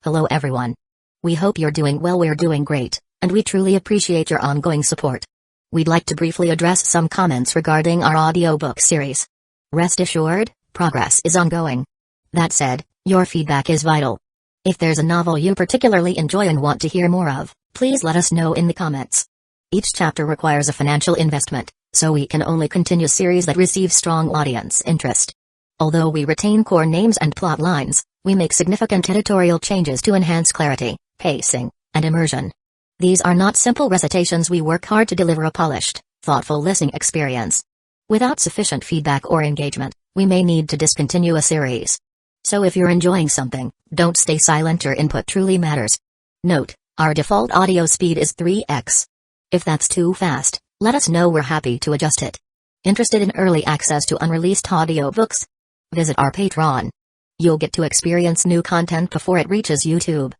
Hello everyone. We hope you're doing well. We're doing great, and we truly appreciate your ongoing support. We'd like to briefly address some comments regarding our audiobook series. Rest assured, progress is ongoing. That said, your feedback is vital. If there's a novel you particularly enjoy and want to hear more of, please let us know in the comments. Each chapter requires a financial investment, so we can only continue series that receive strong audience interest. Although we retain core names and plot lines, we make significant editorial changes to enhance clarity, pacing, and immersion. These are not simple recitations. We work hard to deliver a polished, thoughtful listening experience. Without sufficient feedback or engagement, we may need to discontinue a series. So if you're enjoying something, don't stay silent. Your input truly matters. Note, our default audio speed is 3x. If that's too fast, let us know. We're happy to adjust it. Interested in early access to unreleased audiobooks? Visit our Patreon. You'll get to experience new content before it reaches YouTube.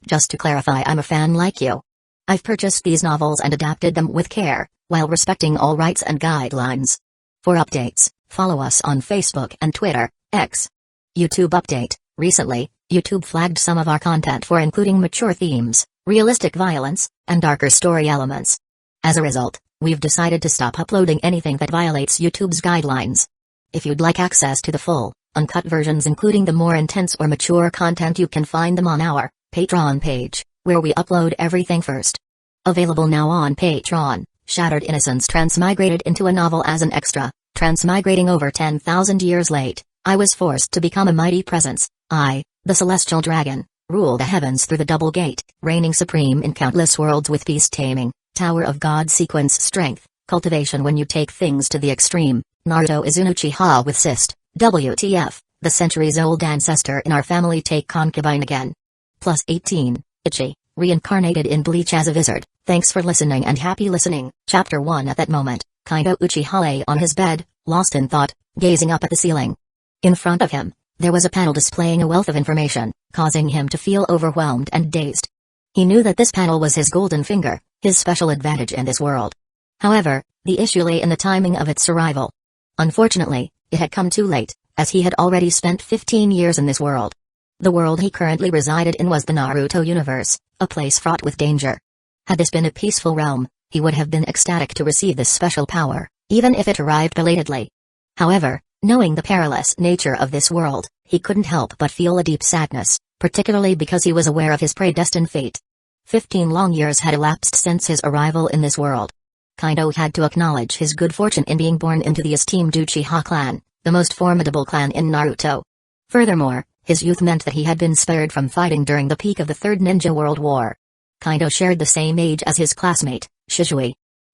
Just to clarify, I'm a fan like you. I've purchased these novels and adapted them with care, while respecting all rights and guidelines. For updates, follow us on Facebook and Twitter, X. YouTube update: recently, YouTube flagged some of our content for including mature themes, realistic violence, and darker story elements. As a result, we've decided to stop uploading anything that violates YouTube's guidelines. If you'd like access to the full, uncut versions including the more intense or mature content, you can find them on our Patreon page, where we upload everything first. Available now on Patreon: Shattered Innocence transmigrated into a novel as an extra. Transmigrating over 10,000 years late, I was forced to become a mighty presence. I, the celestial dragon, rule the heavens through the double gate, reigning supreme in countless worlds with peace taming, Tower of God sequence strength, cultivation when you take things to the extreme. Naruto is an Uchiha with cyst. WTF, the centuries-old ancestor in our family take concubine again. Plus 18, Ichi, reincarnated in Bleach as a wizard. Thanks for listening and happy listening. Chapter 1. At that moment, Kaido Uchiha lay on his bed, lost in thought, gazing up at the ceiling. In front of him, there was a panel displaying a wealth of information, causing him to feel overwhelmed and dazed. He knew that this panel was his golden finger, his special advantage in this world. However, the issue lay in the timing of its arrival. Unfortunately, it had come too late, as he had already spent 15 years in this world. The world he currently resided in was the Naruto universe, a place fraught with danger. Had this been a peaceful realm, he would have been ecstatic to receive this special power, even if it arrived belatedly. However, knowing the perilous nature of this world, he couldn't help but feel a deep sadness, particularly because he was aware of his predestined fate. 15 long years had elapsed since his arrival in this world. Kaido had to acknowledge his good fortune in being born into the esteemed Uchiha clan, the most formidable clan in Naruto. Furthermore, his youth meant that he had been spared from fighting during the peak of the Third Ninja World War. Kaido shared the same age as his classmate, Shisui.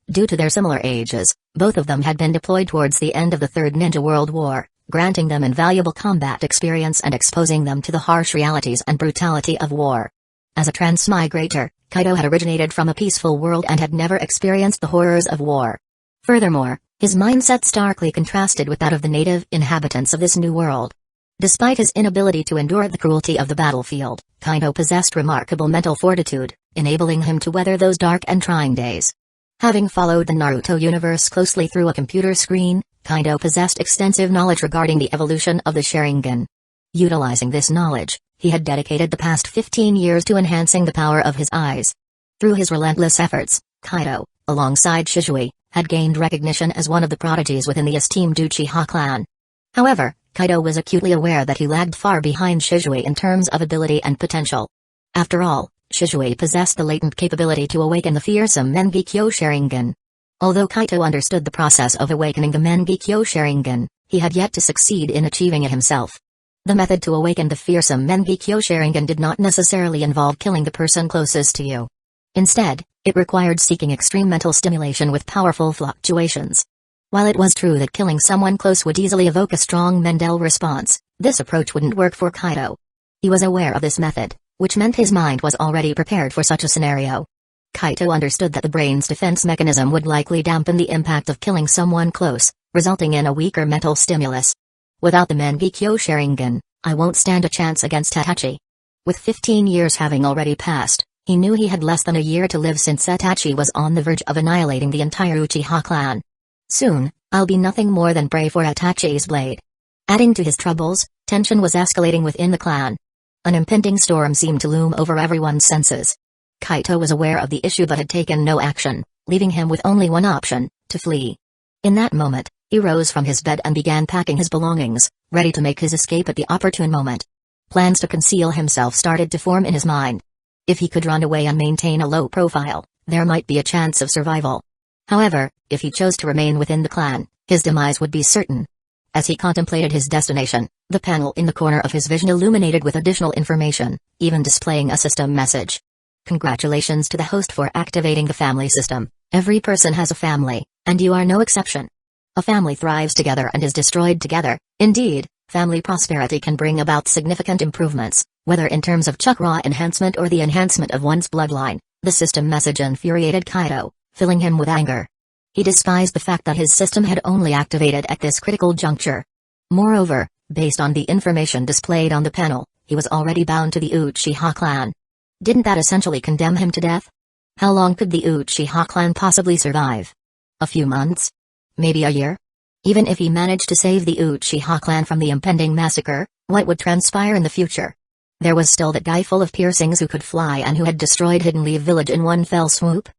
Due to their similar ages, both of them had been deployed towards the end of the Third Ninja World War, granting them invaluable combat experience and exposing them to the harsh realities and brutality of war. As a transmigrator, Kaido had originated from a peaceful world and had never experienced the horrors of war. Furthermore, his mindset starkly contrasted with that of the native inhabitants of this new world. Despite his inability to endure the cruelty of the battlefield, Kaido possessed remarkable mental fortitude, enabling him to weather those dark and trying days. Having followed the Naruto universe closely through a computer screen, Kaido possessed extensive knowledge regarding the evolution of the Sharingan. Utilizing this knowledge, he had dedicated the past 15 years to enhancing the power of his eyes. Through his relentless efforts, Kaido, alongside Shisui, had gained recognition as one of the prodigies within the esteemed Uchiha clan. However, Kaido was acutely aware that he lagged far behind Shisui in terms of ability and potential. After all, Shisui possessed the latent capability to awaken the fearsome Mangekyo Sharingan. Although Kaido understood the process of awakening the Mangekyo Sharingan, he had yet to succeed in achieving it himself. The method to awaken the fearsome Mangekyo Sharingan did not necessarily involve killing the person closest to you. Instead, it required seeking extreme mental stimulation with powerful fluctuations. While it was true that killing someone close would easily evoke a strong mental response, this approach wouldn't work for Kaido. He was aware of this method, which meant his mind was already prepared for such a scenario. Kaido understood that the brain's defense mechanism would likely dampen the impact of killing someone close, resulting in a weaker mental stimulus. Without the Mangekyo Sharingan, I won't stand a chance against Itachi. With 15 years having already passed, he knew he had less than a year to live since Itachi was on the verge of annihilating the entire Uchiha clan. Soon, I'll be nothing more than prey for Itachi's blade. Adding to his troubles, tension was escalating within the clan. An impending storm seemed to loom over everyone's senses. Kaido was aware of the issue but had taken no action, leaving him with only one option: to flee. In that moment, he rose from his bed and began packing his belongings, ready to make his escape at the opportune moment. Plans to conceal himself started to form in his mind. If he could run away and maintain a low profile, there might be a chance of survival. However, if he chose to remain within the clan, his demise would be certain. As he contemplated his destination, the panel in the corner of his vision illuminated with additional information, even displaying a system message. Congratulations to the host for activating the family system. Every person has a family, and you are no exception. A family thrives together and is destroyed together. Indeed, family prosperity can bring about significant improvements, whether in terms of chakra enhancement or the enhancement of one's bloodline. The system message infuriated Kaido, filling him with anger. He despised the fact that his system had only activated at this critical juncture. Moreover, based on the information displayed on the panel, he was already bound to the Uchiha clan. Didn't that essentially condemn him to death? How long could the Uchiha clan possibly survive? A few months? Maybe a year? Even if he managed to save the Uchiha clan from the impending massacre, what would transpire in the future? There was still that guy full of piercings who could fly and who had destroyed Hidden Leaf Village in one fell swoop.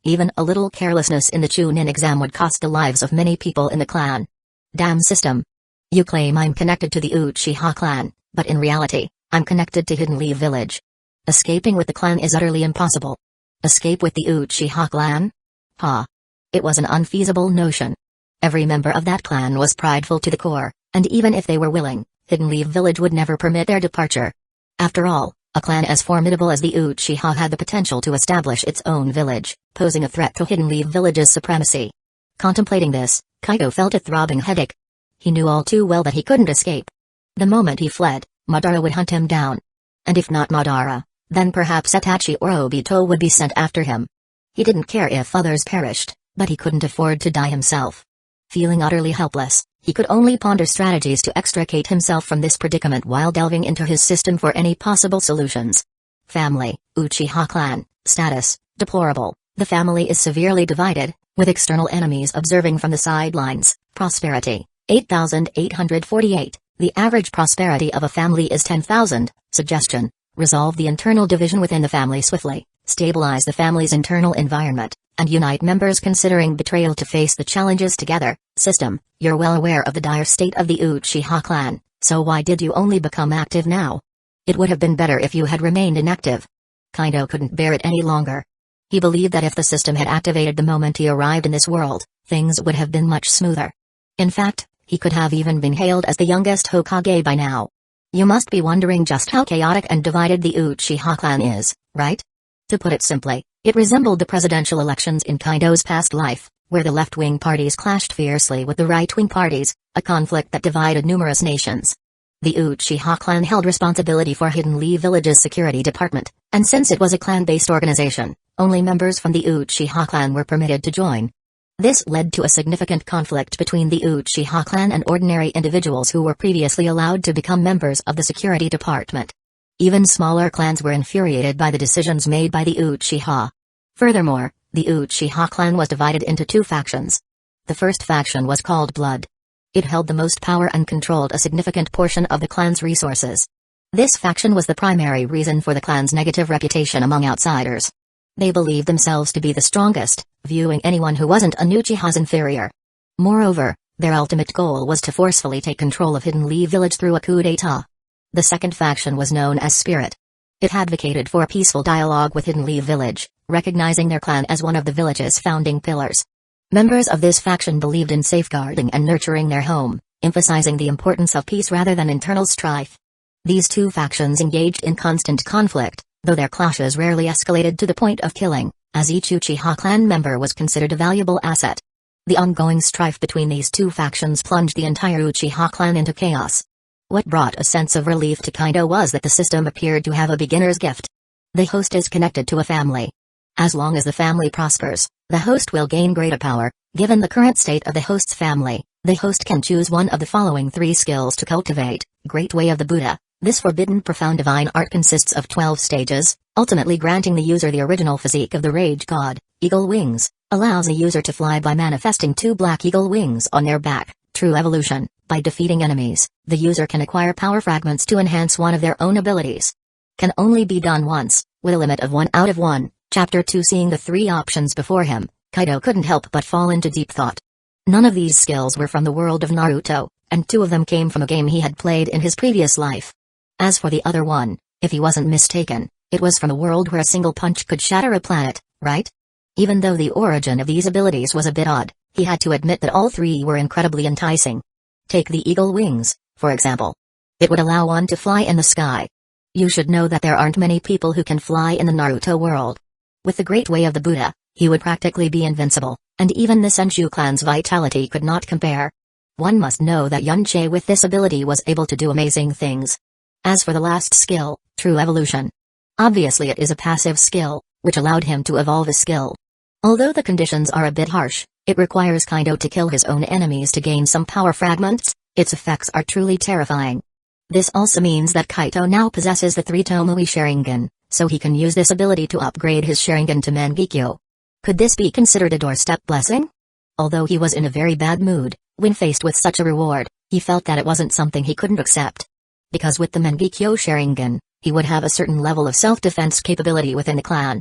Even a little carelessness in the Chunin exam would cost the lives of many people in the clan. Damn system. You claim I'm connected to the Uchiha clan, but in reality, I'm connected to Hidden Leaf Village. Escaping with the clan is utterly impossible. Escape with the Uchiha clan? Ha! It was an unfeasible notion. Every member of that clan was prideful to the core, and even if they were willing, Hidden Leaf Village would never permit their departure. After all, a clan as formidable as the Uchiha had the potential to establish its own village, posing a threat to Hidden Leaf Village's supremacy. Contemplating this, Kaido felt a throbbing headache. He knew all too well that he couldn't escape. The moment he fled, Madara would hunt him down. And if not Madara, then perhaps Itachi or Obito would be sent after him. He didn't care if others perished, but he couldn't afford to die himself. Feeling utterly helpless, he could only ponder strategies to extricate himself from this predicament while delving into his system for any possible solutions. Family, Uchiha clan, status, deplorable. The family is severely divided, with external enemies observing from the sidelines. Prosperity, 8,848. The average prosperity of a family is 10,000. Suggestion: resolve the internal division within the family swiftly, stabilize the family's internal environment, and unite members considering betrayal to face the challenges together. System: you're well aware of the dire state of the Uchiha clan, so why did you only become active now? It would have been better if you had remained inactive. Kaido couldn't bear it any longer. He believed that if the system had activated the moment he arrived in this world, things would have been much smoother. In fact, he could have even been hailed as the youngest Hokage by now. You must be wondering just how chaotic and divided the Uchiha clan is, right? To put it simply, it resembled the presidential elections in Kaido's past life, where the left-wing parties clashed fiercely with the right-wing parties, a conflict that divided numerous nations. The Uchiha clan held responsibility for Hidden Leaf Village's security department, and since it was a clan-based organization, only members from the Uchiha clan were permitted to join. This led to a significant conflict between the Uchiha clan and ordinary individuals who were previously allowed to become members of the security department. Even smaller clans were infuriated by the decisions made by the Uchiha. Furthermore, the Uchiha clan was divided into two factions. The first faction was called Blood. It held the most power and controlled a significant portion of the clan's resources. This faction was the primary reason for the clan's negative reputation among outsiders. They believed themselves to be the strongest, viewing anyone who wasn't an Uchiha as inferior. Moreover, their ultimate goal was to forcefully take control of Hidden Leaf Village through a coup d'état. The second faction was known as Spirit. It advocated for peaceful dialogue with Hidden Leaf Village, recognizing their clan as one of the village's founding pillars. Members of this faction believed in safeguarding and nurturing their home, emphasizing the importance of peace rather than internal strife. These two factions engaged in constant conflict, though their clashes rarely escalated to the point of killing, as each Uchiha clan member was considered a valuable asset. The ongoing strife between these two factions plunged the entire Uchiha clan into chaos. What brought a sense of relief to Kaido was that the system appeared to have a beginner's gift. The host is connected to a family. As long as the family prospers, the host will gain greater power. Given the current state of the host's family, the host can choose one of the following 3 skills to cultivate. Great Way of the Buddha. This forbidden profound divine art consists of 12 stages, ultimately granting the user the original physique of the rage god. Eagle Wings allows a user to fly by manifesting 2 black eagle wings on their back. True Evolution. By defeating enemies, the user can acquire power fragments to enhance one of their own abilities. Can only be done once, with a limit of 1 out of 1. Chapter 2. Seeing the 3 options before him, Kaido couldn't help but fall into deep thought. None of these skills were from the world of Naruto, and 2 of them came from a game he had played in his previous life. As for the other one, if he wasn't mistaken, it was from a world where a single punch could shatter a planet, right? Even though the origin of these abilities was a bit odd, he had to admit that all 3 were incredibly enticing. Take the eagle wings, for example. It would allow one to fly in the sky. You should know that there aren't many people who can fly in the Naruto world. With the Great Way of the Buddha, he would practically be invincible, and even the Senju clan's vitality could not compare. One must know that Yunche with this ability was able to do amazing things. As for the last skill, True Evolution. Obviously it is a passive skill, which allowed him to evolve a skill. Although the conditions are a bit harsh, it requires Kaido to kill his own enemies to gain some power fragments. Its effects are truly terrifying. This also means that Kaido now possesses the 3 Tomoe Sharingan, so he can use this ability to upgrade his Sharingan to Mangekyo. Could this be considered a doorstep blessing? Although he was in a very bad mood, when faced with such a reward, he felt that it wasn't something he couldn't accept. Because with the Mangekyo Sharingan, he would have a certain level of self-defense capability within the clan.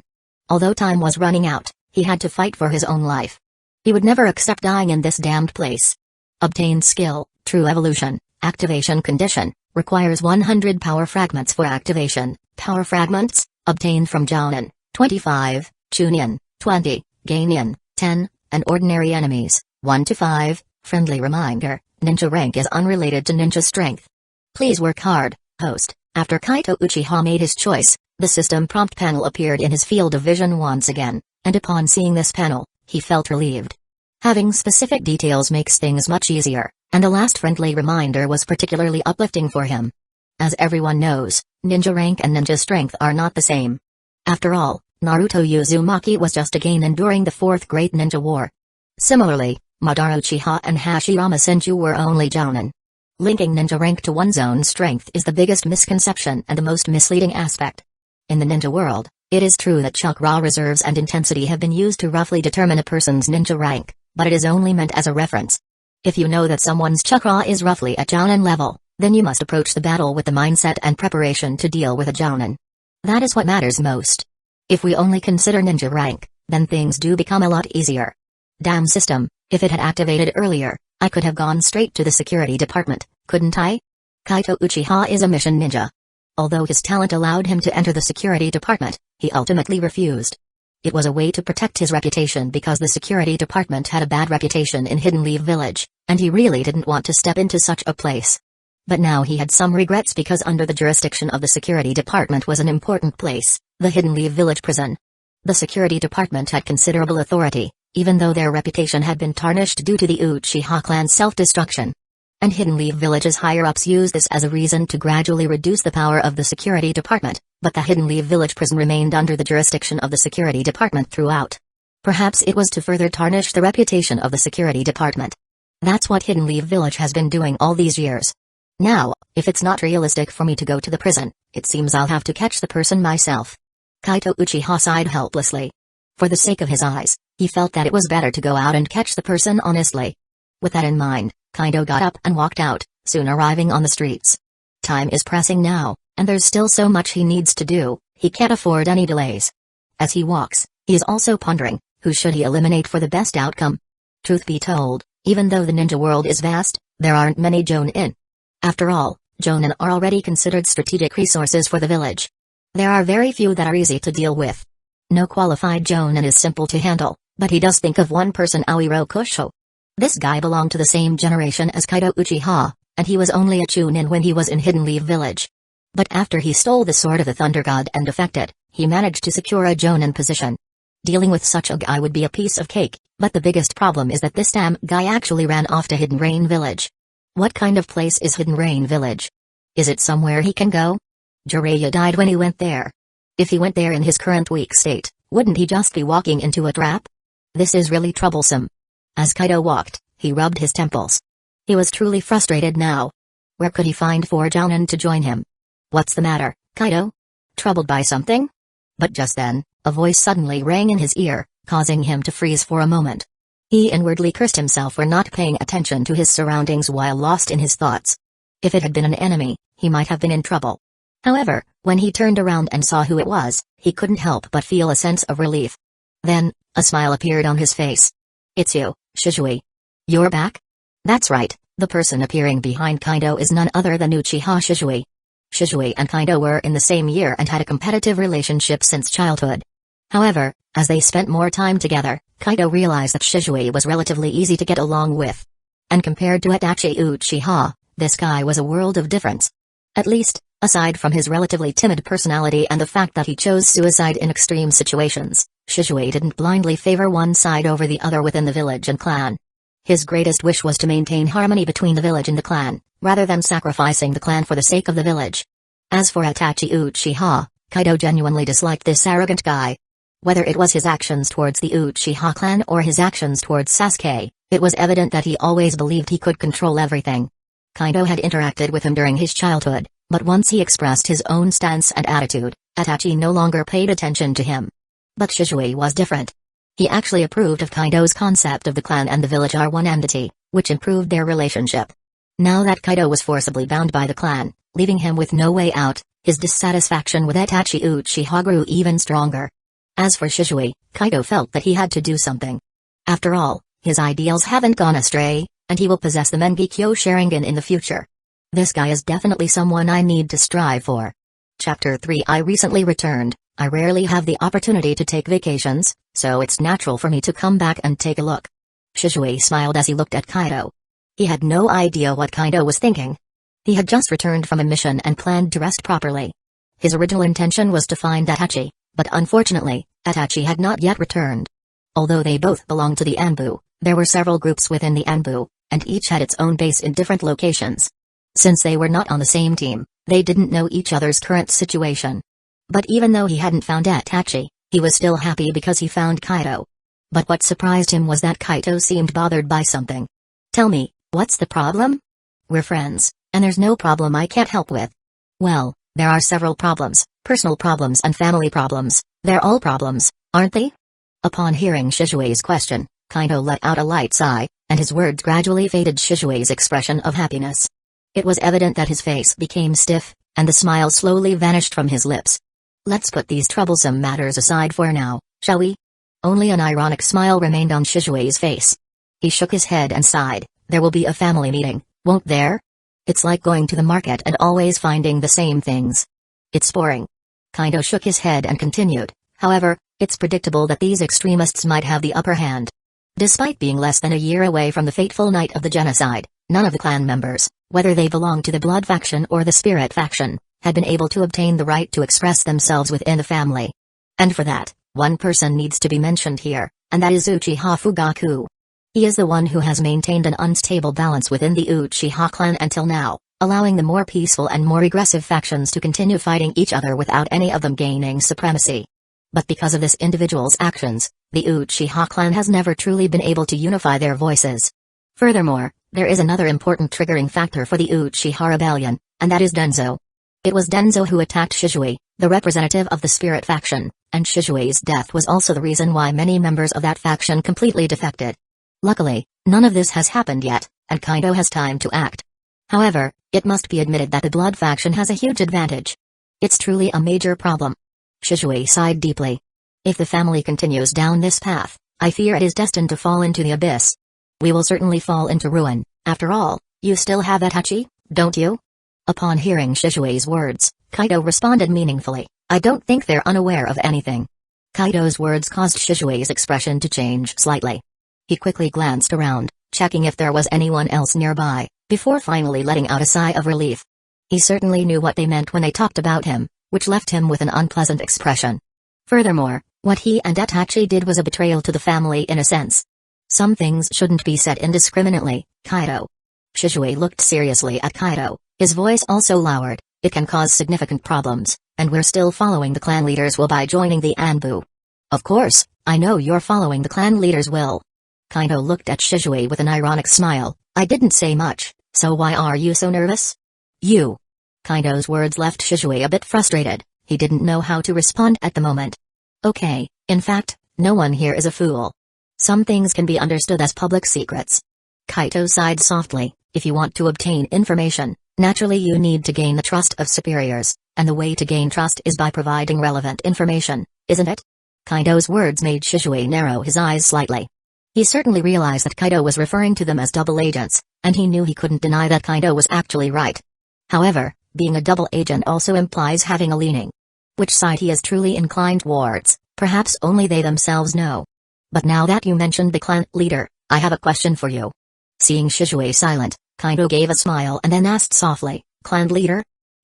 Although time was running out, he had to fight for his own life. He would never accept dying in this damned place. Obtained skill, True Evolution, activation condition, requires 100 power fragments for activation. Power fragments, obtained from Jounin, 25, Chunin, 20, Gainin, 10, and ordinary enemies, 1 to 5. Friendly reminder, ninja rank is unrelated to ninja strength. Please work hard, host. After Kaido Uchiha made his choice, the system prompt panel appeared in his field of vision once again, and upon seeing this panel, he felt relieved. Having specific details makes things much easier, and the last friendly reminder was particularly uplifting for him. As everyone knows, ninja rank and ninja strength are not the same. After all, Naruto Uzumaki was just a Genin during the 4th Great Ninja War. Similarly, Madara Uchiha and Hashirama Senju were only Jounin. Linking ninja rank to one's own strength is the biggest misconception and the most misleading aspect. In the ninja world, it is true that chakra reserves and intensity have been used to roughly determine a person's ninja rank, but it is only meant as a reference. If you know that someone's chakra is roughly at Jounin level, then you must approach the battle with the mindset and preparation to deal with a Jounin. That is what matters most. If we only consider ninja rank, then things do become a lot easier. Damn system, if it had activated earlier, I could have gone straight to the security department, couldn't I? Kaido Uchiha is a mission ninja. Although his talent allowed him to enter the security department, he ultimately refused. It was a way to protect his reputation because the security department had a bad reputation in Hidden Leaf Village, and he really didn't want to step into such a place. But now he had some regrets because under the jurisdiction of the security department was an important place, the Hidden Leaf Village prison. The security department had considerable authority, even though their reputation had been tarnished due to the Uchiha clan's self-destruction. And Hidden Leaf Village's higher-ups used this as a reason to gradually reduce the power of the security department, but the Hidden Leaf Village prison remained under the jurisdiction of the security department throughout. Perhaps it was to further tarnish the reputation of the security department. That's what Hidden Leaf Village has been doing all these years. Now, if it's not realistic for me to go to the prison, it seems I'll have to catch the person myself. Kaido Uchiha sighed helplessly. For the sake of his eyes, he felt that it was better to go out and catch the person honestly. With that in mind, Kaido got up and walked out, soon arriving on the streets. Time is pressing now, and there's still so much he needs to do, he can't afford any delays. As he walks, he is also pondering, who should he eliminate for the best outcome? Truth be told, even though the ninja world is vast, there aren't many Jonin. After all, Jonin are already considered strategic resources for the village. There are very few that are easy to deal with. No qualified Jonin is simple to handle, but he does think of one person, Aoiro Kusho. This guy belonged to the same generation as Kaido Uchiha, and he was only a Chunin when he was in Hidden Leaf Village. But after he stole the sword of the Thunder God and defected, he managed to secure a Jonin position. Dealing with such a guy would be a piece of cake, but the biggest problem is that this damn guy actually ran off to Hidden Rain Village. What kind of place is Hidden Rain Village? Is it somewhere he can go? Jiraiya died when he went there. If he went there in his current weak state, wouldn't he just be walking into a trap? This is really troublesome. As Kaido walked, he rubbed his temples. He was truly frustrated now. Where could he find 4 Jounin to join him? What's the matter, Kaido? Troubled by something? But just then, a voice suddenly rang in his ear, causing him to freeze for a moment. He inwardly cursed himself for not paying attention to his surroundings while lost in his thoughts. If it had been an enemy, he might have been in trouble. However, when he turned around and saw who it was, he couldn't help but feel a sense of relief. Then, a smile appeared on his face. "It's you, Shisui. You're back?" That's right, the person appearing behind Kaido is none other than Uchiha Shisui. Shisui and Kaido were in the same year and had a competitive relationship since childhood. However, as they spent more time together, Kaido realized that Shisui was relatively easy to get along with. And compared to Itachi Uchiha, this guy was a world of difference. At least, aside from his relatively timid personality and the fact that he chose suicide in extreme situations, Shisui didn't blindly favor one side over the other within the village and clan. His greatest wish was to maintain harmony between the village and the clan, rather than sacrificing the clan for the sake of the village. As for Itachi Uchiha, Kaido genuinely disliked this arrogant guy. Whether it was his actions towards the Uchiha clan or his actions towards Sasuke, it was evident that he always believed he could control everything. Kaido had interacted with him during his childhood, but once he expressed his own stance and attitude, Itachi no longer paid attention to him. But Shisui was different. He actually approved of Kaido's concept of the clan and the village are one entity, which improved their relationship. Now that Kaido was forcibly bound by the clan, leaving him with no way out, his dissatisfaction with Itachi Uchiha grew even stronger. As for Shisui, Kaido felt that he had to do something. After all, his ideals haven't gone astray, and he will possess the Mangekyo Sharingan in the future. This guy is definitely someone I need to strive for. Chapter 3 I recently returned. I rarely have the opportunity to take vacations, so it's natural for me to come back and take a look. Shisui smiled as he looked at Kaido. He had no idea what Kaido was thinking. He had just returned from a mission and planned to rest properly. His original intention was to find Itachi, but unfortunately, Itachi had not yet returned. Although they both belonged to the Anbu, there were several groups within the Anbu, and each had its own base in different locations. Since they were not on the same team, they didn't know each other's current situation. But even though he hadn't found Itachi, he was still happy because he found Kaido. But what surprised him was that Kaido seemed bothered by something. "Tell me, what's the problem?" "We're friends, and there's no problem I can't help with." "Well, there are several problems, personal problems and family problems. They're all problems, aren't they?" Upon hearing Shisui's question, Kaido let out a light sigh, and his words gradually faded Shisui's expression of happiness. It was evident that his face became stiff, and the smile slowly vanished from his lips. "Let's put these troublesome matters aside for now, shall we?" Only an ironic smile remained on Shisui's face. He shook his head and sighed. "There will be a family meeting, won't there? It's like going to the market and always finding the same things. It's boring." Kaido shook his head and continued, "However, it's predictable that these extremists might have the upper hand." Despite being less than a year away from the fateful night of the genocide, none of the clan members, whether they belonged to the Blood faction or the Spirit faction, had been able to obtain the right to express themselves within the family. And for that, one person needs to be mentioned here, and that is Uchiha Fugaku. He is the one who has maintained an unstable balance within the Uchiha clan until now, allowing the more peaceful and more aggressive factions to continue fighting each other without any of them gaining supremacy. But because of this individual's actions, the Uchiha clan has never truly been able to unify their voices. Furthermore, there is another important triggering factor for the Uchiha rebellion, and that is Danzō. It was Danzō who attacked Shisui, the representative of the Spirit faction, and Shisui's death was also the reason why many members of that faction completely defected. Luckily, none of this has happened yet, and Kaido has time to act. However, it must be admitted that the Blood faction has a huge advantage. It's truly a major problem. Shisui sighed deeply. If the family continues down this path, I fear it is destined to fall into the abyss. We will certainly fall into ruin. After all, you still have Itachi, don't you? Upon hearing Shisui's words, Kaido responded meaningfully, "I don't think they're unaware of anything." Kaido's words caused Shisui's expression to change slightly. He quickly glanced around, checking if there was anyone else nearby, before finally letting out a sigh of relief. He certainly knew what they meant when they talked about him, which left him with an unpleasant expression. Furthermore, what he and Itachi did was a betrayal to the family in a sense. Some things shouldn't be said indiscriminately, Kaido. Shisui looked seriously at Kaido, his voice also lowered. "It can cause significant problems, and we're still following the clan leaders' will by joining the Anbu." "Of course, I know you're following the clan leaders' will." Kaido looked at Shisui with an ironic smile. "I didn't say much, so why are you so nervous?" "You." Kaido's words left Shisui a bit frustrated. He didn't know how to respond at the moment. "Okay, in fact, no one here is a fool. Some things can be understood as public secrets." Kaido sighed softly. "If you want to obtain information, naturally you need to gain the trust of superiors, And the way to gain trust is by providing relevant information, isn't it? Kaido's words made Shisui narrow his eyes slightly. He certainly realized that Kaido was referring to them as double agents, and he knew he couldn't deny that Kaido was actually right. However, being a double agent also implies having a leaning. Which side he is truly inclined towards, perhaps only they themselves know. But now that you mentioned the clan leader, I have a question for you. Seeing Shisui silent, Kaido gave a smile and then asked softly, "Clan leader?"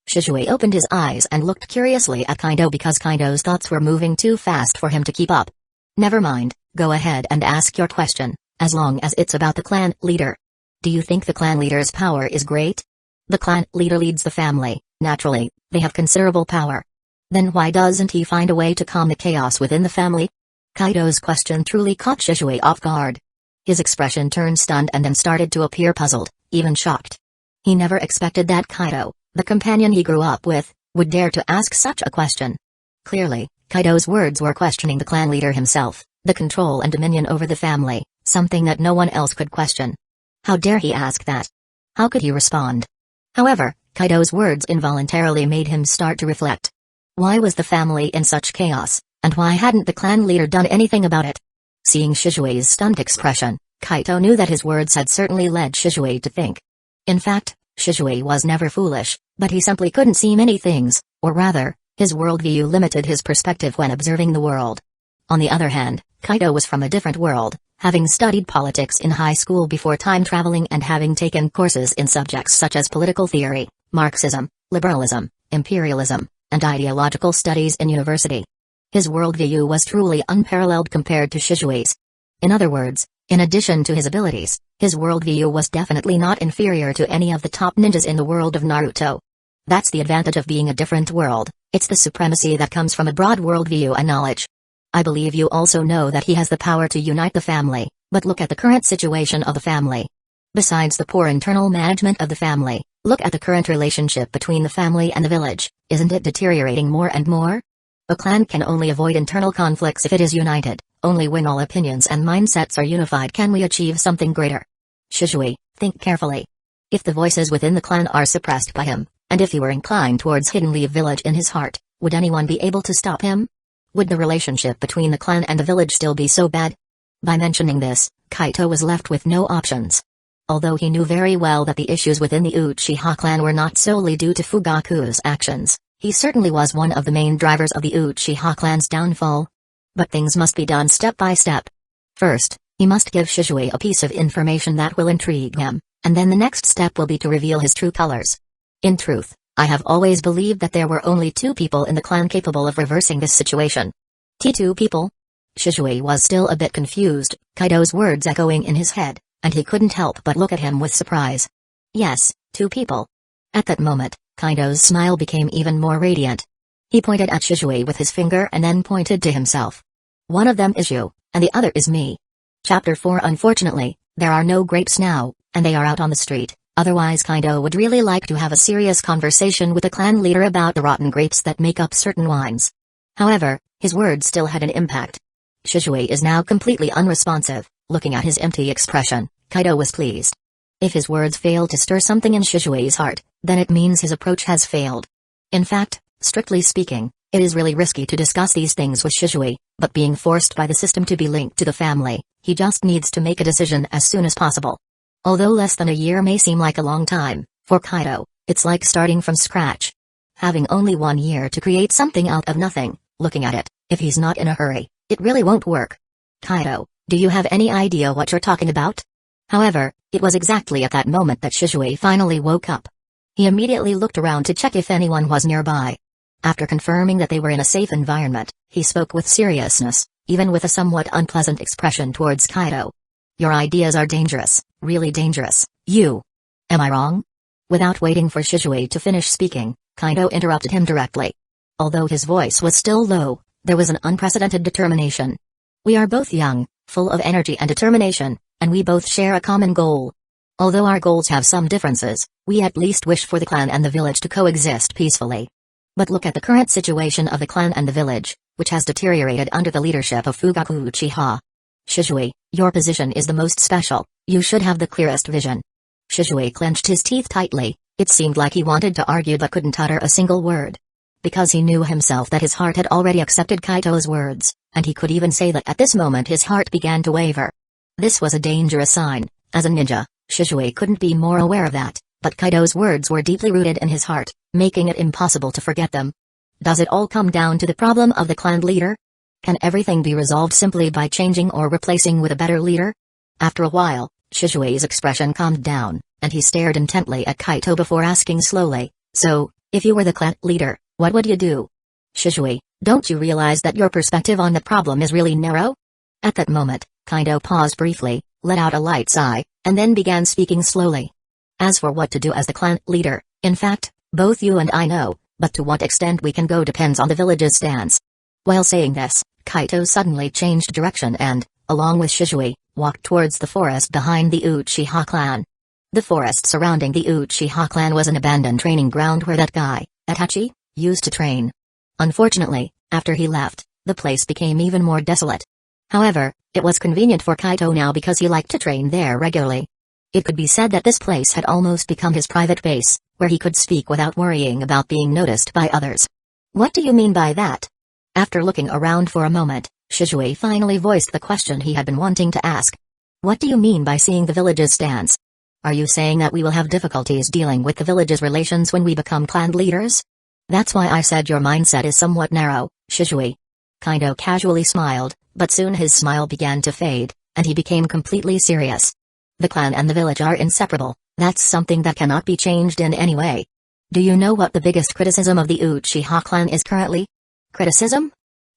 Shisui opened his eyes and looked curiously at Kaido because Kaido's thoughts were moving too fast for him to keep up. "Never mind, go ahead and ask your question, as long as it's about the clan leader. Do you think the clan leader's power is great?" "The clan leader leads the family, naturally, they have considerable power. Then why doesn't he find a way to calm the chaos within the family?" Kaido's question truly caught Shisui off guard. His expression turned stunned and then started to appear puzzled, even shocked. He never expected that Kaido, the companion he grew up with, would dare to ask such a question. Clearly, Kaido's words were questioning the clan leader himself, the control and dominion over the family, something that no one else could question. How dare he ask that? How could he respond? However, Kaido's words involuntarily made him start to reflect. Why was the family in such chaos, and why hadn't the clan leader done anything about it? Seeing Shisui's stunned expression, Kaido knew that his words had certainly led Shisui to think. In fact, Shisui was never foolish, but he simply couldn't see many things, or rather, his worldview limited his perspective when observing the world. On the other hand, Kaido was from a different world, having studied politics in high school before time traveling and having taken courses in subjects such as political theory, Marxism, liberalism, imperialism, and ideological studies in university. His worldview was truly unparalleled compared to Shisui's. In other words, in addition to his abilities, his worldview was definitely not inferior to any of the top ninjas in the world of Naruto. That's the advantage of being a different world, it's the supremacy that comes from a broad worldview and knowledge. I believe you also know that he has the power to unite the family, but look at the current situation of the family. Besides the poor internal management of the family, look at the current relationship between the family and the village, isn't it deteriorating more and more? A clan can only avoid internal conflicts if it is united, only when all opinions and mindsets are unified can we achieve something greater. Shisui, think carefully. If the voices within the clan are suppressed by him, and if he were inclined towards Hidden Leaf Village in his heart, would anyone be able to stop him? Would the relationship between the clan and the village still be so bad? By mentioning this, Kaido was left with no options. Although he knew very well that the issues within the Uchiha clan were not solely due to Fugaku's actions, he certainly was one of the main drivers of the Uchiha clan's downfall. But things must be done step by step. First, he must give Shisui a piece of information that will intrigue him, and then the next step will be to reveal his true colors. In truth, I have always believed that there were only two people in the clan capable of reversing this situation. Two people? Shisui was still a bit confused, Kaido's words echoing in his head, and he couldn't help but look at him with surprise. Yes, two people. At that moment, Kaido's smile became even more radiant. He pointed at Shisui with his finger and then pointed to himself. One of them is you, and the other is me. Chapter 4. Unfortunately, there are no grapes now, and they are out on the street, otherwise Kaido would really like to have a serious conversation with the clan leader about the rotten grapes that make up certain wines. However, his words still had an impact. Shisui is now completely unresponsive, looking at his empty expression, Kaido was pleased. If his words fail to stir something in Shisui's heart, then it means his approach has failed. In fact, strictly speaking, it is really risky to discuss these things with Shisui, but being forced by the system to be linked to the family, he just needs to make a decision as soon as possible. Although less than a year may seem like a long time, for Kaido, it's like starting from scratch. Having only 1 year to create something out of nothing, looking at it, if he's not in a hurry, it really won't work. Kaido, do you have any idea what you're talking about? However, it was exactly at that moment that Shisui finally woke up. He immediately looked around to check if anyone was nearby. After confirming that they were in a safe environment, he spoke with seriousness, even with a somewhat unpleasant expression towards Kaido. Your ideas are dangerous, really dangerous, you. Am I wrong? Without waiting for Shisui to finish speaking, Kaido interrupted him directly. Although his voice was still low, there was an unprecedented determination. We are both young, full of energy and determination, and we both share a common goal. Although our goals have some differences, we at least wish for the clan and the village to coexist peacefully. But look at the current situation of the clan and the village, which has deteriorated under the leadership of Fugaku Uchiha. Shisui, your position is the most special, you should have the clearest vision. Shisui clenched his teeth tightly, it seemed like he wanted to argue but couldn't utter a single word. because he knew himself that his heart had already accepted Kaito's words, and he could even say that at this moment his heart began to waver. This was a dangerous sign. As a ninja, Shisui couldn't be more aware of that, but Kaido's words were deeply rooted in his heart, making it impossible to forget them. Does it all come down to the problem of the clan leader? Can everything be resolved simply by changing or replacing with a better leader? After a while, Shisui's expression calmed down, and he stared intently at Kaito before asking slowly, "So, if you were the clan leader, what would you do?" "Shisui, don't you realize that your perspective on the problem is really narrow?" At that moment, Kaido paused briefly, let out a light sigh, and then began speaking slowly. "As for what to do as the clan leader, in fact, both you and I know, but to what extent we can go depends on the village's stance." While saying this, Kaito suddenly changed direction and, along with Shisui, walked towards the forest behind the Uchiha clan. The forest surrounding the Uchiha clan was an abandoned training ground where that guy, Itachi, used to train. Unfortunately, after he left, the place became even more desolate. However, it was convenient for Kaito now because he liked to train there regularly. It could be said that this place had almost become his private base, where he could speak without worrying about being noticed by others. "What do you mean by that?" After looking around for a moment, Shisui finally voiced the question he had been wanting to ask. "What do you mean by seeing the village's stance? Are you saying that we will have difficulties dealing with the village's relations when we become clan leaders?" "That's why I said your mindset is somewhat narrow, Shisui." Kaido casually smiled, but soon his smile began to fade, and he became completely serious. "The clan and the village are inseparable, that's something that cannot be changed in any way. Do you know what the biggest criticism of the Uchiha clan is currently?" "Criticism?"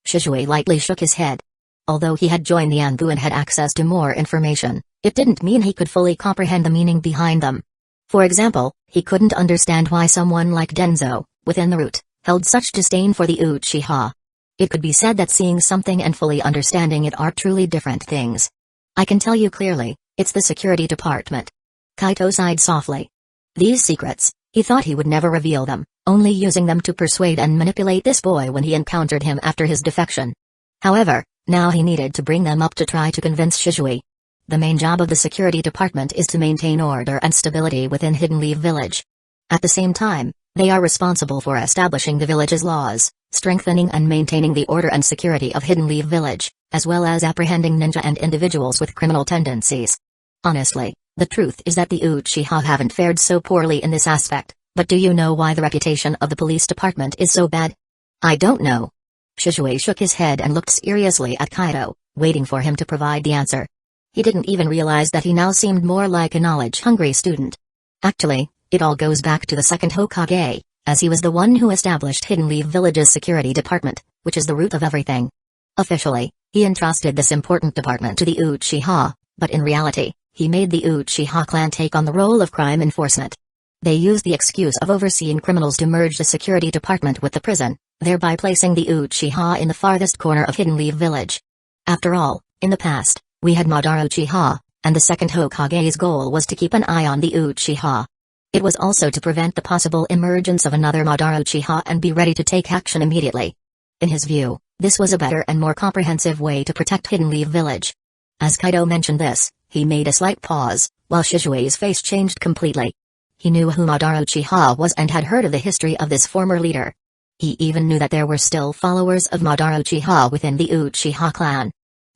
Shisui lightly shook his head. Although he had joined the Anbu and had access to more information, it didn't mean he could fully comprehend the meaning behind them. For example, he couldn't understand why someone like Danzō, within the root, held such disdain for the Uchiha. It could be said that seeing something and fully understanding it are truly different things. "I can tell you clearly, it's the security department." Kaito sighed softly. These secrets, he thought he would never reveal them, only using them to persuade and manipulate this boy when he encountered him after his defection. However, now he needed to bring them up to try to convince Shisui. The main job of the security department is to maintain order and stability within Hidden Leaf Village. At the same time, they are responsible for establishing the village's laws, strengthening and maintaining the order and security of Hidden Leaf Village, as well as apprehending ninja and individuals with criminal tendencies. Honestly, the truth is that the Uchiha haven't fared so poorly in this aspect, but do you know why the reputation of the police department is so bad? "I don't know." Shisui shook his head and looked seriously at Kaido, waiting for him to provide the answer. He didn't even realize that he now seemed more like a knowledge-hungry student. Actually, it all goes back to the second Hokage, as he was the one who established Hidden Leaf Village's security department, which is the root of everything. Officially, he entrusted this important department to the Uchiha, but in reality, he made the Uchiha clan take on the role of crime enforcement. They used the excuse of overseeing criminals to merge the security department with the prison, thereby placing the Uchiha in the farthest corner of Hidden Leaf Village. After all, in the past, we had Madara Uchiha, and the second Hokage's goal was to keep an eye on the Uchiha. It was also to prevent the possible emergence of another Madara Uchiha and be ready to take action immediately. In his view, this was a better and more comprehensive way to protect Hidden Leaf Village. As Kaido mentioned this, he made a slight pause, while Shisui's face changed completely. He knew who Madara Uchiha was and had heard of the history of this former leader. He even knew that there were still followers of Madara Uchiha within the Uchiha clan.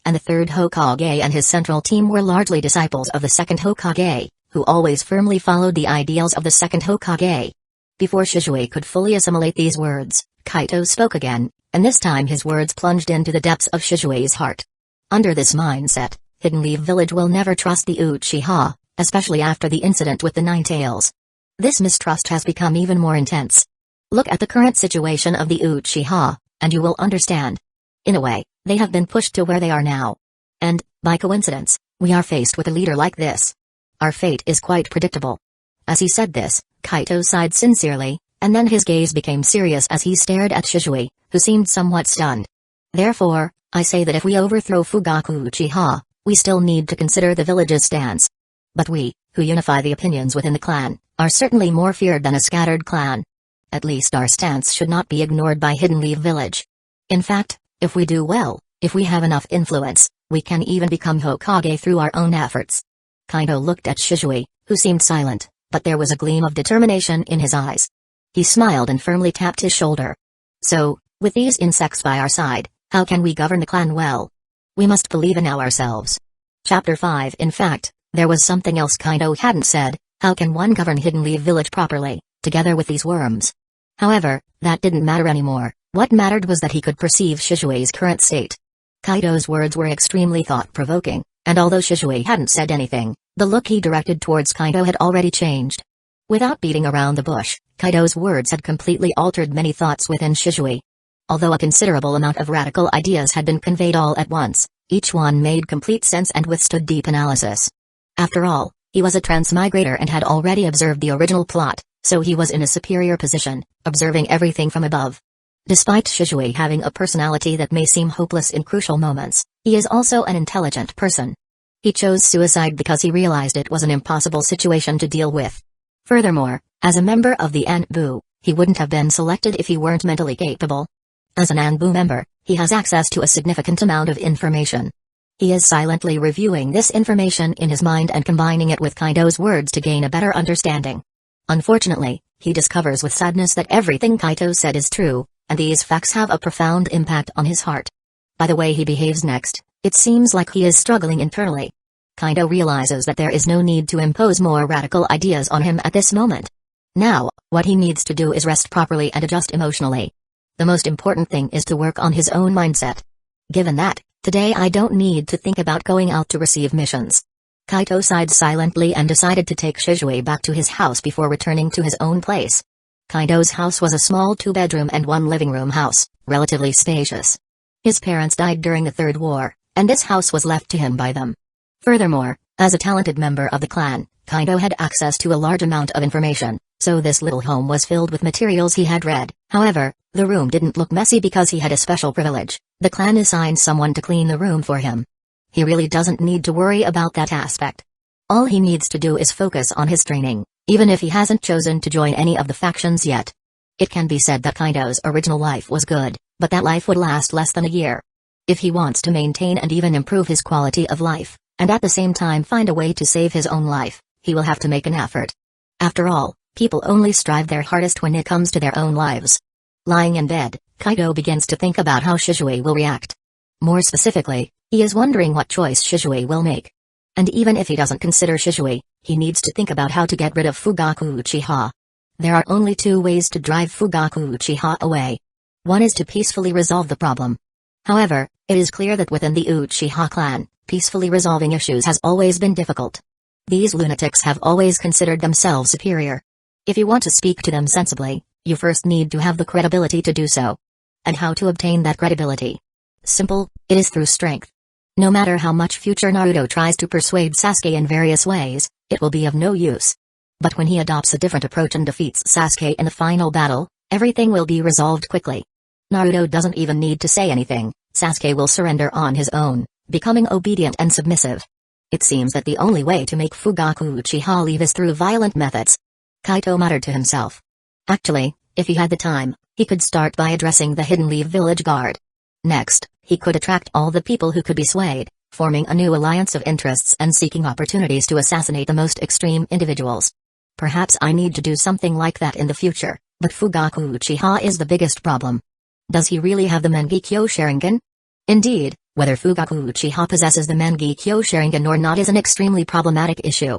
And the third Hokage and his central team were largely disciples of the second Hokage, who always firmly followed the ideals of the second Hokage. Before Shisui could fully assimilate these words, Kaito spoke again, and this time his words plunged into the depths of Shisui's heart. Under this mindset, Hidden Leaf Village will never trust the Uchiha, especially after the incident with the Nine Tails. This mistrust has become even more intense. Look at the current situation of the Uchiha, and you will understand. In a way, they have been pushed to where they are now. And, by coincidence, we are faced with a leader like this. Our fate is quite predictable. As he said this, Kaito sighed sincerely, and then his gaze became serious as he stared at Shisui, who seemed somewhat stunned. Therefore, I say that if we overthrow Fugaku Uchiha, we still need to consider the village's stance. But we, who unify the opinions within the clan, are certainly more feared than a scattered clan. At least our stance should not be ignored by Hidden Leaf Village. In fact, if we do well, if we have enough influence, we can even become Hokage through our own efforts. Kaido looked at Shisui, who seemed silent, but there was a gleam of determination in his eyes. He smiled and firmly tapped his shoulder. So, with these insects by our side, how can we govern the clan well? We must believe in ourselves. Chapter 5. In fact, there was something else Kaido hadn't said. How can one govern Hidden Leaf Village properly, together with these worms? However, that didn't matter anymore. What mattered was that he could perceive Shisui's current state. Kaido's words were extremely thought-provoking, and although Shisui hadn't said anything, the look he directed towards Kaido had already changed. Without beating around the bush, Kaido's words had completely altered many thoughts within Shisui. Although a considerable amount of radical ideas had been conveyed all at once, each one made complete sense and withstood deep analysis. After all, he was a transmigrator and had already observed the original plot, so he was in a superior position, observing everything from above. Despite Shisui having a personality that may seem hopeless in crucial moments, he is also an intelligent person. He chose suicide because he realized it was an impossible situation to deal with. Furthermore, as a member of the Anbu, he wouldn't have been selected if he weren't mentally capable. As an Anbu member, he has access to a significant amount of information. He is silently reviewing this information in his mind and combining it with Kaido's words to gain a better understanding. Unfortunately, he discovers with sadness that everything Kaido said is true, and these facts have a profound impact on his heart. By the way he behaves next, it seems like he is struggling internally. Kaido realizes that there is no need to impose more radical ideas on him at this moment. Now, what he needs to do is rest properly and adjust emotionally. The most important thing is to work on his own mindset. Given that, today I don't need to think about going out to receive missions. Kaido sighed silently and decided to take Shisui back to his house before returning to his own place. Kaido's house was a small 2-bedroom and 1 living room house, relatively spacious. His parents died during the Third War, and this house was left to him by them. Furthermore, as a talented member of the clan, Kaido had access to a large amount of information, so this little home was filled with materials he had read. However, the room didn't look messy because he had a special privilege. The clan assigned someone to clean the room for him. He really doesn't need to worry about that aspect. All he needs to do is focus on his training, even if he hasn't chosen to join any of the factions yet. It can be said that Kaido's original life was good, but that life would last less than a year. If he wants to maintain and even improve his quality of life, and at the same time find a way to save his own life, he will have to make an effort. After all, people only strive their hardest when it comes to their own lives. Lying in bed, Kaido begins to think about how Shisui will react. More specifically, he is wondering what choice Shisui will make. And even if he doesn't consider Shisui, he needs to think about how to get rid of Fugaku Uchiha. There are only 2 ways to drive Fugaku Uchiha away. One is to peacefully resolve the problem. However, it is clear that within the Uchiha clan, peacefully resolving issues has always been difficult. These lunatics have always considered themselves superior. If you want to speak to them sensibly, you first need to have the credibility to do so. And how to obtain that credibility? Simple, it is through strength. No matter how much future Naruto tries to persuade Sasuke in various ways, it will be of no use. But when he adopts a different approach and defeats Sasuke in the final battle, everything will be resolved quickly. Naruto doesn't even need to say anything, Sasuke will surrender on his own, becoming obedient and submissive. It seems that the only way to make Fugaku Uchiha leave is through violent methods. Kaido muttered to himself. Actually, if he had the time, he could start by addressing the Hidden Leaf Village Guard. Next, he could attract all the people who could be swayed, forming a new alliance of interests and seeking opportunities to assassinate the most extreme individuals. Perhaps I need to do something like that in the future, but Fugaku Uchiha is the biggest problem. Does he really have the Mangekyo Sharingan? Indeed, whether Fugaku Uchiha possesses the Mangekyo Sharingan or not is an extremely problematic issue.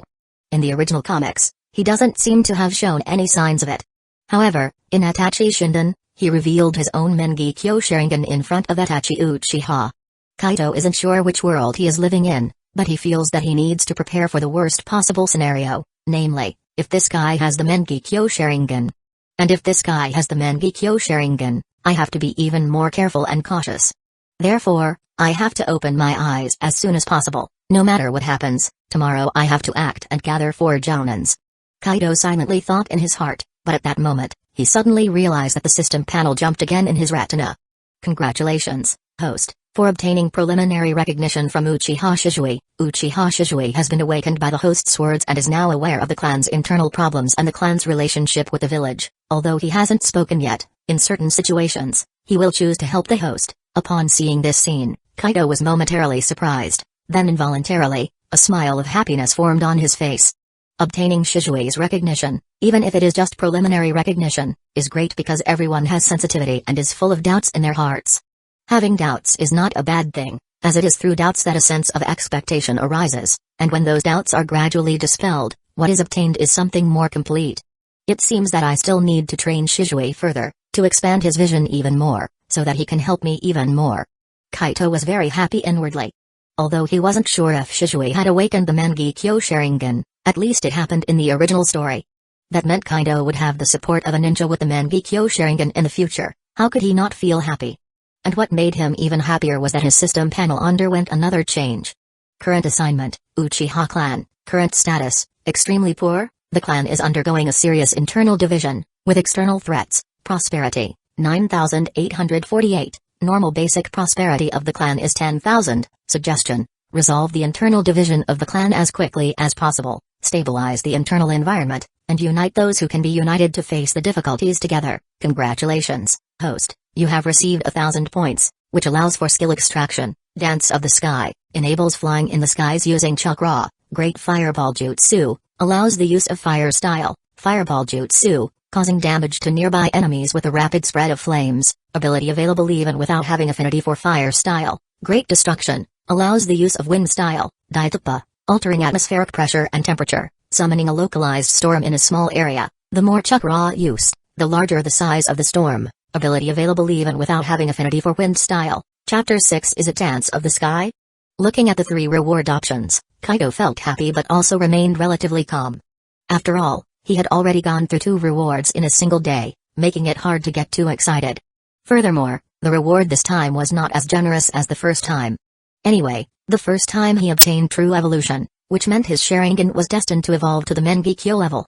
In the original comics, he doesn't seem to have shown any signs of it. However, in Itachi Shinden, he revealed his own Mangekyo Sharingan in front of Itachi Uchiha. Kaido isn't sure which world he is living in, but he feels that he needs to prepare for the worst possible scenario, namely, if this guy has the Mangekyo Sharingan. And if this guy has the Mangekyo Sharingan, I have to be even more careful and cautious. Therefore, I have to open my eyes as soon as possible. No matter what happens, tomorrow I have to act and gather 4 jounins. Kaido silently thought in his heart, but at that moment, he suddenly realized that the system panel jumped again in his retina. Congratulations, host, for obtaining preliminary recognition from Uchiha Shisui. Uchiha Shisui has been awakened by the host's words and is now aware of the clan's internal problems and the clan's relationship with the village. Although he hasn't spoken yet, in certain situations, he will choose to help the host. Upon seeing this scene, Kaido was momentarily surprised, then involuntarily, a smile of happiness formed on his face. Obtaining Shisui's recognition, even if it is just preliminary recognition, is great because everyone has sensitivity and is full of doubts in their hearts. Having doubts is not a bad thing, as it is through doubts that a sense of expectation arises, and when those doubts are gradually dispelled, what is obtained is something more complete. It seems that I still need to train Shisui further, to expand his vision even more, so that he can help me even more. Kaido was very happy inwardly. Although he wasn't sure if Shisui had awakened the Mangekyo Sharingan, at least it happened in the original story. That meant Kaido would have the support of a ninja with the Mangekyo Sharingan in the future. How could he not feel happy? And what made him even happier was that his system panel underwent another change. Current assignment, Uchiha clan. Current status, extremely poor. The clan is undergoing a serious internal division, with external threats. Prosperity, 9,848. Normal basic prosperity of the clan is 10,000. Suggestion: resolve the internal division of the clan as quickly as possible, stabilize the internal environment, and unite those who can be united to face the difficulties together. Congratulations, host, you have received 1,000 points, which allows for skill extraction. Dance of the Sky, enables flying in the skies using chakra. Great Fireball Jutsu, allows the use of fire style, Fireball Jutsu, causing damage to nearby enemies with a rapid spread of flames, ability available even without having affinity for fire style. Great Destruction, allows the use of wind style, Daitupa, altering atmospheric pressure and temperature, summoning a localized storm in a small area. The more chakra use, the larger the size of the storm, ability available even without having affinity for wind style. Chapter 6 is a Dance of the Sky? Looking at the 3 reward options, Kaido felt happy but also remained relatively calm. After all, he had already gone through 2 rewards in a single day, making it hard to get too excited. Furthermore, the reward this time was not as generous as the first time. Anyway, the first time he obtained true evolution, which meant his Sharingan was destined to evolve to the Mangekyo level.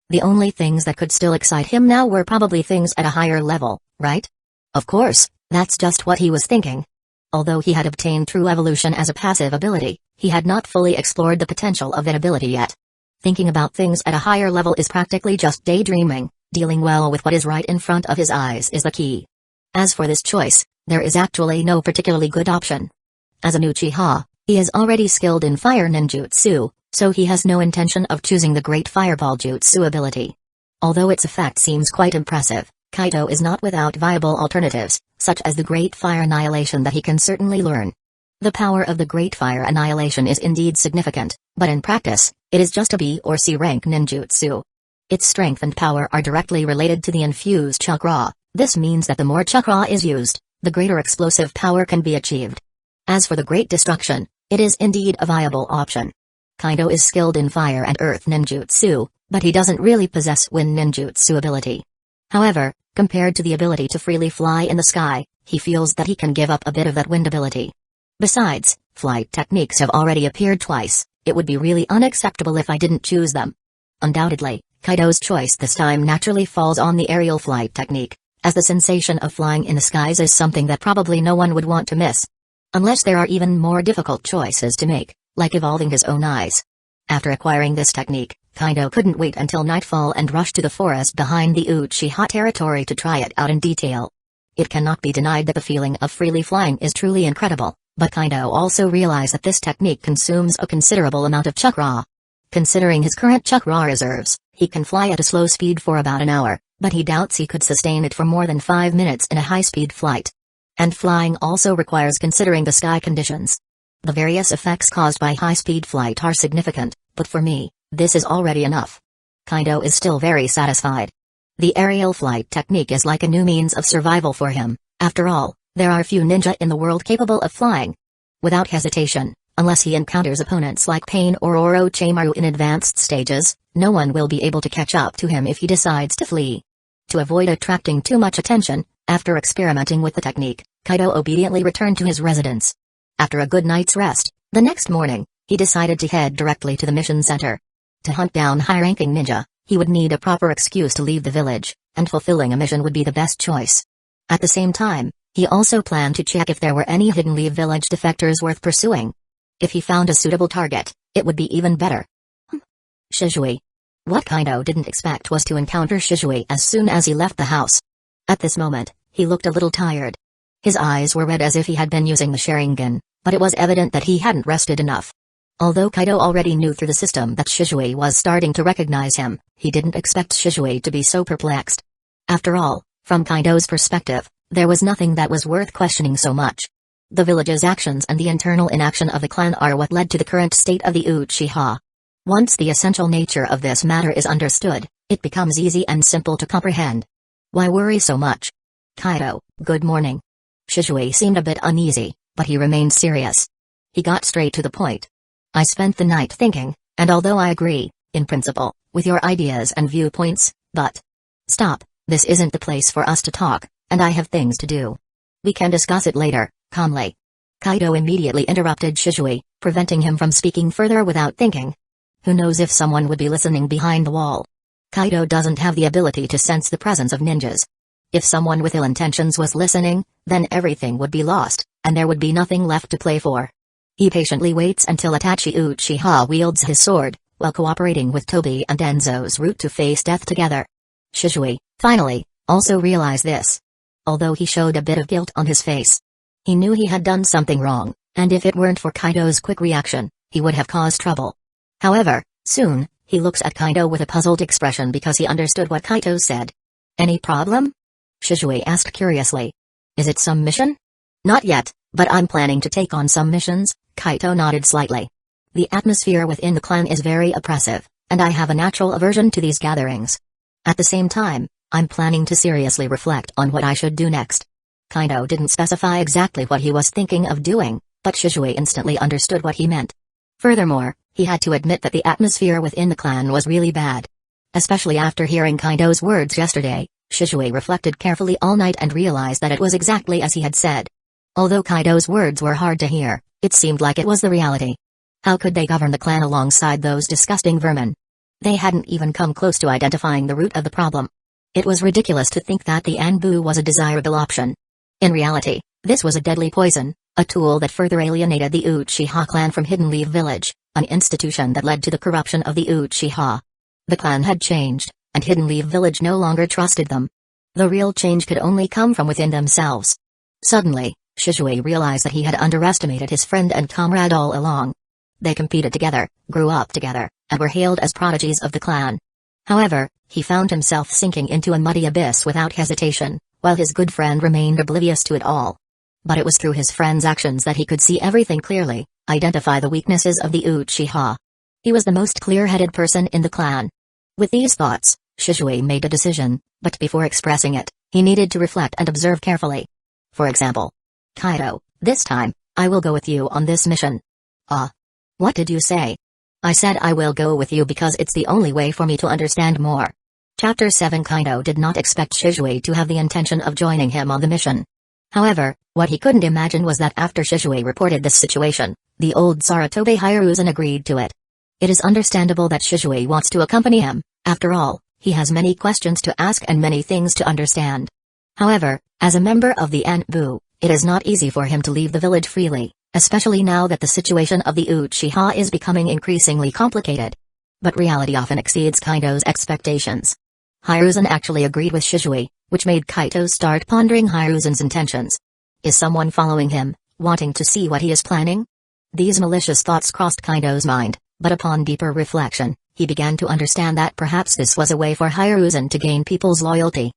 The only things that could still excite him now were probably things at a higher level, right? Of course, that's just what he was thinking. Although he had obtained true evolution as a passive ability, he had not fully explored the potential of that ability yet. Thinking about things at a higher level is practically just daydreaming. Dealing well with what is right in front of his eyes is the key. As for this choice, there is actually no particularly good option. As an Uchiha, he is already skilled in fire ninjutsu, so he has no intention of choosing the Great Fireball Jutsu ability. Although its effect seems quite impressive, Kaido is not without viable alternatives, such as the Great Fire Annihilation that he can certainly learn. The power of the Great Fire Annihilation is indeed significant, but in practice, it is just a B or C rank ninjutsu. Its strength and power are directly related to the infused chakra. This means that the more chakra is used, the greater explosive power can be achieved. As for the Great Destruction, it is indeed a viable option. Kaido is skilled in fire and earth ninjutsu, but he doesn't really possess wind ninjutsu ability. However, compared to the ability to freely fly in the sky, he feels that he can give up a bit of that wind ability. Besides, flight techniques have already appeared twice. It would be really unacceptable if I didn't choose them. Undoubtedly, Kaido's choice this time naturally falls on the aerial flight technique, as the sensation of flying in the skies is something that probably no one would want to miss. Unless there are even more difficult choices to make, like evolving his own eyes. After acquiring this technique, Kaido couldn't wait until nightfall and rushed to the forest behind the Uchiha territory to try it out in detail. It cannot be denied that the feeling of freely flying is truly incredible, but Kaido also realized that this technique consumes a considerable amount of chakra. Considering his current chakra reserves, he can fly at a slow speed for about an hour, but he doubts he could sustain it for more than 5 minutes in a high-speed flight. And flying also requires considering the sky conditions. The various effects caused by high-speed flight are significant, but for me, this is already enough. Kaido is still very satisfied. The aerial flight technique is like a new means of survival for him. After all, there are few ninja in the world capable of flying. Without hesitation, unless he encounters opponents like Pain or Orochimaru in advanced stages, no one will be able to catch up to him if he decides to flee. To avoid attracting too much attention, after experimenting with the technique, Kaido obediently returned to his residence. After a good night's rest, the next morning, he decided to head directly to the mission center. To hunt down high-ranking ninja, he would need a proper excuse to leave the village, and fulfilling a mission would be the best choice. At the same time, he also planned to check if there were any hidden Leave Village defectors worth pursuing. If he found a suitable target, it would be even better. Shisui. What Kaido didn't expect was to encounter Shisui as soon as he left the house. At this moment, he looked a little tired. His eyes were red as if he had been using the Sharingan, but it was evident that he hadn't rested enough. Although Kaido already knew through the system that Shisui was starting to recognize him, he didn't expect Shisui to be so perplexed. After all, from Kaido's perspective, there was nothing that was worth questioning so much. The village's actions and the internal inaction of the clan are what led to the current state of the Uchiha. Once the essential nature of this matter is understood, it becomes easy and simple to comprehend. Why worry so much? Kaido, good morning. Shisui seemed a bit uneasy, but he remained serious. He got straight to the point. I spent the night thinking, and although I agree, in principle, with your ideas and viewpoints, but... Stop, this isn't the place for us to talk, and I have things to do. We can discuss it later, calmly. Kaido immediately interrupted Shisui, preventing him from speaking further without thinking. Who knows if someone would be listening behind the wall? Kaido doesn't have the ability to sense the presence of ninjas. If someone with ill intentions was listening, then everything would be lost, and there would be nothing left to play for. He patiently waits until Itachi Uchiha wields his sword, while cooperating with Tobi and Danzō's route to face death together. Shisui, finally, also realized this. Although he showed a bit of guilt on his face. He knew he had done something wrong, and if it weren't for Kaido's quick reaction, he would have caused trouble. However, soon, he looks at Kaido with a puzzled expression because he understood what Kaido said. Any problem? Shisui asked curiously. Is it some mission? Not yet, but I'm planning to take on some missions, Kaido nodded slightly. The atmosphere within the clan is very oppressive, and I have a natural aversion to these gatherings. At the same time, I'm planning to seriously reflect on what I should do next. Kaido didn't specify exactly what he was thinking of doing, but Shisui instantly understood what he meant. Furthermore, he had to admit that the atmosphere within the clan was really bad. Especially after hearing Kaido's words yesterday, Shisui reflected carefully all night and realized that it was exactly as he had said. Although Kaido's words were hard to hear, it seemed like it was the reality. How could they govern the clan alongside those disgusting vermin? They hadn't even come close to identifying the root of the problem. It was ridiculous to think that the Anbu was a desirable option. In reality, this was a deadly poison, a tool that further alienated the Uchiha clan from Hidden Leaf Village, an institution that led to the corruption of the Uchiha. The clan had changed, and Hidden Leaf Village no longer trusted them. The real change could only come from within themselves. Suddenly, Shisui realized that he had underestimated his friend and comrade all along. They competed together, grew up together, and were hailed as prodigies of the clan. However, he found himself sinking into a muddy abyss without hesitation, while his good friend remained oblivious to it all. But it was through his friend's actions that he could see everything clearly, identify the weaknesses of the Uchiha. He was the most clear-headed person in the clan. With these thoughts, Shisui made a decision, but before expressing it, he needed to reflect and observe carefully. For example, Kaido, this time, I will go with you on this mission. What did you say? I said I will go with you because it's the only way for me to understand more. Chapter 7. Kaido did not expect Shisui to have the intention of joining him on the mission. However, what he couldn't imagine was that after Shisui reported this situation, the old Sarutobi Hiruzen agreed to it. It is understandable that Shisui wants to accompany him, after all, he has many questions to ask and many things to understand. However, as a member of the Anbu, it is not easy for him to leave the village freely, especially now that the situation of the Uchiha is becoming increasingly complicated. But reality often exceeds Kaido's expectations. Hiruzen actually agreed with Shisui, which made Kaido start pondering Hiruzen's intentions. Is someone following him, wanting to see what he is planning? These malicious thoughts crossed Kaido's mind, but upon deeper reflection, he began to understand that perhaps this was a way for Hiruzen to gain people's loyalty.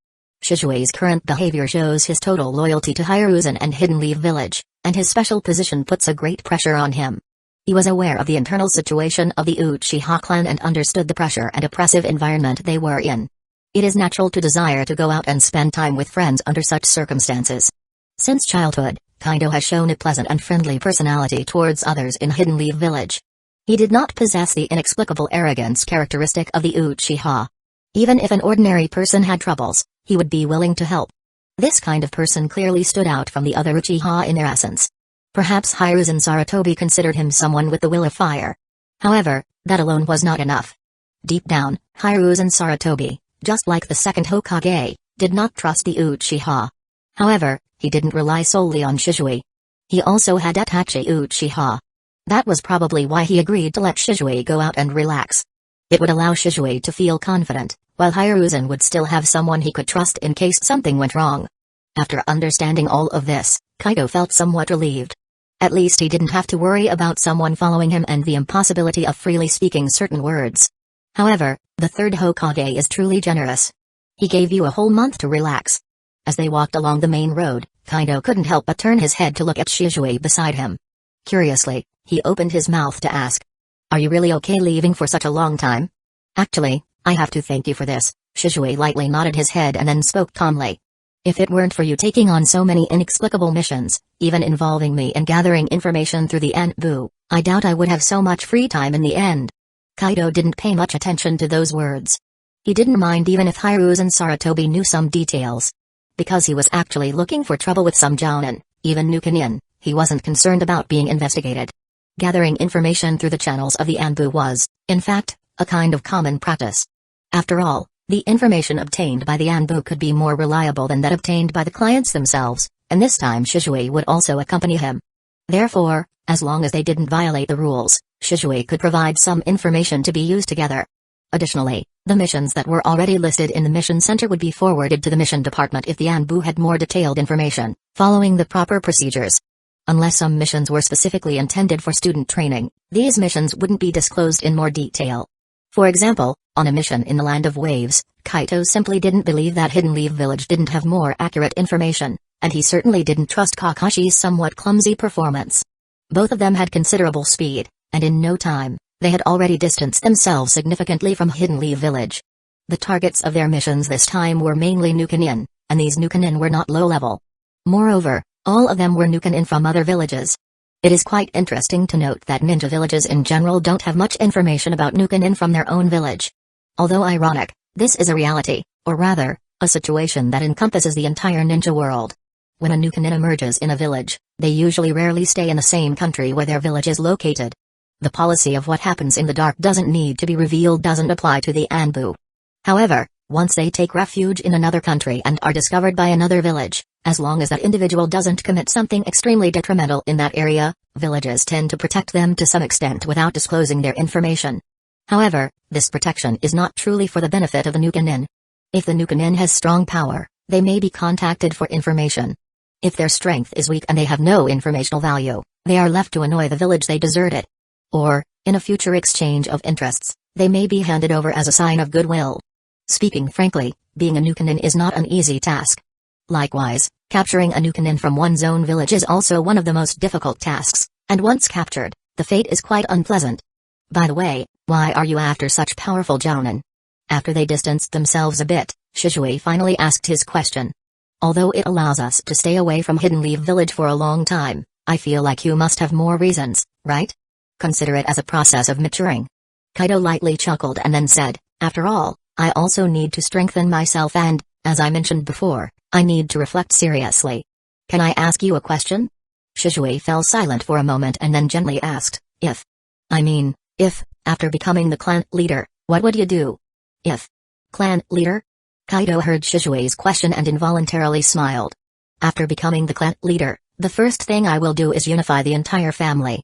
Shisui's current behavior shows his total loyalty to Hiruzen and Hidden Leaf Village, and his special position puts a great pressure on him. He was aware of the internal situation of the Uchiha clan and understood the pressure and oppressive environment they were in. It is natural to desire to go out and spend time with friends under such circumstances. Since childhood, Kaido has shown a pleasant and friendly personality towards others in Hidden Leaf Village. He did not possess the inexplicable arrogance characteristic of the Uchiha. Even if an ordinary person had troubles, he would be willing to help. This kind of person clearly stood out from the other Uchiha in their essence. Perhaps Hiruzen Sarutobi considered him someone with the will of fire. However, that alone was not enough. Deep down, Hiruzen Sarutobi, just like the second Hokage, did not trust the Uchiha. However, he didn't rely solely on Shisui. He also had Itachi Uchiha. That was probably why he agreed to let Shisui go out and relax. It would allow Shisui to feel confident, while Hiruzen would still have someone he could trust in case something went wrong. After understanding all of this, Kaido felt somewhat relieved. At least he didn't have to worry about someone following him and the impossibility of freely speaking certain words. However, the third Hokage is truly generous. He gave you a whole month to relax. As they walked along the main road, Kaido couldn't help but turn his head to look at Shisui beside him. Curiously, he opened his mouth to ask, "Are you really okay leaving for such a long time?" "Actually, I have to thank you for this." Shisui lightly nodded his head and then spoke calmly. "If it weren't for you taking on so many inexplicable missions, even involving me and gathering information through the Anbu, I doubt I would have so much free time in the end." Kaido didn't pay much attention to those words. He didn't mind even if Hiruzen and Sarutobi knew some details. Because he was actually looking for trouble with some jounin, even Nukenin, he wasn't concerned about being investigated. Gathering information through the channels of the Anbu was, in fact, a kind of common practice. After all, the information obtained by the Anbu could be more reliable than that obtained by the clients themselves, and this time Shisui would also accompany him. Therefore, as long as they didn't violate the rules, Shisui could provide some information to be used together. Additionally, the missions that were already listed in the mission center would be forwarded to the mission department if the Anbu had more detailed information, following the proper procedures. Unless some missions were specifically intended for student training, these missions wouldn't be disclosed in more detail. For example, on a mission in the Land of Waves, Kaito simply didn't believe that Hidden Leaf Village didn't have more accurate information, and he certainly didn't trust Kakashi's somewhat clumsy performance. Both of them had considerable speed, and in no time, they had already distanced themselves significantly from Hidden Leaf Village. The targets of their missions this time were mainly Nukenin, and these Nukenin were not low-level. Moreover, all of them were Nukenin from other villages. It is quite interesting to note that ninja villages in general don't have much information about Nukenin from their own village. Although ironic, this is a reality, or rather, a situation that encompasses the entire ninja world. When a Nukenin emerges in a village, they usually rarely stay in the same country where their village is located. The policy of what happens in the dark doesn't need to be revealed doesn't apply to the Anbu. However, once they take refuge in another country and are discovered by another village, as long as that individual doesn't commit something extremely detrimental in that area, villages tend to protect them to some extent without disclosing their information. However, this protection is not truly for the benefit of the Nukenin. If the Nukenin has strong power, they may be contacted for information. If their strength is weak and they have no informational value, they are left to annoy the village they deserted. Or, in a future exchange of interests, they may be handed over as a sign of goodwill. Speaking frankly, being a Nukenin is not an easy task. Likewise, capturing a Nukenin from one's own village is also one of the most difficult tasks, and once captured, the fate is quite unpleasant. By the way, why are you after such powerful jounin? After they distanced themselves a bit, Shisui finally asked his question. Although it allows us to stay away from Hidden Leaf Village for a long time, I feel like you must have more reasons, right? Consider it as a process of maturing. Kaido lightly chuckled and then said, "After all, I also need to strengthen myself and, as I mentioned before, I need to reflect seriously. Can I ask you a question?" Shisui fell silent for a moment and then gently asked, If, after becoming the clan leader, what would you do?" "If clan leader?" Kaido heard Shisui's question and involuntarily smiled. "After becoming the clan leader, the first thing I will do is unify the entire family."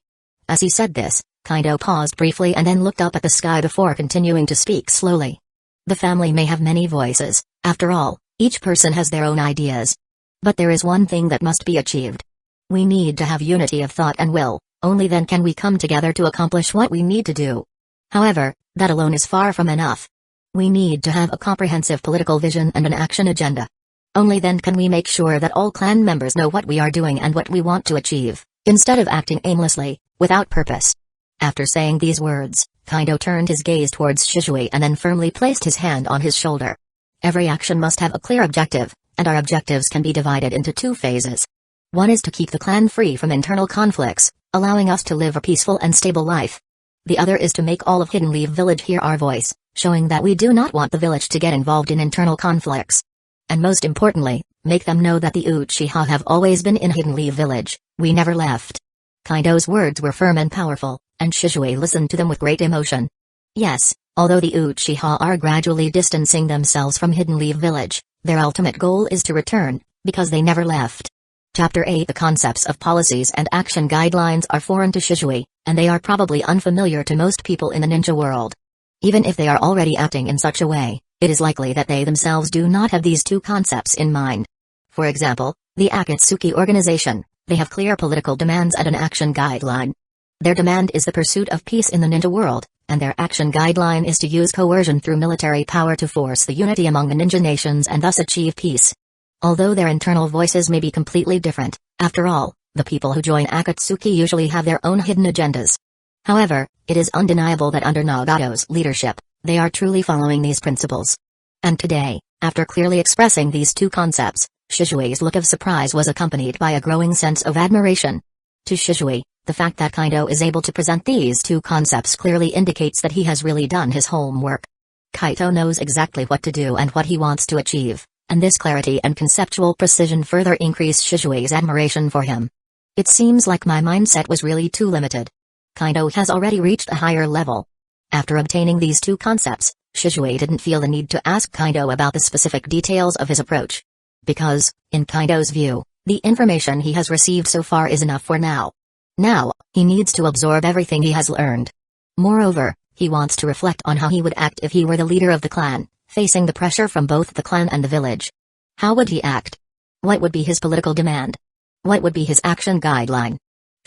As he said this, Kaido paused briefly and then looked up at the sky before continuing to speak slowly. The family may have many voices, after all, each person has their own ideas. But there is one thing that must be achieved. We need to have unity of thought and will, only then can we come together to accomplish what we need to do. However, that alone is far from enough. We need to have a comprehensive political vision and an action agenda. Only then can we make sure that all clan members know what we are doing and what we want to achieve, instead of acting aimlessly, without purpose. After saying these words, Kaido turned his gaze towards Shisui and then firmly placed his hand on his shoulder. Every action must have a clear objective, and our objectives can be divided into two phases. One is to keep the clan free from internal conflicts, allowing us to live a peaceful and stable life. The other is to make all of Hidden Leaf Village hear our voice, showing that we do not want the village to get involved in internal conflicts. And most importantly, make them know that the Uchiha have always been in Hidden Leaf Village, we never left. Kaido's words were firm and powerful, and Shisui listened to them with great emotion. Yes, although the Uchiha are gradually distancing themselves from Hidden Leaf Village, their ultimate goal is to return, because they never left. Chapter 8 The concepts of policies and action guidelines are foreign to Shisui, and they are probably unfamiliar to most people in the ninja world. Even if they are already acting in such a way, it is likely that they themselves do not have these two concepts in mind. For example, the Akatsuki organization, They have clear political demands and an action guideline. Their demand is the pursuit of peace in the ninja world, and their action guideline is to use coercion through military power to force the unity among the ninja nations and thus achieve peace. Although their internal voices may be completely different, after all, the people who join Akatsuki usually have their own hidden agendas. However, it is undeniable that under Nagato's leadership, they are truly following these principles. And today, after clearly expressing these two concepts, Shisui's look of surprise was accompanied by a growing sense of admiration. To Shisui, the fact that Kaido is able to present these two concepts clearly indicates that he has really done his homework. Kaido knows exactly what to do and what he wants to achieve, and this clarity and conceptual precision further increase Shisui's admiration for him. It seems like my mindset was really too limited. Kaido has already reached a higher level. After obtaining these two concepts, Shisui didn't feel the need to ask Kaido about the specific details of his approach. Because, in Kaido's view, the information he has received so far is enough for now. Now, he needs to absorb everything he has learned. Moreover, he wants to reflect on how he would act if he were the leader of the clan, facing the pressure from both the clan and the village. How would he act? What would be his political demand? What would be his action guideline?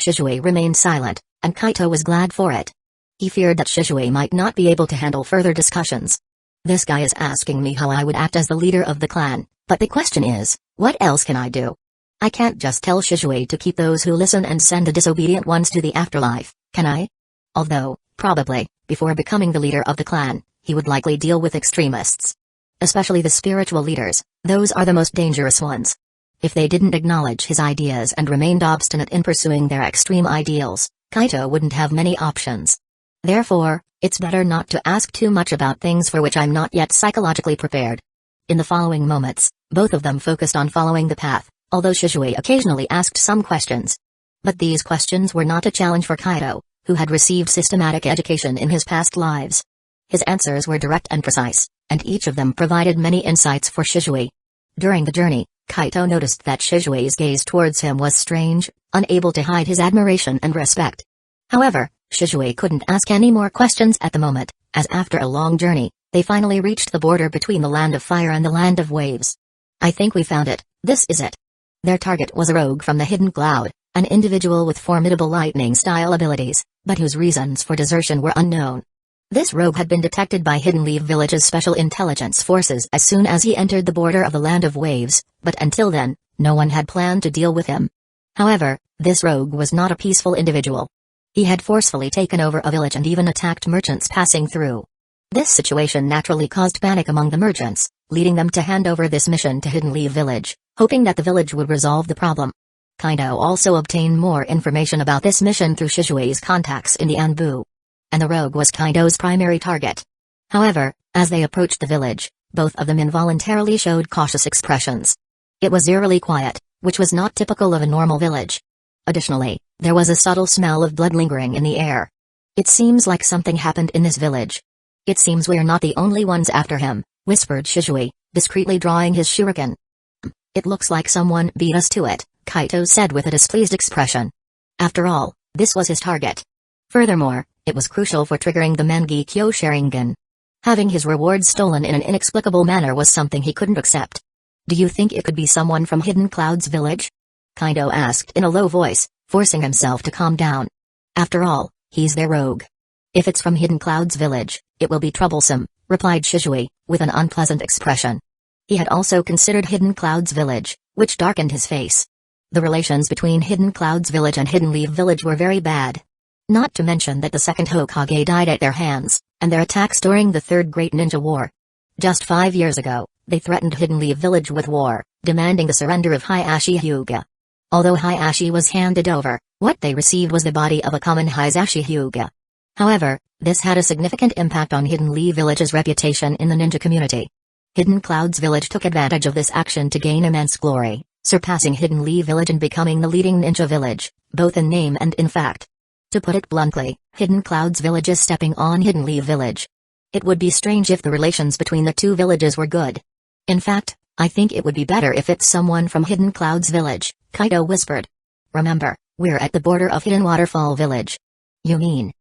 Shisui remained silent, and Kaido was glad for it. He feared that Shisui might not be able to handle further discussions. This guy is asking me how I would act as the leader of the clan, but the question is, what else can I do? I can't just tell Shisui to keep those who listen and send the disobedient ones to the afterlife, can I? Although, probably, before becoming the leader of the clan, he would likely deal with extremists. Especially the spiritual leaders, those are the most dangerous ones. If they didn't acknowledge his ideas and remained obstinate in pursuing their extreme ideals, Kaido wouldn't have many options. Therefore, it's better not to ask too much about things for which I'm not yet psychologically prepared. In the following moments, both of them focused on following the path, although Shisui occasionally asked some questions. But these questions were not a challenge for Kaido, who had received systematic education in his past lives. His answers were direct and precise, and each of them provided many insights for Shisui. During the journey, Kaido noticed that Shisui's gaze towards him was strange, unable to hide his admiration and respect. However, Shisui couldn't ask any more questions at the moment, as after a long journey, they finally reached the border between the Land of Fire and the Land of Waves. I think we found it, this is it. Their target was a rogue from the Hidden Cloud, an individual with formidable lightning-style abilities, but whose reasons for desertion were unknown. This rogue had been detected by Hidden Leaf Village's special intelligence forces as soon as he entered the border of the Land of Waves, but until then, no one had planned to deal with him. However, this rogue was not a peaceful individual. He had forcefully taken over a village and even attacked merchants passing through. This situation naturally caused panic among the merchants, leading them to hand over this mission to Hidden Leaf Village, hoping that the village would resolve the problem. Kaido also obtained more information about this mission through Shisui's contacts in the Anbu. And the rogue was Kaido's primary target. However, as they approached the village, both of them involuntarily showed cautious expressions. It was eerily quiet, which was not typical of a normal village. Additionally, there was a subtle smell of blood lingering in the air. It seems like something happened in this village. It seems we're not the only ones after him, whispered Shisui, discreetly drawing his shuriken. It looks like someone beat us to it, Kaido said with a displeased expression. After all, this was his target. Furthermore, it was crucial for triggering the Mangekyo Sharingan. Having his reward stolen in an inexplicable manner was something he couldn't accept. Do you think it could be someone from Hidden Cloud's village? Kaido asked in a low voice, forcing himself to calm down. After all, he's their rogue. If it's from Hidden Cloud's village, it will be troublesome, replied Shisui, with an unpleasant expression. He had also considered Hidden Cloud's village, which darkened his face. The relations between Hidden Cloud's village and Hidden Leaf Village were very bad. Not to mention that the second Hokage died at their hands, and their attacks during the Third Great Ninja War. Just 5 years ago, they threatened Hidden Leaf Village with war, demanding the surrender of Hiashi Hyuga. Although Hiashi was handed over, what they received was the body of a common Hiashi Hyuga. However, this had a significant impact on Hidden Leaf Village's reputation in the ninja community. Hidden Cloud's village took advantage of this action to gain immense glory, surpassing Hidden Leaf Village and becoming the leading ninja village, both in name and in fact. To put it bluntly, Hidden Cloud's village is stepping on Hidden Leaf Village. It would be strange if the relations between the two villages were good. In fact, I think it would be better if it's someone from Hidden Cloud's village, Kaido whispered. Remember, we're at the border of Hidden Waterfall Village. You mean?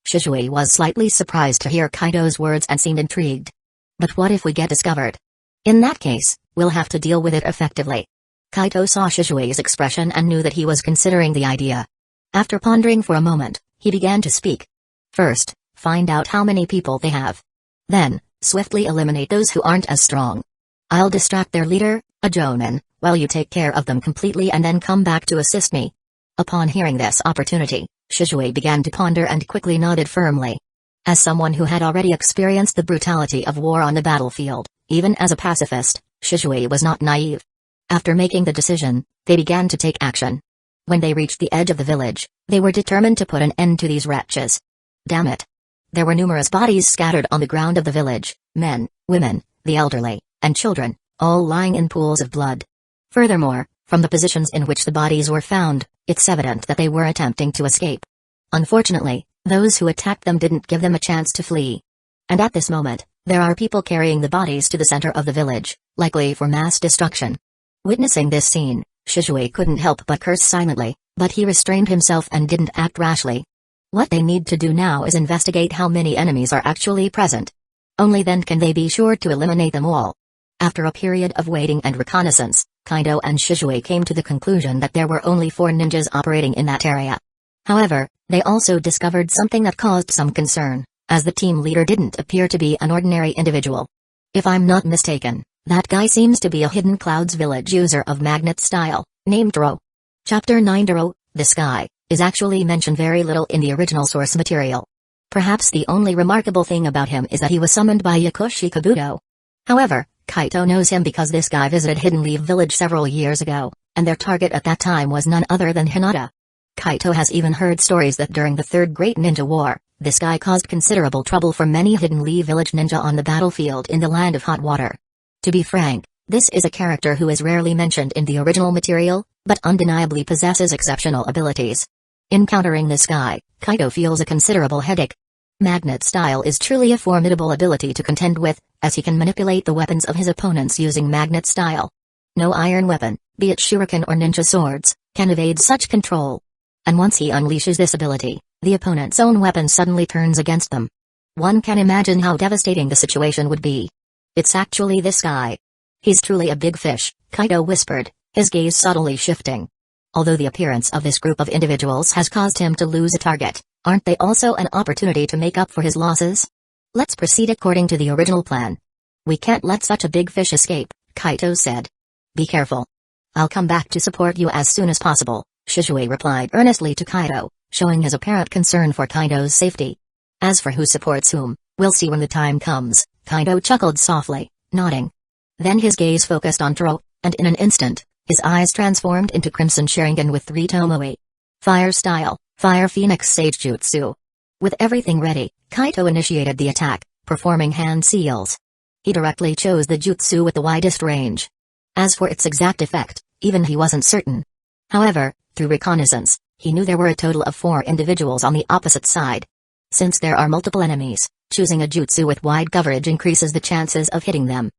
Shisui was slightly surprised to hear Kaido's words and seemed intrigued. But what if we get discovered? In that case, we'll have to deal with it effectively. Kaido saw Shisui's expression and knew that he was considering the idea. After pondering for a moment, he began to speak. First, find out how many people they have. Then, swiftly eliminate those who aren't as strong. I'll distract their leader, a Jonin, while you take care of them completely and then come back to assist me. Upon hearing this opportunity, Shisui began to ponder and quickly nodded firmly. As someone who had already experienced the brutality of war on the battlefield, even as a pacifist, Shisui was not naive. After making the decision, they began to take action. When they reached the edge of the village, they were determined to put an end to these wretches. Damn it. There were numerous bodies scattered on the ground of the village, men, women, the elderly, and children, all lying in pools of blood. Furthermore, from the positions in which the bodies were found, it's evident that they were attempting to escape. Unfortunately, those who attacked them didn't give them a chance to flee. And at this moment, there are people carrying the bodies to the center of the village, likely for mass destruction. Witnessing this scene, Shisui couldn't help but curse silently, but he restrained himself and didn't act rashly. What they need to do now is investigate how many enemies are actually present. Only then can they be sure to eliminate them all. After a period of waiting and reconnaissance, Kaido and Shisui came to the conclusion that there were only 4 ninjas operating in that area. However, they also discovered something that caused some concern, as the team leader didn't appear to be an ordinary individual. If I'm not mistaken, that guy seems to be a Hidden Clouds village user of magnet style, named Ro. Chapter 9. Ro, this guy, is actually mentioned very little in the original source material. Perhaps the only remarkable thing about him is that he was summoned by Yakushi Kabuto. However, Kaido knows him because this guy visited Hidden Leaf Village several years ago, and their target at that time was none other than Hinata. Kaido has even heard stories that during the Third Great Ninja War, this guy caused considerable trouble for many Hidden Leaf Village ninja on the battlefield in the Land of Hot Water. To be frank, this is a character who is rarely mentioned in the original material, but undeniably possesses exceptional abilities. Encountering this guy, Kaido feels a considerable headache. Magnet style is truly a formidable ability to contend with, as he can manipulate the weapons of his opponents using magnet style. No iron weapon, be it shuriken or ninja swords, can evade such control. And once he unleashes this ability, the opponent's own weapon suddenly turns against them. One can imagine how devastating the situation would be. It's actually this guy. He's truly a big fish, Kaido whispered, his gaze subtly shifting. Although the appearance of this group of individuals has caused him to lose a target, aren't they also an opportunity to make up for his losses? Let's proceed according to the original plan. We can't let such a big fish escape, Kaido said. Be careful. I'll come back to support you as soon as possible, Shisui replied earnestly to Kaido, showing his apparent concern for Kaido's safety. As for who supports whom, we'll see when the time comes, Kaido chuckled softly, nodding. Then his gaze focused on Toro, and in an instant, his eyes transformed into Crimson Sharingan with 3 Tomoe. Fire style, Fire Phoenix Sage Jutsu. With everything ready, Kaido initiated the attack, performing hand seals. He directly chose the jutsu with the widest range. As for its exact effect, even he wasn't certain. However, through reconnaissance, he knew there were a total of 4 individuals on the opposite side. Since there are multiple enemies, choosing a jutsu with wide coverage increases the chances of hitting them.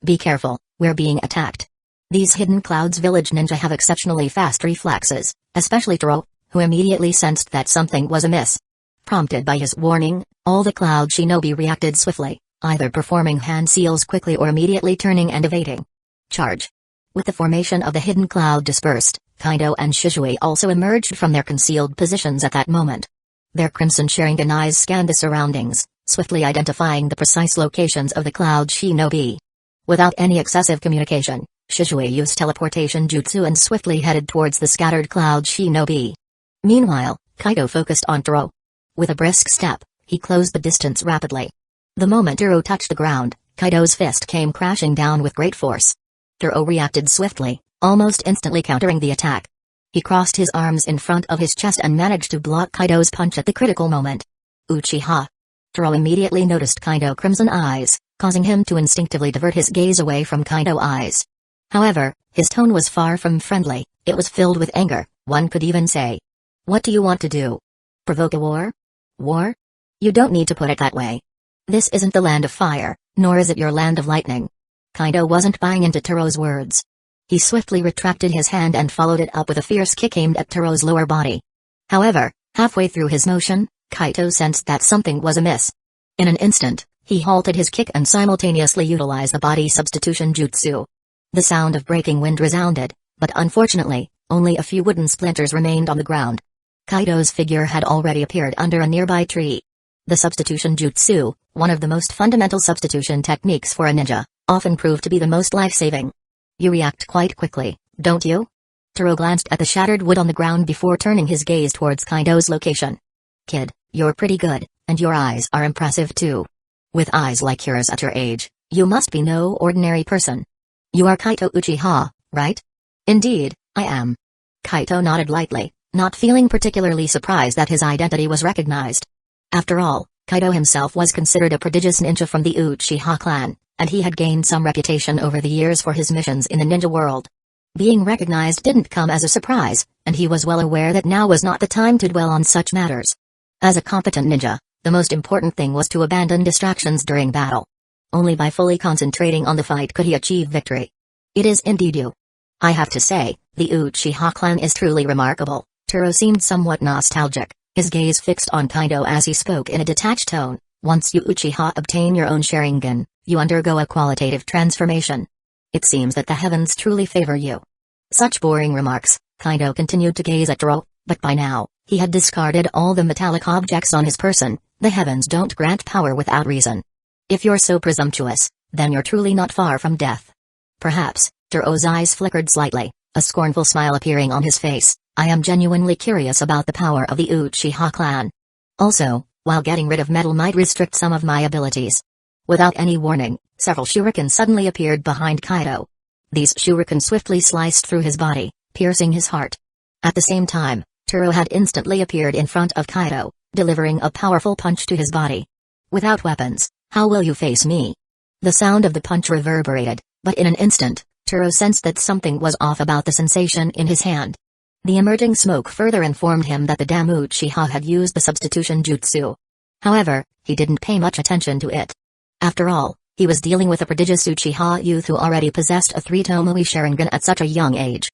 Be careful, we're being attacked. These Hidden Clouds village ninja have exceptionally fast reflexes, especially Toro, who immediately sensed that something was amiss. Prompted by his warning, all the Cloud Shinobi reacted swiftly, either performing hand seals quickly or immediately turning and evading. Charge. With the formation of the Hidden Cloud dispersed, Kaido and Shisui also emerged from their concealed positions at that moment. Their Crimson Sharingan eyes scanned the surroundings, swiftly identifying the precise locations of the Cloud Shinobi. Without any excessive communication, Shisui used teleportation jutsu and swiftly headed towards the scattered Cloud Shinobi. Meanwhile, Kaido focused on Toro. With a brisk step, he closed the distance rapidly. The moment Toro touched the ground, Kaido's fist came crashing down with great force. Toro reacted swiftly, almost instantly countering the attack. He crossed his arms in front of his chest and managed to block Kaido's punch at the critical moment. Uchiha. Toro immediately noticed Kaido's crimson eyes, causing him to instinctively divert his gaze away from Kaido's eyes. However, his tone was far from friendly, it was filled with anger, one could even say. What do you want to do? Provoke a war? War? You don't need to put it that way. This isn't the land of fire, nor is it your land of lightning. Kaido wasn't buying into Toro's words. He swiftly retracted his hand and followed it up with a fierce kick aimed at Toro's lower body. However, halfway through his motion, Kaido sensed that something was amiss. In an instant, he halted his kick and simultaneously utilized the body substitution jutsu. The sound of breaking wind resounded, but unfortunately, only a few wooden splinters remained on the ground. Kaido's figure had already appeared under a nearby tree. The substitution jutsu, one of the most fundamental substitution techniques for a ninja, often proved to be the most life-saving. You react quite quickly, don't you? Taro glanced at the shattered wood on the ground before turning his gaze towards Kaido's location. Kid, you're pretty good, and your eyes are impressive too. With eyes like yours at your age, you must be no ordinary person. You are Kaito Uchiha, right? Indeed, I am. Kaito nodded lightly, not feeling particularly surprised that his identity was recognized. After all, Kaido himself was considered a prodigious ninja from the Uchiha clan, and he had gained some reputation over the years for his missions in the ninja world. Being recognized didn't come as a surprise, and he was well aware that now was not the time to dwell on such matters. As a competent ninja, the most important thing was to abandon distractions during battle. Only by fully concentrating on the fight could he achieve victory. It is indeed you. I have to say, the Uchiha clan is truly remarkable. Taro seemed somewhat nostalgic, his gaze fixed on Kaido as he spoke in a detached tone. Once you Uchiha obtain your own Sharingan, you undergo a qualitative transformation. It seems that the heavens truly favor you. Such boring remarks. Kaido continued to gaze at Taro, but by now, he had discarded all the metallic objects on his person. The heavens don't grant power without reason. If you're so presumptuous, then you're truly not far from death. Perhaps. Taro's eyes flickered slightly, a scornful smile appearing on his face. I am genuinely curious about the power of the Uchiha clan. Also, while getting rid of metal might restrict some of my abilities. Without any warning, several shurikens suddenly appeared behind Kaido. These shurikens swiftly sliced through his body, piercing his heart. At the same time, Taro had instantly appeared in front of Kaido, delivering a powerful punch to his body. Without weapons, how will you face me? The sound of the punch reverberated, but in an instant, Taro sensed that something was off about the sensation in his hand. The emerging smoke further informed him that the damn Uchiha had used the substitution jutsu. However, he didn't pay much attention to it. After all, he was dealing with a prodigious Uchiha youth who already possessed a 3 Tomoe Sharingan at such a young age.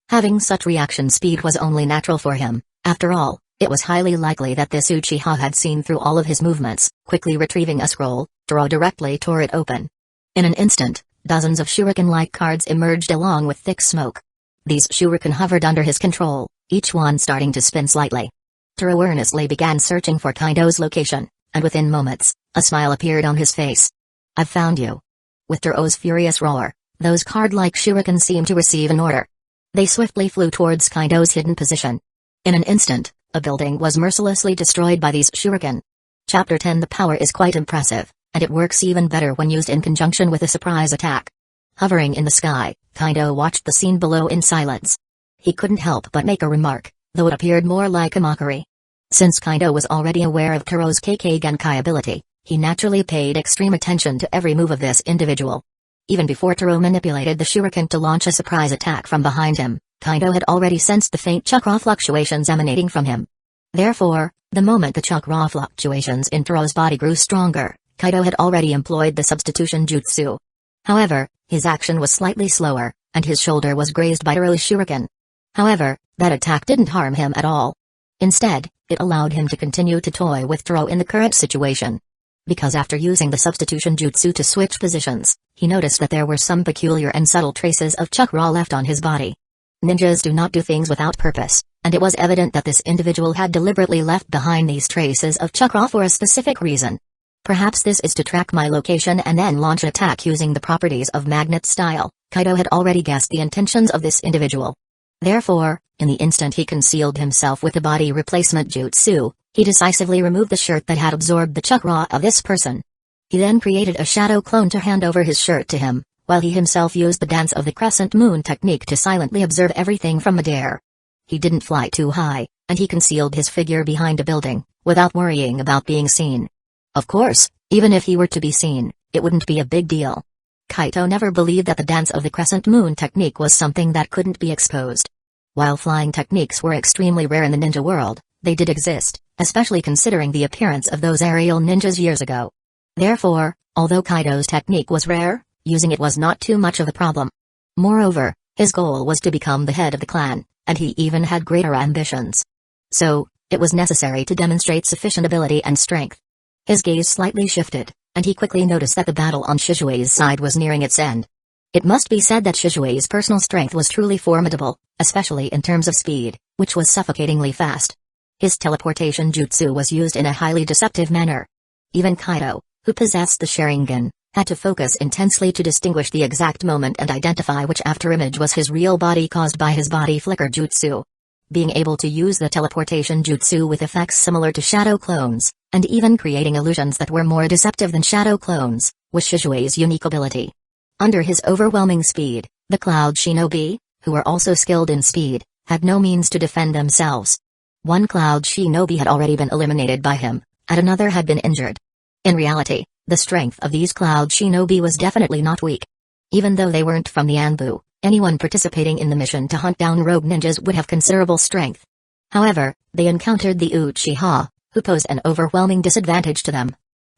Having such reaction speed was only natural for him. After all, it was highly likely that this Uchiha had seen through all of his movements. Quickly retrieving a scroll, Taro directly tore it open. In an instant, dozens of shuriken-like cards emerged along with thick smoke. These shuriken hovered under his control, each one starting to spin slightly. Taro earnestly began searching for Kaido's location, and within moments, a smile appeared on his face. I've found you. With Taro's furious roar, those card-like shuriken seemed to receive an order. They swiftly flew towards Kaido's hidden position. In an instant, a building was mercilessly destroyed by these shuriken. Chapter 10. The power is quite impressive, and it works even better when used in conjunction with a surprise attack. Hovering in the sky, Kaido watched the scene below in silence. He couldn't help but make a remark, though it appeared more like a mockery. Since Kaido was already aware of Taro's KK Genkai ability, he naturally paid extreme attention to every move of this individual. Even before Taro manipulated the shuriken to launch a surprise attack from behind him, Kaido had already sensed the faint chakra fluctuations emanating from him. Therefore, the moment the chakra fluctuations in Taro's body grew stronger, Kaido had already employed the substitution jutsu. However, his action was slightly slower, and his shoulder was grazed by Taro's shuriken. However, that attack didn't harm him at all. Instead, it allowed him to continue to toy with Taro in the current situation. Because after using the substitution jutsu to switch positions, he noticed that there were some peculiar and subtle traces of chakra left on his body. Ninjas do not do things without purpose, and it was evident that this individual had deliberately left behind these traces of chakra for a specific reason. Perhaps this is to track my location and then launch an attack using the properties of magnet style. Kaido had already guessed the intentions of this individual. Therefore, in the instant he concealed himself with the body replacement jutsu, he decisively removed the shirt that had absorbed the chakra of this person. He then created a shadow clone to hand over his shirt to him, while he himself used the dance of the crescent moon technique to silently observe everything from midair. He didn't fly too high, and he concealed his figure behind a building, without worrying about being seen. Of course, even if he were to be seen, it wouldn't be a big deal. Kaito never believed that the dance of the crescent moon technique was something that couldn't be exposed. While flying techniques were extremely rare in the ninja world, they did exist, especially considering the appearance of those aerial ninjas years ago. Therefore, although Kaido's technique was rare, using it was not too much of a problem. Moreover, his goal was to become the head of the clan, and he even had greater ambitions. So, it was necessary to demonstrate sufficient ability and strength. His gaze slightly shifted, and he quickly noticed that the battle on Shisui's side was nearing its end. It must be said that Shisui's personal strength was truly formidable, especially in terms of speed, which was suffocatingly fast. His teleportation jutsu was used in a highly deceptive manner. Even Kaido, who possessed the Sharingan, had to focus intensely to distinguish the exact moment and identify which afterimage was his real body caused by his body flicker jutsu. Being able to use the teleportation jutsu with effects similar to shadow clones, and even creating illusions that were more deceptive than shadow clones, was Shisui's unique ability. Under his overwhelming speed, the Cloud Shinobi, who were also skilled in speed, had no means to defend themselves. One Cloud Shinobi had already been eliminated by him, and another had been injured. In reality, the strength of these Cloud Shinobi was definitely not weak. Even though they weren't from the Anbu, anyone participating in the mission to hunt down rogue ninjas would have considerable strength. However, they encountered the Uchiha, who posed an overwhelming disadvantage to them.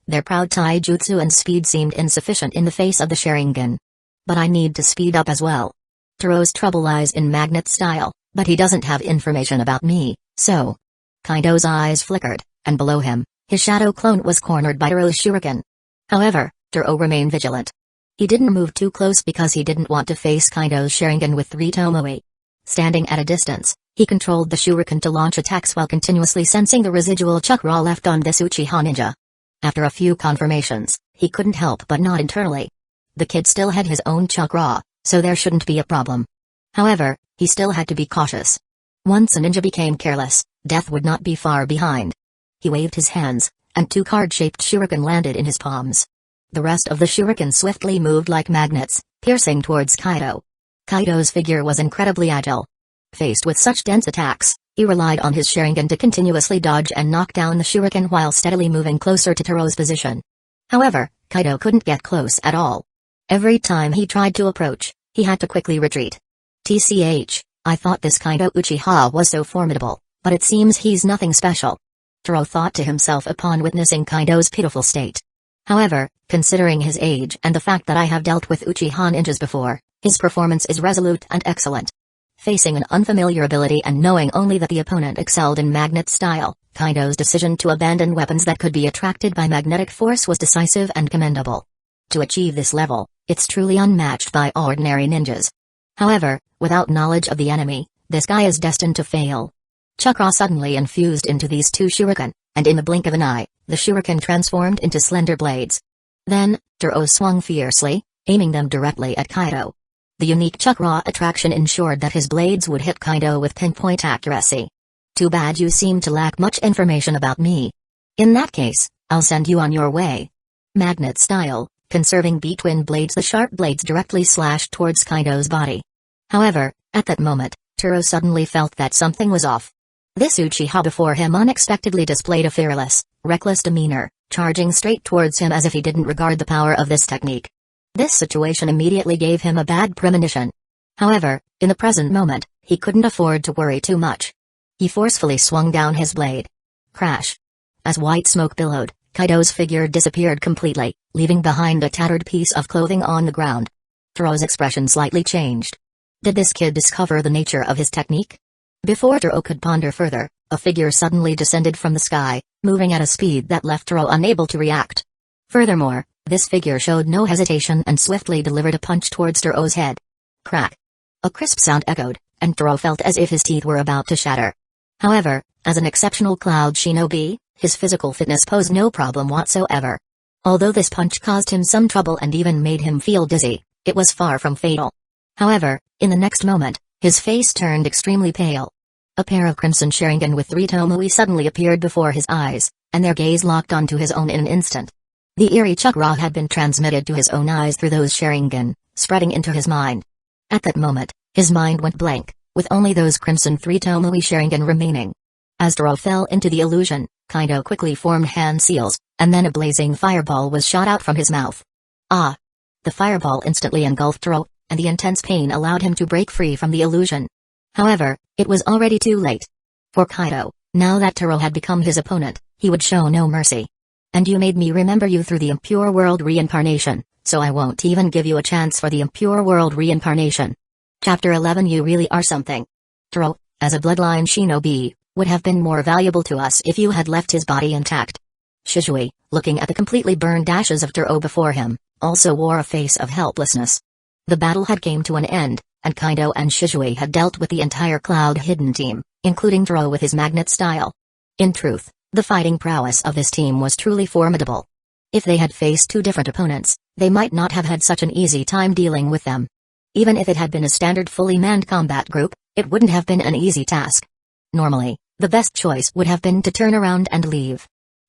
Their proud taijutsu and speed seemed insufficient in the face of the Sharingan. But I need to speed up as well. Taro's trouble lies in magnet style, but he doesn't have information about me, so... Kaido's eyes flickered, and below him, his shadow clone was cornered by Taro's shuriken. However, Taro remained vigilant. He didn't move too close because he didn't want to face Kaido's Sharingan with 3 Tomoe. Standing at a distance, he controlled the shuriken to launch attacks while continuously sensing the residual chakra left on this Uchiha ninja. After a few confirmations, he couldn't help but nod internally. The kid still had his own chakra, so there shouldn't be a problem. However, he still had to be cautious. Once a ninja became careless, death would not be far behind. He waved his hands, and 2 card-shaped shuriken landed in his palms. The rest of the shuriken swiftly moved like magnets, piercing towards Kaido. Kaido's figure was incredibly agile. Faced with such dense attacks, he relied on his Sharingan to continuously dodge and knock down the shuriken while steadily moving closer to Taro's position. However, Kaido couldn't get close at all. Every time he tried to approach, he had to quickly retreat. TCH, I thought this Kaido Uchiha was so formidable, but it seems he's nothing special. Taro thought to himself upon witnessing Kaido's pitiful state. However, considering his age and the fact that I have dealt with Uchiha ninjas before, his performance is resolute and excellent. Facing an unfamiliar ability and knowing only that the opponent excelled in magnet style, Kaido's decision to abandon weapons that could be attracted by magnetic force was decisive and commendable. To achieve this level, it's truly unmatched by ordinary ninjas. However, without knowledge of the enemy, this guy is destined to fail. Chakra suddenly infused into these 2 shuriken, and in the blink of an eye, the shuriken transformed into slender blades. Then, Taro swung fiercely, aiming them directly at Kaido. The unique chakra attraction ensured that his blades would hit Kaido with pinpoint accuracy. Too bad you seem to lack much information about me. In that case, I'll send you on your way. Magnet style, conserving between blades, the sharp blades directly slashed towards Kaido's body. However, at that moment, Taro suddenly felt that something was off. This Uchiha before him unexpectedly displayed a fearless, reckless demeanor, charging straight towards him as if he didn't regard the power of this technique. This situation immediately gave him a bad premonition. However, in the present moment, he couldn't afford to worry too much. He forcefully swung down his blade. Crash! As white smoke billowed, Kaido's figure disappeared completely, leaving behind a tattered piece of clothing on the ground. Taro's expression slightly changed. Did this kid discover the nature of his technique? Before Taro could ponder further, a figure suddenly descended from the sky, moving at a speed that left Taro unable to react. Furthermore, this figure showed no hesitation and swiftly delivered a punch towards Taro's head. Crack! A crisp sound echoed, and Taro felt as if his teeth were about to shatter. However, as an exceptional Cloud Shinobi, his physical fitness posed no problem whatsoever. Although this punch caused him some trouble and even made him feel dizzy, it was far from fatal. However, in the next moment, his face turned extremely pale. A pair of crimson Sharingan with 3 Tomoe suddenly appeared before his eyes, and their gaze locked onto his own in an instant. The eerie chakra had been transmitted to his own eyes through those Sharingan, spreading into his mind. At that moment, his mind went blank, with only those crimson 3 Tomoe Sharingan remaining. As Taro fell into the illusion, Kaido quickly formed hand seals, and then a blazing fireball was shot out from his mouth. Ah! The fireball instantly engulfed Taro, and the intense pain allowed him to break free from the illusion. However, it was already too late. For Kaido, now that Taro had become his opponent, he would show no mercy. And you made me remember you through the impure world reincarnation, so I won't even give you a chance for the impure world reincarnation. Chapter 11. You really are something. Taro, as a bloodline shinobi, would have been more valuable to us if you had left his body intact. Shisui, looking at the completely burned ashes of Taro before him, also wore a face of helplessness. The battle had came to an end, and Kaido and Shisui had dealt with the entire Cloud Hidden team, including Taro with his magnet style. In truth, the fighting prowess of this team was truly formidable. If they had faced two different opponents, they might not have had such an easy time dealing with them. Even if it had been a standard fully manned combat group, it wouldn't have been an easy task. Normally, the best choice would have been to turn around and leave.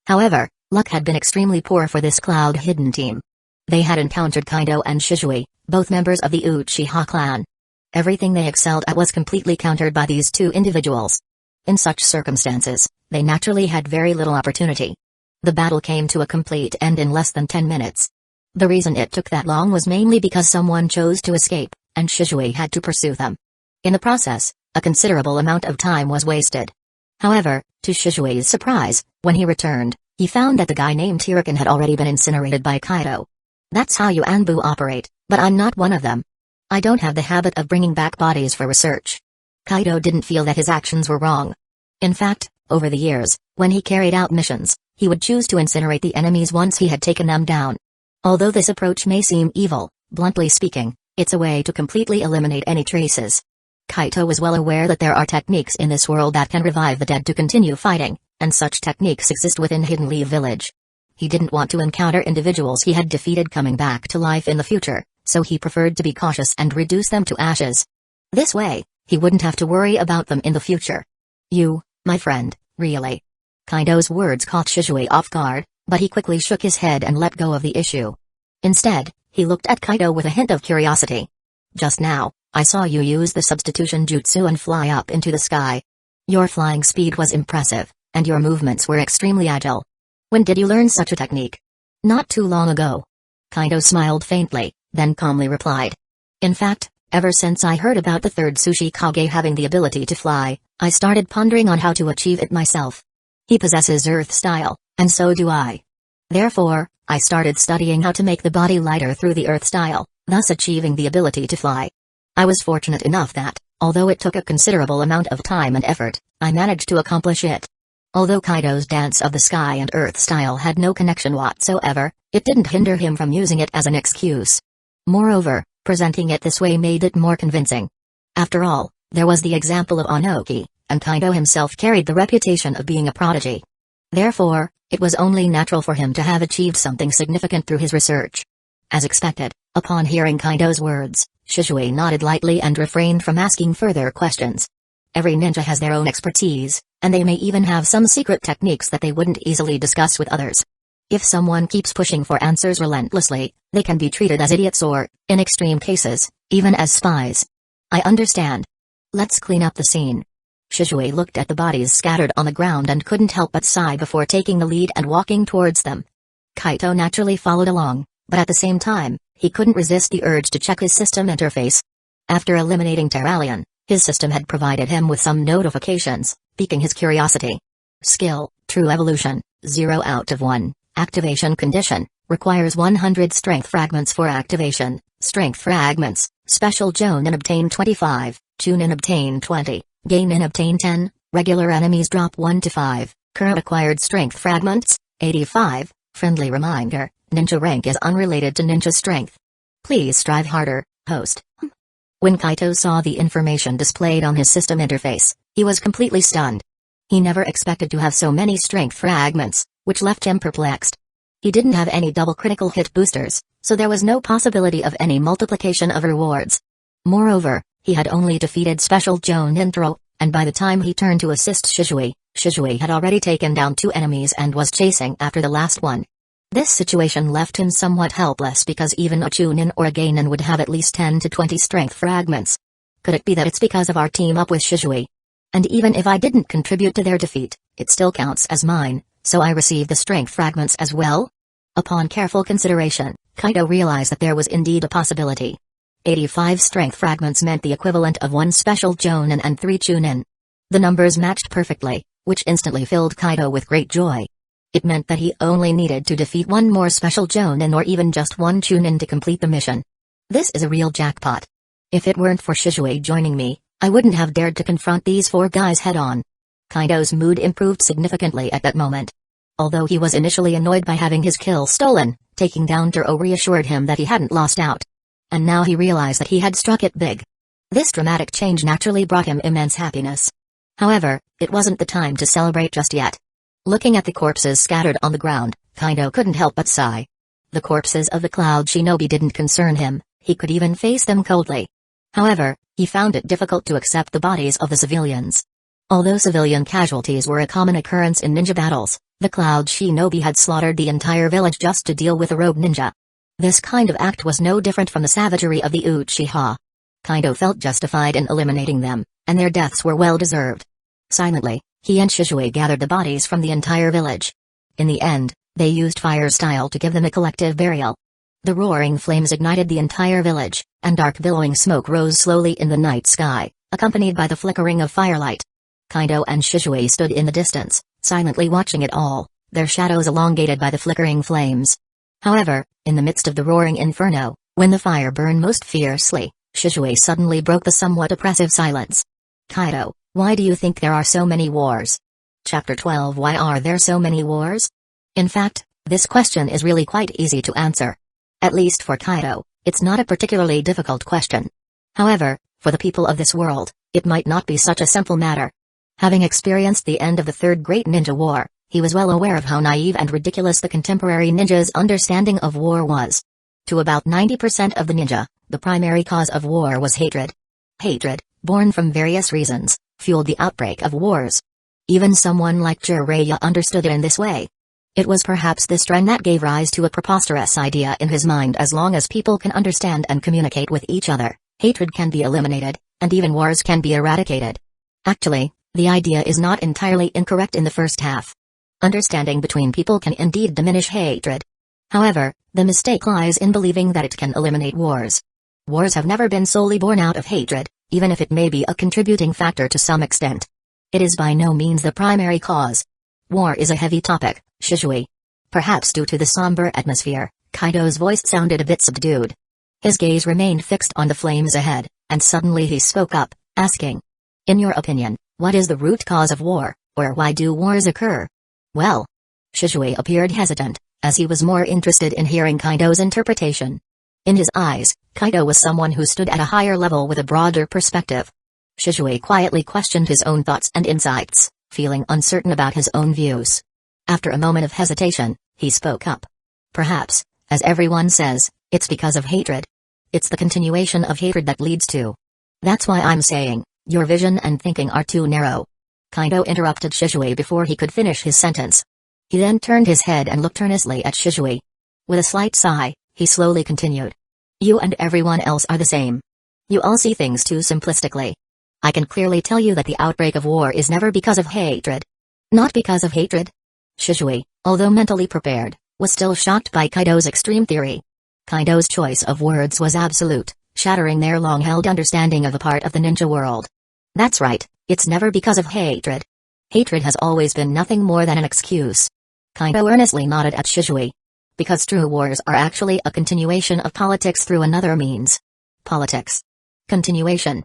However, luck had been extremely poor for this Cloud Hidden team. They had encountered Kaido and Shisui, both members of the Uchiha clan. Everything they excelled at was completely countered by these two individuals. In such circumstances, they naturally had very little opportunity. The battle came to a complete end in less than 10 minutes. The reason it took that long was mainly because someone chose to escape, and Shisui had to pursue them. In the process, a considerable amount of time was wasted. However, to Shisui's surprise, when he returned, he found that the guy named Hiruzen had already been incinerated by Kaido. That's how you Anbu operate, but I'm not one of them. I don't have the habit of bringing back bodies for research. Kaido didn't feel that his actions were wrong. In fact, over the years, when he carried out missions, he would choose to incinerate the enemies once he had taken them down. Although this approach may seem evil, bluntly speaking, it's a way to completely eliminate any traces. Kaido was well aware that there are techniques in this world that can revive the dead to continue fighting, and such techniques exist within Hidden Leaf Village. He didn't want to encounter individuals he had defeated coming back to life in the future, so he preferred to be cautious and reduce them to ashes. This way, he wouldn't have to worry about them in the future. You, my friend, really? Kaido's words caught Shisui off guard, but he quickly shook his head and let go of the issue. Instead, he looked at Kaido with a hint of curiosity. Just now, I saw you use the substitution jutsu and fly up into the sky. Your flying speed was impressive, and your movements were extremely agile. When did you learn such a technique? Not too long ago. Kaido smiled faintly, then calmly replied. In fact, ever since I heard about the third Sushi Kage having the ability to fly, I started pondering on how to achieve it myself. He possesses Earth style, and so do I. Therefore, I started studying how to make the body lighter through the Earth style, thus achieving the ability to fly. I was fortunate enough that, although it took a considerable amount of time and effort, I managed to accomplish it. Although Kaido's dance of the sky and Earth style had no connection whatsoever, it didn't hinder him from using it as an excuse. Moreover, presenting it this way made it more convincing. After all, there was the example of Onoki, and Kaido himself carried the reputation of being a prodigy. Therefore, it was only natural for him to have achieved something significant through his research. As expected, upon hearing Kaido's words, Shisui nodded lightly and refrained from asking further questions. Every ninja has their own expertise, and they may even have some secret techniques that they wouldn't easily discuss with others. If someone keeps pushing for answers relentlessly, they can be treated as idiots or, in extreme cases, even as spies. I understand. Let's clean up the scene. Shisui looked at the bodies scattered on the ground and couldn't help but sigh before taking the lead and walking towards them. Kaido naturally followed along, but at the same time, he couldn't resist the urge to check his system interface. After eliminating Terralion, his system had provided him with some notifications, piquing his curiosity. Skill, True Evolution, 0 out of 1. Activation condition, requires 100 strength fragments for activation. Strength fragments, Special Jonin obtain 25, Chunin obtain 20, Gainin obtain 10, regular enemies drop 1 to 5, current acquired strength fragments, 85, friendly reminder, ninja rank is unrelated to ninja strength. Please strive harder, host. When Kaido saw the information displayed on his system interface, he was completely stunned. He never expected to have so many strength fragments, which left him perplexed. He didn't have any double critical hit boosters, so there was no possibility of any multiplication of rewards. Moreover, he had only defeated Special Jonin Taro, and by the time he turned to assist Shisui, Shisui had already taken down 2 enemies and was chasing after the last one. This situation left him somewhat helpless because even a Chunin or a Gainin would have at least 10 to 20 strength fragments. Could it be that it's because of our team up with Shisui? And even if I didn't contribute to their defeat, it still counts as mine, so I received the strength fragments as well? Upon careful consideration, Kaido realized that there was indeed a possibility. 85 strength fragments meant the equivalent of 1 Special Jonin and 3 Chunin. The numbers matched perfectly, which instantly filled Kaido with great joy. It meant that he only needed to defeat 1 more Special Jonin or even just 1 Chunin to complete the mission. This is a real jackpot. If it weren't for Shisui joining me, I wouldn't have dared to confront these 4 guys head-on. Kaido's mood improved significantly at that moment. Although he was initially annoyed by having his kill stolen, taking down Taro reassured him that he hadn't lost out. and now he realized that he had struck it big. This dramatic change naturally brought him immense happiness. However, it wasn't the time to celebrate just yet. Looking at the corpses scattered on the ground, Kaido couldn't help but sigh. The corpses of the Cloud Shinobi didn't concern him, he could even face them coldly. However, he found it difficult to accept the bodies of the civilians. Although civilian casualties were a common occurrence in ninja battles, the Cloud Shinobi had slaughtered the entire village just to deal with a rogue ninja. This kind of act was no different from the savagery of the Uchiha. Kaido felt justified in eliminating them, and their deaths were well deserved. Silently, he and Shisui gathered the bodies from the entire village. In the end, they used fire style to give them a collective burial. The roaring flames ignited the entire village, and dark billowing smoke rose slowly in the night sky, accompanied by the flickering of firelight. Kaido and Shisui stood in the distance, silently watching it all, their shadows elongated by the flickering flames. However, in the midst of the roaring inferno, when the fire burned most fiercely, Shisui suddenly broke the somewhat oppressive silence. Kaido, why do you think there are so many wars? Chapter 12 Why are there so many wars? In fact, this question is really quite easy to answer. At least for Kaido, it's not a particularly difficult question. However, for the people of this world, it might not be such a simple matter. Having experienced the end of the Third Great Ninja War, he was well aware of how naive and ridiculous the contemporary ninjas' understanding of war was. To about 90% of the ninja, the primary cause of war was hatred. Hatred, born from various reasons, fueled the outbreak of wars. Even someone like Jiraiya understood it in this way. It was perhaps this trend that gave rise to a preposterous idea in his mind: as long as people can understand and communicate with each other, hatred can be eliminated, and even wars can be eradicated. Actually, the idea is not entirely incorrect in the first half. Understanding between people can indeed diminish hatred. However, the mistake lies in believing that it can eliminate wars. Wars have never been solely born out of hatred, even if it may be a contributing factor to some extent. It is by no means the primary cause. War is a heavy topic, Shisui. Perhaps due to the somber atmosphere, Kaido's voice sounded a bit subdued. His gaze remained fixed on the flames ahead, and suddenly he spoke up, asking, "In your opinion, what is the root cause of war, or why do wars occur?" Well, Shisui appeared hesitant, as he was more interested in hearing Kaido's interpretation. In his eyes, Kaido was someone who stood at a higher level with a broader perspective. Shisui quietly questioned his own thoughts and insights, feeling uncertain about his own views. After a moment of hesitation, he spoke up. "Perhaps, as everyone says, it's because of hatred. It's the continuation of hatred that leads to. That's why I'm saying, your vision and thinking are too narrow." Kaido interrupted Shisui before he could finish his sentence. He then turned his head and looked earnestly at Shisui. With a slight sigh, he slowly continued. "You and everyone else are the same. You all see things too simplistically. I can clearly tell you that the outbreak of war is never because of hatred. Not because of hatred?" Shisui, although mentally prepared, was still shocked by Kaido's extreme theory. Kaido's choice of words was absolute, shattering their long-held understanding of a part of the ninja world. "That's right, it's never because of hatred. Hatred has always been nothing more than an excuse." Kaido earnestly nodded at Shisui. "Because true wars are actually a continuation of politics through another means." Politics. Continuation.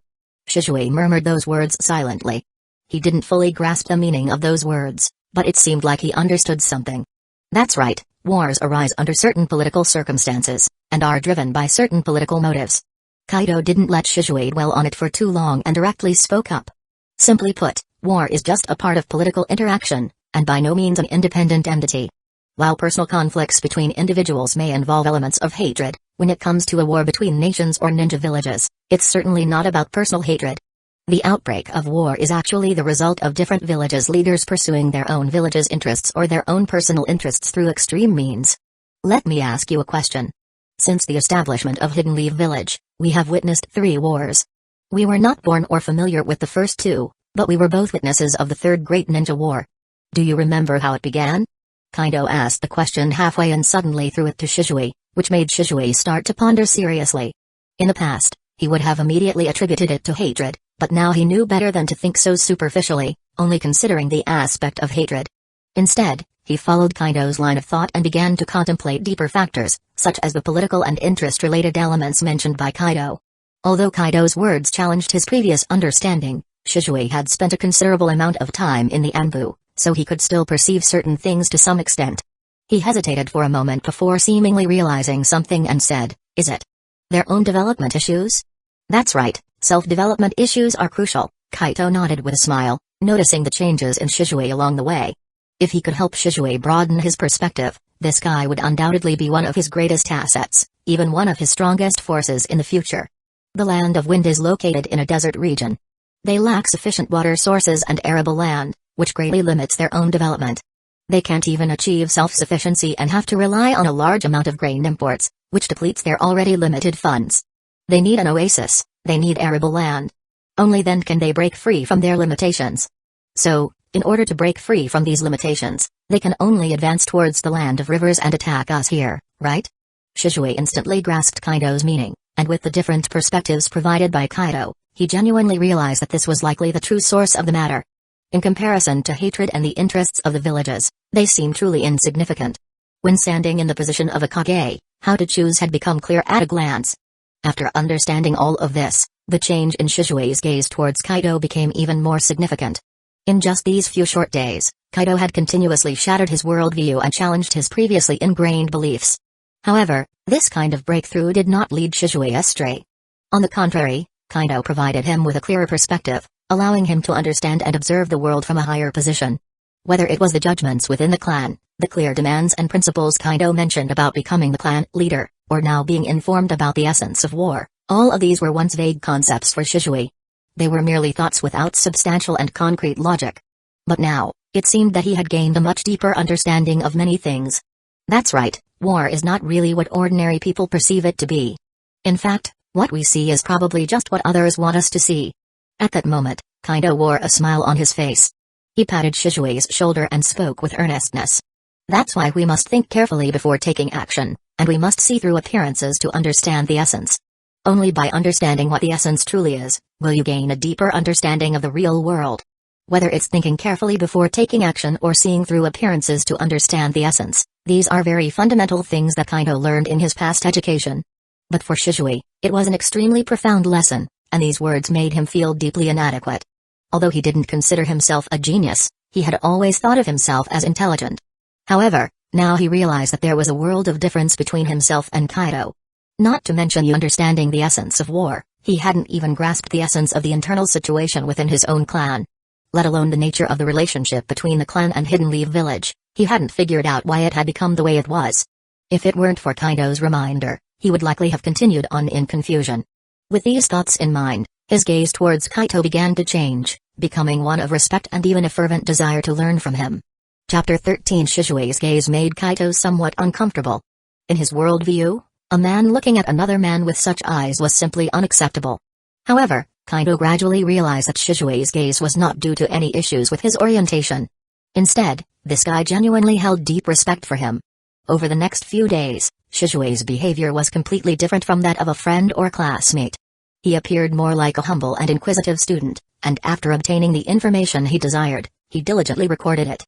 Shisui murmured those words silently. He didn't fully grasp the meaning of those words, but it seemed like he understood something. "That's right, wars arise under certain political circumstances, and are driven by certain political motives." Kaido didn't let Shisui dwell on it for too long and directly spoke up. "Simply put, war is just a part of political interaction, and by no means an independent entity. While personal conflicts between individuals may involve elements of hatred, when it comes to a war between nations or ninja villages, it's certainly not about personal hatred. The outbreak of war is actually the result of different villages' leaders pursuing their own village's interests or their own personal interests through extreme means. Let me ask you a question. Since the establishment of Hidden Leaf Village, we have witnessed 3 wars. We were not born or familiar with the first 2, but we were both witnesses of the Third Great Ninja War. Do you remember how it began?" Kaido asked the question halfway and suddenly threw it to Shisui, which made Shisui start to ponder seriously. In the past, he would have immediately attributed it to hatred, but now he knew better than to think so superficially, only considering the aspect of hatred. Instead, he followed Kaido's line of thought and began to contemplate deeper factors, such as the political and interest-related elements mentioned by Kaido. Although Kaido's words challenged his previous understanding, Shisui had spent a considerable amount of time in the Anbu, so he could still perceive certain things to some extent. He hesitated for a moment before seemingly realizing something and said, "Is it Their own development issues? That's right, self-development issues are crucial. Kaido nodded with a smile, noticing the changes in Shisui along the way. If he could help Shisui broaden his perspective, this guy would undoubtedly be one of his greatest assets, even one of his strongest forces in the future. The Land of Wind is located in a desert region. They lack sufficient water sources and arable land, which greatly limits their own development. They can't even achieve self-sufficiency and have to rely on a large amount of grain imports, which depletes their already limited funds. They need an oasis, they need arable land. Only then can they break free from their limitations. So, in order to break free from these limitations, they can only advance towards the land of rivers and attack us here, right? Shisui instantly grasped Kaido's meaning, and with the different perspectives provided by Kaido, he genuinely realized that this was likely the true source of the matter. In comparison to hatred and the interests of the villages, they seemed truly insignificant. When standing in the position of a Kage, how to choose had become clear at a glance. After understanding all of this, the change in Shisui's gaze towards Kaido became even more significant. In just these few short days, Kaido had continuously shattered his worldview and challenged his previously ingrained beliefs. However, this kind of breakthrough did not lead Shisui astray. On the contrary, Kaido provided him with a clearer perspective, allowing him to understand and observe the world from a higher position. Whether it was the judgments within the clan, the clear demands and principles Kaido mentioned about becoming the clan leader, or now being informed about the essence of war, all of these were once vague concepts for Shisui. They were merely thoughts without substantial and concrete logic. But now, it seemed that he had gained a much deeper understanding of many things. That's right, war is not really what ordinary people perceive it to be. In fact, what we see is probably just what others want us to see. At that moment, Kaido wore a smile on his face. He patted Shisui's shoulder and spoke with earnestness. That's why we must think carefully before taking action, and we must see through appearances to understand the essence. Only by understanding what the essence truly is, will you gain a deeper understanding of the real world. Whether it's thinking carefully before taking action or seeing through appearances to understand the essence, these are very fundamental things that Kaido learned in his past education. But for Shisui, it was an extremely profound lesson, and these words made him feel deeply inadequate. Although he didn't consider himself a genius, he had always thought of himself as intelligent. However, now he realized that there was a world of difference between himself and Kaido. Not to mention understanding the essence of war, he hadn't even grasped the essence of the internal situation within his own clan. Let alone the nature of the relationship between the clan and Hidden Leaf Village, he hadn't figured out why it had become the way it was. If it weren't for Kaido's reminder, he would likely have continued on in confusion. With these thoughts in mind, his gaze towards Kaido began to change, becoming one of respect and even a fervent desire to learn from him. Chapter 13 Shisui's gaze made Kaido somewhat uncomfortable. In his worldview, a man looking at another man with such eyes was simply unacceptable. However, Kaido gradually realized that Shisui's gaze was not due to any issues with his orientation. Instead, this guy genuinely held deep respect for him. Over the next few days, Shisui's behavior was completely different from that of a friend or classmate. He appeared more like a humble and inquisitive student, and after obtaining the information he desired, he diligently recorded it.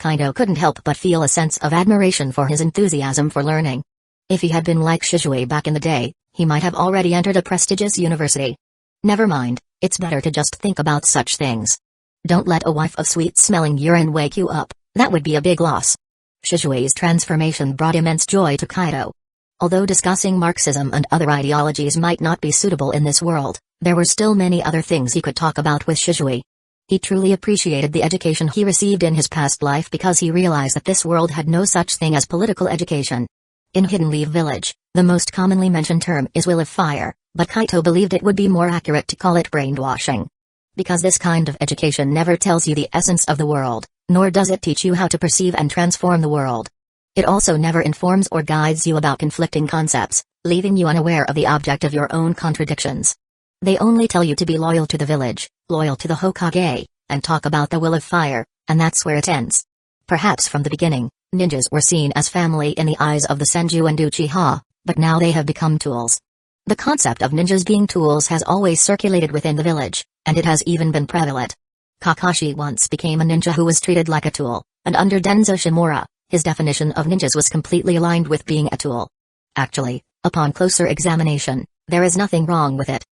Kaido couldn't help but feel a sense of admiration for his enthusiasm for learning. If he had been like Shisui back in the day, he might have already entered a prestigious university. Never mind, it's better to just think about such things. Don't let a whiff of sweet-smelling urine wake you up, that would be a big loss. Shisui's transformation brought immense joy to Kaido. Although discussing Marxism and other ideologies might not be suitable in this world, there were still many other things he could talk about with Shisui. He truly appreciated the education he received in his past life because he realized that this world had no such thing as political education. In Hidden Leaf Village, the most commonly mentioned term is Will of Fire, but Kaido believed it would be more accurate to call it brainwashing. Because this kind of education never tells you the essence of the world, nor does it teach you how to perceive and transform the world. It also never informs or guides you about conflicting concepts, leaving you unaware of the object of your own contradictions. They only tell you to be loyal to the village, loyal to the Hokage, and talk about the Will of Fire, and that's where it ends. Perhaps from the beginning, ninjas were seen as family in the eyes of the Senju and Uchiha, but now they have become tools. The concept of ninjas being tools has always circulated within the village, and it has even been prevalent. Kakashi once became a ninja who was treated like a tool, and under Danzō Shimura, his definition of ninjas was completely aligned with being a tool. Actually, upon closer examination, there is nothing wrong with it.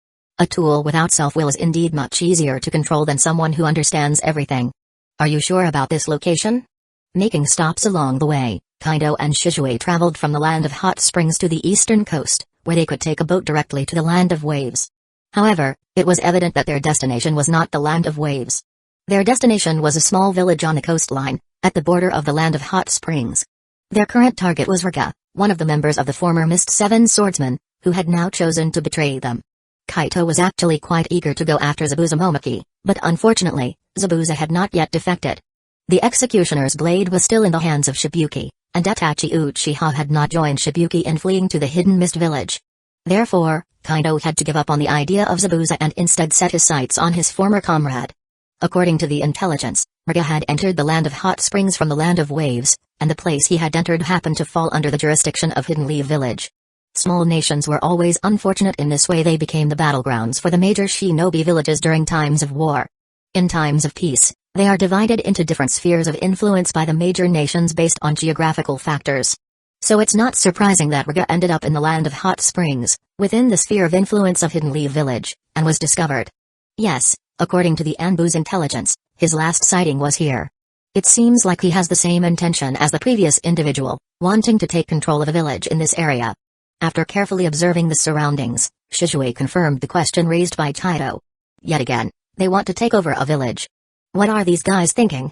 A tool without self-will is indeed much easier to control than someone who understands everything. Are you sure about this location? Making stops along the way, Kaido and Shisui traveled from the land of hot springs to the eastern coast, where they could take a boat directly to the Land of Waves. However, it was evident that their destination was not the Land of Waves. Their destination was a small village on the coastline, at the border of the Land of Hot Springs. Their current target was Ruka, one of the members of the former Mist Seven Swordsmen, who had now chosen to betray them. Kaido was actually quite eager to go after Zabuza Momoki, but unfortunately, Zabuza had not yet defected. The executioner's blade was still in the hands of Shibuki, and Itachi Uchiha had not joined Shibuki in fleeing to the hidden mist village. Therefore, Kaido had to give up on the idea of Zabuza and instead set his sights on his former comrade. According to the intelligence, Ruka had entered the Land of Hot Springs from the Land of Waves, and the place he had entered happened to fall under the jurisdiction of Hidden Leaf Village. Small nations were always unfortunate in this way. They became the battlegrounds for the major shinobi villages during times of war. In times of peace, they are divided into different spheres of influence by the major nations based on geographical factors. So it's not surprising that Ruka ended up in the Land of Hot Springs, within the sphere of influence of Hidden Leaf Village, and was discovered. Yes, according to the Anbu's intelligence, his last sighting was here. It seems like he has the same intention as the previous individual, wanting to take control of a village in this area. After carefully observing the surroundings, Shisui confirmed the question raised by Kaido. Yet again, they want to take over a village. What are these guys thinking?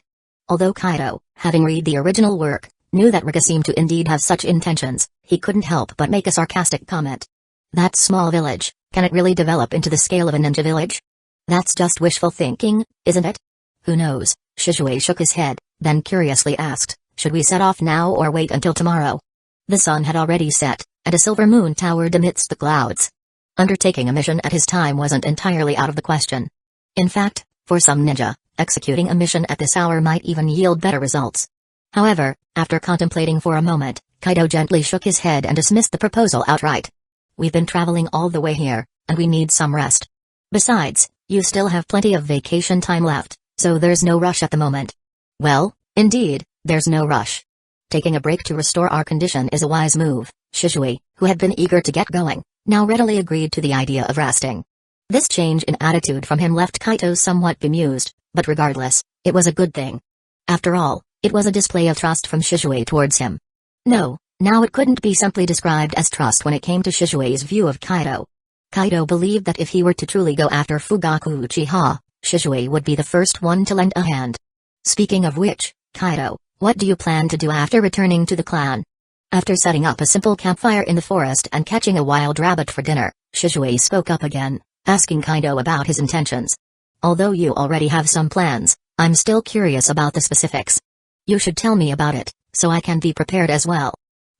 Although Kaido, having read the original work, knew that Ruka seemed to indeed have such intentions, he couldn't help but make a sarcastic comment. That small village, can it really develop into the scale of a ninja village? That's just wishful thinking, isn't it? Who knows? Shisui shook his head, then curiously asked, should we set off now or wait until tomorrow? The sun had already set, and a silver moon towered amidst the clouds. Undertaking a mission at his time wasn't entirely out of the question. In fact, for some ninja, executing a mission at this hour might even yield better results. However, after contemplating for a moment, Kaido gently shook his head and dismissed the proposal outright. We've been traveling all the way here, and we need some rest. Besides, you still have plenty of vacation time left, so there's no rush at the moment. Well, indeed, there's no rush. Taking a break to restore our condition is a wise move. Shisui, who had been eager to get going, now readily agreed to the idea of resting. This change in attitude from him left Kaido somewhat bemused, but regardless, it was a good thing. After all, it was a display of trust from Shisui towards him. No, now it couldn't be simply described as trust when it came to Shisui's view of Kaido. Kaido believed that if he were to truly go after Fugaku Uchiha, Shisui would be the first one to lend a hand. Speaking of which, Kaido, what do you plan to do after returning to the clan? After setting up a simple campfire in the forest and catching a wild rabbit for dinner, Shisui spoke up again, asking Kaido about his intentions. Although you already have some plans, I'm still curious about the specifics. You should tell me about it, so I can be prepared as well.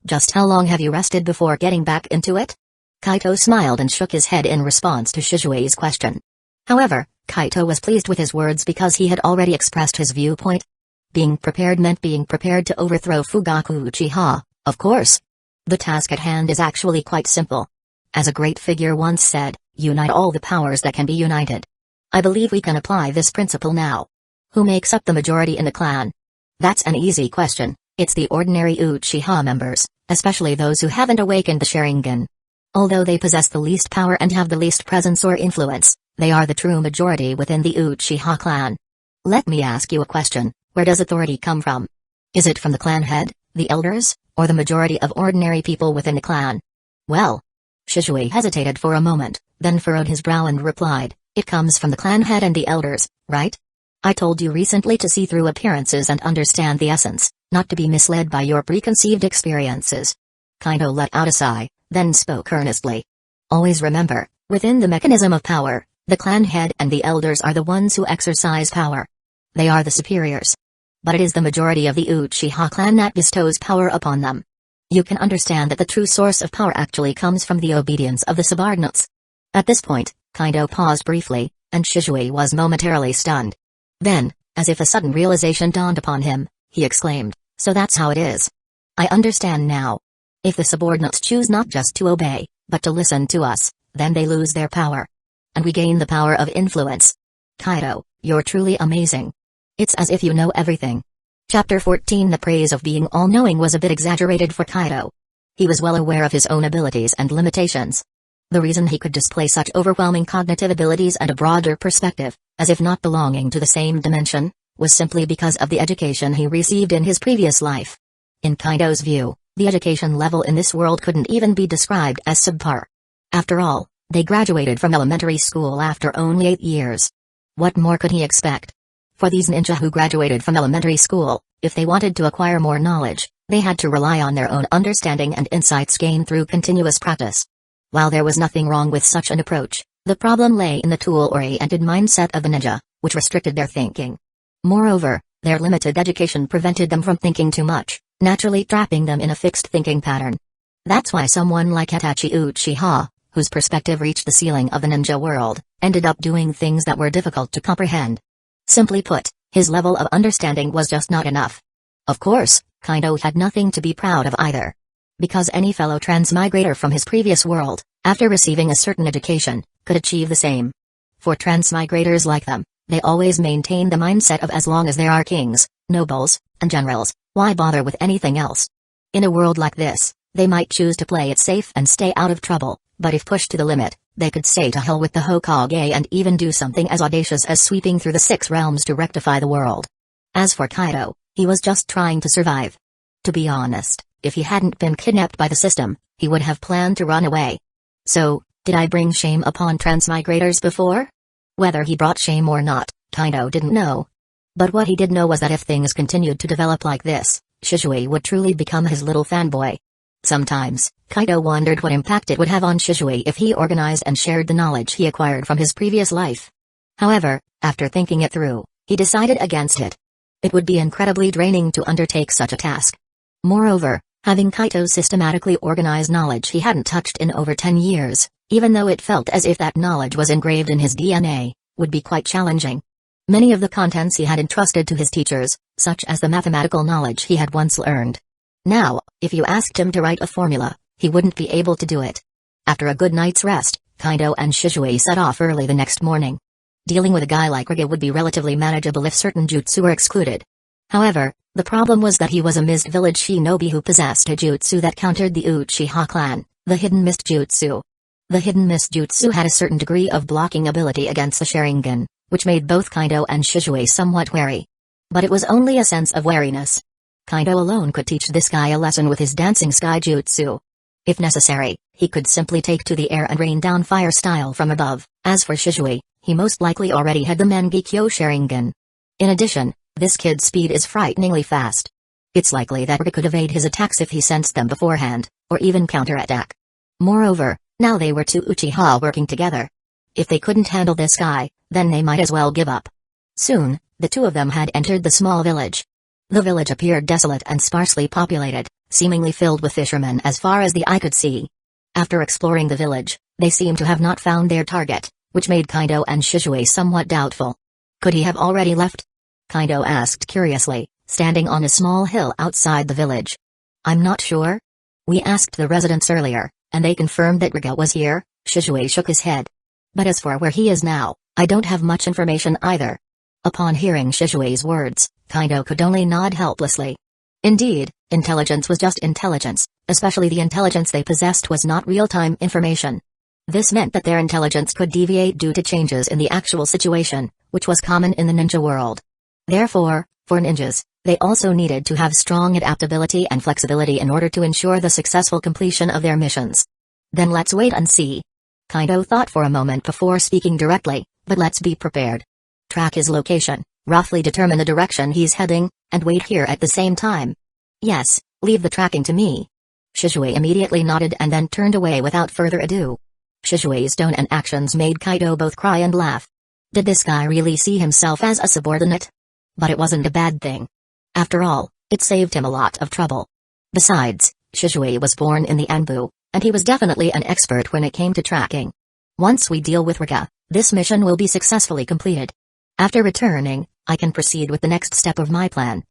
Just how long have you rested before getting back into it? Kaido smiled and shook his head in response to Shisui's question. However, Kaido was pleased with his words because he had already expressed his viewpoint. Being prepared meant being prepared to overthrow Fugaku Uchiha, of course. The task at hand is actually quite simple. As a great figure once said, unite all the powers that can be united. I believe we can apply this principle now. Who makes up the majority in the clan? That's an easy question. It's the ordinary Uchiha members, especially those who haven't awakened the Sharingan. Although they possess the least power and have the least presence or influence, they are the true majority within the Uchiha clan. Let me ask you a question, where does authority come from? Is it from the clan head, the elders, or the majority of ordinary people within the clan? Well, Shisui hesitated for a moment, then furrowed his brow and replied, it comes from the clan head and the elders, right? I told you recently to see through appearances and understand the essence, not to be misled by your preconceived experiences. Kaido let out a sigh, then spoke earnestly. Always remember, within the mechanism of power, the clan head and the elders are the ones who exercise power. They are the superiors. But it is the majority of the Uchiha clan that bestows power upon them. You can understand that the true source of power actually comes from the obedience of the subordinates. At this point, Kaido paused briefly, and Shisui was momentarily stunned. Then, as if a sudden realization dawned upon him, he exclaimed, so that's how it is. I understand now. If the subordinates choose not just to obey, but to listen to us, then they lose their power. And we gain the power of influence. Kaido, you're truly amazing. It's as if you know everything. Chapter 14 The praise of being all-knowing was a bit exaggerated for Kaido. He was well aware of his own abilities and limitations. The reason he could display such overwhelming cognitive abilities and a broader perspective, as if not belonging to the same dimension, was simply because of the education he received in his previous life. In Kaido's view, The education level in this world couldn't even be described as subpar. After all, they graduated from elementary school after only 8 years. What more could he expect? For these ninja who graduated from elementary school, if they wanted to acquire more knowledge, they had to rely on their own understanding and insights gained through continuous practice. While there was nothing wrong with such an approach, the problem lay in the tool-oriented mindset of the ninja, which restricted their thinking. Moreover, their limited education prevented them from thinking too much, naturally trapping them in a fixed thinking pattern. That's why someone like Itachi Uchiha, whose perspective reached the ceiling of the ninja world, ended up doing things that were difficult to comprehend. Simply put, his level of understanding was just not enough. Of course, Kaido had nothing to be proud of either. Because any fellow transmigrator from his previous world, after receiving a certain education, could achieve the same. For transmigrators like them, they always maintain the mindset of as long as there are kings, nobles, and generals, why bother with anything else? In a world like this, they might choose to play it safe and stay out of trouble, but if pushed to the limit, they could say to hell with the Hokage and even do something as audacious as sweeping through the 6 realms to rectify the world. As for Kaido, he was just trying to survive. To be honest, if he hadn't been kidnapped by the system, he would have planned to run away. So, did I bring shame upon transmigrators before? Whether he brought shame or not, Kaido didn't know. But what he did know was that if things continued to develop like this, Shisui would truly become his little fanboy. Sometimes, Kaido wondered what impact it would have on Shisui if he organized and shared the knowledge he acquired from his previous life. However, after thinking it through, he decided against it. It would be incredibly draining to undertake such a task. Moreover, having Kaido systematically organize knowledge he hadn't touched in over 10 years, even though it felt as if that knowledge was engraved in his DNA, would be quite challenging. Many of the contents he had entrusted to his teachers, such as the mathematical knowledge he had once learned. Now, if you asked him to write a formula, he wouldn't be able to do it. After a good night's rest, Kaido and Shisui set off early the next morning. Dealing with a guy like Riga would be relatively manageable if certain jutsu were excluded. However, the problem was that he was a mist village shinobi who possessed a jutsu that countered the Uchiha clan, the hidden mist jutsu. The hidden mist jutsu had a certain degree of blocking ability against the Sharingan, which made both Kaido and Shisui somewhat wary. But it was only a sense of wariness. Kaido alone could teach this guy a lesson with his dancing sky jutsu. If necessary, he could simply take to the air and rain down fire style from above. As for Shisui, he most likely already had the Mangekyo Sharingan. In addition, this kid's speed is frighteningly fast. It's likely that Riga could evade his attacks if he sensed them beforehand, or even counterattack. Moreover, now they were 2 Uchiha working together. If they couldn't handle this guy, then they might as well give up. Soon, the two of them had entered the small village. The village appeared desolate and sparsely populated, seemingly filled with fishermen as far as the eye could see. After exploring the village, they seemed to have not found their target, which made Kaido and Shisui somewhat doubtful. Could he have already left? Kaido asked curiously, standing on a small hill outside the village. I'm not sure. We asked the residents earlier, and they confirmed that Riga was here. Shisui shook his head. But as for where he is now, I don't have much information either. Upon hearing Shisui's words, Kaido could only nod helplessly. Indeed, intelligence was just intelligence, especially the intelligence they possessed was not real-time information. This meant that their intelligence could deviate due to changes in the actual situation, which was common in the ninja world. Therefore, for ninjas, they also needed to have strong adaptability and flexibility in order to ensure the successful completion of their missions. Then let's wait and see. Kaido thought for a moment before speaking directly, but let's be prepared. Track his location, roughly determine the direction he's heading, and wait here at the same time. Yes, leave the tracking to me. Shisui immediately nodded and then turned away without further ado. Shisui's tone and actions made Kaido both cry and laugh. Did this guy really see himself as a subordinate? But it wasn't a bad thing. After all, it saved him a lot of trouble. Besides, Shisui was born in the Anbu, and he was definitely an expert when it came to tracking. Once we deal with Riga, this mission will be successfully completed. After returning, I can proceed with the next step of my plan.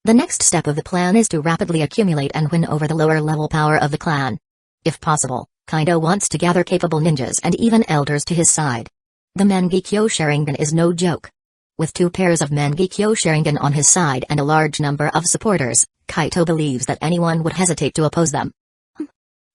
The next step of the plan is to rapidly accumulate and win over the lower-level power of the clan. If possible, Kaido wants to gather capable ninjas and even elders to his side. The Mangekyo Sharingan is no joke. With 2 pairs of Mangekyo Sharingan on his side and a large number of supporters, Kaido believes that anyone would hesitate to oppose them.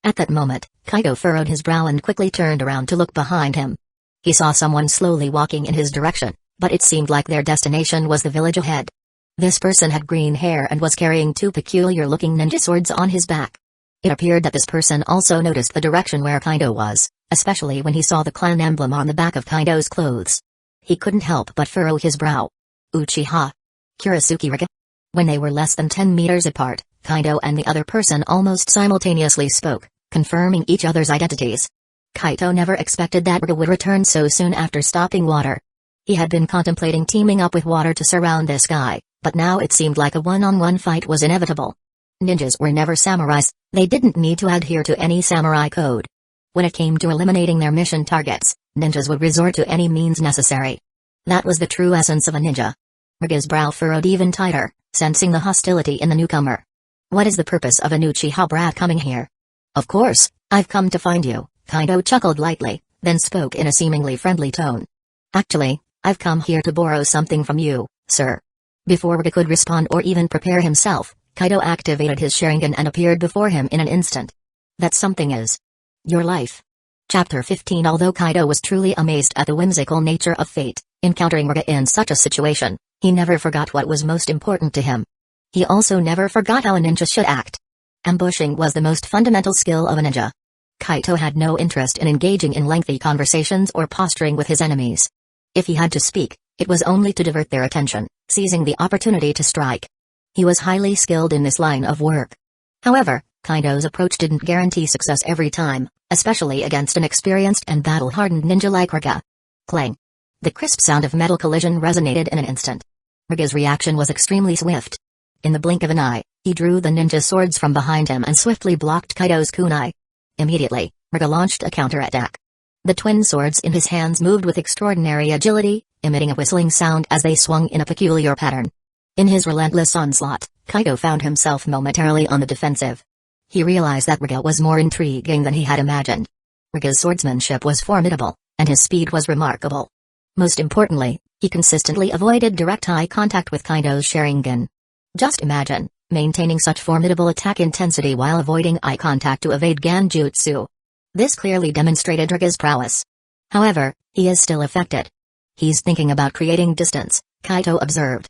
At that moment, Kaido furrowed his brow and quickly turned around to look behind him. He saw someone slowly walking in his direction, but it seemed like their destination was the village ahead. This person had green hair and was carrying 2 peculiar-looking ninja swords on his back. It appeared that this person also noticed the direction where Kaido was, especially when he saw the clan emblem on the back of Kaido's clothes. He couldn't help but furrow his brow. Uchiha. Kurisuki Rika. When they were less than 10 meters apart, Kaido and the other person almost simultaneously spoke, confirming each other's identities. Kaido never expected that Rika would return so soon after stopping water. He had been contemplating teaming up with water to surround this guy, but now it seemed like a one-on-one fight was inevitable. Ninjas were never samurais, they didn't need to adhere to any samurai code. When it came to eliminating their mission targets, ninjas would resort to any means necessary. That was the true essence of a ninja. Rika's brow furrowed even tighter, sensing the hostility in the newcomer. What is the purpose of an Uchiha brat coming here? Of course, I've come to find you, Kaido chuckled lightly, then spoke in a seemingly friendly tone. Actually, I've come here to borrow something from you, sir. Before Rika could respond or even prepare himself, Kaido activated his Sharingan and appeared before him in an instant. That something is your life. Chapter 15. Although Kaido was truly amazed at the whimsical nature of fate, encountering Rika in such a situation, he never forgot what was most important to him. He also never forgot how a ninja should act. Ambushing was the most fundamental skill of a ninja. Kaido had no interest in engaging in lengthy conversations or posturing with his enemies. If he had to speak, it was only to divert their attention, seizing the opportunity to strike. He was highly skilled in this line of work. However, Kaido's approach didn't guarantee success every time, especially against an experienced and battle-hardened ninja like Rika. Clang. The crisp sound of metal collision resonated in an instant. Rika's reaction was extremely swift. In the blink of an eye, he drew the ninja swords from behind him and swiftly blocked Kaido's kunai. Immediately, Rika launched a counterattack. The twin swords in his hands moved with extraordinary agility, emitting a whistling sound as they swung in a peculiar pattern. In his relentless onslaught, Kaido found himself momentarily on the defensive. He realized that Rika was more intriguing than he had imagined. Rika's swordsmanship was formidable, and his speed was remarkable. Most importantly, he consistently avoided direct eye contact with Kaido's Sharingan. Just imagine, maintaining such formidable attack intensity while avoiding eye contact to evade Genjutsu. This clearly demonstrated Rika's prowess. However, he is still affected. He's thinking about creating distance, Kaido observed.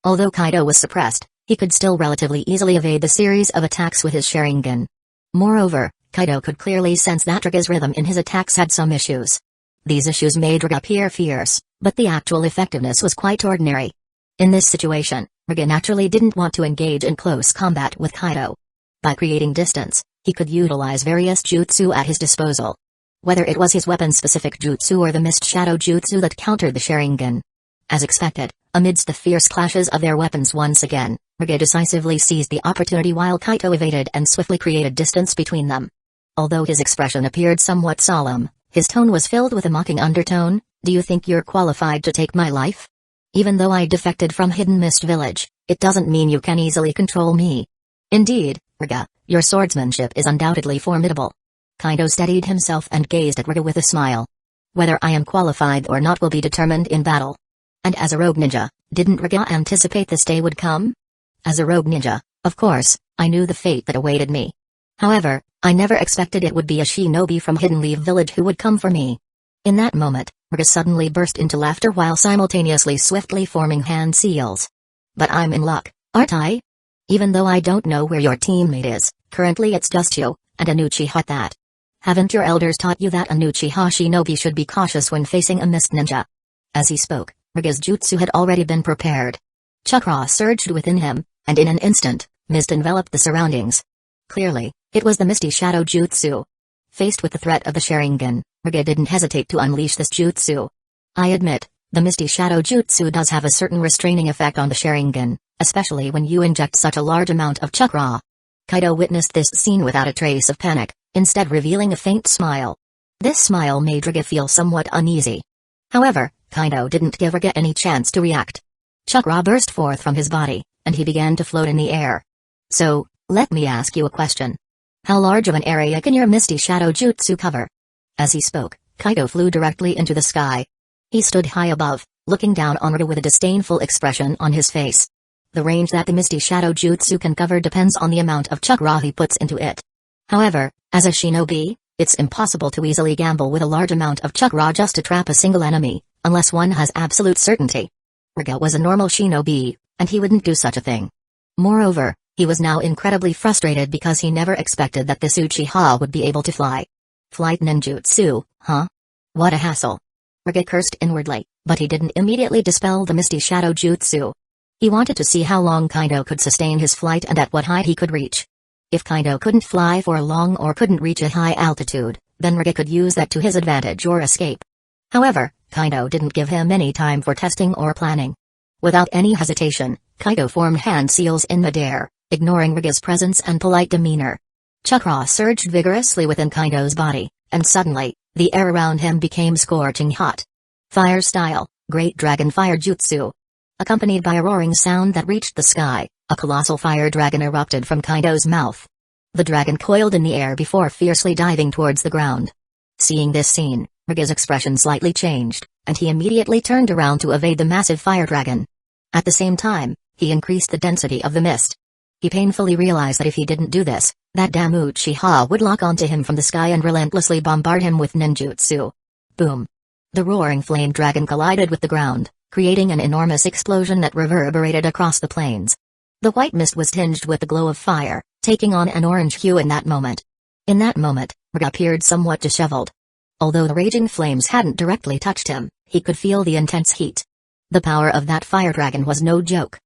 Although Kaido was suppressed, he could still relatively easily evade the series of attacks with his Sharingan. Moreover, Kaido could clearly sense that Rika's rhythm in his attacks had some issues. These issues made Rika appear fierce, but the actual effectiveness was quite ordinary. In this situation, Rika naturally didn't want to engage in close combat with Kaido. By creating distance, he could utilize various jutsu at his disposal. Whether it was his weapon-specific jutsu or the mist shadow jutsu that countered the Sharingan. As expected, amidst the fierce clashes of their weapons once again, Rika decisively seized the opportunity while Kaido evaded and swiftly created distance between them. Although his expression appeared somewhat solemn, his tone was filled with a mocking undertone. Do you think you're qualified to take my life? Even though I defected from Hidden Mist Village, it doesn't mean you can easily control me. Indeed, Rika, your swordsmanship is undoubtedly formidable. Kaido steadied himself and gazed at Rika with a smile. Whether I am qualified or not will be determined in battle. And as a rogue ninja, didn't Rika anticipate this day would come? As a rogue ninja, of course, I knew the fate that awaited me. However, I never expected it would be a shinobi from Hidden Leaf Village who would come for me. In that moment, Rika suddenly burst into laughter while simultaneously swiftly forming hand seals. But I'm in luck, aren't I? Even though I don't know where your teammate is, currently it's just you, and an Uchiha at that. Haven't your elders taught you that an Uchiha shinobi should be cautious when facing a mist ninja? As he spoke, Rika's jutsu had already been prepared. Chakra surged within him, and in an instant, mist enveloped the surroundings. Clearly, it was the Misty Shadow Jutsu. Faced with the threat of the Sharingan, Rika didn't hesitate to unleash this jutsu. I admit, the Misty Shadow Jutsu does have a certain restraining effect on the Sharingan, especially when you inject such a large amount of chakra. Kaido witnessed this scene without a trace of panic, instead revealing a faint smile. This smile made Rika feel somewhat uneasy. However, Kaido didn't give Rika any chance to react. Chakra burst forth from his body, and he began to float in the air. So, let me ask you a question. How large of an area can your Misty Shadow Jutsu cover? As he spoke, Kaido flew directly into the sky. He stood high above, looking down on Rika with a disdainful expression on his face. The range that the Misty Shadow Jutsu can cover depends on the amount of chakra he puts into it. However, as a shinobi, it's impossible to easily gamble with a large amount of chakra just to trap a single enemy, unless one has absolute certainty. Rika was a normal shinobi, and he wouldn't do such a thing. Moreover, He was now incredibly frustrated because he never expected that this Uchiha would be able to fly. Flight ninjutsu, huh? What a hassle. Riga cursed inwardly, but he didn't immediately dispel the misty shadow jutsu. He wanted to see how long Kaido could sustain his flight and at what height he could reach. If Kaido couldn't fly for long or couldn't reach a high altitude, then Riga could use that to his advantage or escape. However, Kaido didn't give him any time for testing or planning. Without any hesitation, Kaido formed hand seals in midair, ignoring Riga's presence and polite demeanor. Chakra surged vigorously within Kaido's body, and suddenly, the air around him became scorching hot. Fire style, Great Dragon Fire Jutsu. Accompanied by a roaring sound that reached the sky, a colossal fire dragon erupted from Kaido's mouth. The dragon coiled in the air before fiercely diving towards the ground. Seeing this scene, Riga's expression slightly changed, and he immediately turned around to evade the massive fire dragon. At the same time, he increased the density of the mist. He painfully realized that if he didn't do this, that damn Uchiha would lock onto him from the sky and relentlessly bombard him with ninjutsu. Boom. The roaring flame dragon collided with the ground, creating an enormous explosion that reverberated across the plains. The white mist was tinged with the glow of fire, taking on an orange hue in that moment. In that moment, Riga appeared somewhat disheveled. Although the raging flames hadn't directly touched him, he could feel the intense heat. The power of that fire dragon was no joke.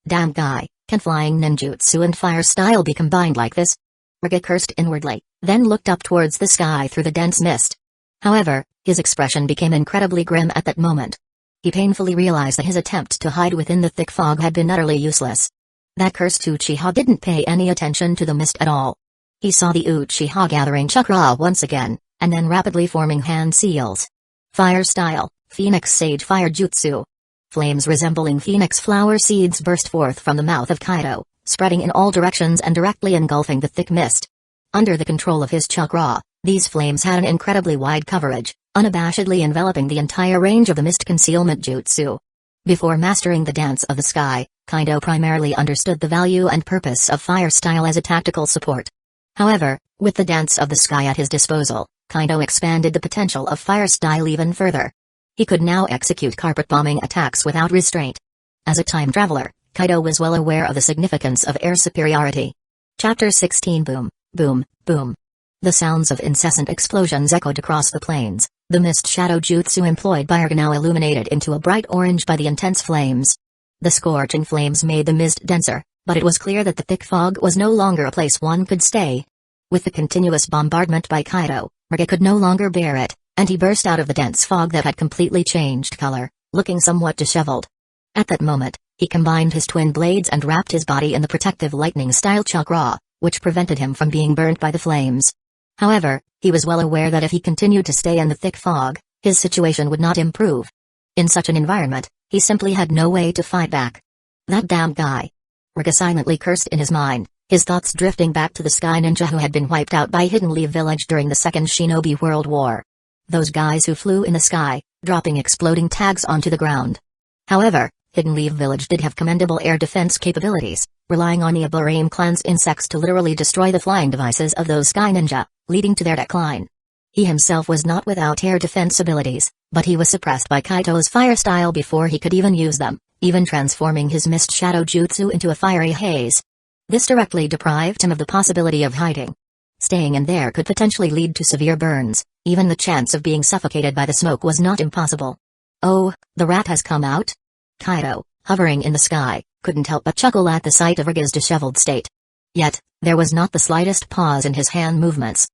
Damn guy, can flying ninjutsu and fire style be combined like this? Riga cursed inwardly, then looked up towards the sky through the dense mist. However, his expression became incredibly grim at that moment. He painfully realized that his attempt to hide within the thick fog had been utterly useless. That cursed Uchiha didn't pay any attention to the mist at all. He saw the Uchiha gathering chakra once again, and then rapidly forming hand seals. Fire style, Phoenix Sage Fire Jutsu. Flames resembling phoenix flower seeds burst forth from the mouth of Kaido, spreading in all directions and directly engulfing the thick mist. Under the control of his chakra, these flames had an incredibly wide coverage, unabashedly enveloping the entire range of the mist concealment jutsu. Before mastering the dance of the sky, Kaido primarily understood the value and purpose of fire style as a tactical support. However, with the dance of the sky at his disposal, Kaido expanded the potential of fire style even further. He could now execute carpet-bombing attacks without restraint. As a time traveler, Kaido was well aware of the significance of air superiority. Chapter 16 Boom, boom, boom. The sounds of incessant explosions echoed across the plains. The mist shadow jutsu employed by Riga now illuminated into a bright orange by the intense flames. The scorching flames made the mist denser, but it was clear that the thick fog was no longer a place one could stay. With the continuous bombardment by Kaido, Riga could no longer bear it, and he burst out of the dense fog that had completely changed color, looking somewhat disheveled. At that moment, he combined his twin blades and wrapped his body in the protective lightning-style chakra, which prevented him from being burnt by the flames. However, he was well aware that if he continued to stay in the thick fog, his situation would not improve. In such an environment, he simply had no way to fight back. That damn guy. Riga silently cursed in his mind, his thoughts drifting back to the sky ninja who had been wiped out by Hidden Leaf Village during the Second Shinobi World War. Those guys who flew in the sky, dropping exploding tags onto the ground. However, Hidden Leaf Village did have commendable air defense capabilities, relying on the Aburame clan's insects to literally destroy the flying devices of those sky ninja, leading to their decline. He himself was not without air defense abilities, but he was suppressed by Kaito's fire style before he could even use them, even transforming his mist shadow jutsu into a fiery haze. This directly deprived him of the possibility of hiding. Staying in there could potentially lead to severe burns, even the chance of being suffocated by the smoke was not impossible. Oh, the rat has come out? Kaido, hovering in the sky, couldn't help but chuckle at the sight of Riga's disheveled state. Yet, there was not the slightest pause in his hand movements.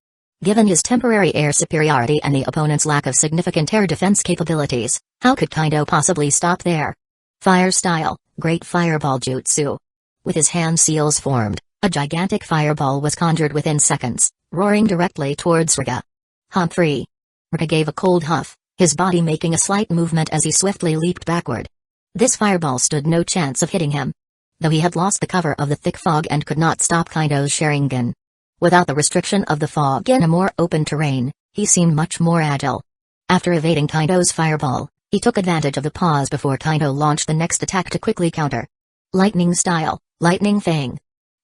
Given his temporary air superiority and the opponent's lack of significant air defense capabilities, how could Kaido possibly stop there? Fire style, Great Fireball Jutsu. With his hand seals formed, a gigantic fireball was conjured within seconds, roaring directly towards Riga. Humphrey. Riga gave a cold huff, his body making a slight movement as he swiftly leaped backward. This fireball stood no chance of hitting him. Though he had lost the cover of the thick fog and could not stop Kaido's Sharingan. Without the restriction of the fog in a more open terrain, he seemed much more agile. After evading Kaido's fireball, he took advantage of the pause before Kaido launched the next attack to quickly counter. Lightning style, Lightning Fang.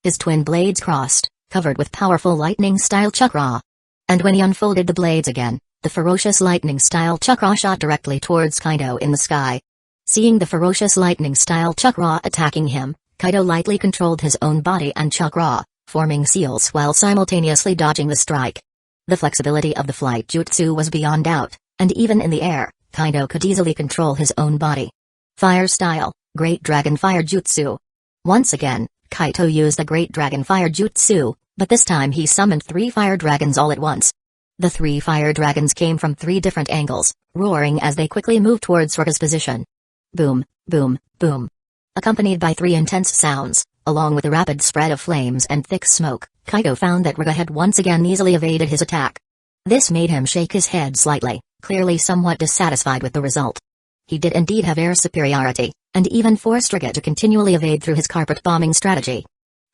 His twin blades crossed, covered with powerful lightning-style chakra. And when he unfolded the blades again, the ferocious lightning-style chakra shot directly towards Kaido in the sky. Seeing the ferocious lightning-style chakra attacking him, Kaido lightly controlled his own body and chakra, forming seals while simultaneously dodging the strike. The flexibility of the flight jutsu was beyond doubt, and even in the air, Kaido could easily control his own body. Fire Style, Great Dragon Fire Jutsu. Once again, Kaido used the Great Dragon Fire Jutsu, but this time he summoned 3 fire dragons all at once. The 3 fire dragons came from 3 different angles, roaring as they quickly moved towards Ruga's position. Boom, boom, boom. Accompanied by 3 intense sounds, along with a rapid spread of flames and thick smoke, Kaido found that Ruga had once again easily evaded his attack. This made him shake his head slightly, clearly somewhat dissatisfied with the result. He did indeed have air superiority, and even forced Ruga to continually evade through his carpet bombing strategy.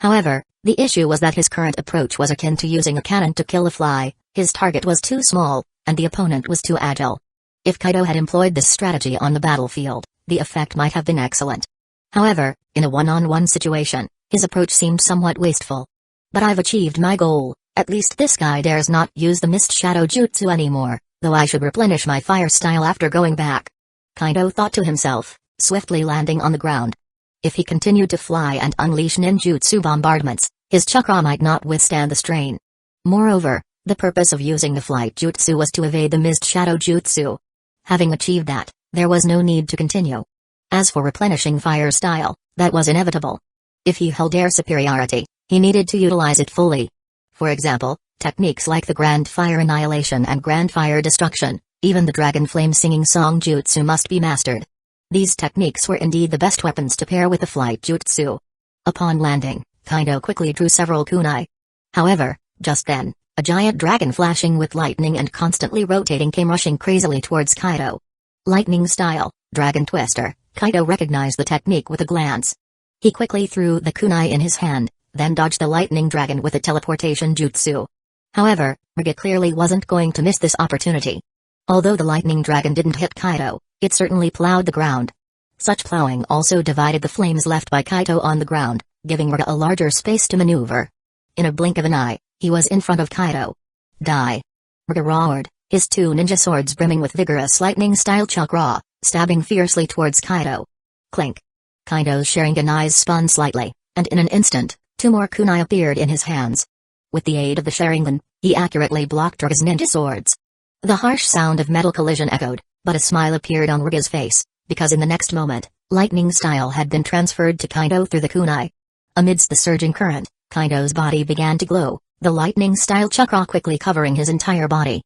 However, the issue was that his current approach was akin to using a cannon to kill a fly. His target was too small, and the opponent was too agile. If Kaido had employed this strategy on the battlefield, the effect might have been excellent. However, in a one-on-one situation, his approach seemed somewhat wasteful. But I've achieved my goal, at least this guy dares not use the Mist Shadow Jutsu anymore, though I should replenish my fire style after going back. Kaido thought to himself, swiftly landing on the ground. If he continued to fly and unleash ninjutsu bombardments, his chakra might not withstand the strain. Moreover, the purpose of using the flight jutsu was to evade the Mist Shadow Jutsu. Having achieved that, there was no need to continue. As for replenishing fire style, that was inevitable. If he held air superiority, he needed to utilize it fully. For example, techniques like the Grand Fire Annihilation and Grand Fire Destruction, even the Dragon Flame Singing Song Jutsu must be mastered. These techniques were indeed the best weapons to pair with the flight jutsu. Upon landing, Kaido quickly drew several kunai. However, just then, a giant dragon flashing with lightning and constantly rotating came rushing crazily towards Kaido. Lightning Style, Dragon Twister. Kaido recognized the technique with a glance. He quickly threw the kunai in his hand, then dodged the lightning dragon with a teleportation jutsu. However, Ruga clearly wasn't going to miss this opportunity. Although the lightning dragon didn't hit Kaido, it certainly plowed the ground. Such plowing also divided the flames left by Kaido on the ground, giving Ruga a larger space to maneuver. In a blink of an eye, he was in front of Kaido. Die! Ruga roared, his 2 ninja swords brimming with vigorous lightning-style chakra, stabbing fiercely towards Kaido. Clink! Kaido's Sharingan eyes spun slightly, and in an instant, 2 more kunai appeared in his hands. With the aid of the Sharingan, he accurately blocked Ruga's ninja swords. The harsh sound of metal collision echoed, but a smile appeared on Ruga's face, because in the next moment, lightning style had been transferred to Kaido through the kunai. Amidst the surging current, Kaido's body began to glow, the lightning style chakra quickly covering his entire body.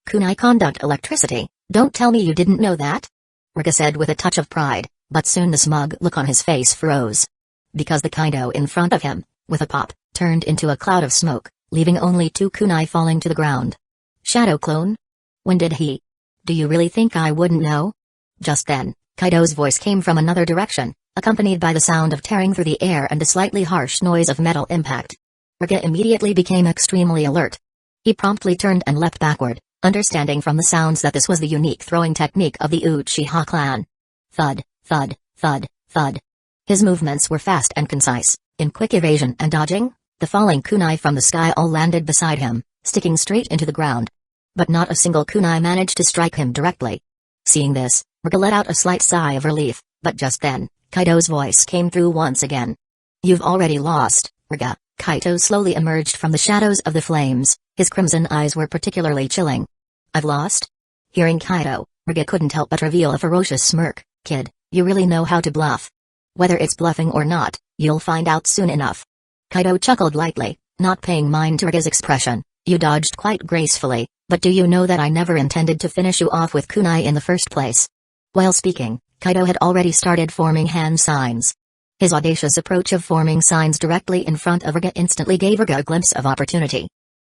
Kunai conduct electricity, don't tell me you didn't know that? Ruga said with a touch of pride, but soon the smug look on his face froze. Because the Kaido in front of him, with a pop, turned into a cloud of smoke, leaving only 2 kunai falling to the ground. Shadow clone? When did he? Do you really think I wouldn't know? Just then, Kaido's voice came from another direction, accompanied by the sound of tearing through the air and the slightly harsh noise of metal impact. Ruga immediately became extremely alert. He promptly turned and leapt backward, understanding from the sounds that this was the unique throwing technique of the Uchiha clan. Thud, thud, thud, thud. His movements were fast and concise. In quick evasion and dodging, the falling kunai from the sky all landed beside him, sticking straight into the ground. But not a single kunai managed to strike him directly. Seeing this, Ruga let out a slight sigh of relief, but just then, Kaido's voice came through once again. You've already lost, Ruga. Kaido slowly emerged from the shadows of the flames, his crimson eyes were particularly chilling. I've lost? Hearing Kaido, Ruga couldn't help but reveal a ferocious smirk. Kid, you really know how to bluff. Whether it's bluffing or not, you'll find out soon enough. Kaido chuckled lightly, not paying mind to Ruga's expression. You dodged quite gracefully, but do you know that I never intended to finish you off with kunai in the first place? While speaking, Kaido had already started forming hand signs. His audacious approach of forming signs directly in front of Ruga instantly gave Ruga a glimpse of opportunity.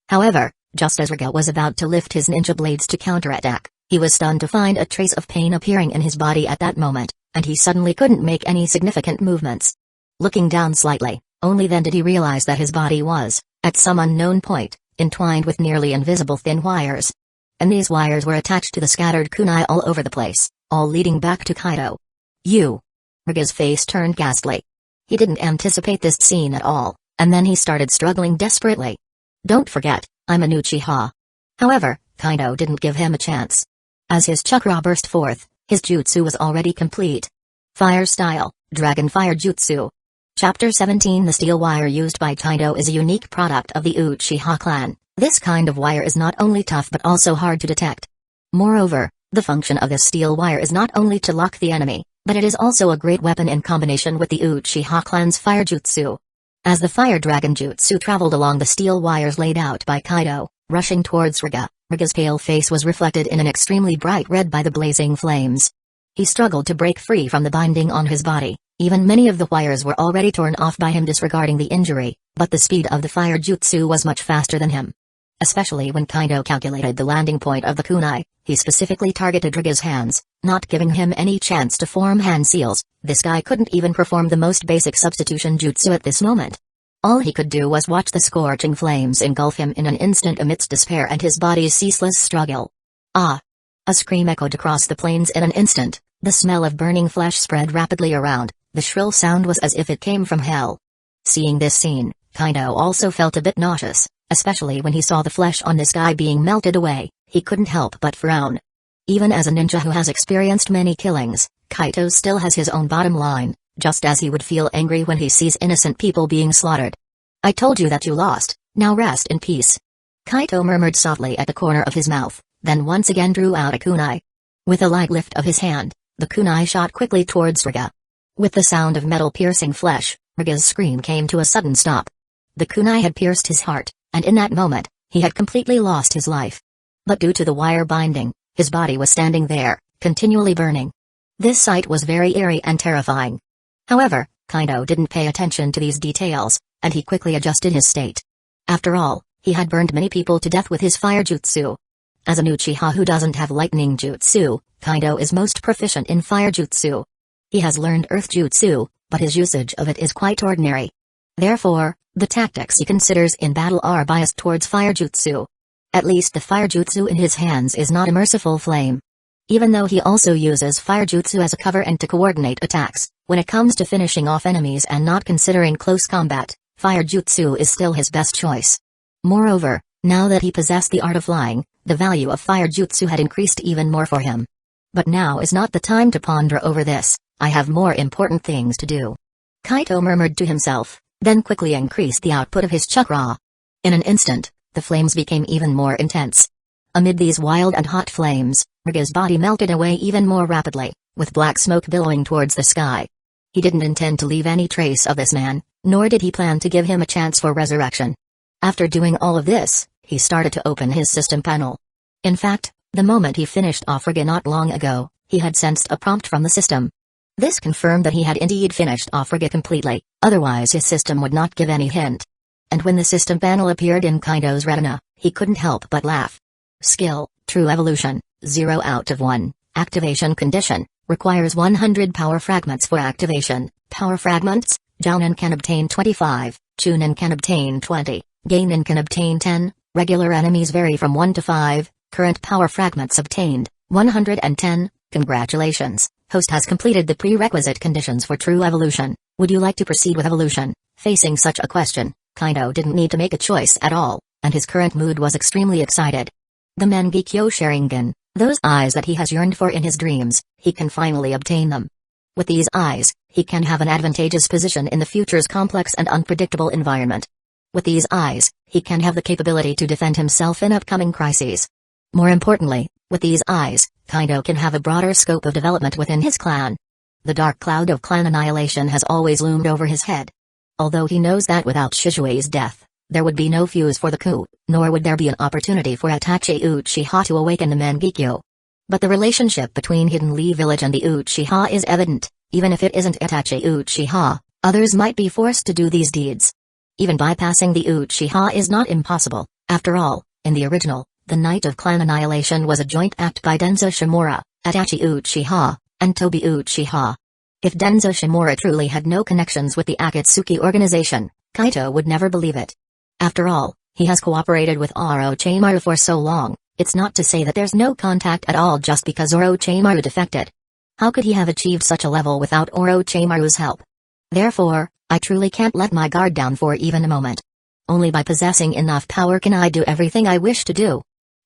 However, just as Ruga was about to lift his ninja blades to counterattack, he was stunned to find a trace of pain appearing in his body at that moment, and he suddenly couldn't make any significant movements. Looking down slightly, only then did he realize that his body was, at some unknown point, entwined with nearly invisible thin wires. And these wires were attached to the scattered kunai all over the place, all leading back to Kaido. You! Ruga's face turned ghastly. He didn't anticipate this scene at all, and then he started struggling desperately. Don't forget, I'm an Uchiha. However, Kaido didn't give him a chance. As his chakra burst forth, his jutsu was already complete. Fire Style, Dragon Fire Jutsu. Chapter 17 The steel wire used by Kaido is a unique product of the Uchiha clan. This kind of wire is not only tough but also hard to detect. Moreover, the function of this steel wire is not only to lock the enemy, but it is also a great weapon in combination with the Uchiha clan's fire jutsu. As the fire dragon jutsu traveled along the steel wires laid out by Kaido, rushing towards Riga's pale face was reflected in an extremely bright red by the blazing flames. He struggled to break free from the binding on his body. Even many of the wires were already torn off by him disregarding the injury, but the speed of the fire jutsu was much faster than him. Especially when Kaido calculated the landing point of the kunai, he specifically targeted Riga's hands, not giving him any chance to form hand seals. This guy couldn't even perform the most basic substitution jutsu at this moment. All he could do was watch the scorching flames engulf him in an instant amidst despair and his body's ceaseless struggle. Ah! A scream echoed across the plains in an instant, the smell of burning flesh spread rapidly around, the shrill sound was as if it came from hell. Seeing this scene, Kaido also felt a bit nauseous, especially when he saw the flesh on this guy being melted away. He couldn't help but frown. Even as a ninja who has experienced many killings, Kaido still has his own bottom line, just as he would feel angry when he sees innocent people being slaughtered. I told you that you lost, now rest in peace. Kaido murmured softly at the corner of his mouth, then once again drew out a kunai. With a light lift of his hand, the kunai shot quickly towards Riga. With the sound of metal piercing flesh, Riga's scream came to a sudden stop. The kunai had pierced his heart, and in that moment, he had completely lost his life. But due to the wire binding, his body was standing there, continually burning. This sight was very eerie and terrifying. However, Kaido didn't pay attention to these details, and he quickly adjusted his state. After all, he had burned many people to death with his fire jutsu. As an Uchiha who doesn't have lightning jutsu, Kaido is most proficient in fire jutsu. He has learned earth jutsu, but his usage of it is quite ordinary. Therefore, the tactics he considers in battle are biased towards fire jutsu. At least the fire jutsu in his hands is not a merciful flame. Even though he also uses fire jutsu as a cover and to coordinate attacks, when it comes to finishing off enemies and not considering close combat, fire jutsu is still his best choice. Moreover, now that he possessed the art of flying, the value of fire jutsu had increased even more for him. But now is not the time to ponder over this. I have more important things to do. Kaido murmured to himself, then quickly increased the output of his chakra. In an instant, the flames became even more intense. Amid these wild and hot flames, Riga's body melted away even more rapidly, with black smoke billowing towards the sky. He didn't intend to leave any trace of this man, nor did he plan to give him a chance for resurrection. After doing all of this, he started to open his system panel. In fact, the moment he finished off Riga not long ago, he had sensed a prompt from the system. This confirmed that he had indeed finished off Riga completely, otherwise his system would not give any hint. And when the system panel appeared in Kaido's retina, he couldn't help but laugh. Skill, True Evolution, 0 out of 1, Activation Condition, requires 100 power fragments for activation. Power fragments, Jounin can obtain 25, Chunin can obtain 20, Geinin can obtain 10, regular enemies vary from 1 to 5, current power fragments obtained, 110, congratulations, host has completed the prerequisite conditions for true evolution. Would you like to proceed with evolution? Facing such a question, Kaido didn't need to make a choice at all, and his current mood was extremely excited. The Mangekyo Sharingan, those eyes that he has yearned for in his dreams, he can finally obtain them. With these eyes, he can have an advantageous position in the future's complex and unpredictable environment. With these eyes, he can have the capability to defend himself in upcoming crises. More importantly, with these eyes, Kaido can have a broader scope of development within his clan. The dark cloud of clan annihilation has always loomed over his head. Although he knows that without Shisui's death, there would be no fuse for the coup, nor would there be an opportunity for Itachi Uchiha to awaken the Mangekyo. But the relationship between Hidden Lee Village and the Uchiha is evident. Even if it isn't Itachi Uchiha, others might be forced to do these deeds. Even bypassing the Uchiha is not impossible. After all, in the original, the Night of Clan Annihilation was a joint act by Danzō Shimura, Itachi Uchiha, and Tobi Uchiha. If Danzō Shimura truly had no connections with the Akatsuki organization, Kaido would never believe it. After all, he has cooperated with Orochimaru for so long, it's not to say that there's no contact at all just because Orochimaru defected. How could he have achieved such a level without Orochimaru's help? Therefore, I truly can't let my guard down for even a moment. Only by possessing enough power can I do everything I wish to do.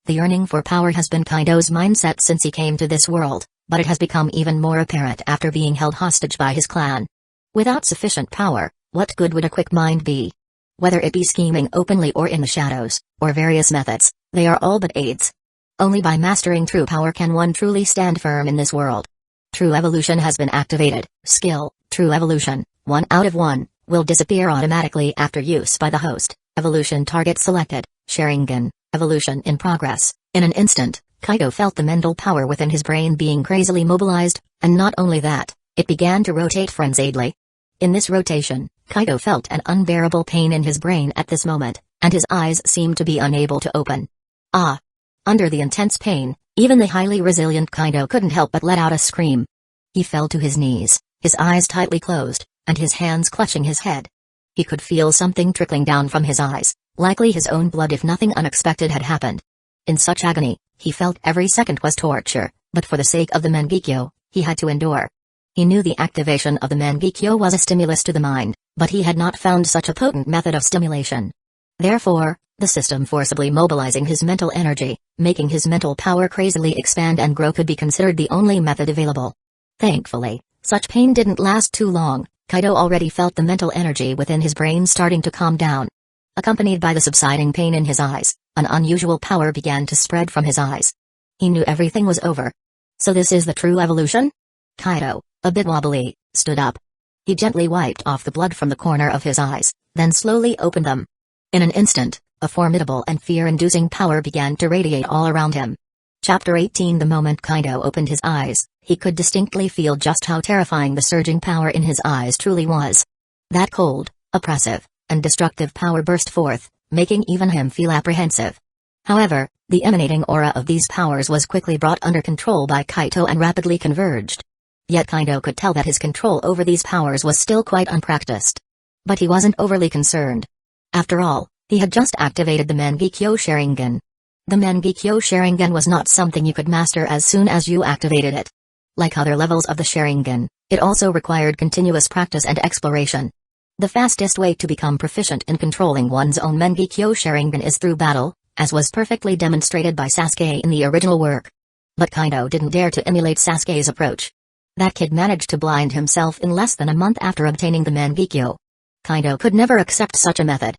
The yearning for power has been Kaido's mindset since he came to this world, but it has become even more apparent after being held hostage by his clan. Without sufficient power, What good would a quick mind be? Whether it be scheming openly or in the shadows, or various methods, they are all but aids. Only by mastering true power can one truly stand firm in this world. True evolution has been activated. Skill, true evolution, 1 out of 1, will disappear automatically after use by the host. Evolution target selected, Sharingan, evolution in progress. In an instant, Kaido felt the mental power within his brain being crazily mobilized, and not only that, it began to rotate frenziedly. In this rotation, Kaido felt an unbearable pain in his brain at this moment, and his eyes seemed to be unable to open. Ah! Under the intense pain, even the highly resilient Kaido couldn't help but let out a scream. He fell to his knees, his eyes tightly closed, and his hands clutching his head. He could feel something trickling down from his eyes, likely his own blood if nothing unexpected had happened. In such agony, he felt every second was torture, but for the sake of the Mangekyo, he had to endure. He knew the activation of the Mangekyo was a stimulus to the mind, but he had not found such a potent method of stimulation. Therefore, the system forcibly mobilizing his mental energy, making his mental power crazily expand and grow could be considered the only method available. Thankfully, such pain didn't last too long. Kaido already felt the mental energy within his brain starting to calm down. Accompanied by the subsiding pain in his eyes, an unusual power began to spread from his eyes. He knew everything was over. So this is the true evolution? Kaido, a bit wobbly, stood up. He gently wiped off the blood from the corner of his eyes, then slowly opened them. In an instant, a formidable and fear-inducing power began to radiate all around him. Chapter 18. The moment Kaido opened his eyes, he could distinctly feel just how terrifying the surging power in his eyes truly was. That cold, oppressive, and destructive power burst forth, making even him feel apprehensive. However, the emanating aura of these powers was quickly brought under control by Kaido and rapidly converged. Yet Kaido could tell that his control over these powers was still quite unpracticed. But he wasn't overly concerned. After all, he had just activated the Mangekyo Sharingan. The Mangekyo Sharingan was not something you could master as soon as you activated it. Like other levels of the Sharingan, it also required continuous practice and exploration. The fastest way to become proficient in controlling one's own Mangekyo Sharingan is through battle, as was perfectly demonstrated by Sasuke in the original work. But Kaido didn't dare to emulate Sasuke's approach. That kid managed to blind himself in less than a month after obtaining the Mangekyo. Kaido could never accept such a method.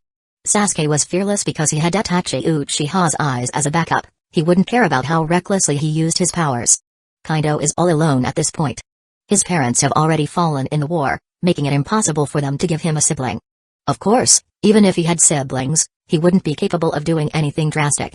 Sasuke was fearless because he had Itachi Uchiha's eyes as a backup. He wouldn't care about how recklessly he used his powers. Kaido is all alone at this point. His parents have already fallen in the war, making it impossible for them to give him a sibling. Of course, even if he had siblings, he wouldn't be capable of doing anything drastic.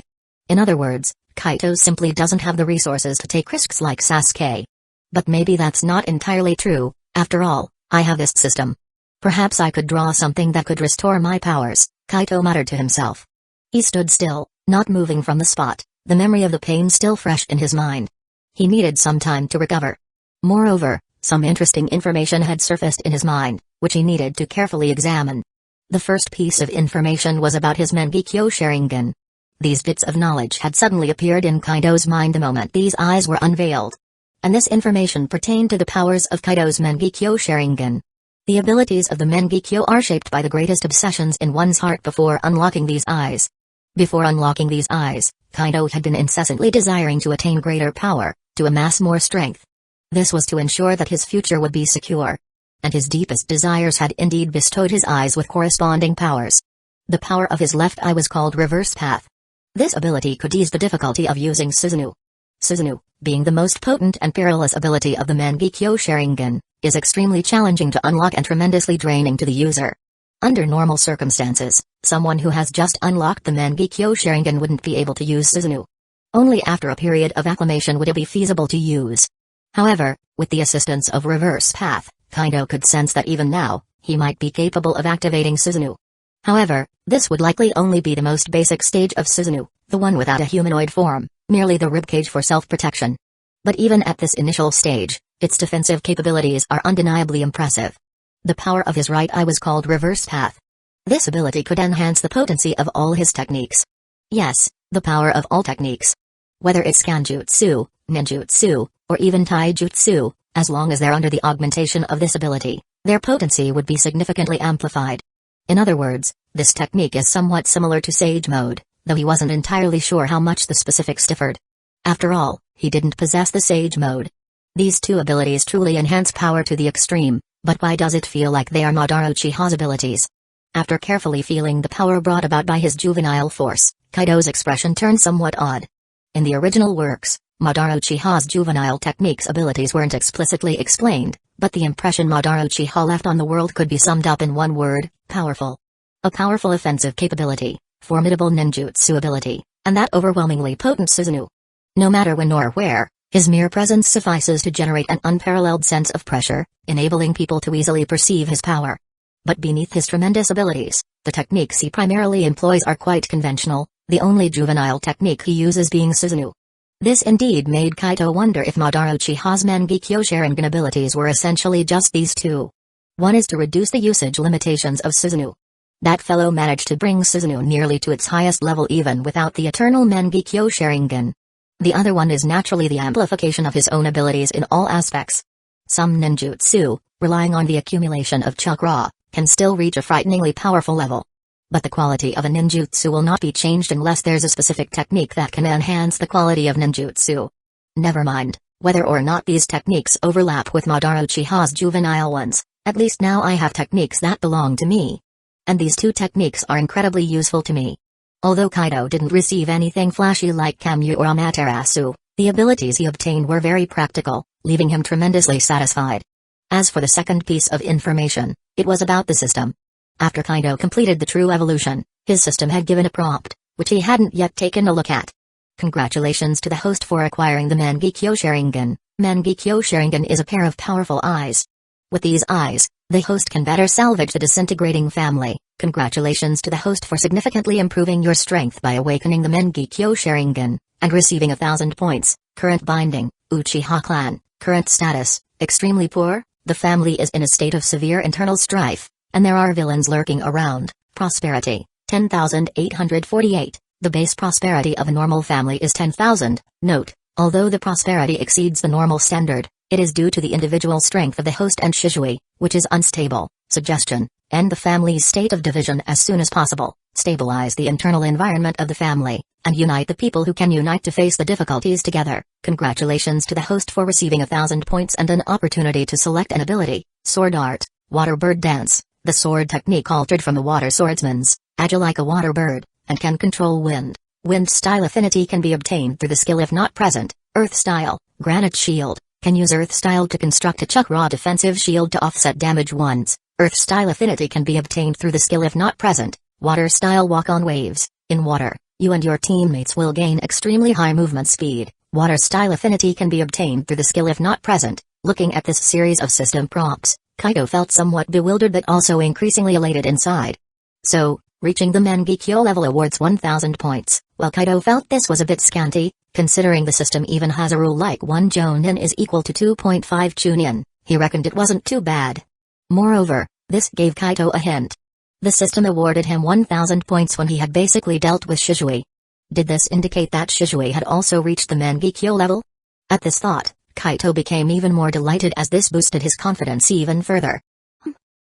In other words, Kaido simply doesn't have the resources to take risks like Sasuke. But maybe that's not entirely true. After all, I have this system. Perhaps I could draw something that could restore my powers, Kaido muttered to himself. He stood still, not moving from the spot, the memory of the pain still fresh in his mind. He needed some time to recover. Moreover, some interesting information had surfaced in his mind, which he needed to carefully examine. The first piece of information was about his Mangekyo Sharingan. These bits of knowledge had suddenly appeared in Kaido's mind the moment these eyes were unveiled. And this information pertained to the powers of Kaido's Mangekyo Sharingan. The abilities of the Mangekyo are shaped by the greatest obsessions in one's heart before unlocking these eyes. Before unlocking these eyes, Kaido had been incessantly desiring to attain greater power, to amass more strength. This was to ensure that his future would be secure. And his deepest desires had indeed bestowed his eyes with corresponding powers. The power of his left eye was called Reverse Path. This ability could ease the difficulty of using Susanoo. Susanoo, being the most potent and perilous ability of the Mangekyo Sharingan, is extremely challenging to unlock and tremendously draining to the user. Under normal circumstances, someone who has just unlocked the Mangekyo Sharingan wouldn't be able to use Susanoo. Only after a period of acclimation would it be feasible to use. However, with the assistance of Reverse Path, Kaido could sense that even now, he might be capable of activating Susanoo. However, this would likely only be the most basic stage of Susanoo, the one without a humanoid form, merely the ribcage for self-protection. But even at this initial stage, its defensive capabilities are undeniably impressive. The power of his right eye was called Reverse Path. This ability could enhance the potency of all his techniques. Yes, the power of all techniques. Whether it's Kanjutsu, Ninjutsu, or even Taijutsu, as long as they're under the augmentation of this ability, their potency would be significantly amplified. In other words, this technique is somewhat similar to Sage Mode, though he wasn't entirely sure how much the specifics differed. After all, he didn't possess the Sage Mode. These two abilities truly enhance power to the extreme, But why does it feel like they are Madara Uchiha's abilities? After carefully feeling the power brought about by his juvenile force, Kaido's expression turned somewhat odd. In the original works, Madara Uchiha's juvenile techniques abilities weren't explicitly explained, but the impression Madara Uchiha left on the world could be summed up in one word: powerful. A powerful offensive capability, formidable ninjutsu ability, and that overwhelmingly potent Susanoo. No matter when or where, his mere presence suffices to generate an unparalleled sense of pressure, enabling people to easily perceive his power. But beneath his tremendous abilities, the techniques he primarily employs are quite conventional, the only juvenile technique he uses being Susanoo. This indeed made Kaido wonder if Madara Uchiha's Mangekyo Sharingan abilities were essentially just these two. One is to reduce the usage limitations of Susanoo. That fellow managed to bring Susanoo nearly to its highest level even without the eternal Mangekyo Sharingan. The other one is naturally the amplification of his own abilities in all aspects. Some ninjutsu, relying on the accumulation of chakra, can still reach a frighteningly powerful level. But the quality of a ninjutsu will not be changed unless there's a specific technique that can enhance the quality of ninjutsu. Never mind whether or not these techniques overlap with Madara Uchiha's juvenile ones, at least now I have techniques that belong to me. And these two techniques are incredibly useful to me. Although Kaido didn't receive anything flashy like Kamyu or Amaterasu, the abilities he obtained were very practical, leaving him tremendously satisfied. As for the second piece of information, it was about the system. After Kaido completed the true evolution, his system had given a prompt, which he hadn't yet taken a look at. Congratulations to the host for acquiring the Mangekyo Sharingan. Mangekyo Sharingan is a pair of powerful eyes. With these eyes, the host can better salvage the disintegrating family. Congratulations to the host for significantly improving your strength by awakening the Mangekyo Sharingan, and receiving 1,000 points. Current binding, Uchiha clan. Current status, extremely poor. The family is in a state of severe internal strife, and there are villains lurking around. Prosperity, 10,848. The base prosperity of a normal family is 10,000. Note, although the prosperity exceeds the normal standard, it is due to the individual strength of the host and Shisui, which is unstable. Suggestion: end the family's state of division as soon as possible, stabilize the internal environment of the family, and unite the people who can unite to face the difficulties together. Congratulations to the host for receiving 1,000 points and an opportunity to select an ability. Sword Art, Water Bird Dance. The sword technique altered from a water swordsman's, agile like a water bird, and can control wind. Wind style affinity can be obtained through the skill if not present. Earth style, Granite Shield, can use Earth style to construct a chakra defensive shield to offset damage once. Earth style affinity can be obtained through the skill if not present. Water style Walk on Waves, in water, you and your teammates will gain extremely high movement speed. Water style affinity can be obtained through the skill if not present. Looking at this series of system prompts, Kaido felt somewhat bewildered but also increasingly elated inside. So, reaching the Mangekyo level awards 1,000 points. While Kaido felt this was a bit scanty, considering the system even has a rule like 1 Jonin is equal to 2.5 Chunin, he reckoned it wasn't too bad. Moreover, this gave Kaido a hint. The system awarded him 1,000 points when he had basically dealt with Shisui. Did this indicate that Shisui had also reached the Mangekyo level? At this thought, Kaido became even more delighted as this boosted his confidence even further.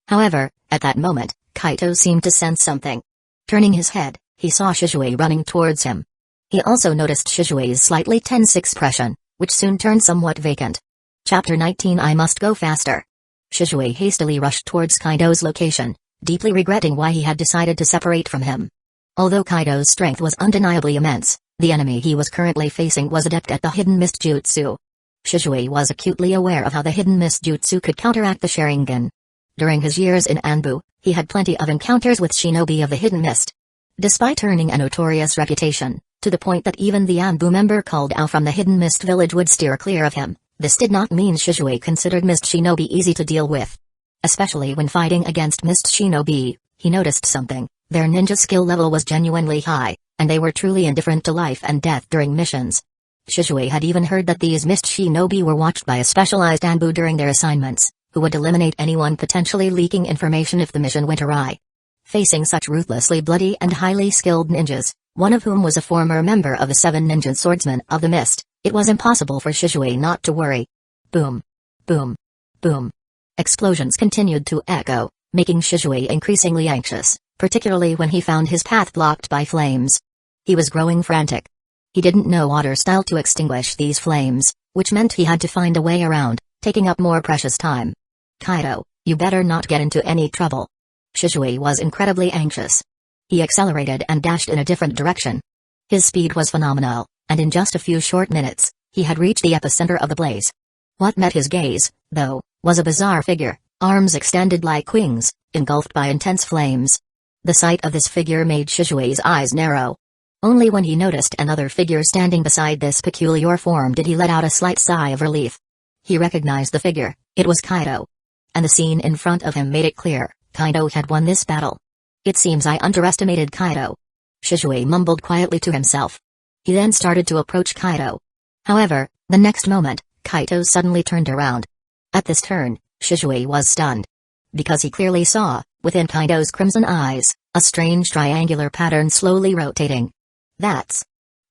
However, at that moment, Kaido seemed to sense something. Turning his head, he saw Shisui running towards him. He also noticed Shisui's slightly tense expression, which soon turned somewhat vacant. Chapter 19 I Must Go Faster. Shisui hastily rushed towards Kaido's location, deeply regretting why he had decided to separate from him. Although Kaido's strength was undeniably immense, the enemy he was currently facing was adept at the hidden mist jutsu. Shisui was acutely aware of how the hidden mist jutsu could counteract the Sharingan. During his years in Anbu, he had plenty of encounters with shinobi of the hidden mist. Despite earning a notorious reputation, to the point that even the Anbu member called Ao from the hidden mist village would steer clear of him, this did not mean Shisui considered mist shinobi easy to deal with. Especially when fighting against mist shinobi, he noticed something: their ninja skill level was genuinely high, and they were truly indifferent to life and death during missions. Shisui had even heard that these mist shinobi were watched by a specialized Anbu during their assignments, who would eliminate anyone potentially leaking information if the mission went awry. Facing such ruthlessly bloody and highly skilled ninjas, one of whom was a former member of the 7 Ninja Swordsmen of the Mist, it was impossible for Shisui not to worry. Boom. Boom. Boom. Explosions continued to echo, making Shisui increasingly anxious, particularly when he found his path blocked by flames. He was growing frantic. He didn't know water style to extinguish these flames, which meant he had to find a way around, taking up more precious time. Kaido, You better not get into any trouble. Shisui was incredibly anxious. He accelerated and dashed in a different direction. His speed was phenomenal, and in just a few short minutes, he had reached the epicenter of the blaze. What met his gaze, though, was a bizarre figure, arms extended like wings, engulfed by intense flames. The sight of this figure made Shisui's eyes narrow. Only when he noticed another figure standing beside this peculiar form did he let out a slight sigh of relief. He recognized the figure, it was Kaido. And the scene in front of him made it clear, Kaido had won this battle. It seems I underestimated Kaido. Shisui mumbled quietly to himself. He then started to approach Kaido. However, the next moment, Kaido suddenly turned around. At this turn, Shisui was stunned. Because he clearly saw, within Kaido's crimson eyes, a strange triangular pattern slowly rotating. That's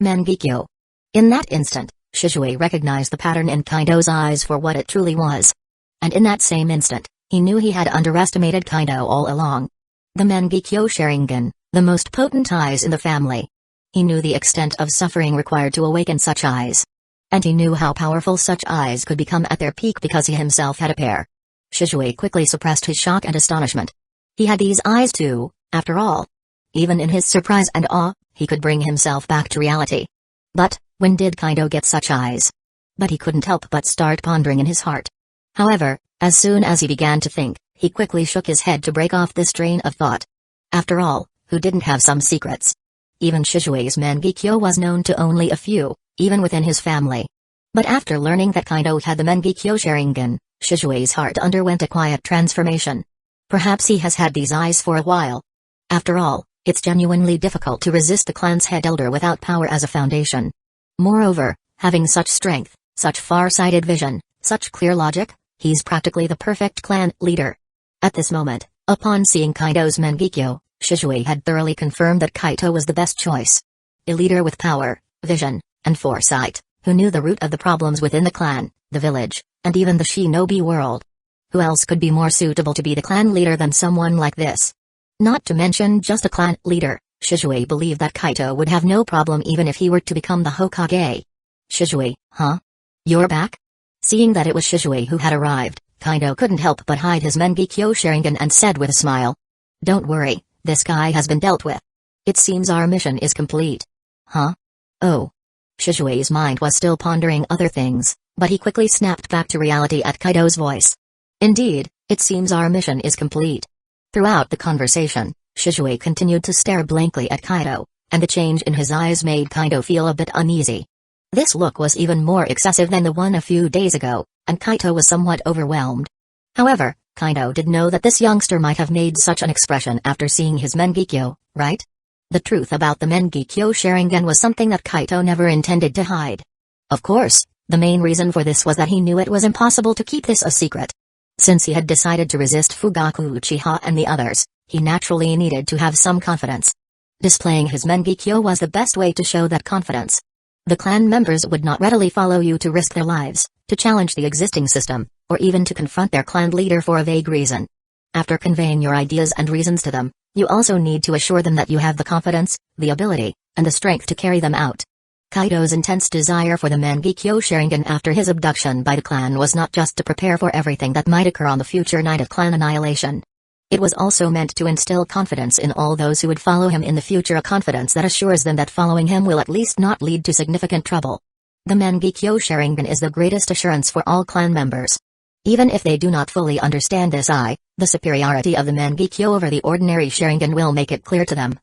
Mangekyo. In that instant, Shisui recognized the pattern in Kaido's eyes for what it truly was. And in that same instant, he knew he had underestimated Kaido all along. The Mangekyo Sharingan, the most potent eyes in the family. He knew the extent of suffering required to awaken such eyes. And he knew how powerful such eyes could become at their peak because he himself had a pair. Shisui quickly suppressed his shock and astonishment. He had these eyes too, after all. Even in his surprise and awe, he could bring himself back to reality. But, when did Kaido get such eyes? But he couldn't help but start pondering in his heart. However, as soon as he began to think, he quickly shook his head to break off this train of thought. After all, who didn't have some secrets? Even Shisui's Mangekyo was known to only a few, even within his family. But after learning that Kaido had the Mangekyo Sharingan, Shisui's heart underwent a quiet transformation. Perhaps he has had these eyes for a while. After all, it's genuinely difficult to resist the clan's head elder without power as a foundation. Moreover, having such strength, such far-sighted vision, such clear logic, he's practically the perfect clan leader. At this moment, upon seeing Kaido's Mangekyo, Shisui had thoroughly confirmed that Kaido was the best choice. A leader with power, vision, and foresight, who knew the root of the problems within the clan, the village, and even the shinobi world. Who else could be more suitable to be the clan leader than someone like this? Not to mention just a clan leader, Shisui believed that Kaido would have no problem even if he were to become the Hokage. Shisui, huh? You're back? Seeing that it was Shisui who had arrived, Kaido couldn't help but hide his Mangekyo Sharingan and said with a smile. Don't worry, this guy has been dealt with. It seems our mission is complete. Huh? Oh. Shisui's mind was still pondering other things, but he quickly snapped back to reality at Kaido's voice. Indeed, it seems our mission is complete. Throughout the conversation, Shisui continued to stare blankly at Kaido, and the change in his eyes made Kaido feel a bit uneasy. This look was even more excessive than the one a few days ago, and Kaido was somewhat overwhelmed. However, Kaido did know that this youngster might have made such an expression after seeing his Mangekyo, right? The truth about the Mangekyo Sharingan was something that Kaido never intended to hide. Of course, the main reason for this was that he knew it was impossible to keep this a secret. Since he had decided to resist Fugaku Uchiha and the others, he naturally needed to have some confidence. Displaying his Mangekyo was the best way to show that confidence. The clan members would not readily follow you to risk their lives, to challenge the existing system, or even to confront their clan leader for a vague reason. After conveying your ideas and reasons to them, you also need to assure them that you have the confidence, the ability, and the strength to carry them out. Kaido's intense desire for the Mangekyo Sharingan after his abduction by the clan was not just to prepare for everything that might occur on the future night of clan annihilation. It was also meant to instill confidence in all those who would follow him in the future, a confidence that assures them that following him will at least not lead to significant trouble. The Mangekyo Sharingan is the greatest assurance for all clan members. Even if they do not fully understand this, the superiority of the Mangekyo over the ordinary Sharingan will make it clear to them.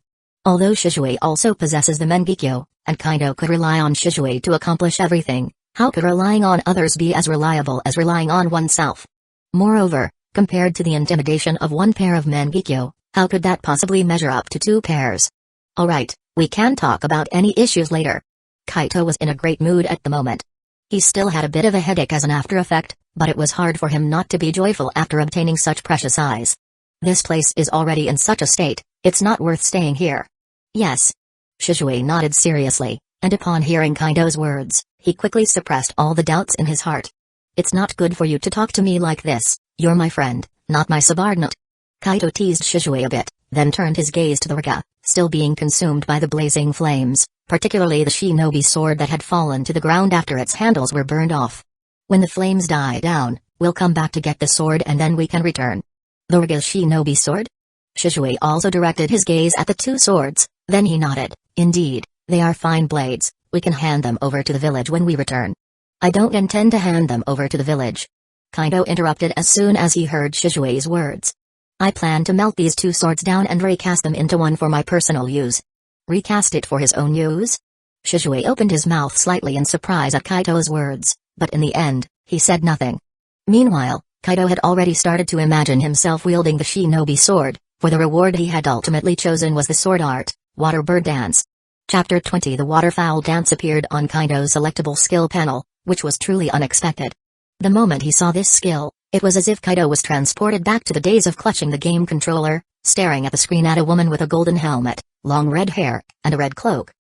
Although Shisui also possesses the Mangekyo, and Kaido could rely on Shisui to accomplish everything, how could relying on others be as reliable as relying on oneself? Moreover, compared to the intimidation of one pair of Mangekyo, how could that possibly measure up to two pairs? Alright, we can talk about any issues later. Kaido was in a great mood at the moment. He still had a bit of a headache as an after effect, but it was hard for him not to be joyful after obtaining such precious eyes. This place is already in such a state, it's not worth staying here. Yes. Shisui nodded seriously, and upon hearing Kaido's words, he quickly suppressed all the doubts in his heart. It's not good for you to talk to me like this, you're my friend, not my subordinate. Kaido teased Shisui a bit, then turned his gaze to the Raga, still being consumed by the blazing flames, particularly the shinobi sword that had fallen to the ground after its handles were burned off. When the flames died down, We'll come back to get the sword and then we can return. The Riga shinobi sword? Shisui also directed his gaze at the two swords, then he nodded. Indeed, they are fine blades, we can hand them over to the village when we return. I don't intend to hand them over to the village. Kaido interrupted as soon as he heard Shisui's words. I plan to melt these two swords down and recast them into one for my personal use. Recast it for his own use? Shisui opened his mouth slightly in surprise at Kaito's words, but in the end, he said nothing. Meanwhile, Kaido had already started to imagine himself wielding the shinobi sword, for the reward he had ultimately chosen was the sword art, Water Bird Dance. Chapter 20 The Waterfowl Dance appeared on Kaido's selectable skill panel, which was truly unexpected. The moment he saw this skill, it was as if Kaido was transported back to the days of clutching the game controller, staring at the screen at a woman with a golden helmet, long red hair, and a red cloak.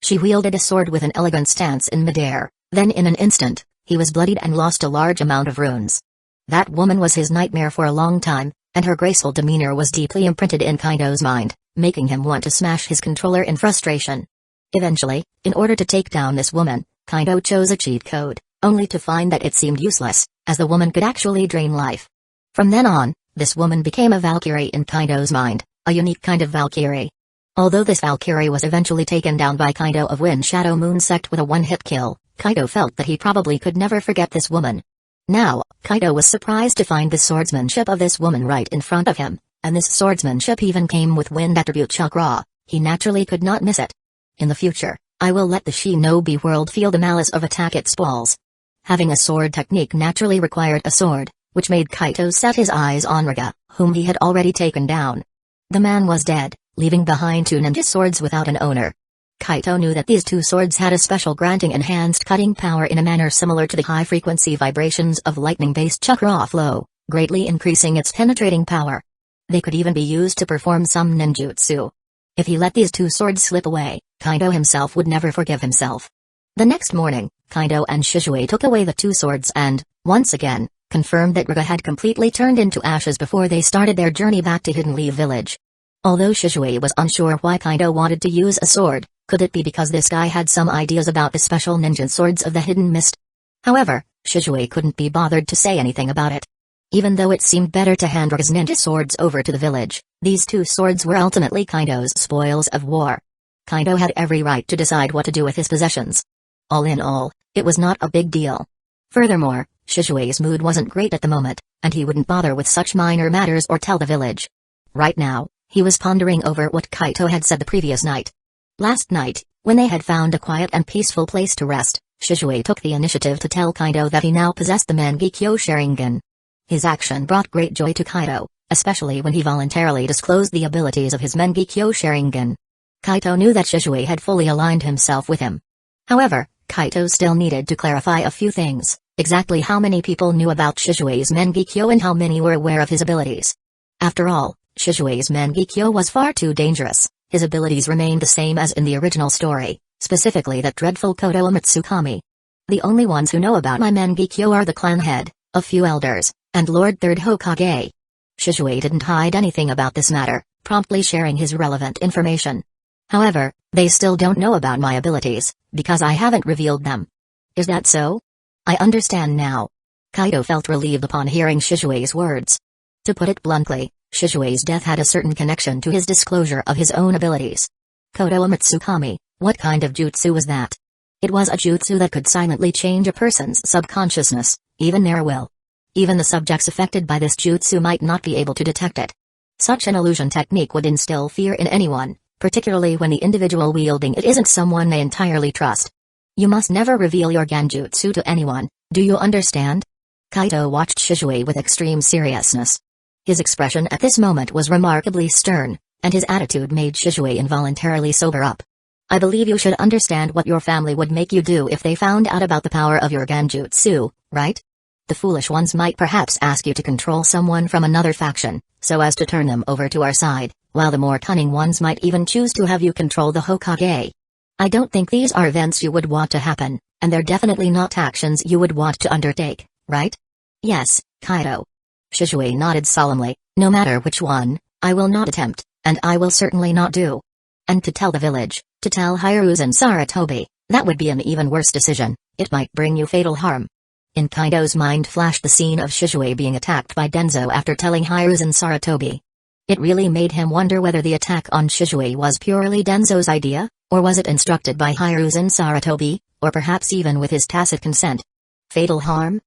She wielded a sword with an elegant stance in midair, then in an instant, he was bloodied and lost a large amount of runes. That woman was his nightmare for a long time, and her graceful demeanor was deeply imprinted in Kaido's mind, making him want to smash his controller in frustration. Eventually, in order to take down this woman, Kaido chose a cheat code, only to find that it seemed useless, as the woman could actually drain life. From then on, this woman became a Valkyrie in Kaido's mind, a unique kind of Valkyrie. Although this Valkyrie was eventually taken down by Kaido of Wind Shadow Moon Sect with a one-hit kill, Kaido felt that he probably could never forget this woman. Now, Kaido was surprised to find the swordsmanship of this woman right in front of him, and this swordsmanship even came with wind attribute chakra. He naturally could not miss it. In the future, I will let the shinobi world feel the malice of attack its walls. Having a sword technique naturally required a sword, which made Kaido set his eyes on Riga, whom he had already taken down. The man was dead, leaving behind two ninja swords without an owner. Kaido knew that these two swords had a special granting enhanced cutting power in a manner similar to the high-frequency vibrations of lightning-based chakra flow, greatly increasing its penetrating power. They could even be used to perform some ninjutsu. If he let these two swords slip away, Kaido himself would never forgive himself. The next morning, Kaido and Shisui took away the two swords and, once again, confirmed that Riga had completely turned into ashes before they started their journey back to Hidden Leaf Village. Although Shisui was unsure why Kaido wanted to use a sword, could it be because this guy had some ideas about the special ninja swords of the Hidden Mist? However, Shisui couldn't be bothered to say anything about it. Even though it seemed better to hand Riga's ninja swords over to the village, these two swords were ultimately Kaido's spoils of war. Kaido had every right to decide what to do with his possessions. All in all, it was not a big deal. Furthermore, Shisui's mood wasn't great at the moment, and he wouldn't bother with such minor matters or tell the village. Right now, he was pondering over what Kaido had said the previous night. Last night, when they had found a quiet and peaceful place to rest, Shisui took the initiative to tell Kaido that he now possessed the Mangekyo Sharingan. His action brought great joy to Kaido, especially when he voluntarily disclosed the abilities of his Mangekyo Sharingan. Kaido knew that Shisui had fully aligned himself with him. However, Kaido still needed to clarify a few things, exactly how many people knew about Shisui's Mangekyo and how many were aware of his abilities. After all, Shisui's Mangekyo was far too dangerous. His abilities remained the same as in the original story, specifically that dreadful Kodo Amatsukami. The only ones who know about my Mangekyo are the clan head, a few elders, and Lord Third Hokage. Shisui didn't hide anything about this matter, promptly sharing his relevant information. However, they still don't know about my abilities, because I haven't revealed them. Is that so? I understand now. Kaido felt relieved upon hearing Shisui's words. To put it bluntly, Shisui's death had a certain connection to his disclosure of his own abilities. Kodo Amatsukami, what kind of jutsu was that? It was a jutsu that could silently change a person's subconsciousness, even their will. Even the subjects affected by this jutsu might not be able to detect it. Such an illusion technique would instill fear in anyone, particularly when the individual wielding it isn't someone they entirely trust. You must never reveal your genjutsu to anyone, do you understand? Kaido watched Shisui with extreme seriousness. His expression at this moment was remarkably stern, and his attitude made Shisui involuntarily sober up. I believe you should understand what your family would make you do if they found out about the power of your genjutsu, right? The foolish ones might perhaps ask you to control someone from another faction, so as to turn them over to our side, while the more cunning ones might even choose to have you control the Hokage. I don't think these are events you would want to happen, and they're definitely not actions you would want to undertake, right? Yes, Kaido. Shisui nodded solemnly. No matter which one, I will not attempt, and I will certainly not do. And to tell the village, to tell Hiruzen Saratobi, that would be an even worse decision, it might bring you fatal harm. In Kaido's mind flashed the scene of Shisui being attacked by Danzō after telling Hiruzen Sarutobi. It really made him wonder whether the attack on Shisui was purely Danzō's idea, or was it instructed by Hiruzen Sarutobi, or perhaps even with his tacit consent. Fatal harm?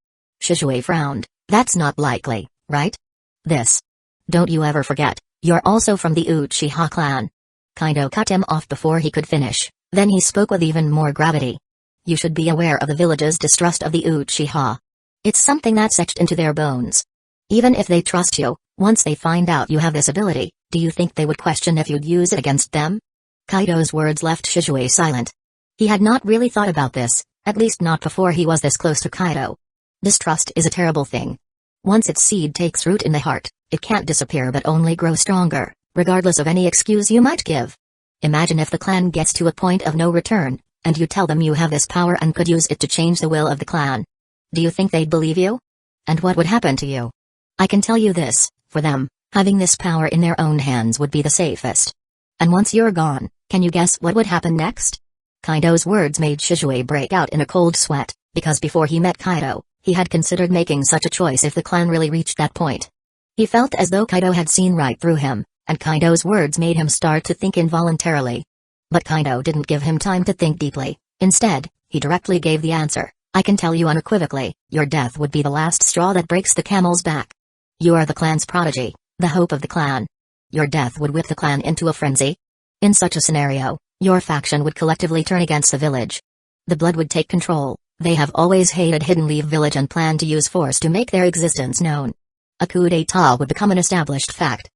Shisui frowned. That's not likely, right? This. Don't you ever forget, you're also from the Uchiha clan. Kaido cut him off before he could finish, then he spoke with even more gravity. You should be aware of the village's distrust of the Uchiha. It's something that's etched into their bones. Even if they trust you, once they find out you have this ability, do you think they would question if you'd use it against them? Kaido's words left Shisui silent. He had not really thought about this, at least not before he was this close to Kaido. Distrust is a terrible thing. Once its seed takes root in the heart, it can't disappear but only grow stronger, regardless of any excuse you might give. Imagine if the clan gets to a point of no return, and you tell them you have this power and could use it to change the will of the clan. Do you think they'd believe you? And what would happen to you? I can tell you this, for them, having this power in their own hands would be the safest. And once you're gone, can you guess what would happen next? Kaido's words made Shisui break out in a cold sweat, because before he met Kaido, he had considered making such a choice if the clan really reached that point. He felt as though Kaido had seen right through him, and Kaido's words made him start to think involuntarily. But Kaido didn't give him time to think deeply. Instead, he directly gave the answer. I can tell you unequivocally, your death would be the last straw that breaks the camel's back. You are the clan's prodigy, the hope of the clan. Your death would whip the clan into a frenzy. In such a scenario, your faction would collectively turn against the village. The blood would take control. They have always hated Hidden Leaf Village and plan to use force to make their existence known. A coup d'état would become an established fact.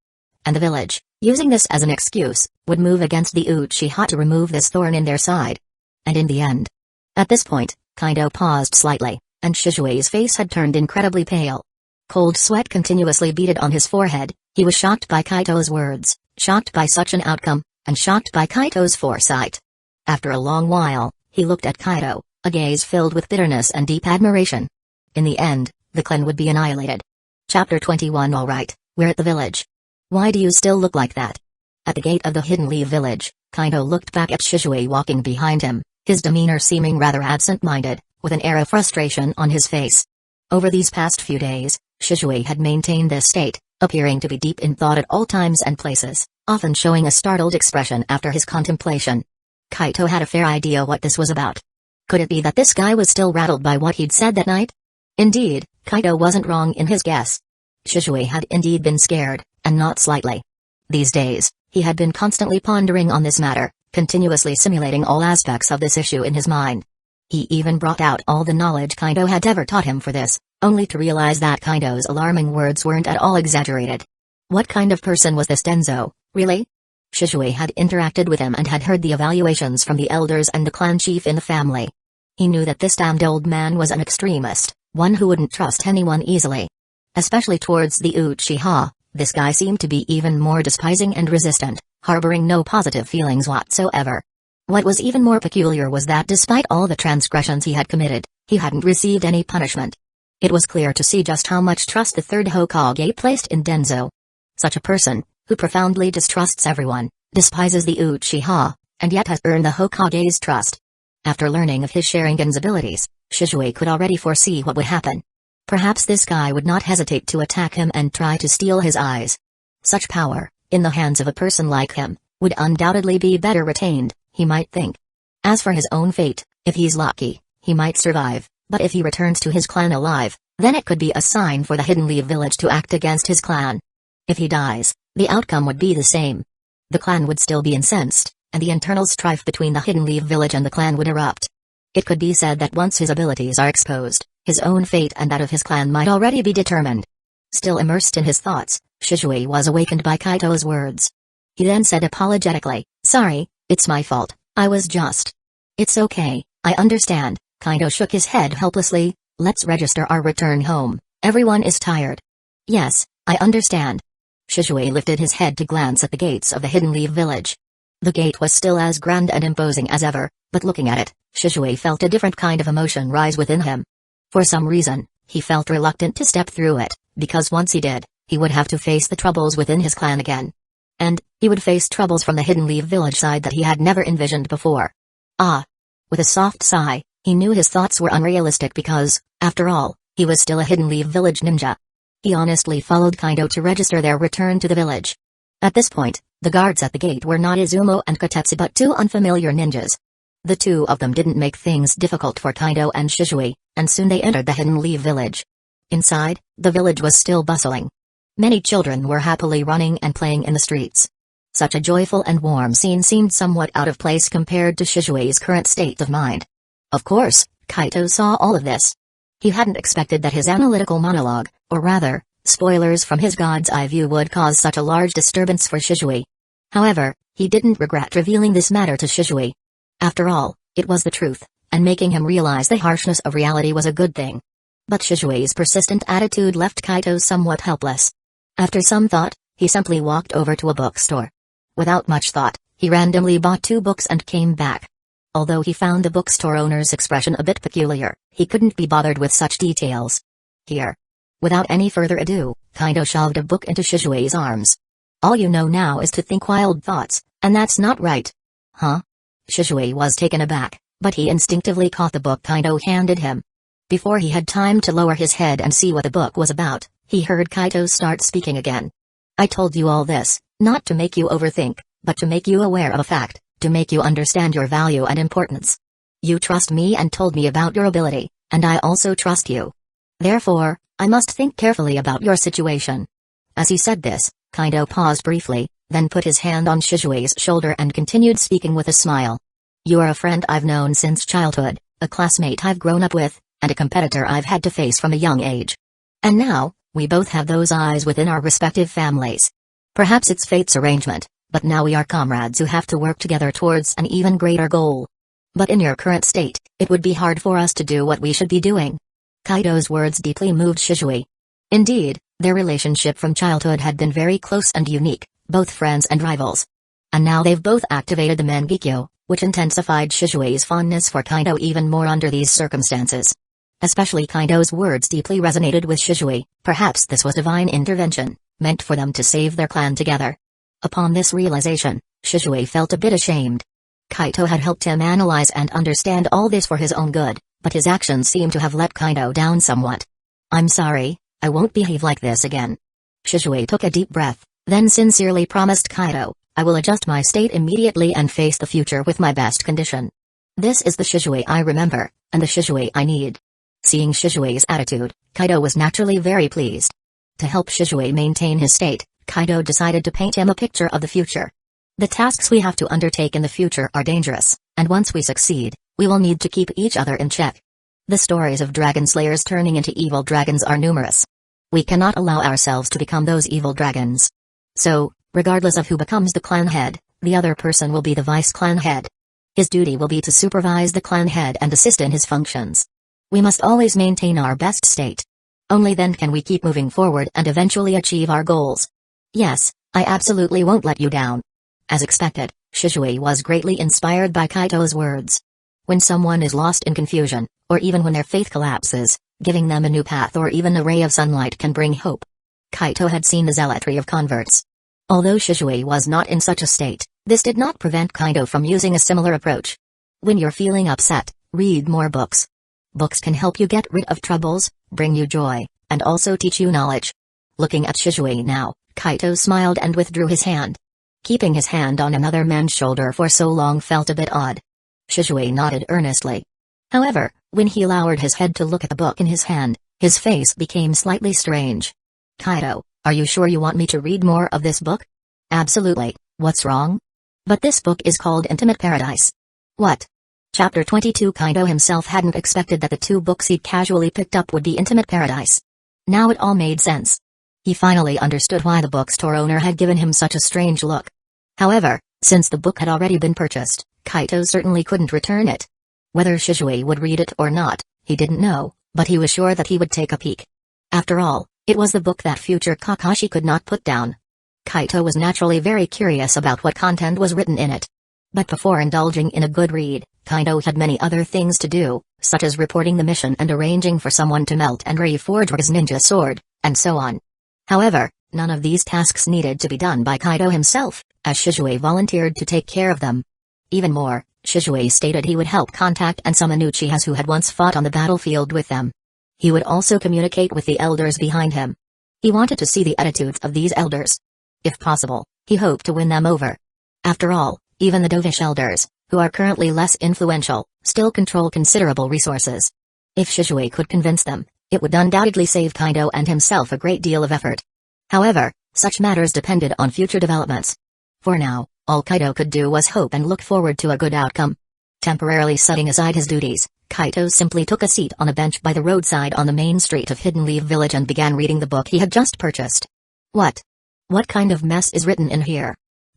And the village, using this as an excuse, would move against the Uchiha to remove this thorn in their side. And in the end. At this point, Kaido paused slightly, and Shisui's face had turned incredibly pale. Cold sweat continuously beaded on his forehead. He was shocked by Kaido's words, shocked by such an outcome, and shocked by Kaido's foresight. After a long while, he looked at Kaido, a gaze filled with bitterness and deep admiration. In the end, the clan would be annihilated. Chapter 21. Alright, we're at the village. Why do you still look like that? At the gate of the Hidden Leaf Village, Kaido looked back at Shisui walking behind him, his demeanor seeming rather absent-minded, with an air of frustration on his face. Over these past few days, Shisui had maintained this state, appearing to be deep in thought at all times and places, often showing a startled expression after his contemplation. Kaido had a fair idea what this was about. Could it be that this guy was still rattled by what he'd said that night? Indeed, Kaido wasn't wrong in his guess. Shisui had indeed been scared, and not slightly. These days, he had been constantly pondering on this matter, continuously simulating all aspects of this issue in his mind. He even brought out all the knowledge Kaido had ever taught him for this, only to realize that Kaido's alarming words weren't at all exaggerated. What kind of person was this Danzō, really? Shisui had interacted with him and had heard the evaluations from the elders and the clan chief in the family. He knew that this damned old man was an extremist, one who wouldn't trust anyone easily. Especially towards the Uchiha, this guy seemed to be even more despising and resistant, harboring no positive feelings whatsoever. What was even more peculiar was that despite all the transgressions he had committed, he hadn't received any punishment. It was clear to see just how much trust the third Hokage placed in Danzō. Such a person, who profoundly distrusts everyone, despises the Uchiha, and yet has earned the Hokage's trust. After learning of his Sharingan's abilities, Shisui could already foresee what would happen. Perhaps this guy would not hesitate to attack him and try to steal his eyes. Such power, in the hands of a person like him, would undoubtedly be better retained, he might think. As for his own fate, if he's lucky, he might survive, but if he returns to his clan alive, then it could be a sign for the Hidden Leaf Village to act against his clan. If he dies, the outcome would be the same. The clan would still be incensed, and the internal strife between the Hidden Leaf Village and the clan would erupt. It could be said that once his abilities are exposed, his own fate and that of his clan might already be determined. Still immersed in his thoughts, Shisui was awakened by Kaido's words. He then said apologetically, "Sorry, it's my fault, I was just..." "It's okay, I understand." Kaido shook his head helplessly. "Let's register our return home, everyone is tired." "Yes, I understand." Shisui lifted his head to glance at the gates of the Hidden Leaf Village. The gate was still as grand and imposing as ever, but looking at it, Shisui felt a different kind of emotion rise within him. For some reason, he felt reluctant to step through it, because once he did, he would have to face the troubles within his clan again. And, he would face troubles from the Hidden Leaf Village side that he had never envisioned before. Ah! With a soft sigh, he knew his thoughts were unrealistic because, After all, he was still a Hidden Leaf Village ninja. He honestly followed Kaido to register their return to the village. At this point, the guards at the gate were not Izumo and Kotetsu but two unfamiliar ninjas. The two of them didn't make things difficult for Kaido and Shisui, and soon they entered the Hidden Leaf Village. Inside, the village was still bustling. Many children were happily running and playing in the streets. Such a joyful and warm scene seemed somewhat out of place compared to Shisui's current state of mind. Of course, Kaido saw all of this. He hadn't expected that his analytical monologue, or rather, spoilers from his god's eye view would cause such a large disturbance for Shisui. However, he didn't regret revealing this matter to Shisui. After all, it was the truth, and making him realize the harshness of reality was a good thing. But Shisui's persistent attitude left Kaido somewhat helpless. After some thought, he simply walked over to a bookstore. Without much thought, he randomly bought 2 books and came back. Although he found the bookstore owner's expression a bit peculiar, he couldn't be bothered with such details. Here. Without any further ado, Kaido shoved a book into Shisui's arms. All you know now is to think wild thoughts, and that's not right. Huh? Shisui was taken aback, but he instinctively caught the book Kaido handed him. Before he had time to lower his head and see what the book was about, he heard Kaido start speaking again. I told you all this, not to make you overthink, but to make you aware of a fact, to make you understand your value and importance. You trust me and told me about your ability, and I also trust you. Therefore, I must think carefully about your situation. As he said this, Kaido paused briefly, then put his hand on Shisui's shoulder and continued speaking with a smile. You are a friend I've known since childhood, a classmate I've grown up with, and a competitor I've had to face from a young age. And now, we both have those eyes within our respective families. Perhaps it's fate's arrangement, but now we are comrades who have to work together towards an even greater goal. But in your current state, it would be hard for us to do what we should be doing. Kaido's words deeply moved Shisui. Indeed, their relationship from childhood had been very close and unique, both friends and rivals. And now they've both activated the Mangekyo, which intensified Shisui's fondness for Kaido even more under these circumstances. Especially Kaido's words deeply resonated with Shisui. Perhaps this was divine intervention, meant for them to save their clan together. Upon this realization, Shisui felt a bit ashamed. Kaido had helped him analyze and understand all this for his own good, but his actions seemed to have let Kaido down somewhat. I'm sorry, I won't behave like this again. Shisui took a deep breath, then sincerely promised Kaido, I will adjust my state immediately and face the future with my best condition. This is the Shisui I remember, and the Shisui I need. Seeing Shisui's attitude, Kaido was naturally very pleased. To help Shisui maintain his state, Kaido decided to paint him a picture of the future. The tasks we have to undertake in the future are dangerous, and once we succeed, we will need to keep each other in check. The stories of dragon slayers turning into evil dragons are numerous. We cannot allow ourselves to become those evil dragons. So, regardless of who becomes the clan head, the other person will be the vice clan head. His duty will be to supervise the clan head and assist in his functions. We must always maintain our best state. Only then can we keep moving forward and eventually achieve our goals. Yes, I absolutely won't let you down. As expected, Shisui was greatly inspired by Kaido's words. When someone is lost in confusion, or even when their faith collapses, giving them a new path or even a ray of sunlight can bring hope. Kaido had seen the zealotry of converts. Although Shisui was not in such a state, this did not prevent Kaido from using a similar approach. When you're feeling upset, read more books. Books can help you get rid of troubles, bring you joy, and also teach you knowledge. Looking at Shisui now, Kaido smiled and withdrew his hand. Keeping his hand on another man's shoulder for so long felt a bit odd. Shisui nodded earnestly. However, when he lowered his head to look at the book in his hand, his face became slightly strange. Kaido, are you sure you want me to read more of this book? Absolutely, what's wrong? But this book is called Intimate Paradise. What? Chapter 22. Kaido himself hadn't expected that the 2 books he'd casually picked up would be Intimate Paradise. Now it all made sense. He finally understood why the bookstore owner had given him such a strange look. However, since the book had already been purchased, Kaido certainly couldn't return it. Whether Shisui would read it or not, he didn't know, but he was sure that he would take a peek. After all, it was the book that future Kakashi could not put down. Kaido was naturally very curious about what content was written in it. But before indulging in a good read, Kaido had many other things to do, such as reporting the mission and arranging for someone to melt and reforge his ninja sword, and so on. However, none of these tasks needed to be done by Kaido himself, as Shisui volunteered to take care of them. Even more, Shisui stated he would help contact and summon Uchihas who had once fought on the battlefield with them. He would also communicate with the elders behind him. He wanted to see the attitudes of these elders. If possible, he hoped to win them over. After all, even the dovish elders, who are currently less influential, still control considerable resources. If Shisui could convince them, it would undoubtedly save Kaido and himself a great deal of effort. However, such matters depended on future developments. For now, all Kaido could do was hope and look forward to a good outcome. Temporarily setting aside his duties, Kaido simply took a seat on a bench by the roadside on the main street of Hidden Leaf Village and began reading the book he had just purchased. What kind of mess is written in here?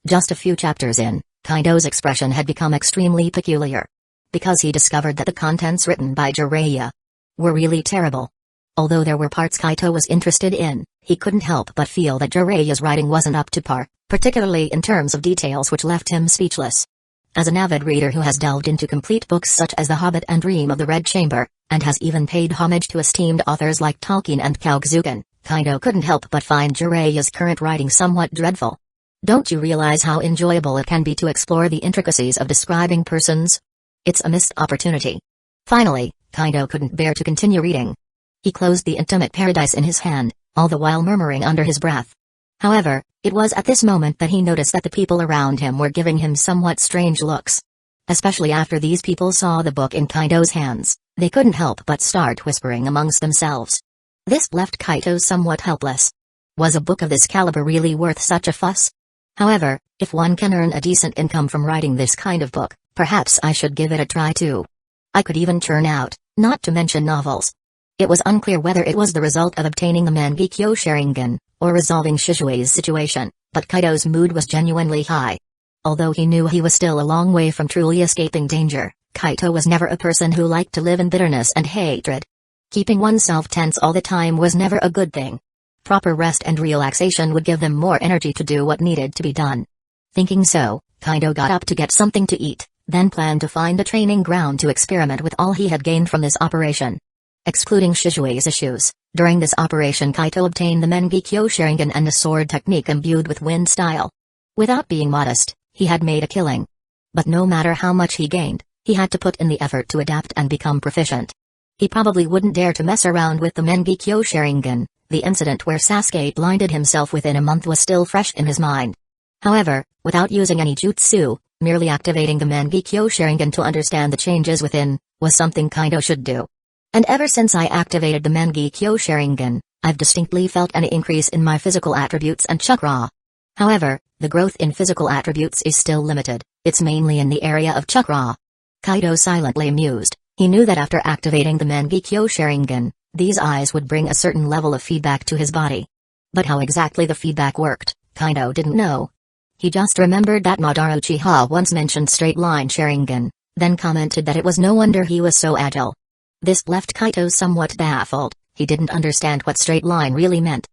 Just a few chapters in, Kaido's expression had become extremely peculiar. Because he discovered that the contents written by Jiraiya were really terrible. Although there were parts Kaido was interested in, he couldn't help but feel that Jiraiya's writing wasn't up to par, particularly in terms of details which left him speechless. As an avid reader who has delved into complete books such as The Hobbit and Dream of the Red Chamber, and has even paid homage to esteemed authors like Tolkien and Kouzuken, Kaido couldn't help but find Jiraiya's current writing somewhat dreadful. Don't you realize how enjoyable it can be to explore the intricacies of describing persons? It's a missed opportunity. Finally, Kaido couldn't bear to continue reading. He closed the Intimate Paradise in his hand, all the while murmuring under his breath. However, it was at this moment that he noticed that the people around him were giving him somewhat strange looks. Especially after these people saw the book in Kaido's hands, they couldn't help but start whispering amongst themselves. This left Kaido somewhat helpless. Was a book of this caliber really worth such a fuss? However, if one can earn a decent income from writing this kind of book, perhaps I should give it a try too. I could even churn out, not to mention novels. It was unclear whether it was the result of obtaining the Mangekyo Sharingan, or resolving Shisui's situation, but Kaido's mood was genuinely high. Although he knew he was still a long way from truly escaping danger, Kaido was never a person who liked to live in bitterness and hatred. Keeping oneself tense all the time was never a good thing. Proper rest and relaxation would give them more energy to do what needed to be done. Thinking so, Kaido got up to get something to eat, then planned to find a training ground to experiment with all he had gained from this operation. Excluding Shisui's issues, during this operation Kaido obtained the Mangekyo Sharingan and a sword technique imbued with wind style. Without being modest, he had made a killing. But no matter how much he gained, he had to put in the effort to adapt and become proficient. He probably wouldn't dare to mess around with the Mangekyo Sharingan. The incident where Sasuke blinded himself within a month was still fresh in his mind. However, without using any jutsu, merely activating the Mangekyo Sharingan to understand the changes within, was something Kaido should do. And ever since I activated the Mangekyo Sharingan, I've distinctly felt an increase in my physical attributes and chakra. However, the growth in physical attributes is still limited, it's mainly in the area of chakra. Kaido silently mused. He knew that after activating the Mangekyo Sharingan, these eyes would bring a certain level of feedback to his body. But how exactly the feedback worked, Kaido didn't know. He just remembered that Madara Uchiha once mentioned straight line Sharingan, then commented that it was no wonder he was so agile. This left Kaido somewhat baffled. He didn't understand what straight line really meant.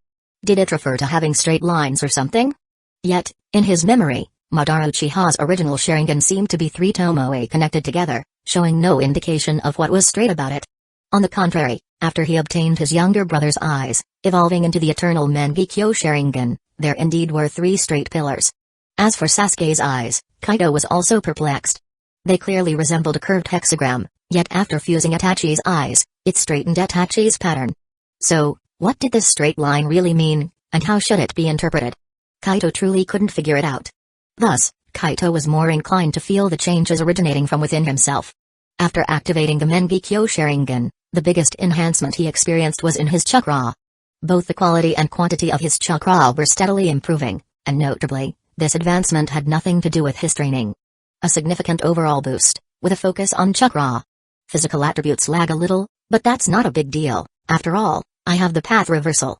Did it refer to having straight lines or something? Yet, in his memory, Madara Uchiha's original Sharingan seemed to be three tomoe connected together, showing no indication of what was straight about it. On the contrary, after he obtained his younger brother's eyes, evolving into the eternal Mangekyo Sharingan, there indeed were three straight pillars. As for Sasuke's eyes, Kaido was also perplexed. They clearly resembled a curved hexagram, yet after fusing Itachi's eyes, it straightened Itachi's pattern. So, what did this straight line really mean, and how should it be interpreted? Kaido truly couldn't figure it out. Thus, Kaido was more inclined to feel the changes originating from within himself. After activating the Mangekyo Sharingan, the biggest enhancement he experienced was in his chakra. Both the quality and quantity of his chakra were steadily improving, and notably, this advancement had nothing to do with his training. A significant overall boost, with a focus on chakra. Physical attributes lag a little, but that's not a big deal. After all, I have the path reversal.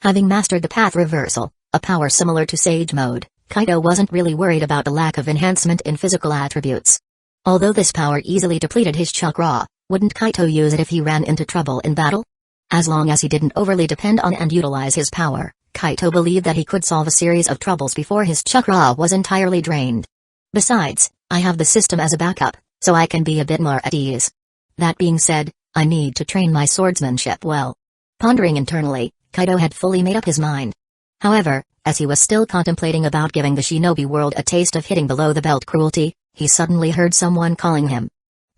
Having mastered the path reversal, a power similar to Sage Mode, Kaido wasn't really worried about the lack of enhancement in physical attributes. Although this power easily depleted his chakra, wouldn't Kaido use it if he ran into trouble in battle? As long as he didn't overly depend on and utilize his power, Kaido believed that he could solve a series of troubles before his chakra was entirely drained. Besides, I have the system as a backup, so I can be a bit more at ease. That being said, I need to train my swordsmanship well. Pondering internally, Kaido had fully made up his mind. However, as he was still contemplating about giving the shinobi world a taste of hitting below the belt cruelty, he suddenly heard someone calling him.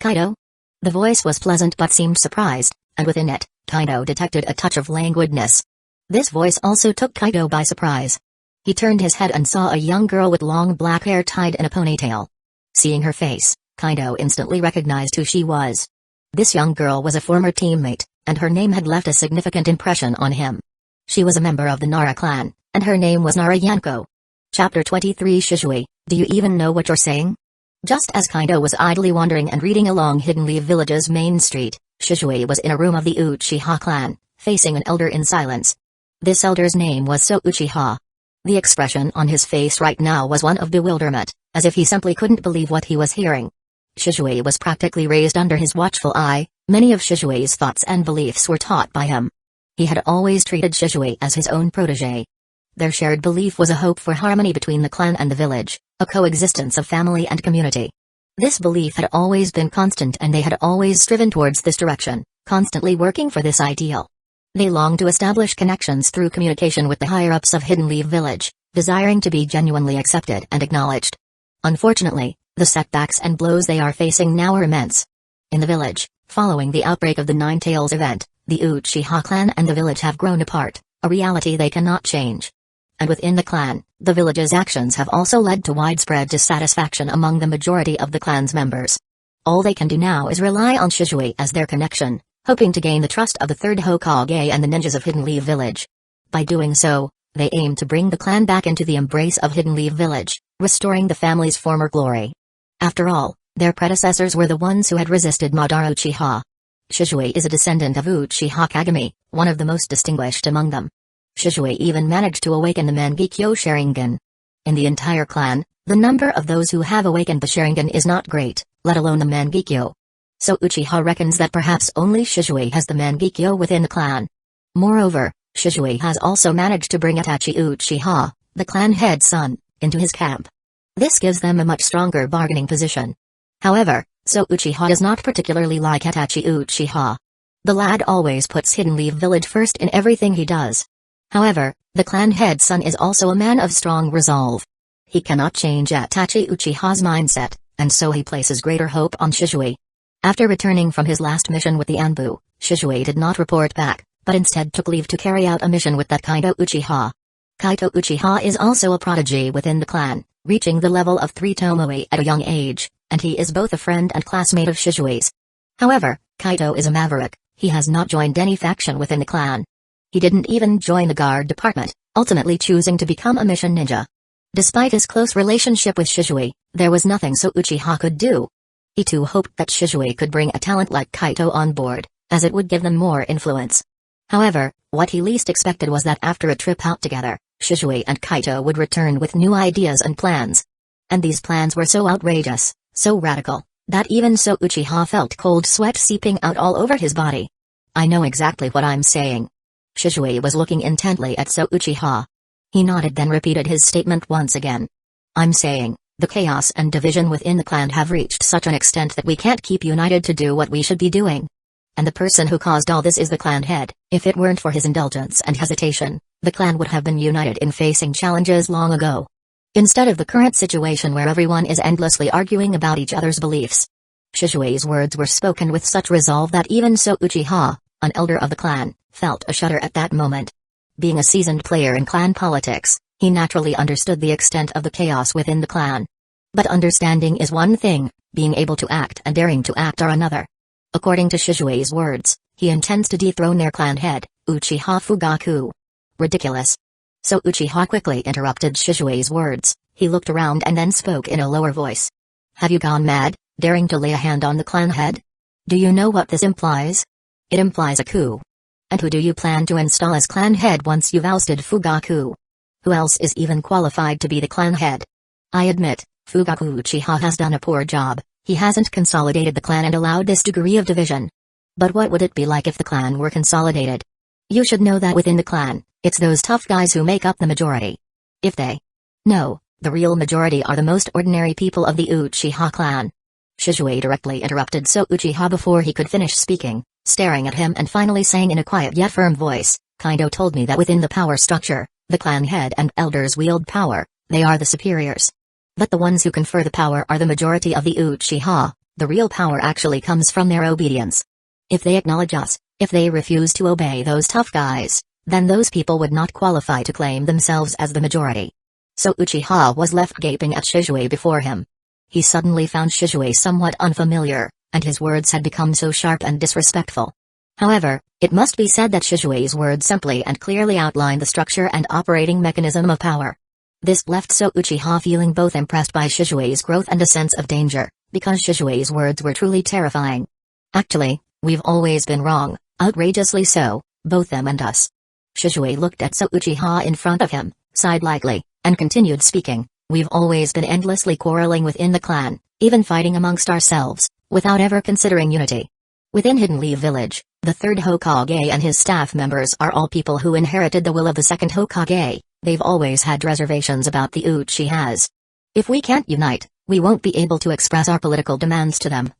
Kaido? The voice was pleasant but seemed surprised, and within it, Kaido detected a touch of languidness. This voice also took Kaido by surprise. He turned his head and saw a young girl with long black hair tied in a ponytail. Seeing her face, Kaido instantly recognized who she was. This young girl was a former teammate, and her name had left a significant impression on him. She was a member of the Nara clan, and her name was Narayanko. Chapter 23 Shisui, do you even know what you're saying? Just as Kaido was idly wandering and reading along Hidden Leaf Village's main street, Shisui was in a room of the Uchiha clan, facing an elder in silence. This elder's name was So Uchiha. The expression on his face right now was one of bewilderment, as if he simply couldn't believe what he was hearing. Shisui was practically raised under his watchful eye. Many of Shisui's thoughts and beliefs were taught by him. He had always treated Shisui as his own protege. Their shared belief was a hope for harmony between the clan and the village, a coexistence of family and community. This belief had always been constant and they had always striven towards this direction, constantly working for this ideal. They longed to establish connections through communication with the higher-ups of Hidden Leaf Village, desiring to be genuinely accepted and acknowledged. Unfortunately, the setbacks and blows they are facing now are immense. In the village, following the outbreak of the Nine Tails event, the Uchiha clan and the village have grown apart, a reality they cannot change. And within the clan, the village's actions have also led to widespread dissatisfaction among the majority of the clan's members. All they can do now is rely on Shisui as their connection, hoping to gain the trust of the third Hokage and the ninjas of Hidden Leaf Village. By doing so, they aim to bring the clan back into the embrace of Hidden Leaf Village, restoring the family's former glory. After all, their predecessors were the ones who had resisted Madara Uchiha. Shisui is a descendant of Uchiha Kagami, one of the most distinguished among them. Shisui even managed to awaken the Mangekyo Sharingan. In the entire clan, the number of those who have awakened the Sharingan is not great, let alone the Mangekyo. So Uchiha reckons that perhaps only Shisui has the Mangekyo within the clan. Moreover, Shisui has also managed to bring Itachi Uchiha, the clan head's son, into his camp. This gives them a much stronger bargaining position. However, So Uchiha does not particularly like Itachi Uchiha. The lad always puts Hidden Leaf Village first in everything he does. However, the clan head's son is also a man of strong resolve. He cannot change Itachi Uchiha's mindset, and so he places greater hope on Shisui. After returning from his last mission with the Anbu, Shisui did not report back, but instead took leave to carry out a mission with that Kaido Uchiha. Kaido Uchiha is also a prodigy within the clan, reaching the level of 3 Tomoe at a young age, and he is both a friend and classmate of Shisui's. However, Kaido is a maverick. He has not joined any faction within the clan. He didn't even join the guard department, ultimately choosing to become a mission ninja. Despite his close relationship with Shisui, there was nothing So Uchiha could do. He too hoped that Shisui could bring a talent like Kaido on board, as it would give them more influence. However, what he least expected was that after a trip out together, Shisui and Kaido would return with new ideas and plans. And these plans were so outrageous, so radical, that even So Uchiha felt cold sweat seeping out all over his body. I know exactly what I'm saying. Shisui was looking intently at So Uchiha. He nodded, then repeated his statement once again. I'm saying, the chaos and division within the clan have reached such an extent that we can't keep united to do what we should be doing. And the person who caused all this is the clan head. If it weren't for his indulgence and hesitation, the clan would have been united in facing challenges long ago. Instead of the current situation where everyone is endlessly arguing about each other's beliefs. Shisui's words were spoken with such resolve that even So Uchiha, an elder of the clan, felt a shudder at that moment. Being a seasoned player in clan politics, he naturally understood the extent of the chaos within the clan. But understanding is one thing, being able to act and daring to act are another. According to Shisui's words, he intends to dethrone their clan head, Uchiha Fugaku. Ridiculous. So Uchiha quickly interrupted Shisui's words. He looked around and then spoke in a lower voice. Have you gone mad, daring to lay a hand on the clan head? Do you know what this implies? It implies a coup. And who do you plan to install as clan head once you've ousted Fugaku? Who else is even qualified to be the clan head? I admit, Fugaku Uchiha has done a poor job. He hasn't consolidated the clan and allowed this degree of division. But what would it be like if the clan were consolidated? You should know that within the clan, it's those tough guys who make up the majority. If they... No, the real majority are the most ordinary people of the Uchiha clan. Shisui directly interrupted So Uchiha before he could finish speaking, staring at him and finally saying in a quiet yet firm voice, Kaido told me that within the power structure, the clan head and elders wield power, they are the superiors. But the ones who confer the power are the majority of the Uchiha. The real power actually comes from their obedience. If they acknowledge us, If they refuse to obey those tough guys, then those people would not qualify to claim themselves as the majority. So Uchiha was left gaping at Shisui before him. He suddenly found Shisui somewhat unfamiliar, and his words had become so sharp and disrespectful. However, it must be said that Shisui's words simply and clearly outlined the structure and operating mechanism of power. This left So Uchiha feeling both impressed by Shisui's growth and a sense of danger, because Shisui's words were truly terrifying. Actually, we've always been wrong, outrageously so, both them and us. Shisui looked at So Uchiha in front of him, sighed lightly, and continued speaking. We've always been endlessly quarreling within the clan, even fighting amongst ourselves, without ever considering unity. Within Hidden Leaf Village, the third Hokage and his staff members are all people who inherited the will of the second Hokage. They've always had reservations about the Uchihas. If we can't unite, we won't be able to express our political demands to them.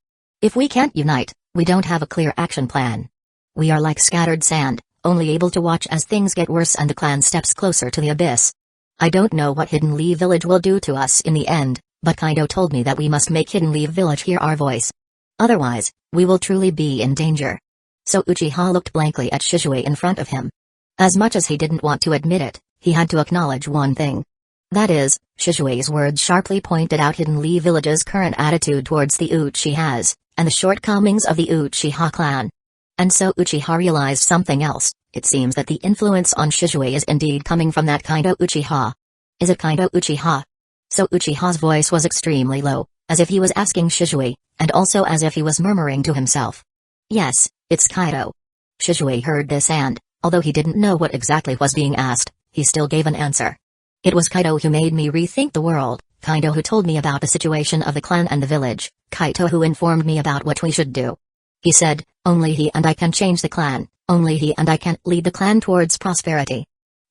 If we can't unite, we don't have a clear action plan. We are like scattered sand, only able to watch as things get worse and the clan steps closer to the abyss. I don't know what Hidden Leaf Village will do to us in the end, but Kaido told me that we must make Hidden Leaf Village hear our voice. Otherwise, we will truly be in danger. So Uchiha looked blankly at Shisui in front of him. As much as he didn't want to admit it, he had to acknowledge one thing. That is, Shisui's words sharply pointed out Hidden Leaf Village's current attitude towards the Uchihas, and the shortcomings of the Uchiha clan. And so Uchiha realized something else. It seems that the influence on Shisui is indeed coming from that Kaido Uchiha. Is it Kaido Uchiha? So Uchiha's voice was extremely low, as if he was asking Shisui, and also as if he was murmuring to himself. Yes, it's Kaido. Shisui heard this and, although he didn't know what exactly was being asked, he still gave an answer. It was Kaido who made me rethink the world, Kaido who told me about the situation of the clan and the village, Kaido who informed me about what we should do. He said, only he and I can change the clan, only he and I can lead the clan towards prosperity.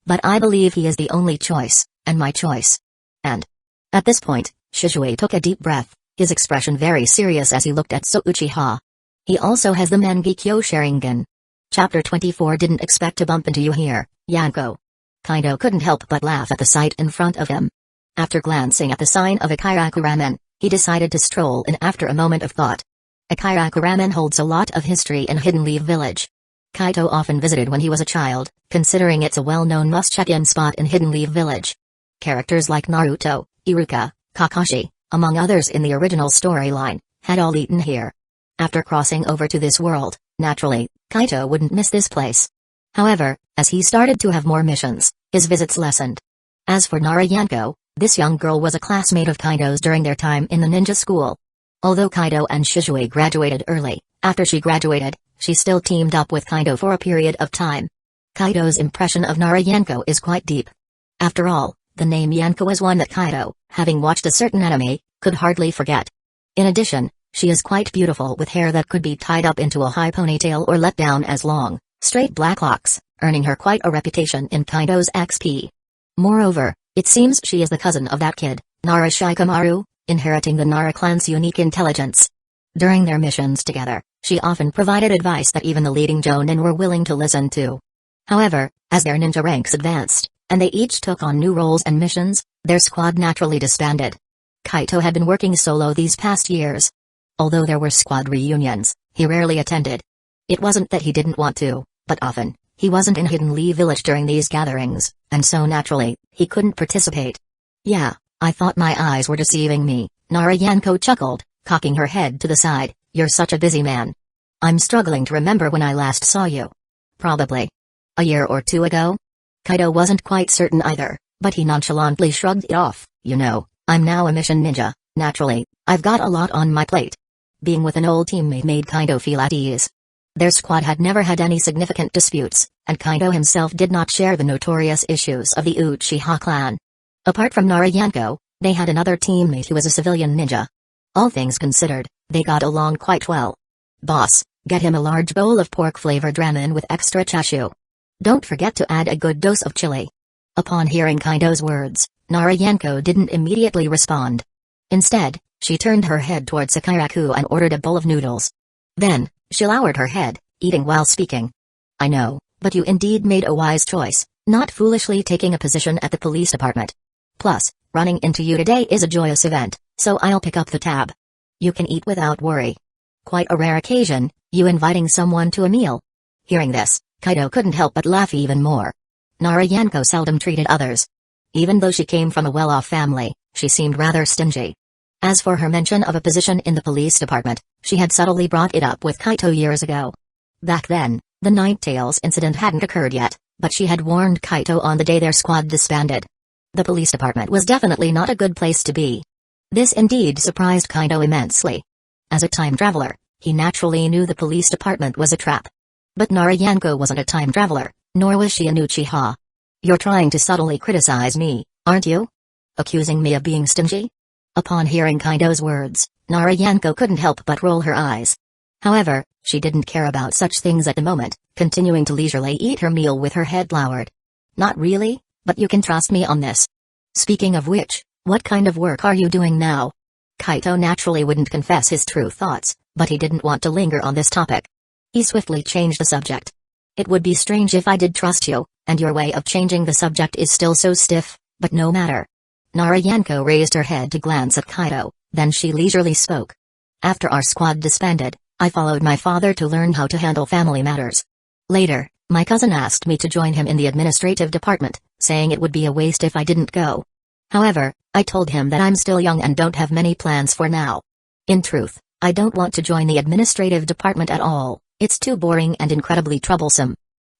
But I believe he is the only choice, and my choice. And at this point, Shisui took a deep breath, his expression very serious as he looked at So Uchiha. He also has the Mangekyo Sharingan. Chapter 24 Didn't expect to bump into you here, Yanko. Kaido couldn't help but laugh at the sight in front of him. After glancing at the sign of Akiraku Ramen, he decided to stroll in after a moment of thought. Akiraku Ramen holds a lot of history in Hidden Leaf Village. Kaido often visited when he was a child, considering it's a well-known must-check-in spot in Hidden Leaf Village. Characters like Naruto, Iruka, Kakashi, among others in the original storyline, had all eaten here. After crossing over to this world, naturally, Kaido wouldn't miss this place. However, as he started to have more missions, his visits lessened. As for Narayanko, this young girl was a classmate of Kaido's during their time in the ninja school. Although Kaido and Shisui graduated early, after she graduated, she still teamed up with Kaido for a period of time. Kaido's impression of Narayanko is quite deep. After all, the name Yanko is one that Kaido, having watched a certain anime, could hardly forget. In addition, she is quite beautiful with hair that could be tied up into a high ponytail or let down as long, straight black locks, earning her quite a reputation in Kaido's XP. Moreover, it seems she is the cousin of that kid, Nara Shikamaru, inheriting the Nara clan's unique intelligence. During their missions together, she often provided advice that even the leading jonin were willing to listen to. However, as their ninja ranks advanced, and they each took on new roles and missions, their squad naturally disbanded. Kaido had been working solo these past years. Although there were squad reunions, he rarely attended. It wasn't that he didn't want to, but often, he wasn't in Hidden Leaf Village during these gatherings, and so naturally, he couldn't participate. Yeah, I thought my eyes were deceiving me, Narayanko chuckled, cocking her head to the side. You're such a busy man. I'm struggling to remember when I last saw you. Probably a year or two ago? Kaido wasn't quite certain either, but he nonchalantly shrugged it off. You know, I'm now a mission ninja, naturally, I've got a lot on my plate. Being with an old teammate made Kaido feel at ease. Their squad had never had any significant disputes, and Kaido himself did not share the notorious issues of the Uchiha clan. Apart from Narayanko, they had another teammate who was a civilian ninja. All things considered, they got along quite well. Boss, get him a large bowl of pork-flavored ramen with extra chashu. Don't forget to add a good dose of chili. Upon hearing Kaido's words, Narayanko didn't immediately respond. Instead, she turned her head towards Sakiraku and ordered a bowl of noodles. Then, she lowered her head, eating while speaking. I know, but you indeed made a wise choice, not foolishly taking a position at the police department. Plus, running into you today is a joyous event, so I'll pick up the tab. You can eat without worry. Quite a rare occasion, you inviting someone to a meal. Hearing this, Kaido couldn't help but laugh even more. Narayanko seldom treated others. Even though she came from a well-off family, she seemed rather stingy. As for her mention of a position in the police department, she had subtly brought it up with Kaito years ago. Back then, the Ninetales incident hadn't occurred yet, but she had warned Kaito on the day their squad disbanded. The police department was definitely not a good place to be. This indeed surprised Kaito immensely. As a time traveler, he naturally knew the police department was a trap. But Narayanko wasn't a time traveler, nor was she an Uchiha. You're trying to subtly criticize me, aren't you? Accusing me of being stingy? Upon hearing Kaido's words, Narayanko couldn't help but roll her eyes. However, she didn't care about such things at the moment, continuing to leisurely eat her meal with her head lowered. Not really, but you can trust me on this. Speaking of which, what kind of work are you doing now? Kaito naturally wouldn't confess his true thoughts, but he didn't want to linger on this topic. He swiftly changed the subject. It would be strange if I did trust you, and your way of changing the subject is still so stiff, but no matter. Narayanko raised her head to glance at Kaito, then she leisurely spoke. After our squad disbanded, I followed my father to learn how to handle family matters. Later, my cousin asked me to join him in the administrative department, saying it would be a waste if I didn't go. However, I told him that I'm still young and don't have many plans for now. In truth, I don't want to join the administrative department at all, it's too boring and incredibly troublesome.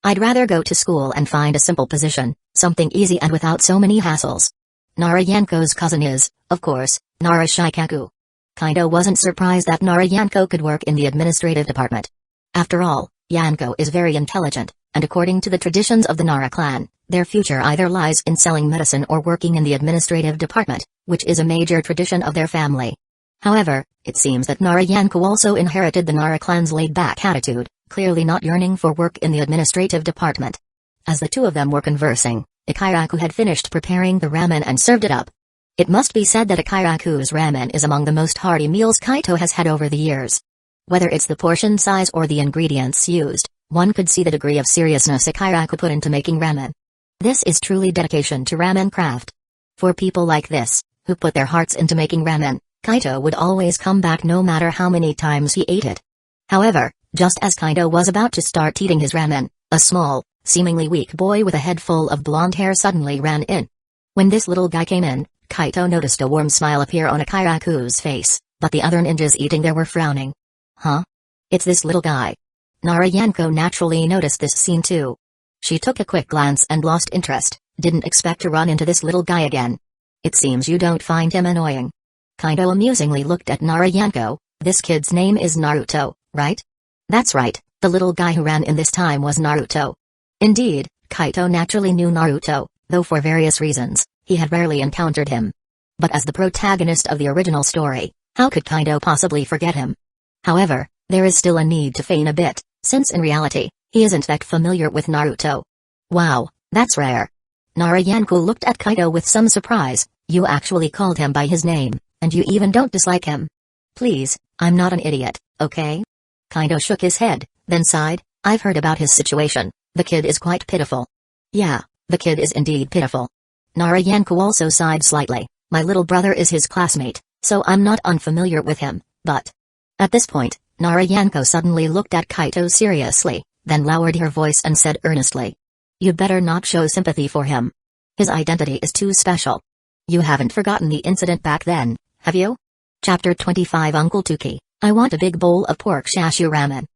I'd rather go to school and find a simple position, something easy and without so many hassles. Narayanko's cousin is, of course, Narashikaku. Kaido wasn't surprised that Narayanko could work in the administrative department. After all, Yanko is very intelligent, and according to the traditions of the Nara clan, their future either lies in selling medicine or working in the administrative department, which is a major tradition of their family. However, it seems that Narayanko also inherited the Nara clan's laid-back attitude, clearly not yearning for work in the administrative department. As the two of them were conversing, Ikiraku had finished preparing the ramen and served it up. It must be said that Ikiraku's ramen is among the most hearty meals Kaito has had over the years. Whether it's the portion size or the ingredients used, one could see the degree of seriousness Ikiraku put into making ramen. This is truly dedication to ramen craft. For people like this, who put their hearts into making ramen, Kaito would always come back no matter how many times he ate it. However, just as Kaito was about to start eating his ramen, a small, seemingly weak boy with a head full of blonde hair suddenly ran in. When this little guy came in, Kaito noticed a warm smile appear on Ikiraku's face, but the other ninjas eating there were frowning. Huh? It's this little guy. Narayanko naturally noticed this scene too. She took a quick glance and lost interest, didn't expect to run into this little guy again. It seems you don't find him annoying. Kaido amusingly looked at Narayanko. This kid's name is Naruto, right? That's right, the little guy who ran in this time was Naruto. Indeed, Kaito naturally knew Naruto, though for various reasons, he had rarely encountered him. But as the protagonist of the original story, how could Kaido possibly forget him? However, there is still a need to feign a bit, since in reality, he isn't that familiar with Naruto. Wow, that's rare. Narayanko looked at Kaido with some surprise. You actually called him by his name, and you even don't dislike him. Please, I'm not an idiot, okay? Kaido shook his head, then sighed. I've heard about his situation. The kid is quite pitiful. Yeah, the kid is indeed pitiful. Narayanko also sighed slightly. My little brother is his classmate, so I'm not unfamiliar with him, but... At this point, Narayanko suddenly looked at Kaito seriously, then lowered her voice and said earnestly. You'd better not show sympathy for him. His identity is too special. You haven't forgotten the incident back then, have you? Chapter 25 Uncle Tuki, I want a big bowl of pork chashu ramen.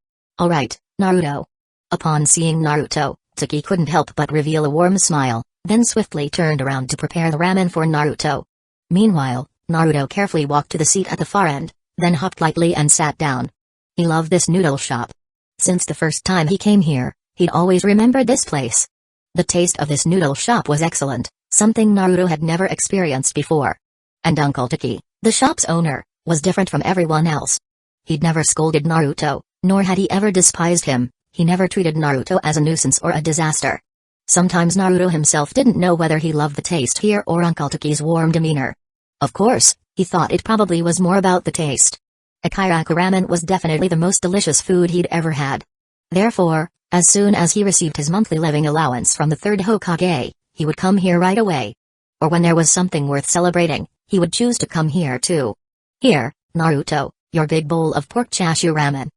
Alright, Naruto. Upon seeing Naruto, Tuki couldn't help but reveal a warm smile, then swiftly turned around to prepare the ramen for Naruto. Meanwhile, Naruto carefully walked to the seat at the far end, then hopped lightly and sat down. He loved this noodle shop. Since the first time he came here, he'd always remembered this place. The taste of this noodle shop was excellent, something Naruto had never experienced before. And Uncle Tuki, the shop's owner, was different from everyone else. He'd never scolded Naruto, nor had he ever despised him. He never treated Naruto as a nuisance or a disaster. Sometimes Naruto himself didn't know whether he loved the taste here or Uncle Tuki's warm demeanor. Of course, he thought it probably was more about the taste. Ikiraku ramen was definitely the most delicious food he'd ever had. Therefore, as soon as he received his monthly living allowance from the third Hokage, he would come here right away. Or when there was something worth celebrating, he would choose to come here too. Here, Naruto, your big bowl of pork chashu ramen.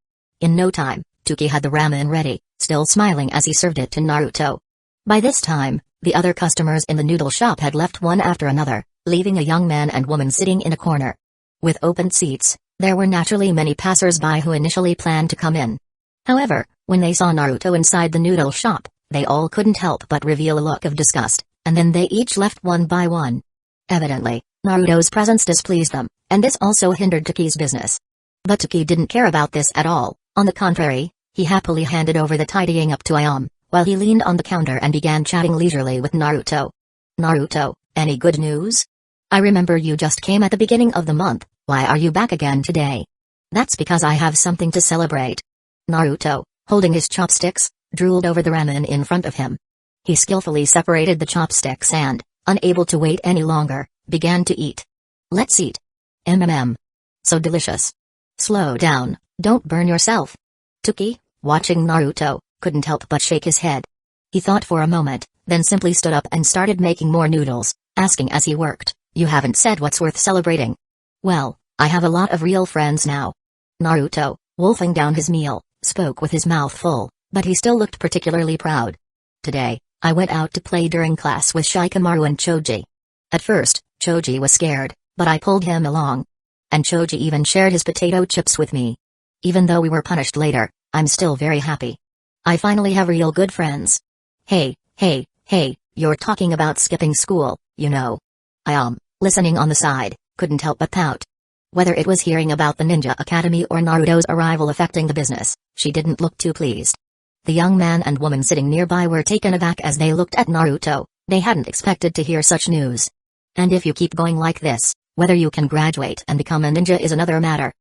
In no time, Tuki had the ramen ready, still smiling as he served it to Naruto. By this time, the other customers in the noodle shop had left one after another, leaving a young man and woman sitting in a corner. With open seats, there were naturally many passers-by who initially planned to come in. However, when they saw Naruto inside the noodle shop, they all couldn't help but reveal a look of disgust, and then they each left one by one. Evidently, Naruto's presence displeased them, and this also hindered Taki's business. But Taki didn't care about this at all. On the contrary, he happily handed over the tidying up to Aizen, while he leaned on the counter and began chatting leisurely with Naruto. Naruto, any good news? I remember you just came at the beginning of the month, why are you back again today? That's because I have something to celebrate. Naruto, holding his chopsticks, drooled over the ramen in front of him. He skillfully separated the chopsticks and, unable to wait any longer, began to eat. Let's eat. So delicious. Slow down, don't burn yourself. Taki, watching Naruto, couldn't help but shake his head. He thought for a moment, then simply stood up and started making more noodles, asking as he worked, you haven't said what's worth celebrating. Well, I have a lot of real friends now. Naruto, wolfing down his meal, spoke with his mouth full, but he still looked particularly proud. Today, I went out to play during class with Shikamaru and Choji. At first, Choji was scared, but I pulled him along. And Choji even shared his potato chips with me. Even though we were punished later, I'm still very happy. I finally have real good friends. Hey, you're talking about skipping school, you know. Listening on the side, couldn't help but pout. Whether it was hearing about the Ninja Academy or Naruto's arrival affecting the business, she didn't look too pleased. The young man and woman sitting nearby were taken aback as they looked at Naruto. They hadn't expected to hear such news. And if you keep going like this, whether you can graduate and become a ninja is another matter.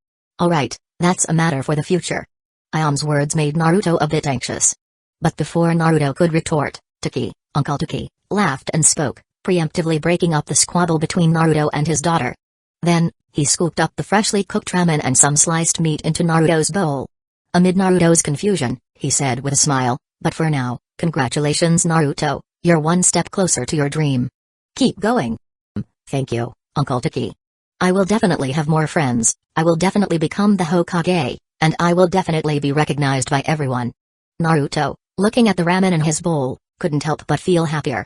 Alright, that's a matter for the future. Aizen's words made Naruto a bit anxious. But before Naruto could retort, Taki, Uncle Taki, laughed and spoke, preemptively breaking up the squabble between Naruto and his daughter. Then, he scooped up the freshly cooked ramen and some sliced meat into Naruto's bowl. Amid Naruto's confusion, he said with a smile, but for now, congratulations Naruto, you're one step closer to your dream. Keep going. Thank you, Uncle Taki. I will definitely have more friends, I will definitely become the Hokage, and I will definitely be recognized by everyone. Naruto, looking at the ramen in his bowl, couldn't help but feel happier.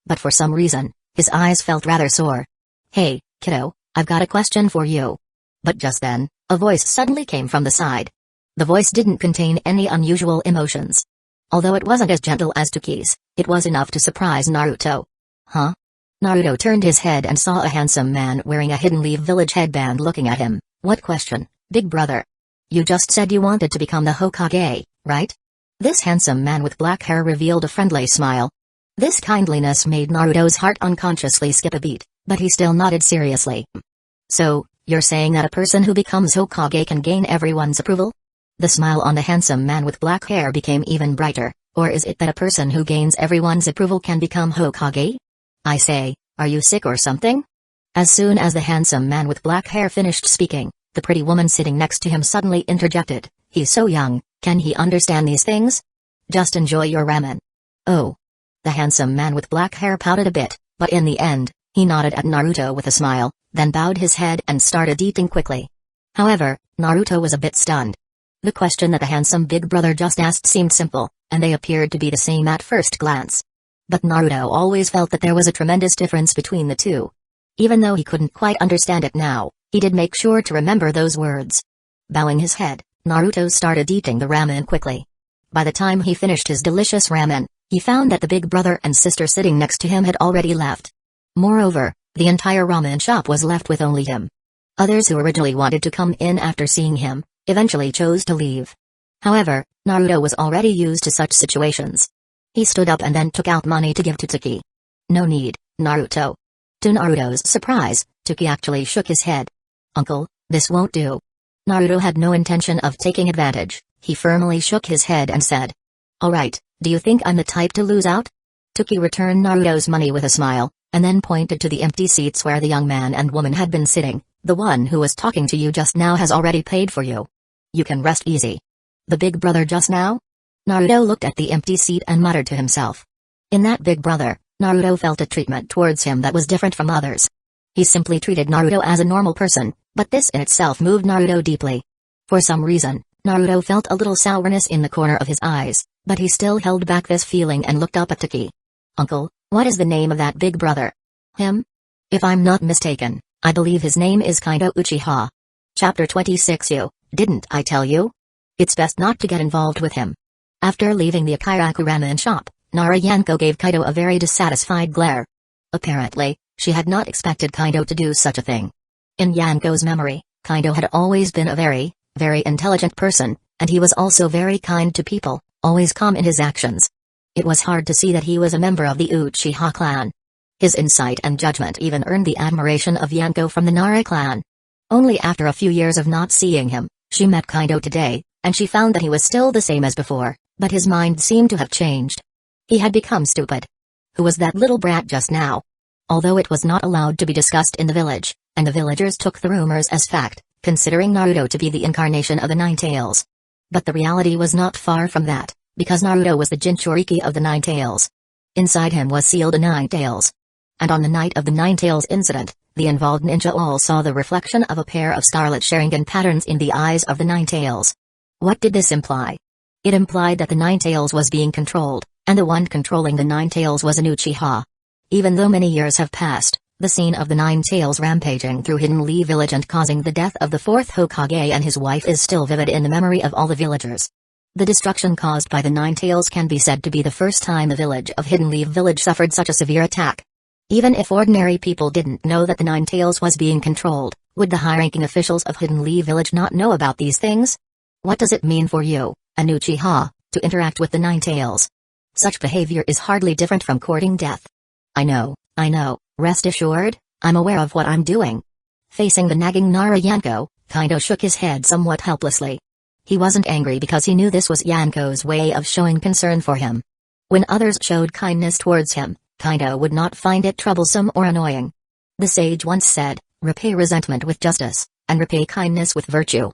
But for some reason, his eyes felt rather sore. Hey, kiddo, I've got a question for you. But just then, a voice suddenly came from the side. The voice didn't contain any unusual emotions. Although it wasn't as gentle as Taki's, it was enough to surprise Naruto. Huh? Naruto turned his head and saw a handsome man wearing a Hidden Leaf Village headband looking at him. What question, big brother? You just said you wanted to become the Hokage, right? This handsome man with black hair revealed a friendly smile. This kindliness made Naruto's heart unconsciously skip a beat, but he still nodded seriously. So, you're saying that a person who becomes Hokage can gain everyone's approval? The smile on the handsome man with black hair became even brighter, or is it that a person who gains everyone's approval can become Hokage? I say, are you sick or something? As soon as the handsome man with black hair finished speaking, the pretty woman sitting next to him suddenly interjected, he's so young, can he understand these things? Just enjoy your ramen. Oh. The handsome man with black hair pouted a bit, but in the end, he nodded at Naruto with a smile, then bowed his head and started eating quickly. However, Naruto was a bit stunned. The question that the handsome big brother just asked seemed simple, and they appeared to be the same at first glance. But Naruto always felt that there was a tremendous difference between the two. Even though he couldn't quite understand it now, he did make sure to remember those words. Bowing his head, Naruto started eating the ramen quickly. By the time he finished his delicious ramen, he found that the big brother and sister sitting next to him had already left. Moreover, the entire ramen shop was left with only him. Others who originally wanted to come in after seeing him, eventually chose to leave. However, Naruto was already used to such situations. He stood up and then took out money to give to Taki. No need, Naruto. To Naruto's surprise, Taki actually shook his head. Uncle, this won't do. Naruto had no intention of taking advantage. He firmly shook his head and said, alright, do you think I'm the type to lose out? Taki returned Naruto's money with a smile, and then pointed to the empty seats where the young man and woman had been sitting. The one who was talking to you just now has already paid for you. You can rest easy. The big brother just now? Naruto looked at the empty seat and muttered to himself. In that big brother, Naruto felt a treatment towards him that was different from others. He simply treated Naruto as a normal person, but this in itself moved Naruto deeply. For some reason, Naruto felt a little sourness in the corner of his eyes, but he still held back this feeling and looked up at Taki. Uncle, what is the name of that big brother? Him? If I'm not mistaken, I believe his name is Kaido Uchiha. Chapter 26. Didn't I tell you? It's best not to get involved with him. After leaving the Akiraku ramen shop, Narayanko gave Kaido a very dissatisfied glare. Apparently, she had not expected Kaido to do such a thing. In Yanko's memory, Kaido had always been a very intelligent person, and he was also very kind to people, always calm in his actions. It was hard to see that he was a member of the Uchiha clan. His insight and judgment even earned the admiration of Yanko from the Nara clan. Only after a few years of not seeing him, she met Kaido today, and she found that he was still the same as before, but his mind seemed to have changed. He had become stupid. Who was that little brat just now? Although it was not allowed to be discussed in the village, and the villagers took the rumors as fact, considering Naruto to be the incarnation of the Nine Tails. But the reality was not far from that, because Naruto was the Jinchuriki of the Nine Tails. Inside him was sealed a Nine Tails. And on the night of the Nine Tails incident, the involved ninja all saw the reflection of a pair of scarlet Sharingan patterns in the eyes of the Nine Tails. What did this imply? It implied that the Nine Tails was being controlled, and the one controlling the Nine Tails was an Uchiha. Even though many years have passed, the scene of the Nine Tails rampaging through Hidden Leaf Village and causing the death of the fourth Hokage and his wife is still vivid in the memory of all the villagers. The destruction caused by the Nine Tails can be said to be the first time the village of Hidden Leaf Village suffered such a severe attack. Even if ordinary people didn't know that the Nine Tails was being controlled, would the high-ranking officials of Hidden Leaf Village not know about these things? What does it mean for you, an Uchiha, to interact with the Nine Tails? Such behavior is hardly different from courting death. I know, rest assured, I'm aware of what I'm doing. Facing the nagging Narayanko, Kaido shook his head somewhat helplessly. He wasn't angry because he knew this was Yanko's way of showing concern for him. When others showed kindness towards him, Kaido would not find it troublesome or annoying. The sage once said, repay resentment with justice, and repay kindness with virtue.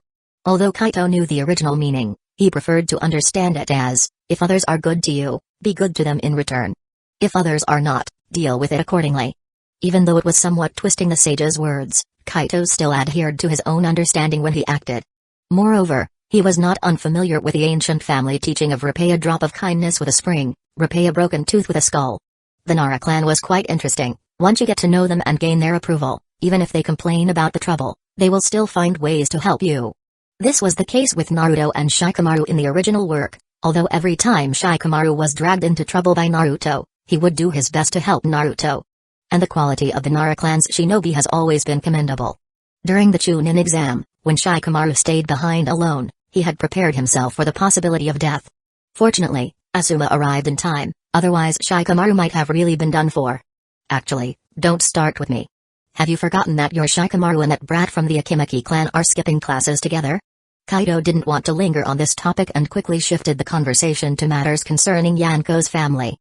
Although Kaido knew the original meaning, he preferred to understand it as, if others are good to you, be good to them in return. If others are not, deal with it accordingly. Even though it was somewhat twisting the sage's words, Kaido still adhered to his own understanding when he acted. Moreover, he was not unfamiliar with the ancient family teaching of repay a drop of kindness with a spring, repay a broken tooth with a skull. The Nara clan was quite interesting. Once you get to know them and gain their approval, even if they complain about the trouble, they will still find ways to help you. This was the case with Naruto and Shikamaru in the original work, although every time Shikamaru was dragged into trouble by Naruto, he would do his best to help Naruto. And the quality of the Nara clan's shinobi has always been commendable. During the Chunin exam, when Shikamaru stayed behind alone, he had prepared himself for the possibility of death. Fortunately, Asuma arrived in time, otherwise Shikamaru might have really been done for. Actually, don't start with me. Have you forgotten that your Shikamaru and that brat from the Akimaki clan are skipping classes together? Kaido didn't want to linger on this topic and quickly shifted the conversation to matters concerning Yanko's family.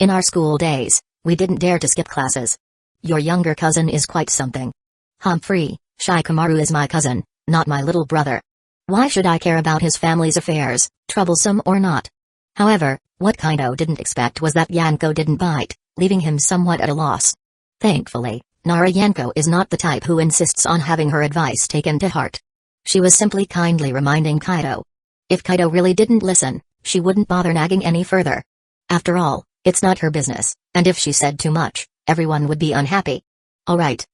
In our school days, we didn't dare to skip classes. Your younger cousin is quite something. Humphrey, Shikamaru is my cousin, not my little brother. Why should I care about his family's affairs, troublesome or not? However, what Kaido didn't expect was that Yanko didn't bite, leaving him somewhat at a loss. Thankfully, Narayanko is not the type who insists on having her advice taken to heart. She was simply kindly reminding Kaido. If Kaido really didn't listen, she wouldn't bother nagging any further. After all, it's not her business, and if she said too much, everyone would be unhappy. Alright,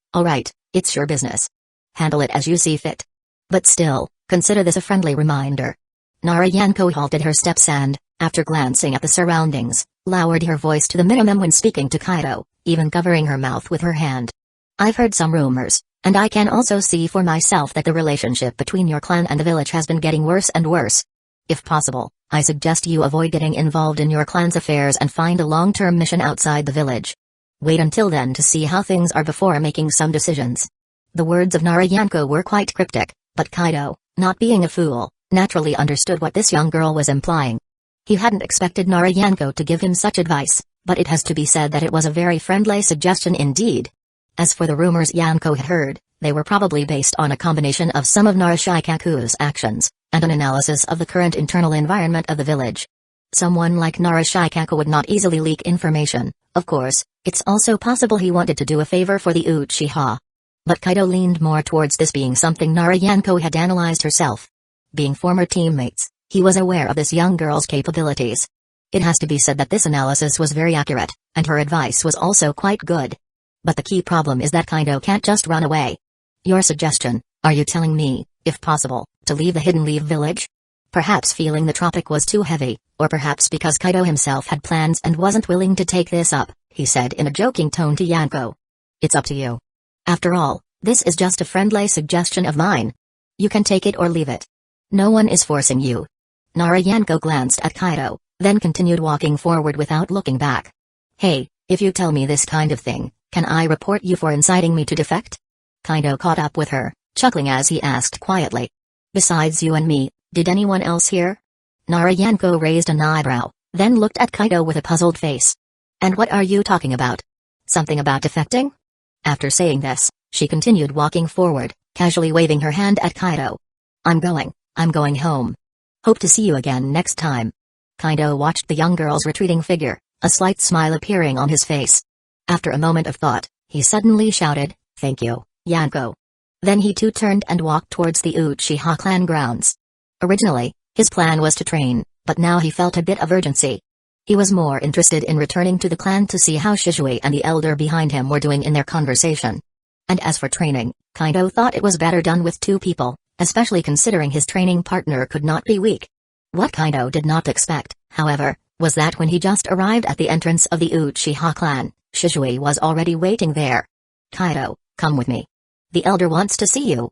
it's your business. Handle it as you see fit. But still, consider this a friendly reminder. Narayanko halted her steps and, after glancing at the surroundings, lowered her voice to the minimum when speaking to Kaido, even covering her mouth with her hand. I've heard some rumors, and I can also see for myself that the relationship between your clan and the village has been getting worse and worse. If possible, I suggest you avoid getting involved in your clan's affairs and find a long-term mission outside the village. Wait until then to see how things are before making some decisions. The words of Narayanko were quite cryptic, but Kaido, not being a fool, naturally understood what this young girl was implying. He hadn't expected Narayanko to give him such advice, but it has to be said that it was a very friendly suggestion indeed. As for the rumors Yanko had heard, they were probably based on a combination of some of Narashikaku's actions, and an analysis of the current internal environment of the village. Someone like Narashikaku would not easily leak information. Of course, it's also possible he wanted to do a favor for the Uchiha. But Kaido leaned more towards this being something Narayanko had analyzed herself. Being former teammates, he was aware of this young girl's capabilities. It has to be said that this analysis was very accurate, and her advice was also quite good. But the key problem is that Kaido can't just run away. Your suggestion, are you telling me, if possible, to leave the Hidden Leaf village? Perhaps feeling the tropic was too heavy, or perhaps because Kaido himself had plans and wasn't willing to take this up, he said in a joking tone to Yanko. It's up to you. After all, this is just a friendly suggestion of mine. You can take it or leave it. No one is forcing you. Yanko glanced at Kaido, then continued walking forward without looking back. Hey, if you tell me this kind of thing, can I report you for inciting me to defect? Kaido caught up with her, chuckling as he asked quietly. Besides you and me, did anyone else hear? Yanko raised an eyebrow, then looked at Kaido with a puzzled face. And what are you talking about? Something about defecting? After saying this, she continued walking forward, casually waving her hand at Kaido. I'm going home. Hope to see you again next time. Kaido watched the young girl's retreating figure, a slight smile appearing on his face. After a moment of thought, he suddenly shouted, "Thank you, Yanko." Then he too turned and walked towards the Uchiha clan grounds. Originally, his plan was to train, but now he felt a bit of urgency. He was more interested in returning to the clan to see how Shisui and the elder behind him were doing in their conversation. And as for training, Kaido thought it was better done with two people, especially considering his training partner could not be weak. What Kaido did not expect, however, was that when he just arrived at the entrance of the Uchiha clan, Shisui was already waiting there. Kaido, come with me. The elder wants to see you.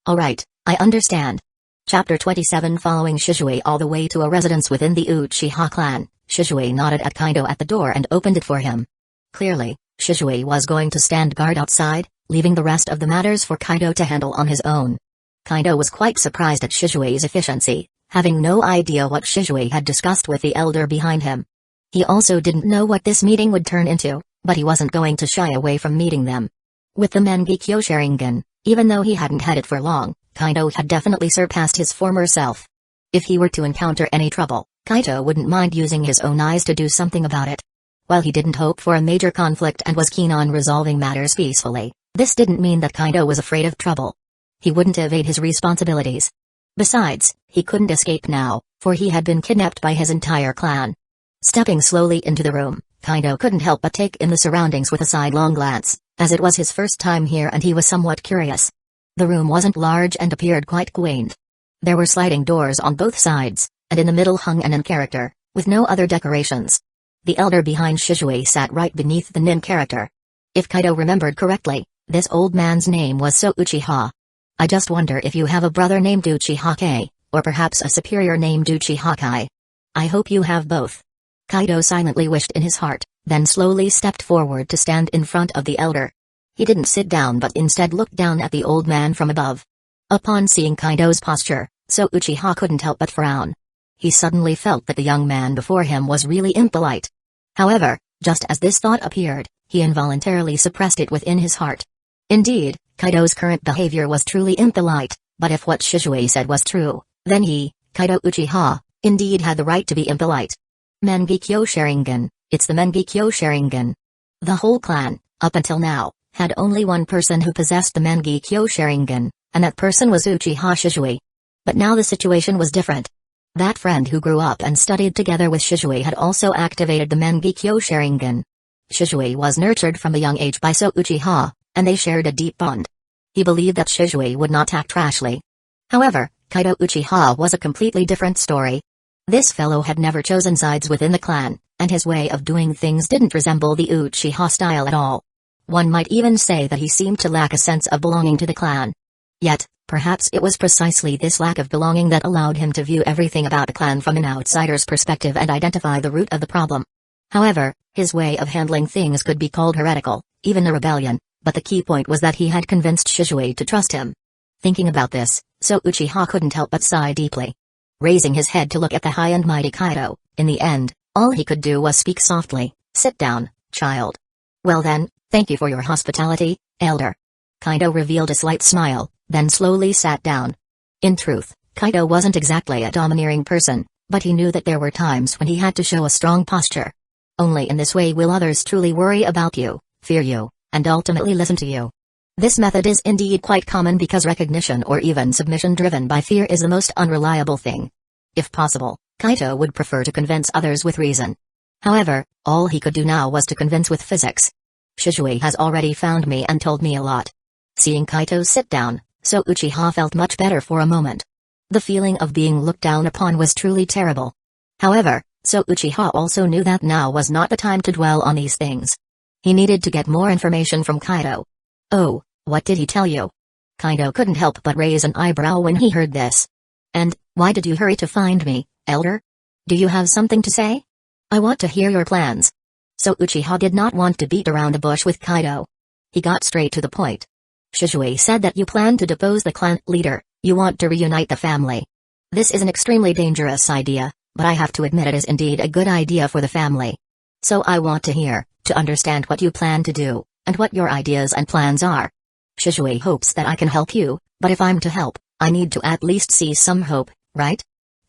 Alright, I understand. Chapter 27. Following Shisui all the way to a residence within the Uchiha clan, Shisui nodded at Kaido at the door and opened it for him. Clearly, Shisui was going to stand guard outside, leaving the rest of the matters for Kaido to handle on his own. Kaido was quite surprised at Shisui's efficiency, having no idea what Shisui had discussed with the elder behind him. He also didn't know what this meeting would turn into, but he wasn't going to shy away from meeting them. With the Mangekyo Sharingan, even though he hadn't had it for long, Kaido had definitely surpassed his former self. If he were to encounter any trouble, Kaido wouldn't mind using his own eyes to do something about it. While he didn't hope for a major conflict and was keen on resolving matters peacefully, this didn't mean that Kaido was afraid of trouble. He wouldn't evade his responsibilities. Besides, he couldn't escape now, for he had been kidnapped by his entire clan. Stepping slowly into the room, Kaido couldn't help but take in the surroundings with a sidelong glance, as it was his first time here and he was somewhat curious. The room wasn't large and appeared quite quaint. There were sliding doors on both sides, and in the middle hung an nin character, with no other decorations. The elder behind Shisui sat right beneath the nin character. If Kaido remembered correctly, this old man's name was Uchiha. I just wonder if you have a brother named Uchiha, or perhaps a superior named Uchiha. I hope you have both. Kaido silently wished in his heart, then slowly stepped forward to stand in front of the elder. He didn't sit down but instead looked down at the old man from above. Upon seeing Kaido's posture, Uchiha couldn't help but frown. He suddenly felt that the young man before him was really impolite. However, just as this thought appeared, he involuntarily suppressed it within his heart. Indeed, Kaido's current behavior was truly impolite, but if what Shisui said was true, then he, Kaido Uchiha, indeed had the right to be impolite. Mangekyo Sharingan, it's the Mangekyo Sharingan. The whole clan, up until now, had only one person who possessed the Mangekyo Sharingan, and that person was Uchiha Shisui. But now the situation was different. That friend who grew up and studied together with Shisui had also activated the Mangekyo Sharingan. Shisui was nurtured from a young age by Uchiha, and they shared a deep bond. He believed that Shisui would not act rashly. However, Kaido Uchiha was a completely different story. This fellow had never chosen sides within the clan, and his way of doing things didn't resemble the Uchiha style at all. One might even say that he seemed to lack a sense of belonging to the clan. Yet, perhaps it was precisely this lack of belonging that allowed him to view everything about the clan from an outsider's perspective and identify the root of the problem. However, his way of handling things could be called heretical, even a rebellion, but the key point was that he had convinced Shisui to trust him. Thinking about this, Uchiha couldn't help but sigh deeply. Raising his head to look at the high and mighty Kaido, in the end, all he could do was speak softly, "Sit down, child." "Well then, thank you for your hospitality, elder." Kaido revealed a slight smile, then slowly sat down. In truth, Kaido wasn't exactly a domineering person, but he knew that there were times when he had to show a strong posture. Only in this way will others truly worry about you, fear you, and ultimately listen to you. This method is indeed quite common because recognition or even submission driven by fear is the most unreliable thing. If possible, Kaido would prefer to convince others with reason. However, all he could do now was to convince with physics. Shisui has already found me and told me a lot. Seeing Kaido sit down, So Uchiha felt much better for a moment. The feeling of being looked down upon was truly terrible. However, So Uchiha also knew that now was not the time to dwell on these things. He needed to get more information from Kaido. Oh, what did he tell you? Kaido couldn't help but raise an eyebrow when he heard this. And, why did you hurry to find me, elder? Do you have something to say? I want to hear your plans. So Uchiha did not want to beat around the bush with Kaido. He got straight to the point. Shisui said that you plan to depose the clan leader, you want to reunite the family. This is an extremely dangerous idea, but I have to admit it is indeed a good idea for the family. So I want to hear, to understand what you plan to do, and what your ideas and plans are. Shisui hopes that I can help you, but if I'm to help, I need to at least see some hope, right?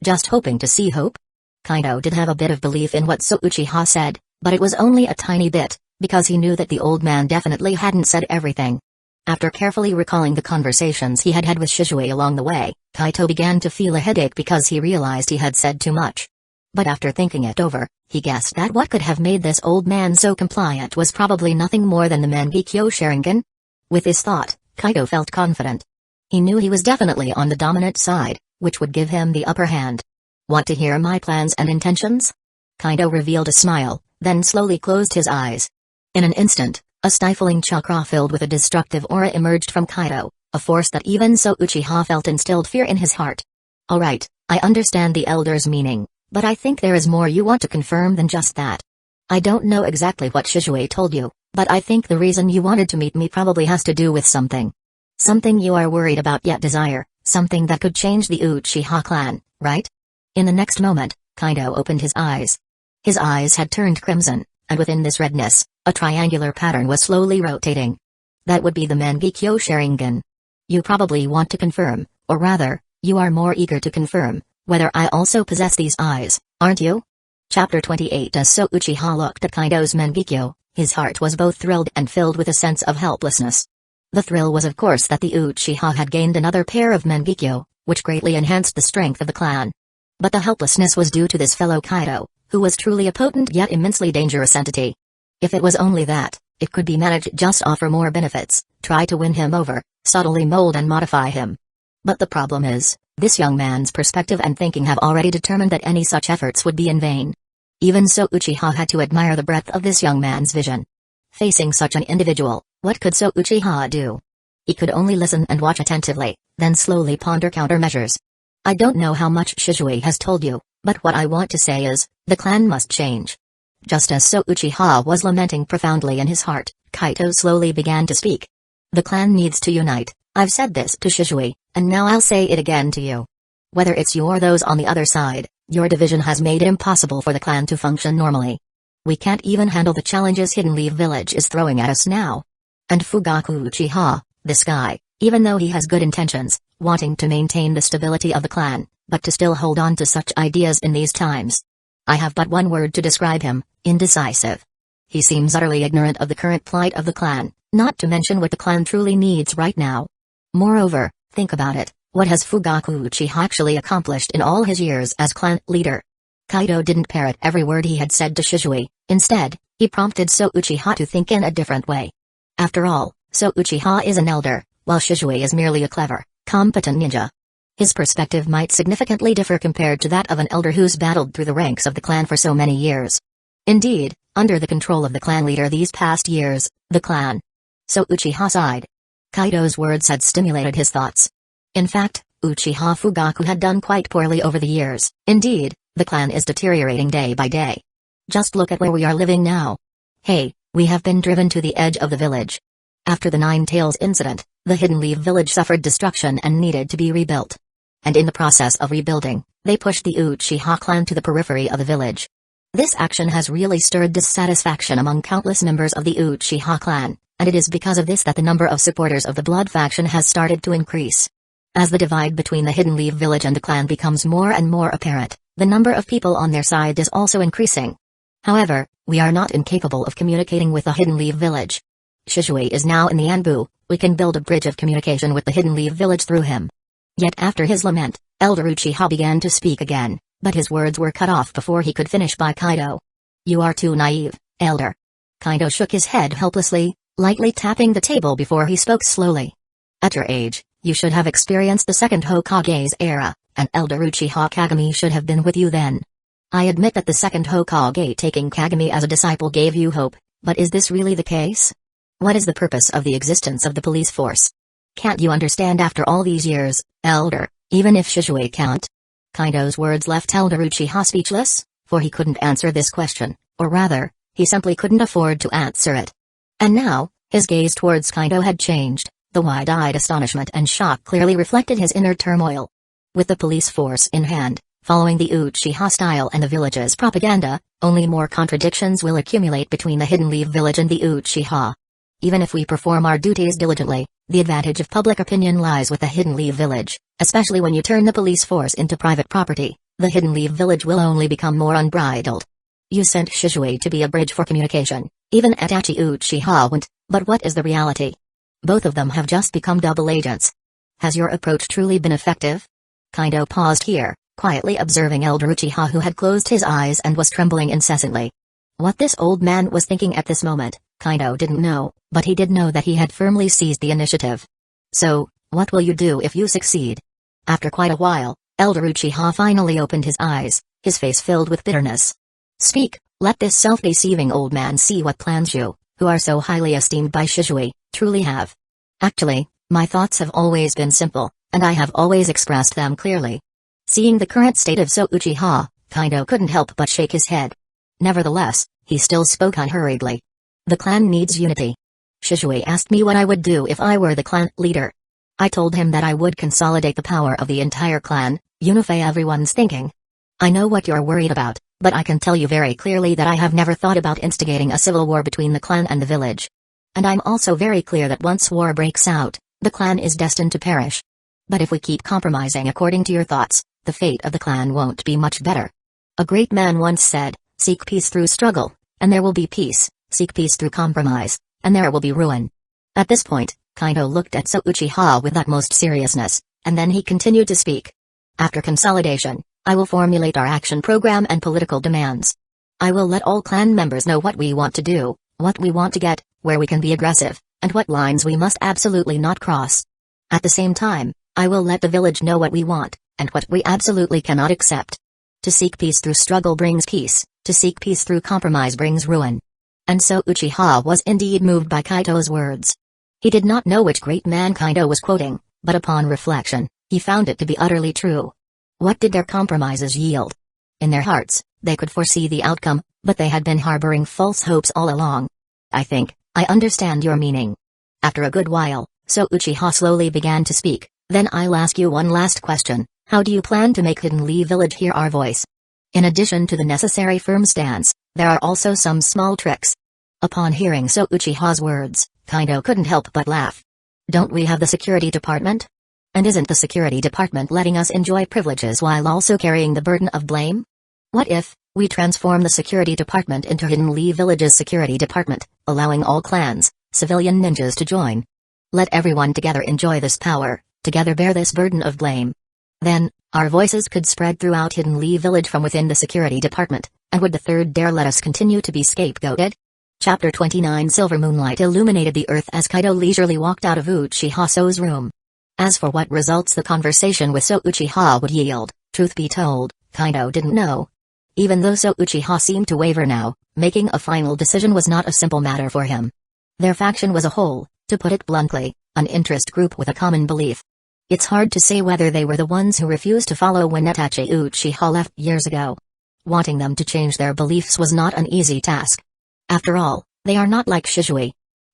Just hoping to see hope? Kaido did have a bit of belief in what So Uchiha said, but it was only a tiny bit, because he knew that the old man definitely hadn't said everything. After carefully recalling the conversations he had had with Shisui along the way, Kaido began to feel a headache because he realized he had said too much. But after thinking it over, he guessed that what could have made this old man so compliant was probably nothing more than the Mangekyo Sharingan. With this thought, Kaido felt confident. He knew he was definitely on the dominant side, which would give him the upper hand. Want to hear my plans and intentions? Kaido revealed a smile, then slowly closed his eyes. In an instant, a stifling chakra filled with a destructive aura emerged from Kaido, a force that even So Uchiha felt instilled fear in his heart. Alright, I understand the elder's meaning, but I think there is more you want to confirm than just that. I don't know exactly what Shisui told you, but I think the reason you wanted to meet me probably has to do with something. Something you are worried about yet desire, something that could change the Uchiha clan, right? In the next moment, Kaido opened his eyes. His eyes had turned crimson, and within this redness, a triangular pattern was slowly rotating. That would be the Mangekyo Sharingan. You probably want to confirm, or rather, you are more eager to confirm, whether I also possess these eyes, aren't you? Chapter 28. As So Uchiha looked at Kaido's Mangekyo, his heart was both thrilled and filled with a sense of helplessness. The thrill was of course that the Uchiha had gained another pair of Mangekyo, which greatly enhanced the strength of the clan. But the helplessness was due to this fellow Kaido, who was truly a potent yet immensely dangerous entity. If it was only that, it could be managed, just offer more benefits, try to win him over, subtly mold and modify him. But the problem is, this young man's perspective and thinking have already determined that any such efforts would be in vain. Even So Uchiha had to admire the breadth of this young man's vision. Facing such an individual, what could So Uchiha do? He could only listen and watch attentively, then slowly ponder countermeasures. I don't know how much Shisui has told you, but what I want to say is, the clan must change. Just as So Uchiha was lamenting profoundly in his heart, Kaido slowly began to speak. The clan needs to unite. I've said this to Shisui, and now I'll say it again to you. Whether it's you or those on the other side, your division has made it impossible for the clan to function normally. We can't even handle the challenges Hidden Leaf Village is throwing at us now. And Fugaku Uchiha, this guy, even though he has good intentions, wanting to maintain the stability of the clan, but to still hold on to such ideas in these times. I have but one word to describe him, indecisive. He seems utterly ignorant of the current plight of the clan, not to mention what the clan truly needs right now. Moreover, think about it, what has Fugaku Uchiha actually accomplished in all his years as clan leader? Kaido didn't parrot every word he had said to Shisui, instead, he prompted So Uchiha to think in a different way. After all, So Uchiha is an elder, while Shisui is merely a clever, competent ninja. His perspective might significantly differ compared to that of an elder who's battled through the ranks of the clan for so many years. Indeed, under the control of the clan leader these past years, the clan. So Uchiha sighed. Kaido's words had stimulated his thoughts. In fact, Uchiha Fugaku had done quite poorly over the years. Indeed, the clan is deteriorating day by day. Just look at where we are living now. Hey, we have been driven to the edge of the village. After the Nine Tails incident, the Hidden Leaf Village suffered destruction and needed to be rebuilt. And in the process of rebuilding, they pushed the Uchiha clan to the periphery of the village. This action has really stirred dissatisfaction among countless members of the Uchiha clan, and it is because of this that the number of supporters of the Blood faction has started to increase. As the divide between the Hidden Leaf Village and the clan becomes more and more apparent, the number of people on their side is also increasing. However, we are not incapable of communicating with the Hidden Leaf Village. Shisui is now in the Anbu, we can build a bridge of communication with the Hidden Leaf village through him. Yet after his lament, Elder Uchiha began to speak again, but his words were cut off before he could finish by Kaido. You are too naive, Elder. Kaido shook his head helplessly, lightly tapping the table before he spoke slowly. At your age, you should have experienced the second Hokage's era, and Elder Uchiha Kagami should have been with you then. I admit that the second Hokage taking Kagami as a disciple gave you hope, but is this really the case? What is the purpose of the existence of the police force? Can't you understand after all these years, Elder, even if Shisui can't? Kaido's words left Elder Uchiha speechless, for he couldn't answer this question, or rather, he simply couldn't afford to answer it. And now, his gaze towards Kaido had changed, the wide-eyed astonishment and shock clearly reflected his inner turmoil. With the police force in hand, following the Uchiha style and the village's propaganda, only more contradictions will accumulate between the Hidden Leaf village and the Uchiha. Even if we perform our duties diligently, the advantage of public opinion lies with the Hidden Leaf village, especially when you turn the police force into private property. The Hidden Leaf village will only become more unbridled. You sent Shisui to be a bridge for communication, even Itachi Uchiha went, but what is the reality? Both of them have just become double agents. Has your approach truly been effective? Kaido paused here, quietly observing Elder Uchiha, who had closed his eyes and was trembling incessantly. What this old man was thinking at this moment, Kaido didn't know, but he did know that he had firmly seized the initiative. So, what will you do if you succeed? After quite a while, Elder Uchiha finally opened his eyes, his face filled with bitterness. Speak, let this self-deceiving old man see what plans you, who are so highly esteemed by Shisui, truly have. Actually, my thoughts have always been simple, and I have always expressed them clearly. Seeing the current state of Uchiha, Kaido couldn't help but shake his head. Nevertheless, he still spoke unhurriedly. The clan needs unity. Shisui asked me what I would do if I were the clan leader. I told him that I would consolidate the power of the entire clan, unify everyone's thinking. I know what you're worried about, but I can tell you very clearly that I have never thought about instigating a civil war between the clan and the village. And I'm also very clear that once war breaks out, the clan is destined to perish. But if we keep compromising according to your thoughts, the fate of the clan won't be much better. A great man once said, seek peace through struggle, and there will be peace, seek peace through compromise, and there will be ruin. At this point, Kaido looked at Uchiha with utmost seriousness, and then he continued to speak. After consolidation, I will formulate our action program and political demands. I will let all clan members know what we want to do, what we want to get, where we can be aggressive, and what lines we must absolutely not cross. At the same time, I will let the village know what we want, and what we absolutely cannot accept. To seek peace through struggle brings peace, to seek peace through compromise brings ruin. And so Uchiha was indeed moved by Kaido's words. He did not know which great man Kaido was quoting, but upon reflection, he found it to be utterly true. What did their compromises yield? In their hearts, they could foresee the outcome, but they had been harboring false hopes all along. I think, I understand your meaning. After a good while, Uchiha slowly began to speak. Then I'll ask you one last question. How do you plan to make Hidden Leaf village hear our voice? In addition to the necessary firm stance, there are also some small tricks. Upon hearing Uchiha's words, Kaido couldn't help but laugh. Don't we have the security department? And isn't the security department letting us enjoy privileges while also carrying the burden of blame? What if we transform the security department into Hidden Leaf village's security department, allowing all clans, civilian ninjas to join? Let everyone together enjoy this power, together bear this burden of blame. Then, our voices could spread throughout Hidden Leaf village from within the security department, and would the third dare let us continue to be scapegoated? Chapter 29 Silver moonlight illuminated the earth as Kaido leisurely walked out of Uchiha's room. As for what results the conversation with Uchiha would yield, truth be told, Kaido didn't know. Even though Uchiha seemed to waver now, making a final decision was not a simple matter for him. Their faction was a whole, to put it bluntly, an interest group with a common belief. It's hard to say whether they were the ones who refused to follow when Itachi Uchiha left years ago. Wanting them to change their beliefs was not an easy task. After all, they are not like Shisui.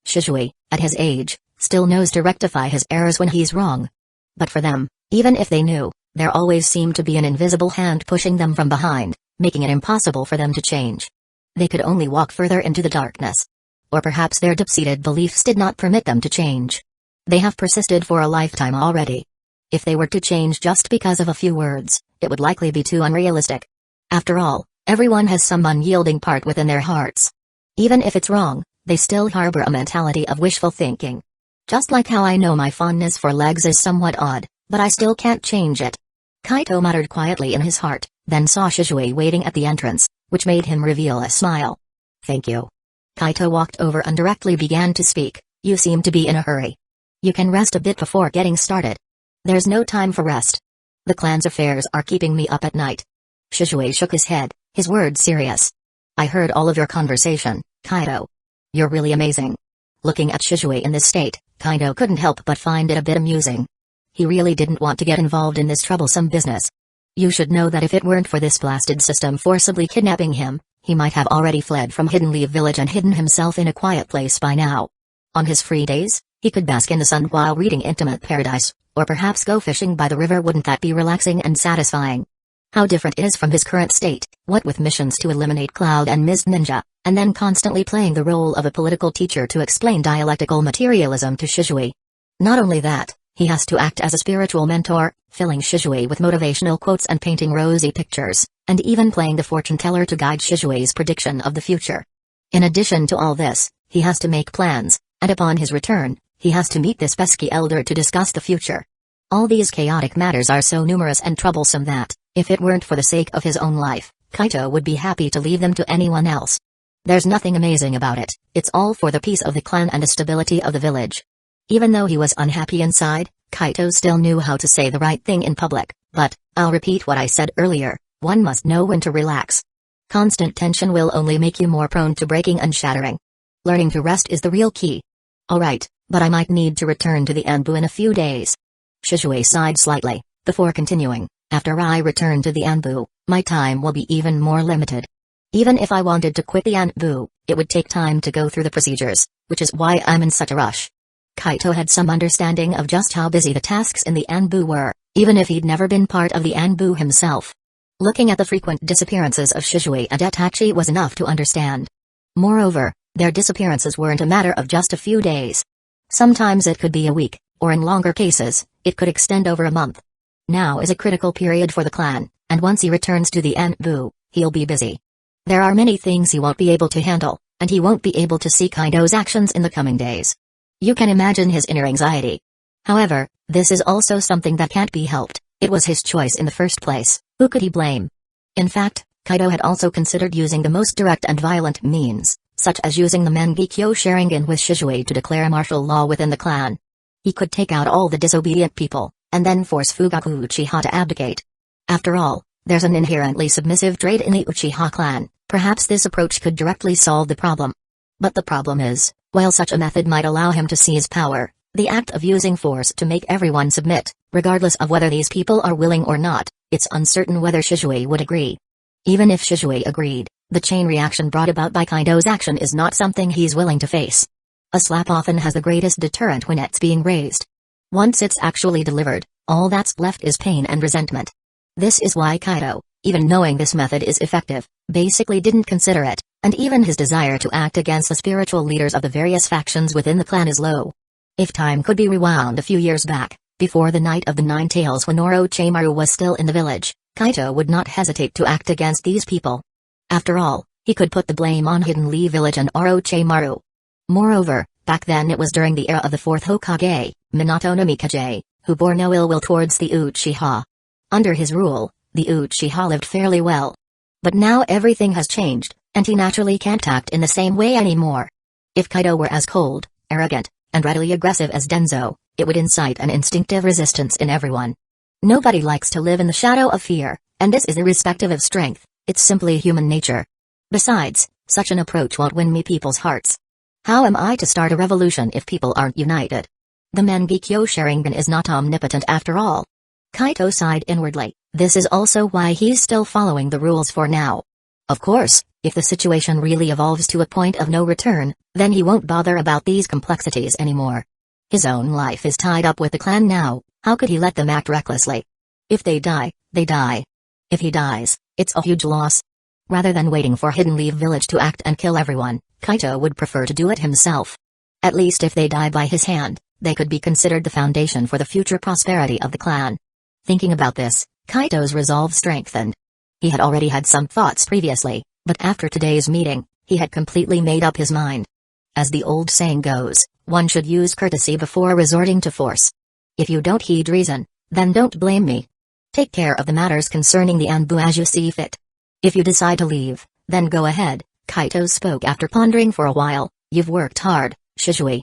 Shisui, at his age, still knows to rectify his errors when he's wrong. But for them, even if they knew, there always seemed to be an invisible hand pushing them from behind, making it impossible for them to change. They could only walk further into the darkness. Or perhaps their deep-seated beliefs did not permit them to change. They have persisted for a lifetime already. If they were to change just because of a few words, it would likely be too unrealistic. After all, everyone has some unyielding part within their hearts. Even if it's wrong, they still harbor a mentality of wishful thinking. Just like how I know my fondness for legs is somewhat odd, but I still can't change it. Kaido muttered quietly in his heart, then saw Shisui waiting at the entrance, which made him reveal a smile. Thank you. Kaido walked over and directly began to speak. You seem to be in a hurry. You can rest a bit before getting started. There's no time for rest. The clan's affairs are keeping me up at night. Shisui shook his head, his words serious. I heard all of your conversation, Kaido. You're really amazing. Looking at Shisui in this state, Kaido couldn't help but find it a bit amusing. He really didn't want to get involved in this troublesome business. You should know that if it weren't for this blasted system forcibly kidnapping him, he might have already fled from Hidden Leaf Village and hidden himself in a quiet place by now. On his free days, he could bask in the sun while reading Intimate Paradise, or perhaps go fishing by the river. Wouldn't that be relaxing and satisfying? How different it is from his current state, what with missions to eliminate Cloud and Mist Ninja, and then constantly playing the role of a political teacher to explain dialectical materialism to Shisui. Not only that, he has to act as a spiritual mentor, filling Shisui with motivational quotes and painting rosy pictures, and even playing the fortune teller to guide Shisui's prediction of the future. In addition to all this, he has to make plans, and upon his return, he has to meet this pesky elder to discuss the future. All these chaotic matters are so numerous and troublesome that, if it weren't for the sake of his own life, Kaido would be happy to leave them to anyone else. There's nothing amazing about it, it's all for the peace of the clan and the stability of the village. Even though he was unhappy inside, Kaido still knew how to say the right thing in public, but, I'll repeat what I said earlier, one must know when to relax. Constant tension will only make you more prone to breaking and shattering. Learning to rest is the real key. Alright, but I might need to return to the Anbu in a few days. Shisui sighed slightly, before continuing, after I return to the Anbu, my time will be even more limited. Even if I wanted to quit the Anbu, it would take time to go through the procedures, which is why I'm in such a rush. Kaido had some understanding of just how busy the tasks in the Anbu were, even if he'd never been part of the Anbu himself. Looking at the frequent disappearances of Shisui and Itachi was enough to understand. Moreover, their disappearances weren't a matter of just a few days. Sometimes it could be a week, or in longer cases, it could extend over a month. Now is a critical period for the clan, and once he returns to the Anbu, he'll be busy. There are many things he won't be able to handle, and he won't be able to see Kaido's actions in the coming days. You can imagine his inner anxiety. However, this is also something that can't be helped. It was his choice in the first place. Who could he blame? In fact, Kaido had also considered using the most direct and violent means, such as using the Mangekyo Sharingan with Shisui to declare martial law within the clan. He could take out all the disobedient people, and then force Fugaku Uchiha to abdicate. After all, there's an inherently submissive trait in the Uchiha clan. Perhaps this approach could directly solve the problem. But the problem is, while such a method might allow him to seize power, the act of using force to make everyone submit, regardless of whether these people are willing or not, it's uncertain whether Shisui would agree. Even if Shisui agreed, the chain reaction brought about by Kaido's action is not something he's willing to face. A slap often has the greatest deterrent when it's being raised. Once it's actually delivered, all that's left is pain and resentment. This is why Kaido, even knowing this method is effective, basically didn't consider it, and even his desire to act against the spiritual leaders of the various factions within the clan is low. If time could be rewound a few years back, before the Night of the Nine Tails when Orochimaru was still in the village, Kaido would not hesitate to act against these people. After all, he could put the blame on Hidden Leaf Village and Orochimaru. Moreover, back then it was during the era of the fourth Hokage, Minato no Mikaze, who bore no ill will towards the Uchiha. Under his rule, the Uchiha lived fairly well. But now everything has changed, and he naturally can't act in the same way anymore. If Kaido were as cold, arrogant, and readily aggressive as Danzō, it would incite an instinctive resistance in everyone. Nobody likes to live in the shadow of fear, and this is irrespective of strength, it's simply human nature. Besides, such an approach won't win me people's hearts. How am I to start a revolution if people aren't united? The Mangekyo Sharingan is not omnipotent after all. Kaido sighed inwardly. This is also why he's still following the rules for now. Of course, if the situation really evolves to a point of no return, then he won't bother about these complexities anymore. His own life is tied up with the clan now, how could he let them act recklessly? If they die, they die. If he dies, it's a huge loss. Rather than waiting for Hidden Leaf Village to act and kill everyone, Kaido would prefer to do it himself. At least if they die by his hand, they could be considered the foundation for the future prosperity of the clan. Thinking about this, Kaido's resolve strengthened. He had already had some thoughts previously, but after today's meeting, he had completely made up his mind. As the old saying goes, one should use courtesy before resorting to force. If you don't heed reason, then don't blame me. Take care of the matters concerning the Anbu as you see fit. If you decide to leave, then go ahead, Kaido spoke after pondering for a while. You've worked hard, Shisui.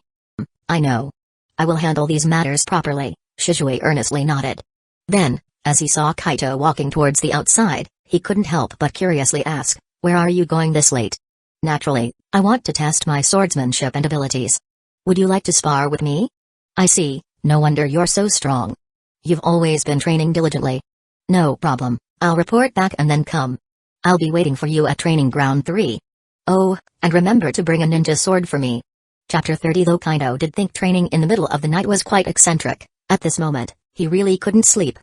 I know. I will handle these matters properly, Shisui earnestly nodded. Then, as he saw Kaido walking towards the outside, he couldn't help but curiously ask, where are you going this late? Naturally, I want to test my swordsmanship and abilities. Would you like to spar with me? I see, no wonder you're so strong. You've always been training diligently. No problem, I'll report back and then come. I'll be waiting for you at Training Ground 3. Oh, and remember to bring a ninja sword for me. Chapter 30. Though Kaido did think training in the middle of the night was quite eccentric, at this moment, he really couldn't sleep.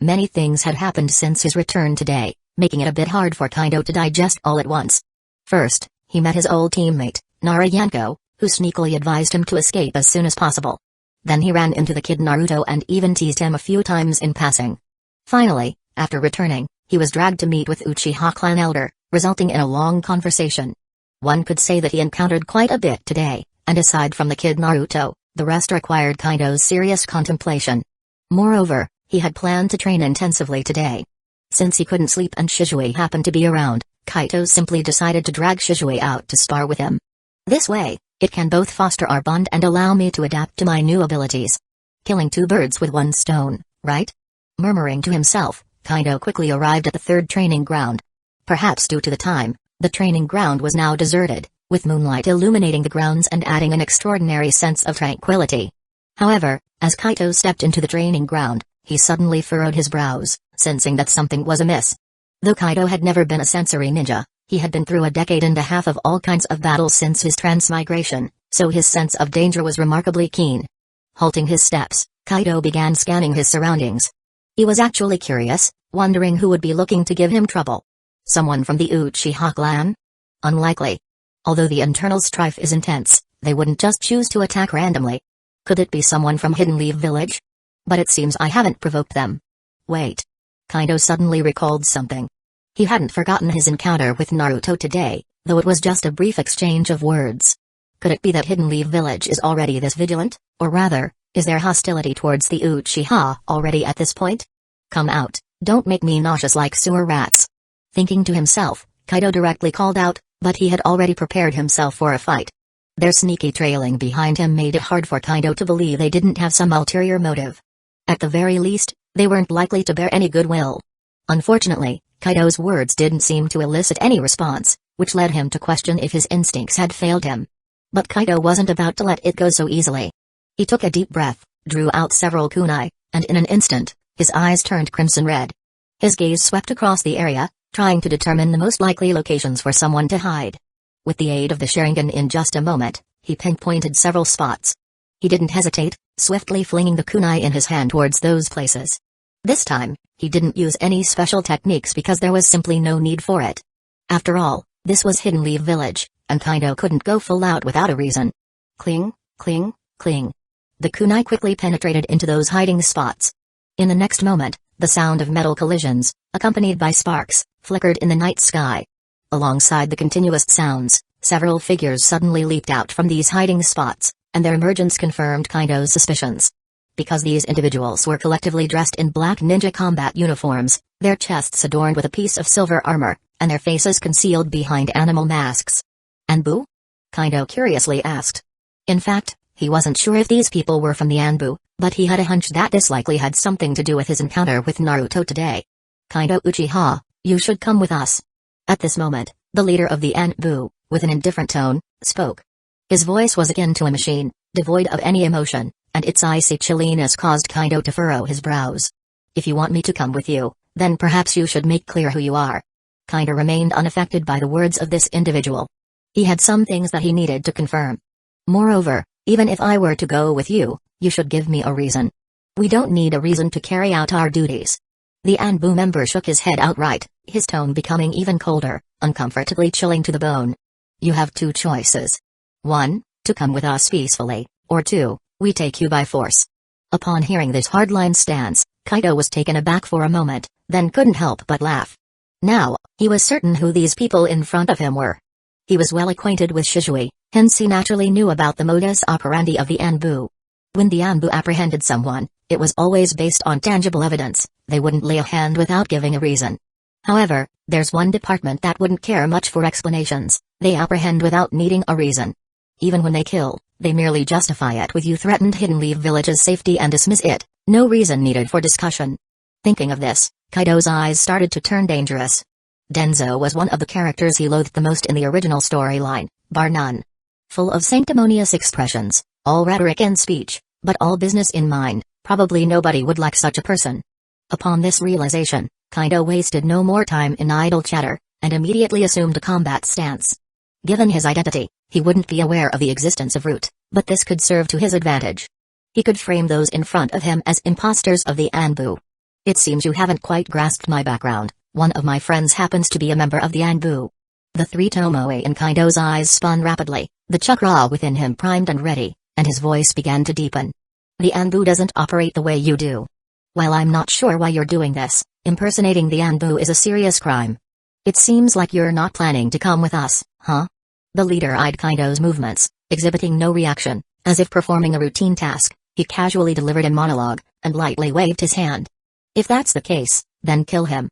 Many things had happened since his return today, making it a bit hard for Kaido to digest all at once. First, he met his old teammate, Narano, who sneakily advised him to escape as soon as possible. Then he ran into the kid Naruto and even teased him a few times in passing. Finally, after returning, he was dragged to meet with Uchiha clan elder, resulting in a long conversation. One could say that he encountered quite a bit today, and aside from the kid Naruto, the rest required Kaido's serious contemplation. Moreover, he had planned to train intensively today. Since he couldn't sleep and Shisui happened to be around, Kaido simply decided to drag Shisui out to spar with him. This way, it can both foster our bond and allow me to adapt to my new abilities. Killing two birds with one stone, right? Murmuring to himself, Kaido quickly arrived at the third training ground. Perhaps due to the time, the training ground was now deserted, with moonlight illuminating the grounds and adding an extraordinary sense of tranquility. However, as Kaido stepped into the training ground, he suddenly furrowed his brows, sensing that something was amiss. Though Kaido had never been a sensory ninja, he had been through a decade and a half of all kinds of battles since his transmigration, so his sense of danger was remarkably keen. Halting his steps, Kaido began scanning his surroundings. He was actually curious, wondering who would be looking to give him trouble. Someone from the Uchiha clan? Unlikely. Although the internal strife is intense, they wouldn't just choose to attack randomly. Could it be someone from Hidden Leaf Village? But it seems I haven't provoked them. Wait. Kaido suddenly recalled something. He hadn't forgotten his encounter with Naruto today, though it was just a brief exchange of words. Could it be that Hidden Leaf Village is already this vigilant, or rather, is there hostility towards the Uchiha already at this point? Come out, don't make me nauseous like sewer rats. Thinking to himself, Kaido directly called out, but he had already prepared himself for a fight. Their sneaky trailing behind him made it hard for Kaido to believe they didn't have some ulterior motive. At the very least, they weren't likely to bear any goodwill. Unfortunately, Kaido's words didn't seem to elicit any response, which led him to question if his instincts had failed him. But Kaido wasn't about to let it go so easily. He took a deep breath, drew out several kunai, and in an instant, his eyes turned crimson red. His gaze swept across the area, trying to determine the most likely locations for someone to hide. With the aid of the Sharingan in just a moment, he pinpointed several spots. He didn't hesitate, swiftly flinging the kunai in his hand towards those places. This time, he didn't use any special techniques because there was simply no need for it. After all, this was Hidden Leaf Village, and Kaido couldn't go full out without a reason. Cling, cling, cling. The kunai quickly penetrated into those hiding spots. In the next moment, the sound of metal collisions, accompanied by sparks, flickered in the night sky. Alongside the continuous sounds, several figures suddenly leaped out from these hiding spots, and their emergence confirmed Kaido's suspicions. Because these individuals were collectively dressed in black ninja combat uniforms, their chests adorned with a piece of silver armor, and their faces concealed behind animal masks. Anbu? Kaido curiously asked. In fact, he wasn't sure if these people were from the Anbu, but he had a hunch that this likely had something to do with his encounter with Naruto today. Kaido Uchiha, you should come with us. At this moment, the leader of the Anbu, with an indifferent tone, spoke. His voice was akin to a machine, devoid of any emotion, and its icy chilliness caused Kaido to furrow his brows. If you want me to come with you, then perhaps you should make clear who you are. Kaido remained unaffected by the words of this individual. He had some things that he needed to confirm. Moreover, even if I were to go with you, you should give me a reason. We don't need a reason to carry out our duties. The Anbu member shook his head outright, his tone becoming even colder, uncomfortably chilling to the bone. You have two choices. 1, to come with us peacefully, or 2, we take you by force. Upon hearing this hardline stance, Kaido was taken aback for a moment, then couldn't help but laugh. Now, he was certain who these people in front of him were. He was well acquainted with Shisui, Hence he naturally knew about the modus operandi of the Anbu. When the Anbu apprehended someone, it was always based on tangible evidence. They wouldn't lay a hand without giving a reason. However, there's one department that wouldn't care much for explanations. They apprehend without needing a reason. Even when they kill, they merely justify it with "you threatened Hidden Leaf Village's safety" and dismiss it. No reason needed for discussion. Thinking of this, Kaido's eyes started to turn dangerous. Danzō was one of the characters he loathed the most in the original storyline, bar none. Full of sanctimonious expressions, all rhetoric and speech, but all business in mind, probably nobody would like such a person. Upon this realization, Kaido wasted no more time in idle chatter, and immediately assumed a combat stance. Given his identity, he wouldn't be aware of the existence of Root, but this could serve to his advantage. He could frame those in front of him as imposters of the Anbu. It seems you haven't quite grasped my background. One of my friends happens to be a member of the Anbu. The three tomoe in Kaido's eyes spun rapidly, the chakra within him primed and ready, and his voice began to deepen. The Anbu doesn't operate the way you do. While I'm not sure why you're doing this, impersonating the Anbu is a serious crime. It seems like you're not planning to come with us, huh? The leader eyed Kaido's movements, exhibiting no reaction, as if performing a routine task. He casually delivered a monologue, and lightly waved his hand. If that's the case, then kill him.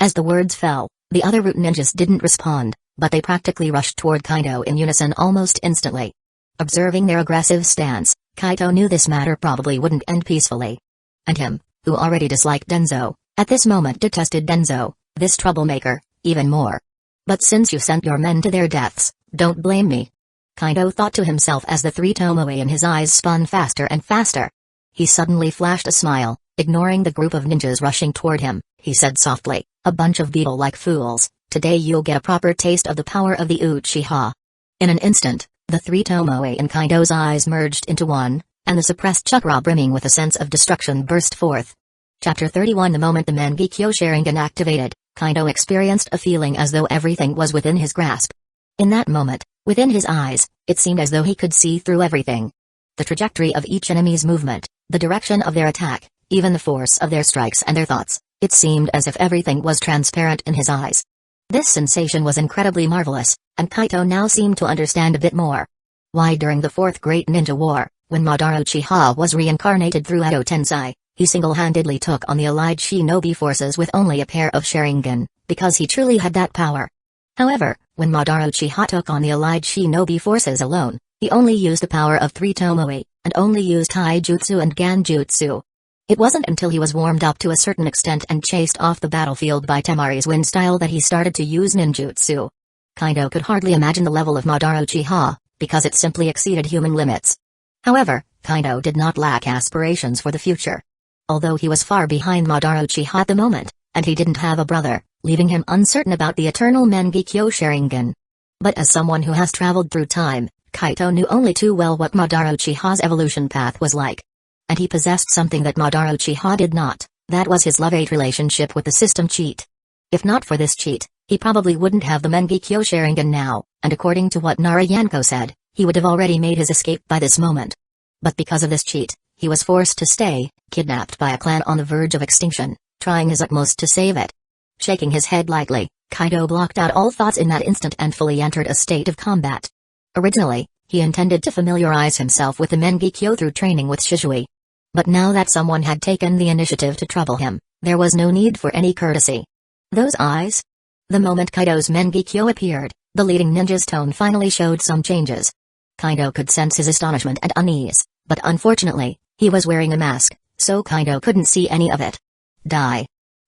As the words fell, the other Root ninjas didn't respond, but they practically rushed toward Kaido in unison almost instantly. Observing their aggressive stance, Kaido knew this matter probably wouldn't end peacefully. And him, who already disliked Danzō, at this moment detested Danzō, this troublemaker, even more. But since you sent your men to their deaths, don't blame me. Kaido thought to himself as the three tomoe in his eyes spun faster and faster. He suddenly flashed a smile, ignoring the group of ninjas rushing toward him. He said softly, "A bunch of beetle-like fools, today you'll get a proper taste of the power of the Uchiha." In an instant, the three tomoe in Kaido's eyes merged into one, and the suppressed chakra brimming with a sense of destruction burst forth. Chapter 31. The moment the Mangekyo Sharingan activated, Kaido experienced a feeling as though everything was within his grasp. In that moment, within his eyes, it seemed as though he could see through everything. The trajectory of each enemy's movement, the direction of their attack, even the force of their strikes and their thoughts, it seemed as if everything was transparent in his eyes. This sensation was incredibly marvelous, and Kaido now seemed to understand a bit more. Why during the Fourth Great Ninja War, when Madara Uchiha was reincarnated through Edo Tensei, he single-handedly took on the allied shinobi forces with only a pair of Sharingan, because he truly had that power. However, when Madara Uchiha took on the allied shinobi forces alone, he only used the power of three tomoe, and only used taijutsu and ganjutsu. It wasn't until he was warmed up to a certain extent and chased off the battlefield by Temari's wind style that he started to use ninjutsu. Kaido could hardly imagine the level of Madara Uchiha, because it simply exceeded human limits. However, Kaido did not lack aspirations for the future. Although he was far behind Madara Uchiha at the moment, and he didn't have a brother, leaving him uncertain about the eternal Mangekyo Sharingan. But as someone who has traveled through time, Kaido knew only too well what Madara Uchiha's evolution path was like. And he possessed something that Madara Uchiha did not, that was his love-hate relationship with the system cheat. If not for this cheat, he probably wouldn't have the Mangekyo Sharingan now, and according to what Narayanko said, he would have already made his escape by this moment. But because of this cheat, he was forced to stay, kidnapped by a clan on the verge of extinction, trying his utmost to save it. Shaking his head lightly, Kaido blocked out all thoughts in that instant and fully entered a state of combat. Originally, he intended to familiarize himself with the Mangekyo through training with Shisui. But now that someone had taken the initiative to trouble him, there was no need for any courtesy. Those eyes? The moment Kaido's Mangekyo appeared, the leading ninja's tone finally showed some changes. Kaido could sense his astonishment and unease, but unfortunately, he was wearing a mask, so Kaido couldn't see any of it. Die.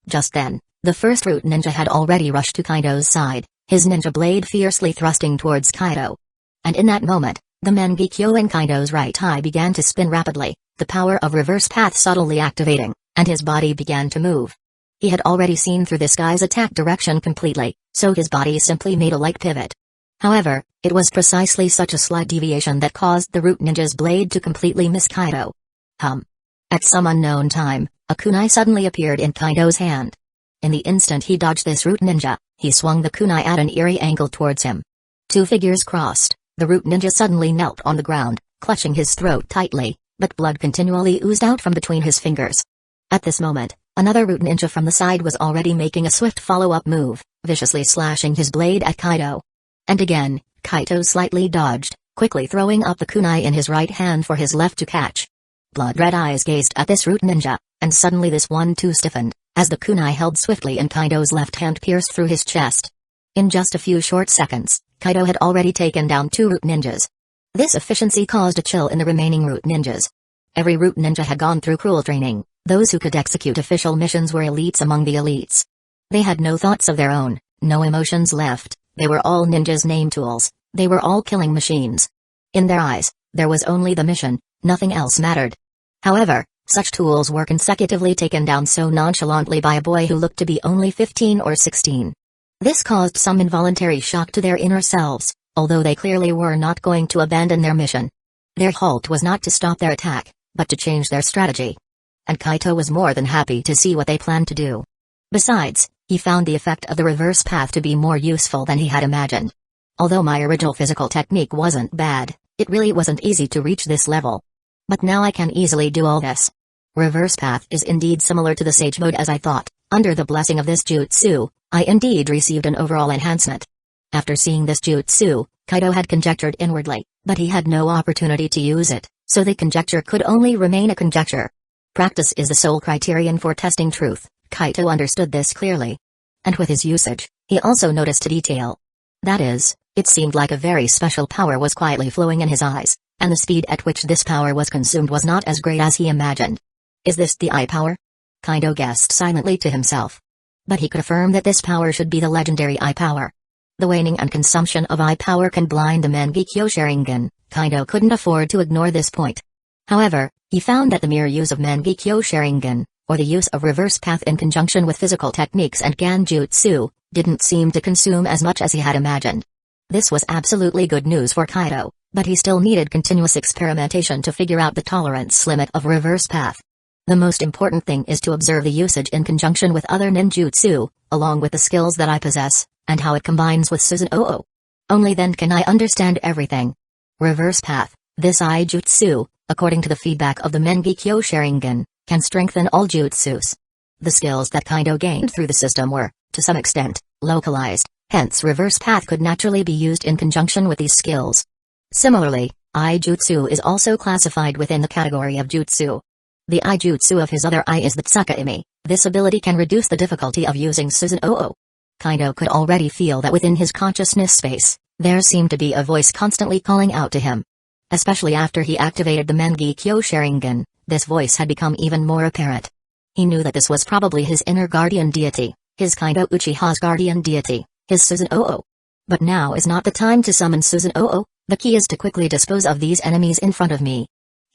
Just then, the first Root ninja had already rushed to Kaido's side, his ninja blade fiercely thrusting towards Kaido. And in that moment, the Mangekyo in Kaido's right eye began to spin rapidly, the power of reverse path subtly activating, and his body began to move. He had already seen through this guy's attack direction completely, so his body simply made a light pivot. However, it was precisely such a slight deviation that caused the Root ninja's blade to completely miss Kaido. At some unknown time, a kunai suddenly appeared in Kaido's hand. In the instant he dodged this Root ninja, he swung the kunai at an eerie angle towards him. Two figures crossed, the Root ninja suddenly knelt on the ground, clutching his throat tightly, but blood continually oozed out from between his fingers. At this moment, another Root ninja from the side was already making a swift follow-up move, viciously slashing his blade at Kaido. And again, Kaido slightly dodged, quickly throwing up the kunai in his right hand for his left to catch. Blood-red eyes gazed at this root ninja, and suddenly this one too stiffened, as the kunai held swiftly in Kaido's left hand pierced through his chest. In just a few short seconds, Kaido had already taken down 2 root ninjas. This efficiency caused a chill in the remaining root ninjas. Every root ninja had gone through cruel training. Those who could execute official missions were elites among the elites. They had no thoughts of their own, no emotions left. They were all ninjas' name tools. They were all killing machines. In their eyes, there was only the mission, nothing else mattered. However, such tools were consecutively taken down so nonchalantly by a boy who looked to be only 15 or 16. This caused some involuntary shock to their inner selves, although they clearly were not going to abandon their mission. Their halt was not to stop their attack, but to change their strategy. And Kaido was more than happy to see what they planned to do. Besides, he found the effect of the reverse path to be more useful than he had imagined. Although my original physical technique wasn't bad, it really wasn't easy to reach this level. But now I can easily do all this. Reverse path is indeed similar to the sage mode as I thought. Under the blessing of this jutsu, I indeed received an overall enhancement. After seeing this jutsu, Kaido had conjectured inwardly, but he had no opportunity to use it, so the conjecture could only remain a conjecture. Practice is the sole criterion for testing truth. Kaido understood this clearly. And with his usage, he also noticed a detail. That is, it seemed like a very special power was quietly flowing in his eyes, and the speed at which this power was consumed was not as great as he imagined. Is this the eye power? Kaido guessed silently to himself. But he could affirm that this power should be the legendary eye power. The waning and consumption of eye power can blind the Mangekyo Sharingan. Kaido couldn't afford to ignore this point. However, he found that the mere use of Mangekyo Sharingan, or the use of reverse path in conjunction with physical techniques and Ganjutsu, didn't seem to consume as much as he had imagined. This was absolutely good news for Kaido, but he still needed continuous experimentation to figure out the tolerance limit of reverse path. The most important thing is to observe the usage in conjunction with other ninjutsu, along with the skills that I possess, and how it combines with Susanoo. Only then can I understand everything. Reverse path, this eye jutsu, according to the feedback of the Mangekyo Sharingan, can strengthen all jutsus. The skills that Kaido gained through the system were, to some extent, localized, hence reverse path could naturally be used in conjunction with these skills. Similarly, eye jutsu is also classified within the category of jutsu. The eye jutsu of his other eye is the Tsukaimi. This ability can reduce the difficulty of using Susanoo. Kaido could already feel that within his consciousness space, there seemed to be a voice constantly calling out to him. Especially after he activated the Mangekyo Sharingan, this voice had become even more apparent. He knew that this was probably his inner guardian deity, his Kaido Uchiha's guardian deity, his Susanoo. But now is not the time to summon Susanoo, the key is to quickly dispose of these enemies in front of me.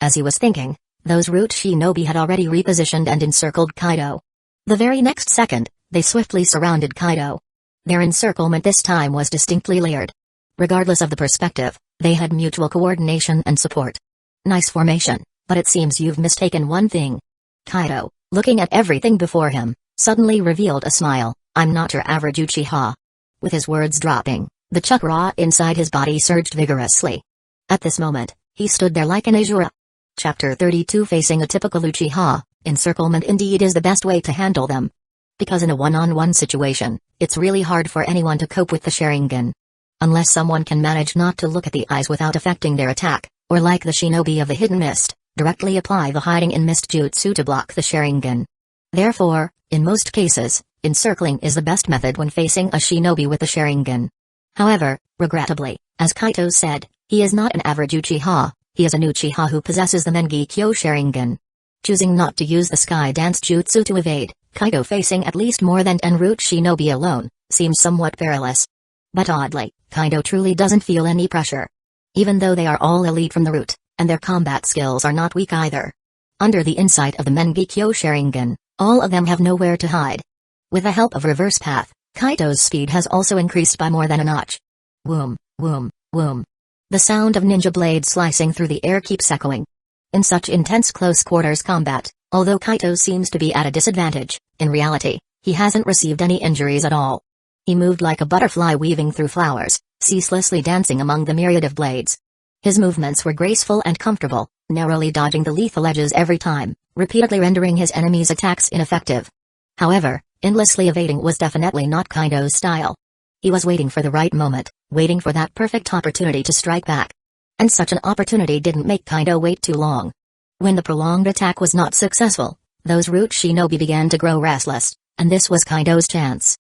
As he was thinking, those root shinobi had already repositioned and encircled Kaido. The very next second, they swiftly surrounded Kaido. Their encirclement this time was distinctly layered. Regardless of the perspective, they had mutual coordination and support. Nice formation, but it seems you've mistaken one thing. Kaido, looking at everything before him, suddenly revealed a smile. I'm not your average Uchiha. With his words dropping, the chakra inside his body surged vigorously. At this moment, he stood there like an Asura. Chapter 32 Facing a typical Uchiha, encirclement indeed is the best way to handle them. Because in a one-on-one situation, it's really hard for anyone to cope with the Sharingan. Unless someone can manage not to look at the eyes without affecting their attack, or like the shinobi of the hidden mist, directly apply the hiding in mist jutsu to block the Sharingan. Therefore, in most cases, encircling is the best method when facing a shinobi with the Sharingan. However, regrettably, as Kaido said, he is not an average Uchiha. He is an Uchiha who possesses the Mangekyo Sharingan. Choosing not to use the Sky Dance Jutsu to evade, Kaido facing at least more than 10 root shinobi alone, seems somewhat perilous. But oddly, Kaido truly doesn't feel any pressure. Even though they are all elite from the root, and their combat skills are not weak either. Under the insight of the Mangekyo Sharingan, all of them have nowhere to hide. With the help of reverse path, Kaido's speed has also increased by more than a notch. Woom, woom, woom. The sound of ninja blades slicing through the air keeps echoing. In such intense close-quarters combat, although Kaido seems to be at a disadvantage, in reality, he hasn't received any injuries at all. He moved like a butterfly weaving through flowers, ceaselessly dancing among the myriad of blades. His movements were graceful and comfortable, narrowly dodging the lethal edges every time, repeatedly rendering his enemies' attacks ineffective. However, endlessly evading was definitely not Kaido's style. He was waiting for the right moment, waiting for that perfect opportunity to strike back. And such an opportunity didn't make Kaido wait too long. When the prolonged attack was not successful, those root shinobi began to grow restless, and this was Kaido's chance.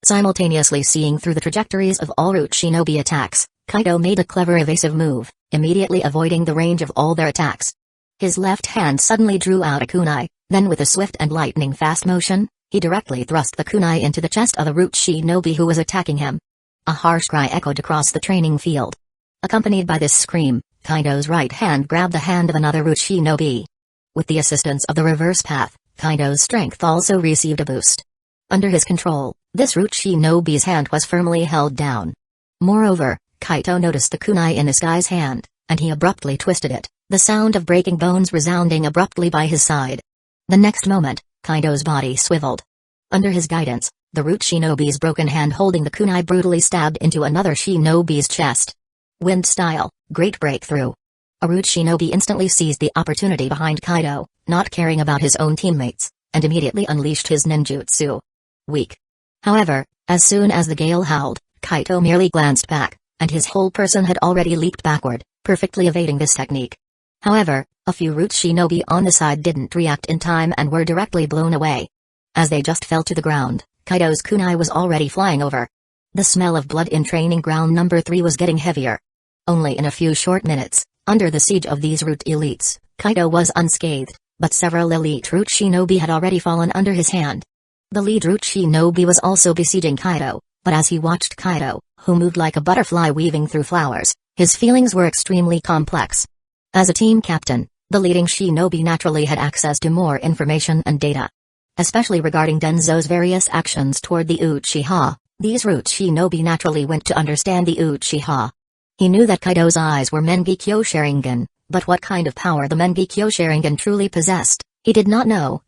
Simultaneously seeing through the trajectories of all root shinobi attacks, Kaido made a clever evasive move, immediately avoiding the range of all their attacks. His left hand suddenly drew out a kunai, then with a swift and lightning-fast motion, he directly thrust the kunai into the chest of a root shinobi who was attacking him. A harsh cry echoed across the training field. Accompanied by this scream, Kaido's right hand grabbed the hand of another root shinobi. With the assistance of the reverse path, Kaido's strength also received a boost. Under his control, this root shinobi's hand was firmly held down. Moreover, Kaido noticed the kunai in this guy's hand, and he abruptly twisted it, the sound of breaking bones resounding abruptly by his side. The next moment, Kaido's body swiveled. Under his guidance, the root shinobi's broken hand holding the kunai brutally stabbed into another shinobi's chest. Wind style, great breakthrough. A root shinobi instantly seized the opportunity behind Kaido, not caring about his own teammates, and immediately unleashed his ninjutsu. Weak. However, as soon as the gale howled, Kaido merely glanced back, and his whole person had already leaped backward, perfectly evading this technique. However, a few root shinobi on the side didn't react in time and were directly blown away. As they just fell to the ground, Kaido's kunai was already flying over. The smell of blood in training ground number 3 was getting heavier. Only in a few short minutes, under the siege of these root elites, Kaido was unscathed, but several elite root shinobi had already fallen under his hand. The lead root shinobi was also besieging Kaido, but as he watched Kaido, who moved like a butterfly weaving through flowers, his feelings were extremely complex. As a team captain, the leading shinobi naturally had access to more information and data. Especially regarding Danzō's various actions toward the Uchiha, these root shinobi naturally went to understand the Uchiha. He knew that Kaido's eyes were Mangekyo Sharingan, but what kind of power the Mangekyo Sharingan truly possessed, he did not know.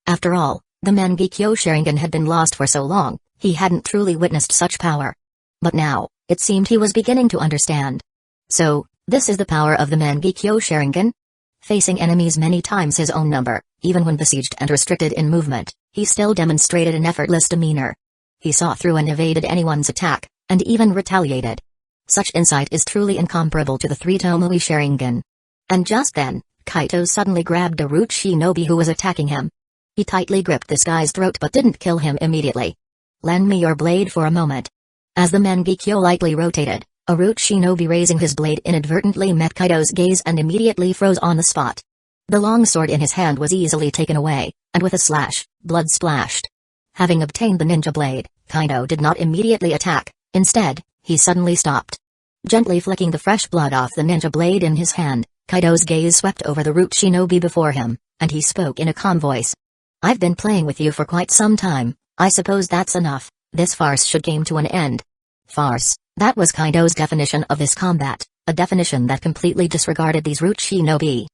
After all, the Mangekyo Sharingan had been lost for so long, he hadn't truly witnessed such power. But now, it seemed he was beginning to understand. So, this is the power of the Mangekyo Sharingan? Facing enemies many times his own number, even when besieged and restricted in movement, he still demonstrated an effortless demeanor. He saw through and evaded anyone's attack, and even retaliated. Such insight is truly incomparable to the 3 Tomoe Sharingan. And just then, Kaido suddenly grabbed a root shinobi who was attacking him. He tightly gripped this guy's throat but didn't kill him immediately. "Lend me your blade for a moment." As the Mangekyo lightly rotated, a root shinobi raising his blade inadvertently met Kaido's gaze and immediately froze on the spot. The long sword in his hand was easily taken away, and with a slash, blood splashed. Having obtained the ninja blade, Kaido did not immediately attack, instead, he suddenly stopped. Gently flicking the fresh blood off the ninja blade in his hand, Kaido's gaze swept over the root shinobi before him, and he spoke in a calm voice. "I've been playing with you for quite some time, I suppose that's enough, this farce should come to an end." Farce, that was Kaido's definition of this combat, a definition that completely disregarded these root shinobi.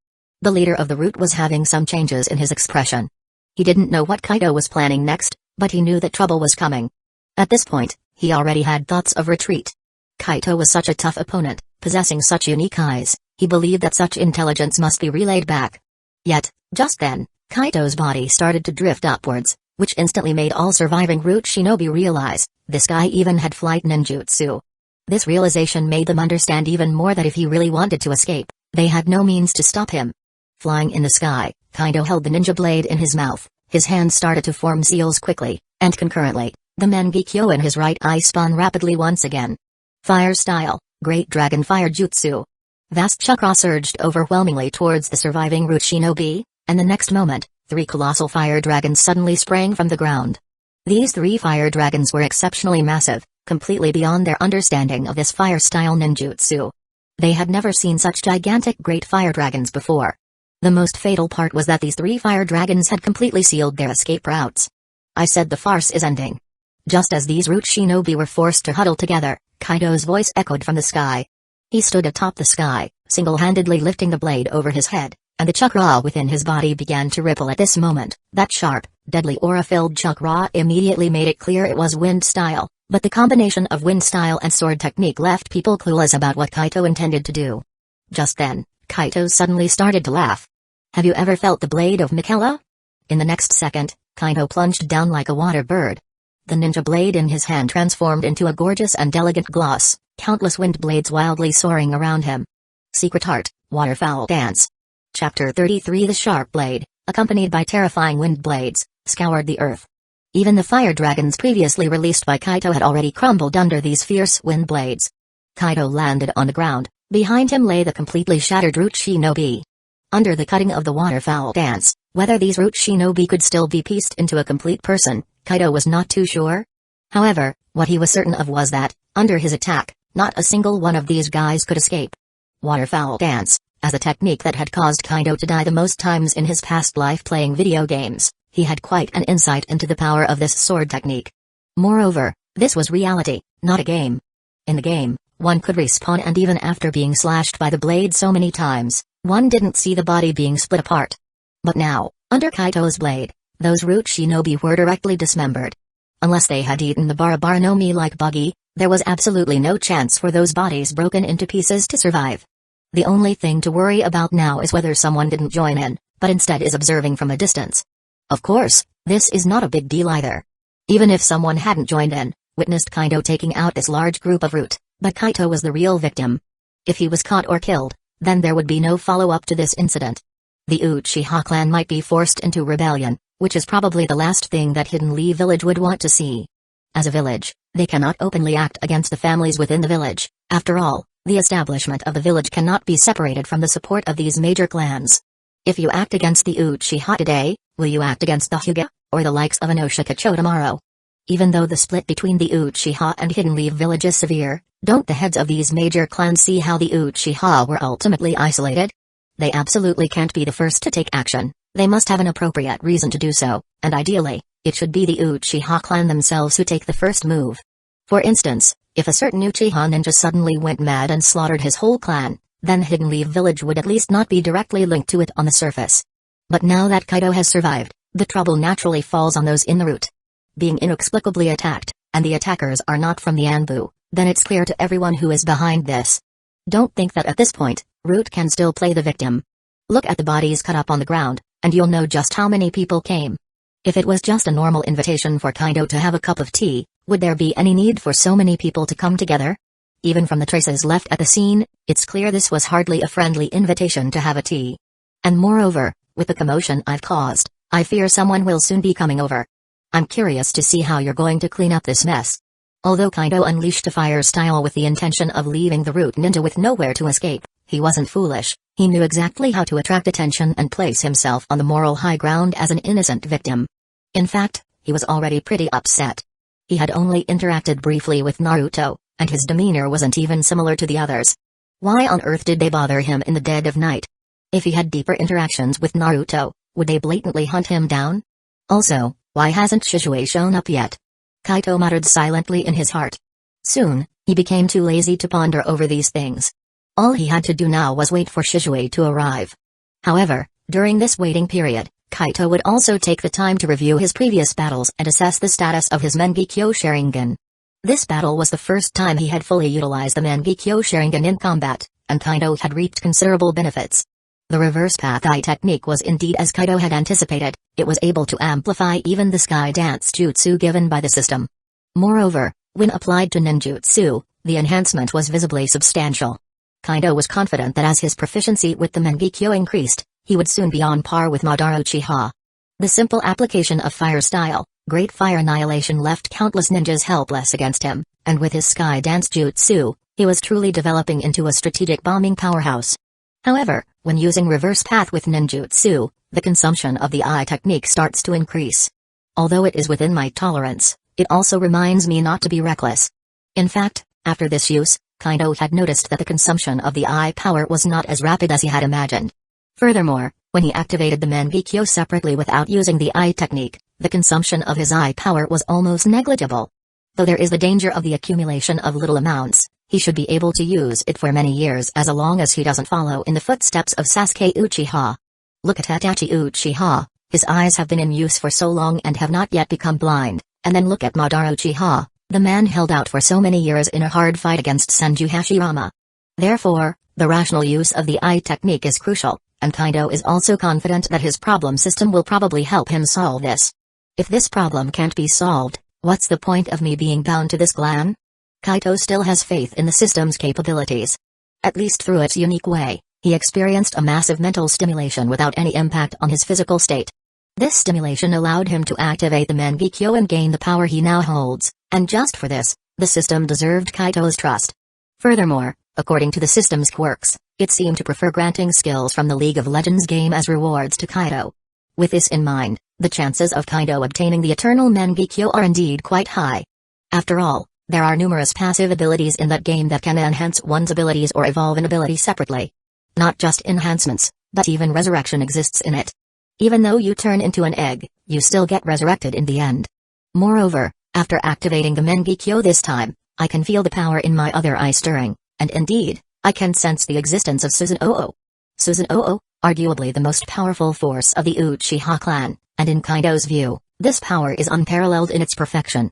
The leader of the root was having some changes in his expression. He didn't know what Kaido was planning next, but he knew that trouble was coming. At this point, he already had thoughts of retreat. Kaido was such a tough opponent, possessing such unique eyes, he believed that such intelligence must be relayed back. Yet, just then, Kaido's body started to drift upwards, which instantly made all surviving root shinobi realize, this guy even had flight ninjutsu. This realization made them understand even more that if he really wanted to escape, they had no means to stop him. Flying in the sky, Kaido held the ninja blade in his mouth, his hands started to form seals quickly, and concurrently, the Mangekyo in his right eye spun rapidly once again. Fire style, Great Dragon Fire Jutsu. Vast chakra surged overwhelmingly towards the surviving root shinobi, and the next moment, 3 colossal fire dragons suddenly sprang from the ground. These 3 fire dragons were exceptionally massive, completely beyond their understanding of this fire-style ninjutsu. They had never seen such gigantic great fire dragons before. The most fatal part was that these 3 fire dragons had completely sealed their escape routes. I said the farce is ending. Just as these root shinobi were forced to huddle together, Kaido's voice echoed from the sky. He stood atop the sky, single-handedly lifting the blade over his head, and the chakra within his body began to ripple at this moment. That sharp, deadly aura-filled chakra immediately made it clear it was wind style, but the combination of wind style and sword technique left people clueless about what Kaido intended to do. Just then, Kaido suddenly started to laugh. Have you ever felt the blade of Michaela? In the next second, Kaido plunged down like a water bird. The ninja blade in his hand transformed into a gorgeous and elegant gloss, countless wind blades wildly soaring around him. Secret Art, Waterfowl Dance. Chapter 33 The Sharp Blade, accompanied by terrifying wind blades, scoured the earth. Even the fire dragons previously released by Kaido had already crumbled under these fierce wind blades. Kaido landed on the ground. Behind him lay the completely shattered root shinobi. Under the cutting of the waterfowl dance, whether these root shinobi could still be pieced into a complete person, Kaido was not too sure. However, what he was certain of was that, under his attack, not a single one of these guys could escape. Waterfowl dance, as a technique that had caused Kaido to die the most times in his past life playing video games, he had quite an insight into the power of this sword technique. Moreover, this was reality, not a game. In the game, one could respawn, and even after being slashed by the blade so many times, one didn't see the body being split apart. But now, under Kaido's blade, those root shinobi were directly dismembered. Unless they had eaten the Barabar no Mi like Buggy, there was absolutely no chance for those bodies broken into pieces to survive. The only thing to worry about now is whether someone didn't join in, but instead is observing from a distance. Of course, this is not a big deal either. Even if someone hadn't joined in, witnessed Kaido taking out this large group of root, but Kaido was the real victim. If he was caught or killed, then there would be no follow-up to this incident. The Uchiha clan might be forced into rebellion, which is probably the last thing that Hidden Lee village would want to see. As a village, they cannot openly act against the families within the village. After all, the establishment of the village cannot be separated from the support of these major clans. If you act against the Uchiha today, will you act against the Hyuga, or the likes of Inoshikacho tomorrow? Even though the split between the Uchiha and Hidden Lee village is severe, don't the heads of these major clans see how the Uchiha were ultimately isolated? They absolutely can't be the first to take action. They must have an appropriate reason to do so, and ideally, it should be the Uchiha clan themselves who take the first move. For instance, if a certain Uchiha ninja suddenly went mad and slaughtered his whole clan, then Hidden Lee village would at least not be directly linked to it on the surface. But now that Kaido has survived, the trouble naturally falls on those in the root. Being inexplicably attacked, and the attackers are not from the Anbu, then it's clear to everyone who is behind this. Don't think that at this point, root can still play the victim. Look at the bodies cut up on the ground, and you'll know just how many people came. If it was just a normal invitation for Kaido to have a cup of tea, would there be any need for so many people to come together? Even from the traces left at the scene, it's clear this was hardly a friendly invitation to have a tea. And moreover, with the commotion I've caused, I fear someone will soon be coming over. I'm curious to see how you're going to clean up this mess. Although Kaido unleashed a fire style with the intention of leaving the root ninja with nowhere to escape, he wasn't foolish. He knew exactly how to attract attention and place himself on the moral high ground as an innocent victim. In fact, he was already pretty upset. He had only interacted briefly with Naruto, and his demeanor wasn't even similar to the others. Why on earth did they bother him in the dead of night? If he had deeper interactions with Naruto, would they blatantly hunt him down? Also, why hasn't Shisui shown up yet? Kaido muttered silently in his heart. Soon, he became too lazy to ponder over these things. All he had to do now was wait for Shisui to arrive. However, during this waiting period, Kaido would also take the time to review his previous battles and assess the status of his Mangekyo Sharingan. This battle was the first time he had fully utilized the Mangekyo Sharingan in combat, and Kaido had reaped considerable benefits. The reverse path eye technique was indeed as Kaido had anticipated. It was able to amplify even the sky dance jutsu given by the system. Moreover, when applied to ninjutsu, the enhancement was visibly substantial. Kaido was confident that as his proficiency with the Mangekyo increased, he would soon be on par with Madara Uchiha. The simple application of fire style, Great Fire Annihilation, left countless ninjas helpless against him, and with his sky dance jutsu, he was truly developing into a strategic bombing powerhouse. However, when using reverse path with ninjutsu, the consumption of the eye technique starts to increase. Although it is within my tolerance, it also reminds me not to be reckless. In fact, after this use, Kaido had noticed that the consumption of the eye power was not as rapid as he had imagined. Furthermore, when he activated the Mangekyo separately without using the eye technique, the consumption of his eye power was almost negligible. Though there is the danger of the accumulation of little amounts, he should be able to use it for many years as long as he doesn't follow in the footsteps of Sasuke Uchiha. Look at Itachi Uchiha, his eyes have been in use for so long and have not yet become blind, and then look at Madara Uchiha. The man held out for so many years in a hard fight against Senju Hashirama. Therefore, the rational use of the eye technique is crucial, and Kaido is also confident that his problem system will probably help him solve this. If this problem can't be solved, what's the point of me being bound to this clan? Kaido still has faith in the system's capabilities. At least through its unique way, he experienced a massive mental stimulation without any impact on his physical state. This stimulation allowed him to activate the Mangekyo and gain the power he now holds, and just for this, the system deserved Kaido's trust. Furthermore, according to the system's quirks, it seemed to prefer granting skills from the League of Legends game as rewards to Kaido. With this in mind, the chances of Kaido obtaining the Eternal Mangekyo are indeed quite high. After all, there are numerous passive abilities in that game that can enhance one's abilities or evolve an ability separately. Not just enhancements, but even resurrection exists in it. Even though you turn into an egg, you still get resurrected in the end. Moreover, after activating the Mangekyo this time, I can feel the power in my other eye stirring, and indeed, I can sense the existence of Susanoo. Susanoo, arguably the most powerful force of the Uchiha clan, and in Kaido's view, this power is unparalleled in its perfection.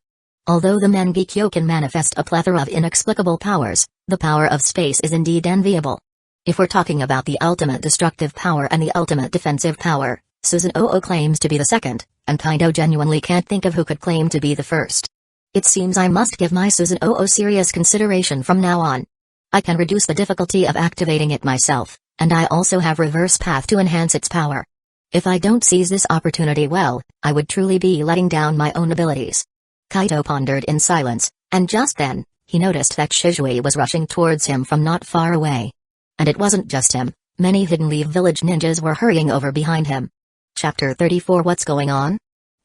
Although the Mangekyo can manifest a plethora of inexplicable powers, the power of space is indeed enviable. If we're talking about the ultimate destructive power and the ultimate defensive power, Susanoo claims to be the second, and Kaido genuinely can't think of who could claim to be the first. It seems I must give my Susanoo serious consideration from now on. I can reduce the difficulty of activating it myself, and I also have reverse path to enhance its power. If I don't seize this opportunity well, I would truly be letting down my own abilities. Kaido pondered in silence, and just then, he noticed that Shisui was rushing towards him from not far away. And it wasn't just him, many Hidden Leaf Village ninjas were hurrying over behind him. Chapter 34 What's going on?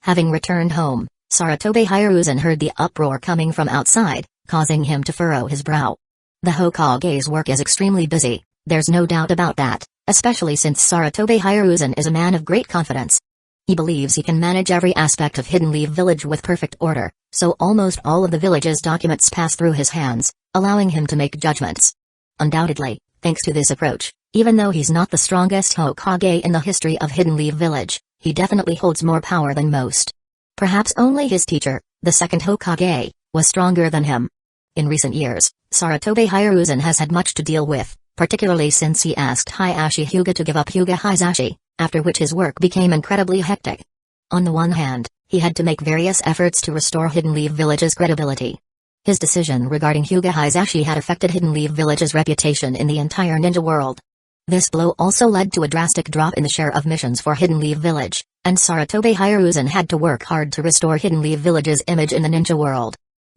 Having returned home, Sarutobi Hiruzen heard the uproar coming from outside, causing him to furrow his brow. The Hokage's work is extremely busy, there's no doubt about that, especially since Sarutobi Hiruzen is a man of great confidence. He believes he can manage every aspect of Hidden Leaf Village with perfect order, so almost all of the village's documents pass through his hands, allowing him to make judgments. Undoubtedly, thanks to this approach, even though he's not the strongest Hokage in the history of Hidden Leaf Village, he definitely holds more power than most. Perhaps only his teacher, the second Hokage, was stronger than him. In recent years, Sarutobi Hiruzen has had much to deal with, particularly since he asked Hiashi Hyuga to give up Hyuga Hizashi, after which his work became incredibly hectic. On the one hand, he had to make various efforts to restore Hidden Leaf Village's credibility. His decision regarding Hyuga Hizashi had affected Hidden Leaf Village's reputation in the entire ninja world. This blow also led to a drastic drop in the share of missions for Hidden Leaf Village, and Sarutobi Hiruzen had to work hard to restore Hidden Leaf Village's image in the ninja world.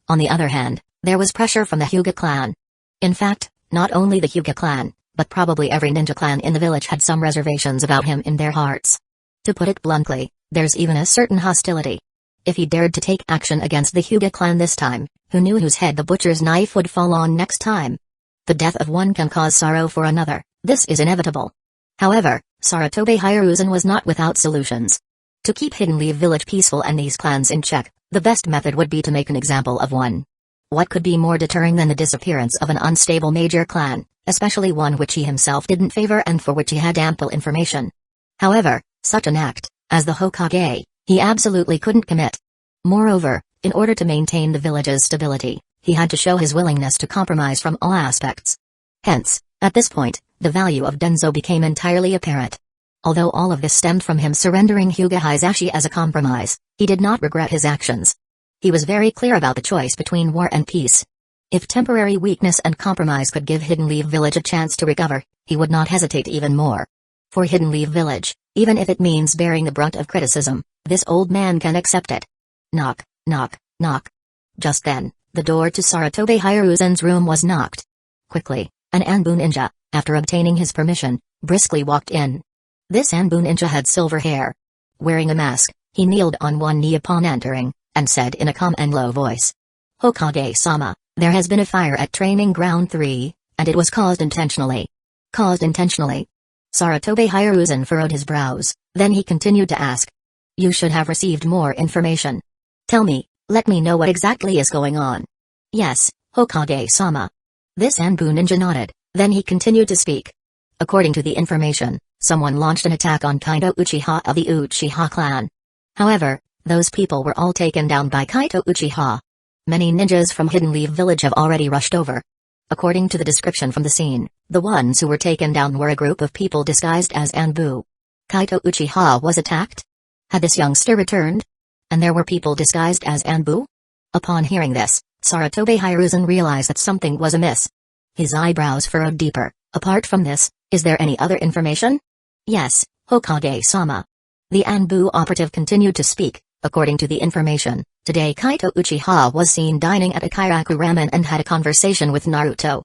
On the other hand, there was pressure from the Hyuga clan. In fact, not only the Hyuga clan, but probably every ninja clan in the village had some reservations about him in their hearts. To put it bluntly, there's even a certain hostility. If he dared to take action against the Hyuga clan this time, who knew whose head the butcher's knife would fall on next time? The death of one can cause sorrow for another, this is inevitable. However, Sarutobi Hiruzen was not without solutions. To keep Hidden Leaf Village peaceful and these clans in check, the best method would be to make an example of one. What could be more deterring than the disappearance of an unstable major clan, especially one which he himself didn't favor and for which he had ample information? However, such an act, as the Hokage, he absolutely couldn't commit. Moreover, in order to maintain the village's stability, he had to show his willingness to compromise from all aspects. Hence, at this point, the value of Danzō became entirely apparent. Although all of this stemmed from him surrendering Hyuga Hizashi as a compromise, he did not regret his actions. He was very clear about the choice between war and peace. If temporary weakness and compromise could give Hidden Leaf Village a chance to recover, he would not hesitate even more. For Hidden Leaf Village, even if it means bearing the brunt of criticism, this old man can accept it. Knock, knock, knock. Just then, the door to Sarutobi Hiruzen's room was knocked. Quickly, an Anbu ninja, after obtaining his permission, briskly walked in. This Anbu ninja had silver hair. Wearing a mask, he kneeled on one knee upon entering, and said in a calm and low voice, "Hokage-sama, there has been a fire at Training Ground 3, and it was caused intentionally." Caused intentionally? Sarutobi Hiruzen furrowed his brows, then he continued to ask. "You should have received more information. Tell me, let me know what exactly is going on." "Yes, Hokage-sama." This Anbu ninja nodded, then he continued to speak. According to the information, someone launched an attack on Kaido Uchiha of the Uchiha clan. However, those people were all taken down by Kaido Uchiha. Many ninjas from Hidden Leaf Village have already rushed over. According to the description from the scene, the ones who were taken down were a group of people disguised as Anbu. Kaido Uchiha was attacked? Had this youngster returned? And there were people disguised as Anbu? Upon hearing this, Sarutobi Hiruzen realized that something was amiss. His eyebrows furrowed deeper. Apart from this, is there any other information? Yes, Hokage-sama. The Anbu operative continued to speak. According to the information, today Kaito Uchiha was seen dining at a Kairaku ramen and had a conversation with Naruto.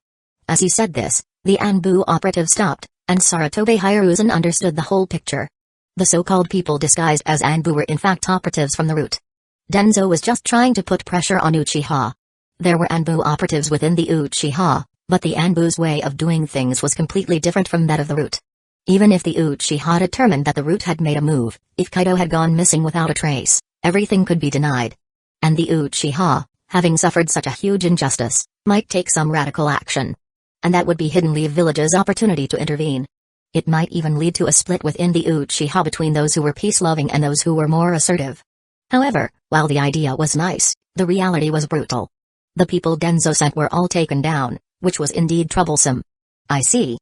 As he said this, the Anbu operative stopped, and Sarutobi Hiruzen understood the whole picture. The so-called people disguised as Anbu were in fact operatives from the route. Danzō was just trying to put pressure on Uchiha. There were Anbu operatives within the Uchiha, but the Anbu's way of doing things was completely different from that of the route. Even if the Uchiha determined that the route had made a move, if Kaido had gone missing without a trace, everything could be denied. And the Uchiha, having suffered such a huge injustice, might take some radical action. And that would be Hidden Leaf Village's opportunity to intervene. It might even lead to a split within the Uchiha between those who were peace-loving and those who were more assertive. However, while the idea was nice, the reality was brutal. The people Danzō sent were all taken down, which was indeed troublesome. I see.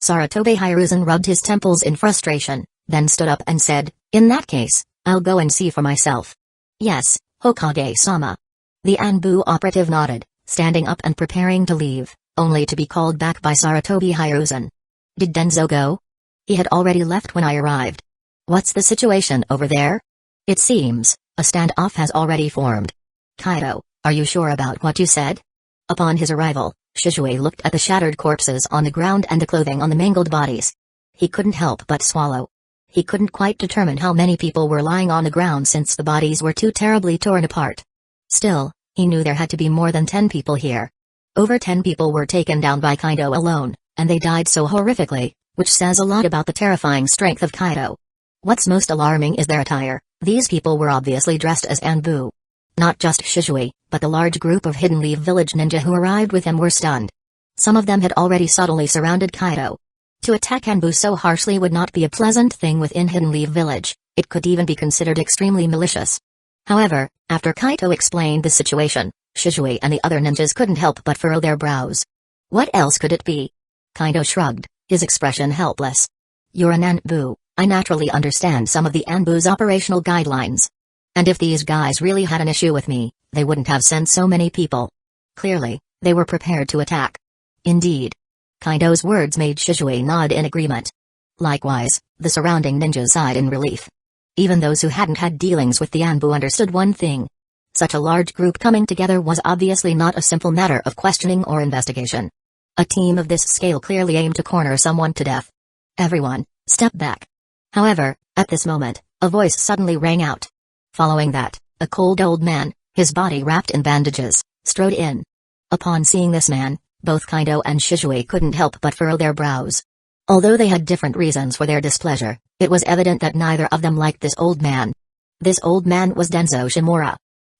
Sarutobi Hiruzen rubbed his temples in frustration, then stood up and said, in that case, I'll go and see for myself. Yes, Hokage-sama. The Anbu operative nodded, standing up and preparing to leave, only to be called back by Sarutobi Hiruzen. Did Danzō go? He had already left when I arrived. What's the situation over there? It seems, a standoff has already formed. Kaido, are you sure about what you said? Upon his arrival, Shisui looked at the shattered corpses on the ground and the clothing on the mangled bodies. He couldn't help but swallow. He couldn't quite determine how many people were lying on the ground since the bodies were too terribly torn apart. Still, he knew there had to be more than 10 people here. Over 10 people were taken down by Kaido alone, and they died so horrifically, which says a lot about the terrifying strength of Kaido. What's most alarming is their attire. These people were obviously dressed as Anbu. Not just Shisui, but the large group of Hidden Leaf Village ninja who arrived with him were stunned. Some of them had already subtly surrounded Kaido. To attack Anbu so harshly would not be a pleasant thing within Hidden Leaf Village, it could even be considered extremely malicious. However, after Kaito explained the situation, Shisui and the other ninjas couldn't help but furrow their brows. What else could it be? Kaido shrugged, his expression helpless. You're an Anbu, I naturally understand some of the Anbu's operational guidelines. And if these guys really had an issue with me, they wouldn't have sent so many people. Clearly, they were prepared to attack. Indeed. Kaido's words made Shisui nod in agreement. Likewise, the surrounding ninjas sighed in relief. Even those who hadn't had dealings with the Anbu understood one thing. Such a large group coming together was obviously not a simple matter of questioning or investigation. A team of this scale clearly aimed to corner someone to death. Everyone, step back. However, at this moment, a voice suddenly rang out. Following that, a cold old man, his body wrapped in bandages, strode in. Upon seeing this man, both Kaido and Shisui couldn't help but furrow their brows. Although they had different reasons for their displeasure, it was evident that neither of them liked this old man. This old man was Danzō Shimura.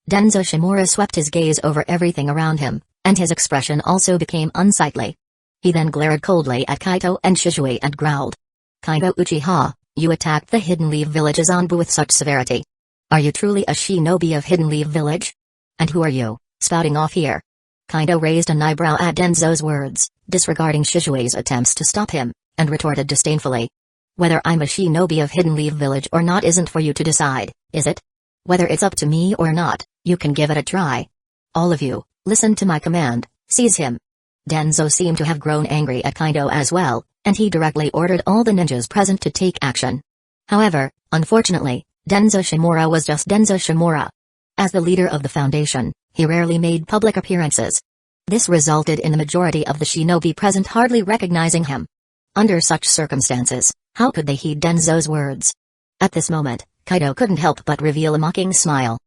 Danzō Shimura swept his gaze over everything around him, and his expression also became unsightly. He then glared coldly at Kaito and Shisui and growled. Kaido Uchiha, you attacked the Hidden Leaf Village's Anbu with such severity. Are you truly a shinobi of Hidden Leaf Village? And who are you, spouting off here? Kaido raised an eyebrow at Danzō's words, disregarding Shisui's attempts to stop him, and retorted disdainfully. Whether I'm a shinobi of Hidden Leaf Village or not isn't for you to decide, is it? Whether it's up to me or not, you can give it a try. All of you, listen to my command, seize him. Danzō seemed to have grown angry at Kaido as well, and he directly ordered all the ninjas present to take action. However, unfortunately, Danzō Shimura was just Danzō Shimura. As the leader of the Foundation, he rarely made public appearances. This resulted in the majority of the shinobi present hardly recognizing him. Under such circumstances, how could they heed Danzō's words? At this moment, Kaido couldn't help but reveal a mocking smile.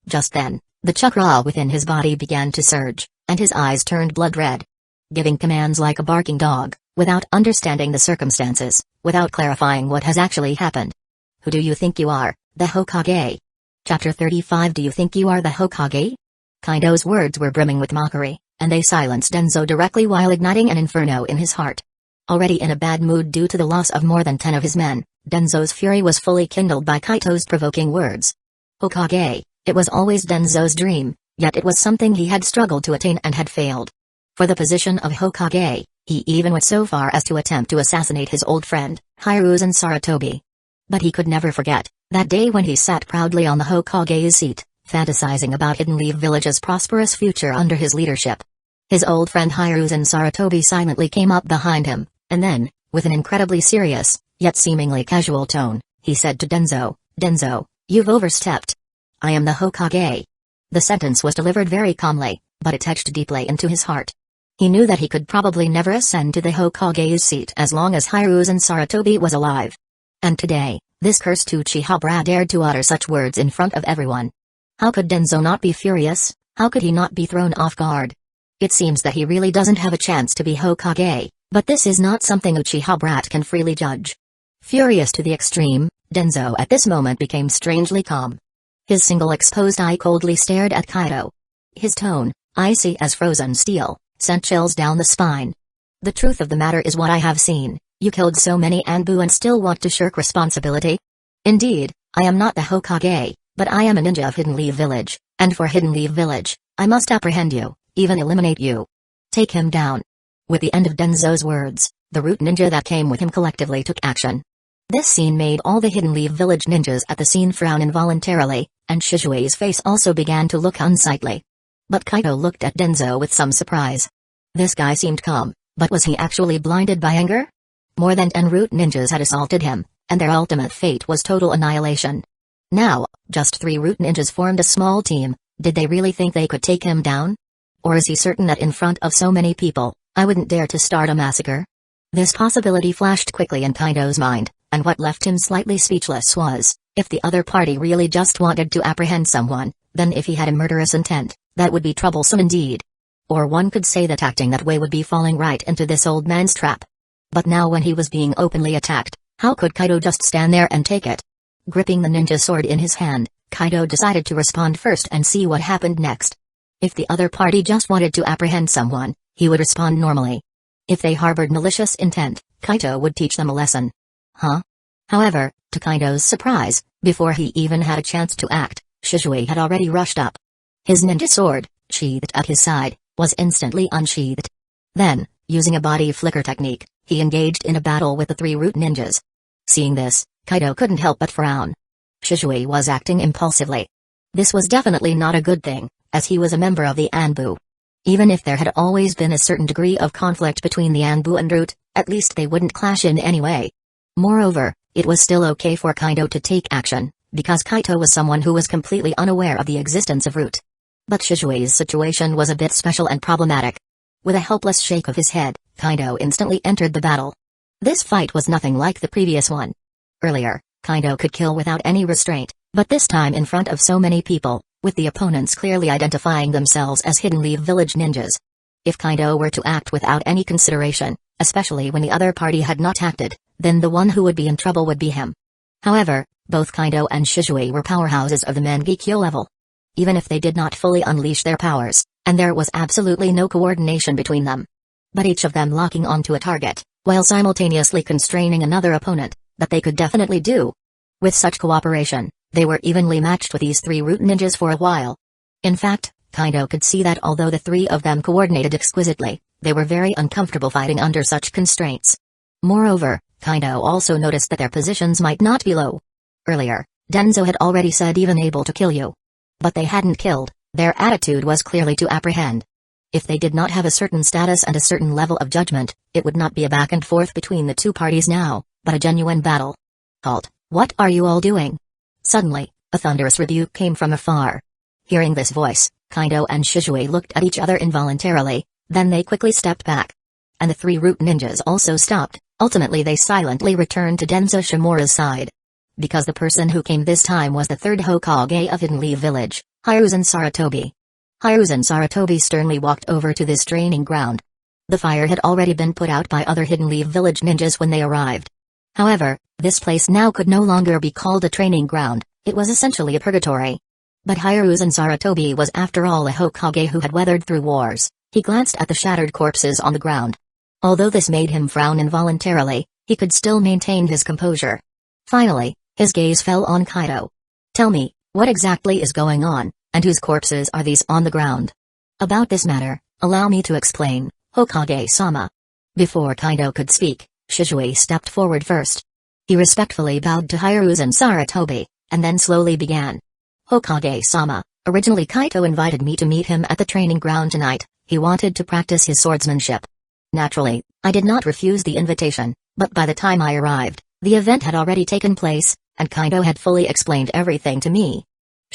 Just then, the chakra within his body began to surge, and his eyes turned blood red. Giving commands like a barking dog, without understanding the circumstances, without clarifying what has actually happened. Who do you think you are, the Hokage? Chapter 35. Do you think you are the Hokage? Kaido's words were brimming with mockery, and they silenced Danzō directly while igniting an inferno in his heart. Already in a bad mood due to the loss of more than 10 of his men, Danzō's fury was fully kindled by Kaito's provoking words. Hokage, it was always Danzō's dream, yet it was something he had struggled to attain and had failed. For the position of Hokage, he even went so far as to attempt to assassinate his old friend, Hiruzen Sarutobi. But he could never forget that day when he sat proudly on the Hokage's seat, fantasizing about Hidden Leaf Village's prosperous future under his leadership. His old friend Hiruzen Sarutobi silently came up behind him, and then, with an incredibly serious, yet seemingly casual tone, he said to Danzō, "Danzō, you've overstepped. I am the Hokage." The sentence was delivered very calmly, but it etched deeply into his heart. He knew that he could probably never ascend to the Hokage's seat as long as Hiruzen Sarutobi was alive. And today, this cursed Uchiha brat dared to utter such words in front of everyone. How could Danzō not be furious? How could he not be thrown off guard? It seems that he really doesn't have a chance to be Hokage, but this is not something Uchiha brat can freely judge. Furious to the extreme, Danzō at this moment became strangely calm. His single exposed eye coldly stared at Kaido. His tone, icy as frozen steel, sent chills down the spine. "The truth of the matter is what I have seen. You killed so many Anbu and still want to shirk responsibility? Indeed, I am not the Hokage, but I am a ninja of Hidden Leaf Village, and for Hidden Leaf Village, I must apprehend you, even eliminate you. Take him down." With the end of Danzō's words, the root ninja that came with him collectively took action. This scene made all the Hidden Leaf Village ninjas at the scene frown involuntarily, and Shisui's face also began to look unsightly. But Kaido looked at Danzō with some surprise. This guy seemed calm, but was he actually blinded by anger? More than 10 root ninjas had assaulted him, and their ultimate fate was total annihilation. Now, just 3 root ninjas formed a small team. Did they really think they could take him down? Or is he certain that in front of so many people, I wouldn't dare to start a massacre? This possibility flashed quickly in Kaido's mind, and what left him slightly speechless was, if the other party really just wanted to apprehend someone, then if he had a murderous intent, that would be troublesome indeed. Or one could say that acting that way would be falling right into this old man's trap. But now when he was being openly attacked, how could Kaido just stand there and take it? Gripping the ninja sword in his hand, Kaido decided to respond first and see what happened next. If the other party just wanted to apprehend someone, he would respond normally. If they harbored malicious intent, Kaido would teach them a lesson. Huh? However, to Kaido's surprise, before he even had a chance to act, Shisui had already rushed up. His ninja sword, sheathed at his side, was instantly unsheathed. Then, using a body flicker technique, he engaged in a battle with the 3 root ninjas. Seeing this, Kaido couldn't help but frown. Shisui was acting impulsively. This was definitely not a good thing, as he was a member of the Anbu. Even if there had always been a certain degree of conflict between the Anbu and Root, at least they wouldn't clash in any way. Moreover, it was still okay for Kaido to take action, because Kaido was someone who was completely unaware of the existence of Root. But Shisui's situation was a bit special and problematic. With a helpless shake of his head, Kaido instantly entered the battle. This fight was nothing like the previous one. Earlier, Kaido could kill without any restraint, but this time in front of so many people, with the opponents clearly identifying themselves as Hidden Leaf Village ninjas. If Kaido were to act without any consideration, especially when the other party had not acted, then the one who would be in trouble would be him. However, both Kaido and Shisui were powerhouses of the Mangekyo level. Even if they did not fully unleash their powers, and there was absolutely no coordination between them. But each of them locking onto a target, while simultaneously constraining another opponent, that they could definitely do. With such cooperation, they were evenly matched with these 3 root ninjas for a while. In fact, Kaido could see that although the 3 of them coordinated exquisitely, they were very uncomfortable fighting under such constraints. Moreover, Kaido also noticed that their positions might not be low. Earlier, Danzō had already said even able to kill you. But they hadn't killed, their attitude was clearly to apprehend. If they did not have a certain status and a certain level of judgment, it would not be a back and forth between the 2 parties now, but a genuine battle. Halt, what are you all doing? Suddenly, a thunderous rebuke came from afar. Hearing this voice, Kaido and Shisui looked at each other involuntarily, then they quickly stepped back. And the 3 root ninjas also stopped. Ultimately they silently returned to Danzō Shimura's side. Because the person who came this time was the 3rd Hokage of Hidden Leaf Village, Hiruzen Sarutobi. Hiruzen Sarutobi sternly walked over to this training ground. The fire had already been put out by other Hidden Leaf Village ninjas when they arrived. However, this place now could no longer be called a training ground, it was essentially a purgatory. But Hiruzen Sarutobi was after all a Hokage who had weathered through wars. He glanced at the shattered corpses on the ground. Although this made him frown involuntarily, he could still maintain his composure. Finally, his gaze fell on Kaido. Tell me, what exactly is going on, and whose corpses are these on the ground? About this matter, allow me to explain, Hokage-sama. Before Kaido could speak, Shisui stepped forward first. He respectfully bowed to Hiruzen Sarutobi, and then slowly began. Hokage-sama, Originally Kaido invited me to meet him at the training ground tonight. He wanted to practice his swordsmanship. Naturally, I did not refuse the invitation, but by the time I arrived, the event had already taken place, and Kaido had fully explained everything to me.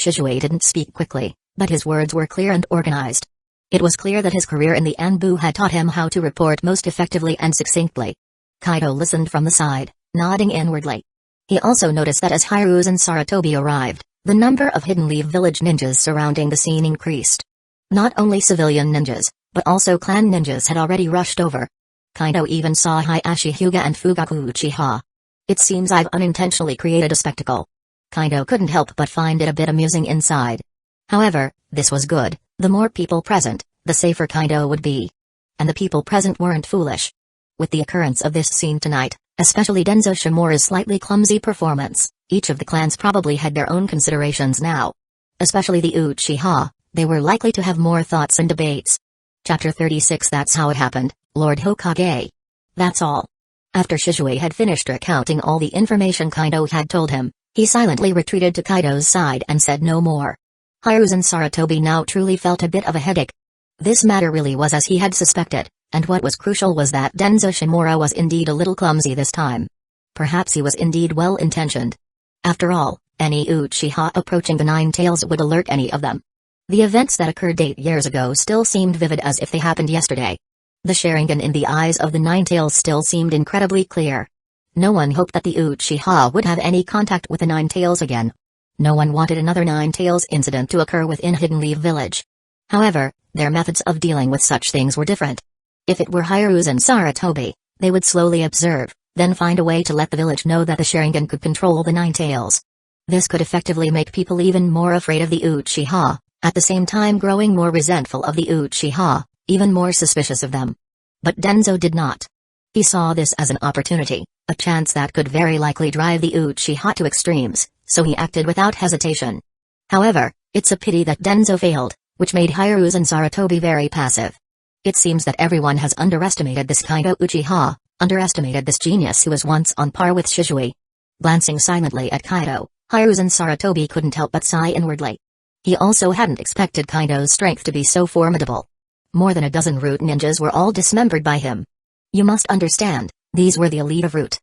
Shisui didn't speak quickly, but his words were clear and organized. It was clear that his career in the Anbu had taught him how to report most effectively and succinctly. Kaido listened from the side, nodding inwardly. He also noticed that as Hiruzen and Sarutobi arrived, the number of Hidden Leaf Village ninjas surrounding the scene increased. Not only civilian ninjas, but also clan ninjas had already rushed over. Kaido even saw Hiashi Hyuga and Fugaku Uchiha. It seems I've unintentionally created a spectacle. Kaido couldn't help but find it a bit amusing inside. However, this was good. The more people present, the safer Kaido would be. And the people present weren't foolish. With the occurrence of this scene tonight, especially Danzō Shimura's slightly clumsy performance, each of the clans probably had their own considerations now. Especially the Uchiha, they were likely to have more thoughts and debates. Chapter 36. That's how it happened, Lord Hokage. That's all. After Shisui had finished recounting all the information Kaido had told him, he silently retreated to Kaido's side and said no more. Hiruzen Sarutobi now truly felt a bit of a headache. This matter really was as he had suspected, and what was crucial was that Danzō Shimura was indeed a little clumsy this time. Perhaps he was indeed well-intentioned. After all, any Uchiha approaching the Nine Tails would alert any of them. The events that occurred 8 years ago still seemed vivid as if they happened yesterday. The Sharingan in the eyes of the Nine Tails still seemed incredibly clear. No one hoped that the Uchiha would have any contact with the Nine Tails again. No one wanted another Nine Tails incident to occur within Hidden Leaf Village. However, their methods of dealing with such things were different. If it were Hiruzen and Sarutobi, they would slowly observe, then find a way to let the village know that the Sharingan could control the Nine Tails. This could effectively make people even more afraid of the Uchiha, at the same time growing more resentful of the Uchiha, even more suspicious of them. But Danzō did not. He saw this as an opportunity, a chance that could very likely drive the Uchiha to extremes, so he acted without hesitation. However, it's a pity that Danzō failed, which made Hiruzen and Sarutobi very passive. It seems that everyone has underestimated this Kaido Uchiha, underestimated this genius who was once on par with Shisui. Glancing silently at Kaido, Hiruzen and Sarutobi couldn't help but sigh inwardly. He also hadn't expected Kaido's strength to be so formidable. More than a dozen root ninjas were all dismembered by him. You must understand, these were the elite of root.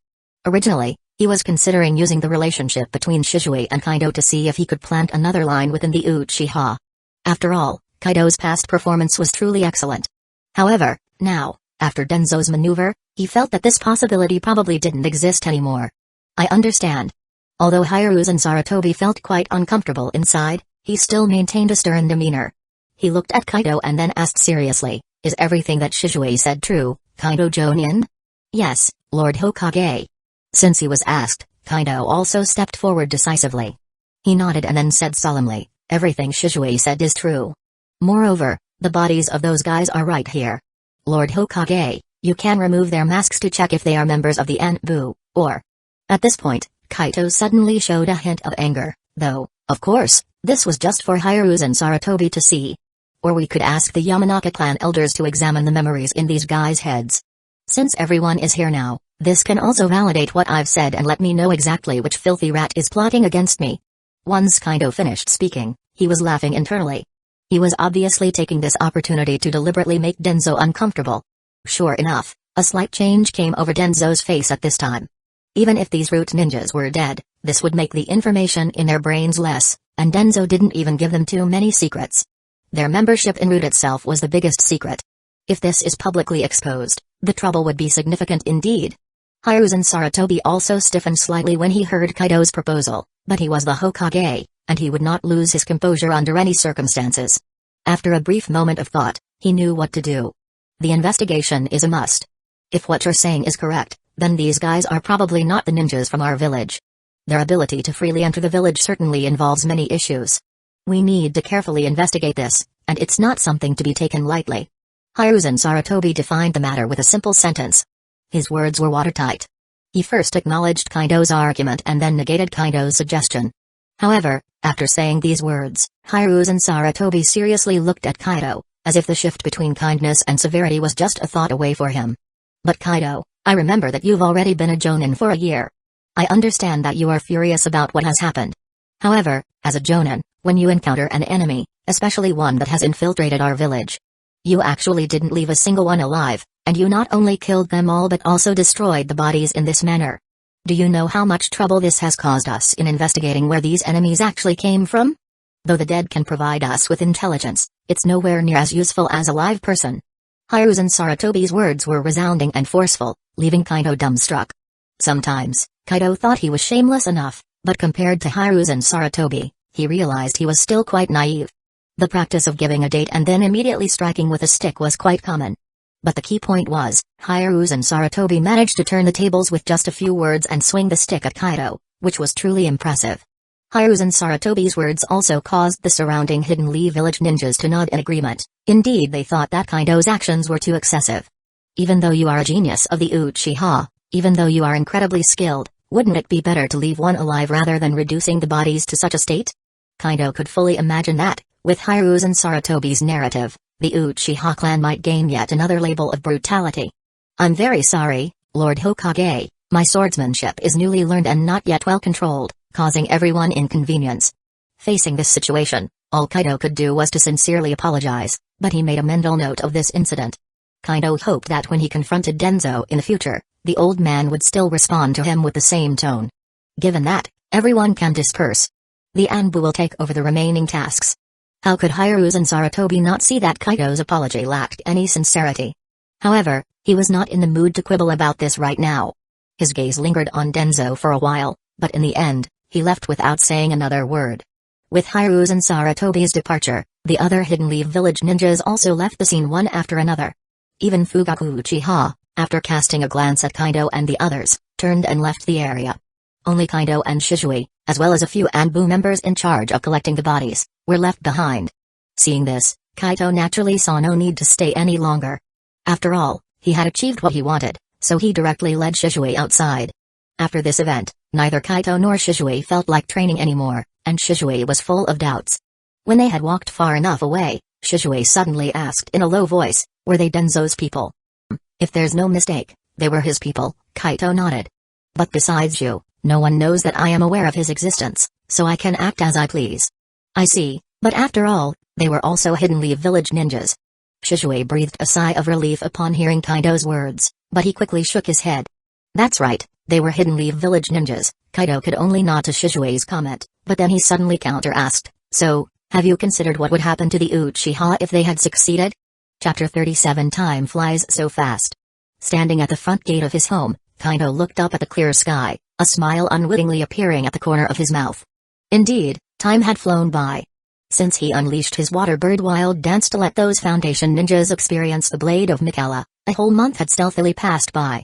Originally, he was considering using the relationship between Shisui and Kaido to see if he could plant another line within the Uchiha. After all, Kaido's past performance was truly excellent. However, now, after Danzō's maneuver, he felt that this possibility probably didn't exist anymore. I understand. Although Hiruzen and Sarutobi felt quite uncomfortable inside, he still maintained a stern demeanor. He looked at Kaido and then asked seriously, "Is everything that Shisui said true, Kaido Jonin?" "Yes, Lord Hokage." Since he was asked, Kaido also stepped forward decisively. He nodded and then said solemnly, "Everything Shisui said is true. Moreover, the bodies of those guys are right here. Lord Hokage, you can remove their masks to check if they are members of the Anbu, or..." At this point, Kaido suddenly showed a hint of anger, though, of course, this was just for Hiruzen and Sarutobi to see. Or we could ask the Yamanaka clan elders to examine the memories in these guys' heads. Since everyone is here now, this can also validate what I've said and let me know exactly which filthy rat is plotting against me. Once Kaido finished speaking, he was laughing internally. He was obviously taking this opportunity to deliberately make Danzō uncomfortable. Sure enough, a slight change came over Danzō's face at this time. Even if these root ninjas were dead, this would make the information in their brains less, and Danzō didn't even give them too many secrets. Their membership in root itself was the biggest secret. If this is publicly exposed, the trouble would be significant indeed. Hiruzen Sarutobi also stiffened slightly when he heard Kaido's proposal, but he was the Hokage, and he would not lose his composure under any circumstances. After a brief moment of thought, he knew what to do. The investigation is a must. If what you're saying is correct, then these guys are probably not the ninjas from our village. Their ability to freely enter the village certainly involves many issues. We need to carefully investigate this, and it's not something to be taken lightly. Hiruzen Sarutobi defined the matter with a simple sentence. His words were watertight. He first acknowledged Kaido's argument and then negated Kaido's suggestion. However, after saying these words, Hiruzen Sarutobi seriously looked at Kaido, as if the shift between kindness and severity was just a thought away for him. "But Kaido, I remember that you've already been a Jonin for a year. I understand that you are furious about what has happened. However, as a Jonin, when you encounter an enemy, especially one that has infiltrated our village. You actually didn't leave a single one alive, and you not only killed them all but also destroyed the bodies in this manner. Do you know how much trouble this has caused us in investigating where these enemies actually came from? Though the dead can provide us with intelligence, it's nowhere near as useful as a live person. Hiruzen Sarutobi's words were resounding and forceful, leaving Kaido dumbstruck. Sometimes, Kaido thought he was shameless enough, but compared to Hiruzen Sarutobi, he realized he was still quite naive. The practice of giving a date and then immediately striking with a stick was quite common. But the key point was, Hiruzen Sarutobi managed to turn the tables with just a few words and swing the stick at Kaido, which was truly impressive. Hiruzen Sarutobi's words also caused the surrounding Hidden Leaf Village ninjas to nod in agreement. Indeed, they thought that Kaido's actions were too excessive. Even though you are a genius of the Uchiha, even though you are incredibly skilled, wouldn't it be better to leave one alive rather than reducing the bodies to such a state? Kaido could fully imagine that, with Hiruzen Sarutobi's narrative, the Uchiha clan might gain yet another label of brutality. I'm very sorry, Lord Hokage, my swordsmanship is newly learned and not yet well controlled, causing everyone inconvenience. Facing this situation, all Kaido could do was to sincerely apologize, but he made a mental note of this incident. Kaido hoped that when he confronted Danzō in the future, the old man would still respond to him with the same tone. Given that, everyone can disperse. The Anbu will take over the remaining tasks. How could Hiruzen Sarutobi not see that Kaido's apology lacked any sincerity? However, he was not in the mood to quibble about this right now. His gaze lingered on Danzō for a while, but in the end, he left without saying another word. With Hiruzen Sarutobi's departure, the other Hidden Leaf Village ninjas also left the scene one after another. Even Fugaku Uchiha, after casting a glance at Kaido and the others, turned and left the area. Only Kaido and Shisui, as well as a few Anbu members in charge of collecting the bodies, were left behind. Seeing this, Kaido naturally saw no need to stay any longer. After all, he had achieved what he wanted, so he directly led Shisui outside. After this event, neither Kaido nor Shisui felt like training anymore, and Shisui was full of doubts. When they had walked far enough away, Shisui suddenly asked in a low voice, "Were they Danzō's people?" "If there's no mistake, they were his people," Kaido nodded. "But besides you, no one knows that I am aware of his existence, so I can act as I please." "I see, but after all, they were also Hidden Leaf Village ninjas." Shisui breathed a sigh of relief upon hearing Kaido's words, but he quickly shook his head. "That's right, they were Hidden Leaf Village ninjas." Kaido could only nod to Shisui's comment, but then he suddenly counter-asked, "So, have you considered what would happen to the Uchiha if they had succeeded?" Chapter 37. Time flies so fast. Standing at the front gate of his home, Kaido looked up at the clear sky, a smile unwittingly appearing at the corner of his mouth. Indeed, time had flown by. Since he unleashed his waterbird wild dance to let those Foundation ninjas experience the Blade of Mikala, a whole month had stealthily passed by.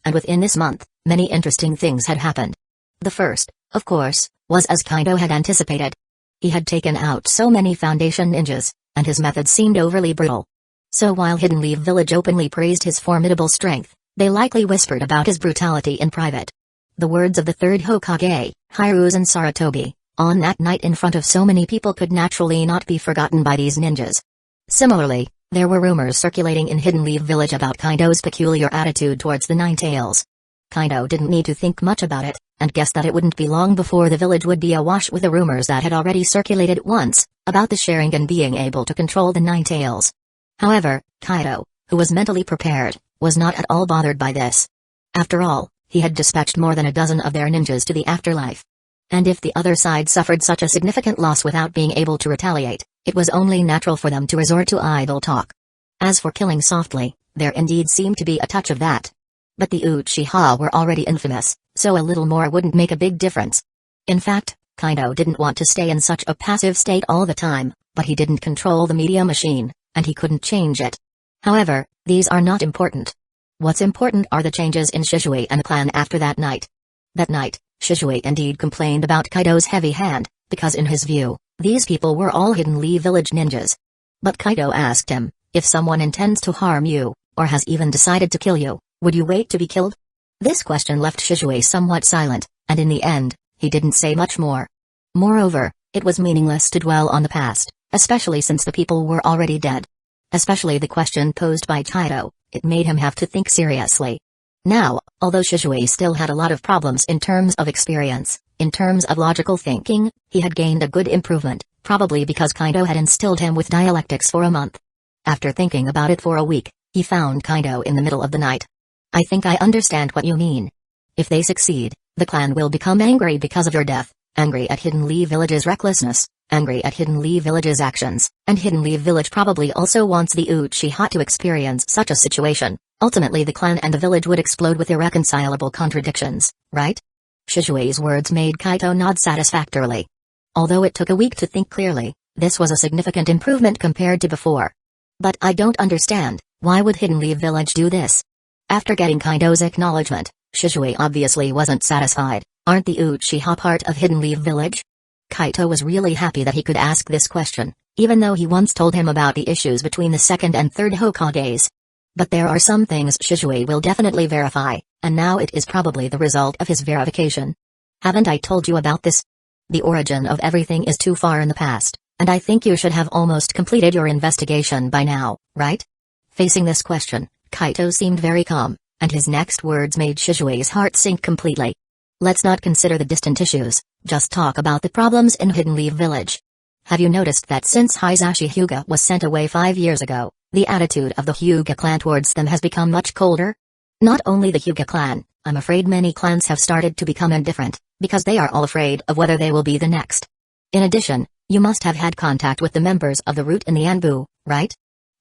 And within this month, many interesting things had happened. The first, of course, was as Kaido had anticipated. He had taken out so many Foundation ninjas, and his methods seemed overly brutal. So while Hidden Leaf Village openly praised his formidable strength, they likely whispered about his brutality in private. The words of the third Hokage, Hiruzen Sarutobi, on that night in front of so many people could naturally not be forgotten by these ninjas. Similarly, there were rumors circulating in Hidden Leaf Village about Kaido's peculiar attitude towards the Nine Tails. Kaido didn't need to think much about it, and guessed that it wouldn't be long before the village would be awash with the rumors that had already circulated once, about the Sharingan being able to control the Nine Tails. However, Kaido, who was mentally prepared, was not at all bothered by this. After all, he had dispatched more than a dozen of their ninjas to the afterlife. And if the other side suffered such a significant loss without being able to retaliate, it was only natural for them to resort to idle talk. As for killing softly, there indeed seemed to be a touch of that. But the Uchiha were already infamous, so a little more wouldn't make a big difference. In fact, Kaido didn't want to stay in such a passive state all the time, but he didn't control the media machine, and he couldn't change it. However, these are not important. What's important are the changes in Shisui and the clan after that night. That night, Shisui indeed complained about Kaido's heavy hand, because in his view, these people were all Hidden Leaf Village ninjas. But Kaido asked him, if someone intends to harm you, or has even decided to kill you, would you wait to be killed? This question left Shisui somewhat silent, and in the end, he didn't say much more. Moreover, it was meaningless to dwell on the past, especially since the people were already dead. Especially the question posed by Kaido, it made him have to think seriously. Now, although Shisui still had a lot of problems in terms of experience, in terms of logical thinking, he had gained a good improvement, probably because Kaido had instilled him with dialectics for a month. After thinking about it for a week, he found Kaido in the middle of the night. I think I understand what you mean. If they succeed, the clan will become angry because of your death, angry at Hidden Leaf Village's recklessness, angry at Hidden Leaf Village's actions, and Hidden Leaf Village probably also wants the Uchiha to experience such a situation. Ultimately the clan and the village would explode with irreconcilable contradictions, right? Shisui's words made Kaido nod satisfactorily. Although it took a week to think clearly, this was a significant improvement compared to before. But I don't understand, why would Hidden Leaf Village do this? After getting Kaido's acknowledgement, Shisui obviously wasn't satisfied. Aren't the Uchiha part of Hidden Leaf Village? Kaido was really happy that he could ask this question, even though he once told him about the issues between the second and third Hokages. But there are some things Shisui will definitely verify, and now it is probably the result of his verification. Haven't I told you about this? The origin of everything is too far in the past, and I think you should have almost completed your investigation by now, right? Facing this question, Kaido seemed very calm, and his next words made Shisui's heart sink completely. Let's not consider the distant issues, just talk about the problems in Hidden Leaf Village. Have you noticed that since Hisashi Hyuga was sent away 5 years ago, the attitude of the Hyuga clan towards them has become much colder? Not only the Hyuga clan, I'm afraid many clans have started to become indifferent, because they are all afraid of whether they will be the next. In addition, you must have had contact with the members of the Root in the Anbu, right?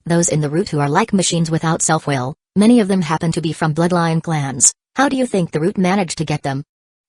Those in the Root who are like machines without self-will, many of them happen to be from bloodline clans. How do you think the Root managed to get them?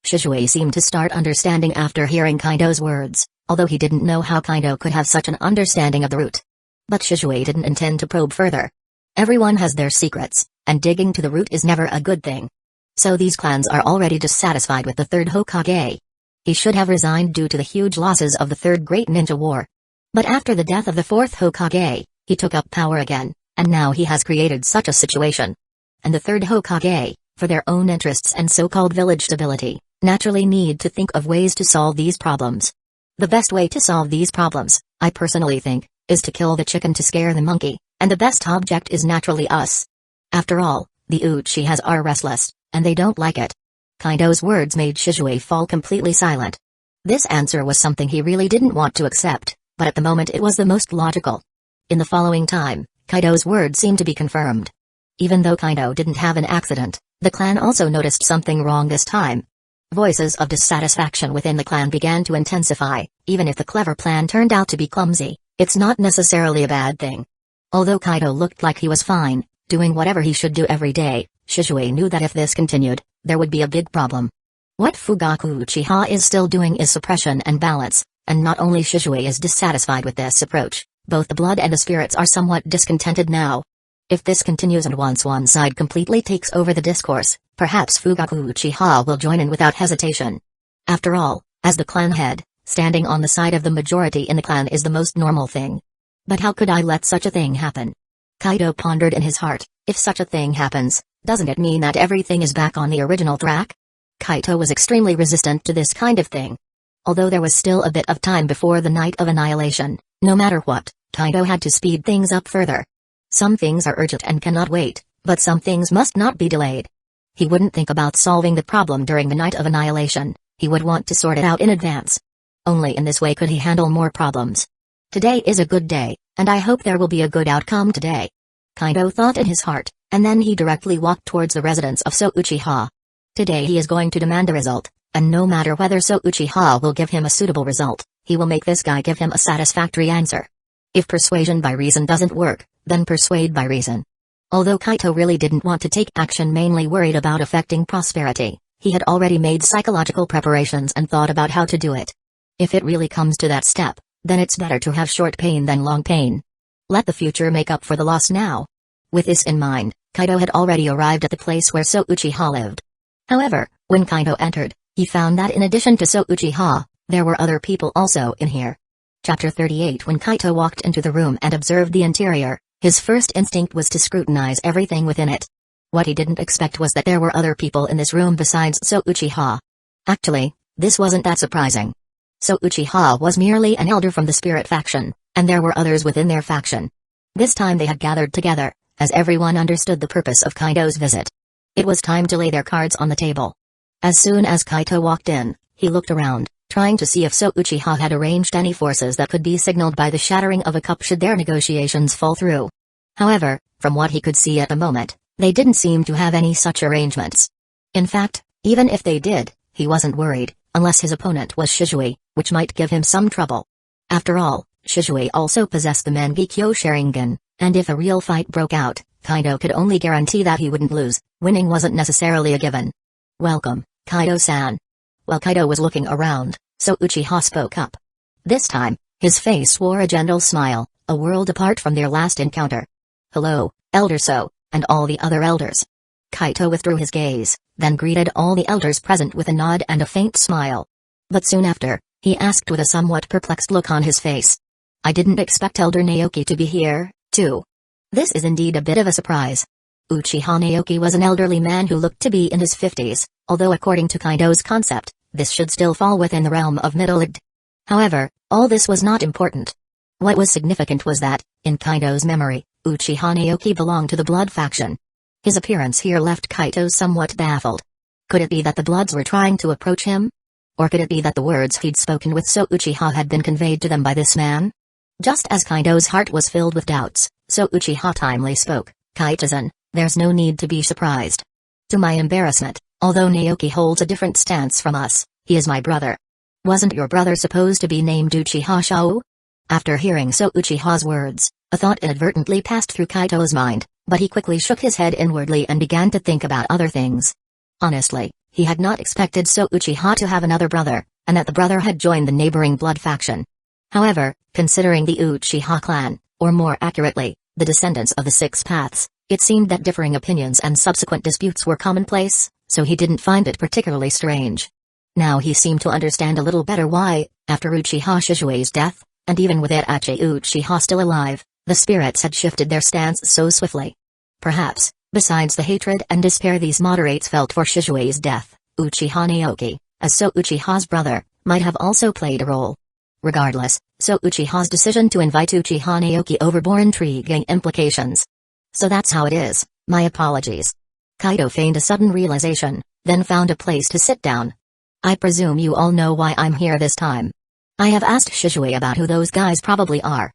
Shisui seemed to start understanding after hearing Kaido's words, although he didn't know how Kaido could have such an understanding of the Root. But Shisui didn't intend to probe further. Everyone has their secrets, and digging to the root is never a good thing. So these clans are already dissatisfied with the third Hokage. He should have resigned due to the huge losses of the Third Great Ninja War. But after the death of the fourth Hokage, he took up power again, and now he has created such a situation. And the third Hokage, for their own interests and so-called village stability, naturally need to think of ways to solve these problems. The best way to solve these problems, I personally think, is to kill the chicken to scare the monkey, and the best object is naturally us. After all, the Uchihas are restless, and they don't like it. Kaido's words made Shisui fall completely silent. This answer was something he really didn't want to accept, but at the moment it was the most logical. In the following time, Kaido's words seemed to be confirmed. Even though Kaido didn't have an accident, the clan also noticed something wrong this time. Voices of dissatisfaction within the clan began to intensify. Even if the clever plan turned out to be clumsy, it's not necessarily a bad thing. Although Kaido looked like he was fine, doing whatever he should do every day, Shisui knew that if this continued, there would be a big problem. What Fugaku Uchiha is still doing is suppression and balance, and not only Shisui is dissatisfied with this approach, both the blood and the spirits are somewhat discontented now. If this continues and once one side completely takes over the discourse, perhaps Fugaku Uchiha will join in without hesitation. After all, as the clan head, standing on the side of the majority in the clan is the most normal thing. But how could I let such a thing happen? Kaido pondered in his heart, if such a thing happens, doesn't it mean that everything is back on the original track? Kaido was extremely resistant to this kind of thing. Although there was still a bit of time before the night of annihilation, no matter what, Kaido had to speed things up further. Some things are urgent and cannot wait, but some things must not be delayed. He wouldn't think about solving the problem during the night of annihilation, he would want to sort it out in advance. Only in this way could he handle more problems. Today is a good day, and I hope there will be a good outcome today. Kaido thought in his heart, and then he directly walked towards the residence of So Uchiha. Today he is going to demand a result, and no matter whether So Uchiha will give him a suitable result, he will make this guy give him a satisfactory answer. If persuasion by reason doesn't work, then persuade by reason. Although Kaido really didn't want to take action, mainly worried about affecting prosperity, he had already made psychological preparations and thought about how to do it. If it really comes to that step, then it's better to have short pain than long pain. Let the future make up for the loss now. With this in mind, Kaido had already arrived at the place where So Uchiha lived. However, when Kaido entered, he found that in addition to So Uchiha, there were other people also in here. Chapter 38. When Kaido walked into the room and observed the interior, his first instinct was to scrutinize everything within it. What he didn't expect was that there were other people in this room besides So Uchiha. Actually, this wasn't that surprising. So Uchiha was merely an elder from the spirit faction, and there were others within their faction. This time they had gathered together, as everyone understood the purpose of Kaido's visit. It was time to lay their cards on the table. As soon as Kaido walked in, he looked around, trying to see if Uchiha had arranged any forces that could be signaled by the shattering of a cup should their negotiations fall through. However, from what he could see at the moment, they didn't seem to have any such arrangements. In fact, even if they did, he wasn't worried, unless his opponent was Shisui, which might give him some trouble. After all, Shisui also possessed the Mangekyo Sharingan, and if a real fight broke out, Kaido could only guarantee that he wouldn't lose. Winning wasn't necessarily a given. "Welcome, Kaido-san." While Kaido was looking around, Uchiha spoke up. This time, his face wore a gentle smile, a world apart from their last encounter. "Hello, Elder So, and all the other elders." Kaido withdrew his gaze, then greeted all the elders present with a nod and a faint smile. But soon after, he asked with a somewhat perplexed look on his face. "I didn't expect Elder Naoki to be here, too." This is indeed a bit of a surprise. Uchiha Naoki was an elderly man who looked to be in his 50s, although according to Kaido's concept, this should still fall within the realm of middle-aged. However, all this was not important. What was significant was that, in Kaido's memory, Uchiha Naoki belonged to the Blood faction. His appearance here left Kaido somewhat baffled. Could it be that the Bloods were trying to approach him? Or could it be that the words he'd spoken with Uchiha had been conveyed to them by this man? Just as Kaido's heart was filled with doubts, Uchiha timely spoke. "Kaido-san, there's no need to be surprised. To my embarrassment, although Naoki holds a different stance from us, he is my brother." "Wasn't your brother supposed to be named Uchiha Shao?" After hearing Uchiha's words, a thought inadvertently passed through Kaido's mind, but he quickly shook his head inwardly and began to think about other things. Honestly, he had not expected Uchiha to have another brother, and that the brother had joined the neighboring Blood faction. However, considering the Uchiha clan, or more accurately, the descendants of the Six Paths, it seemed that differing opinions and subsequent disputes were commonplace, so he didn't find it particularly strange. Now he seemed to understand a little better why, after Uchiha Shisui's death, and even with Itachi Uchiha still alive, the spirits had shifted their stance so swiftly. Perhaps, besides the hatred and despair these moderates felt for Shisui's death, Uchiha Naoki, as Uchiha's brother, might have also played a role. Regardless, Uchiha's decision to invite Uchiha Naoki over bore intriguing implications. "So that's how it is, my apologies." Kaido feigned a sudden realization, then found a place to sit down. "I presume you all know why I'm here this time. I have asked Shisui about who those guys probably are."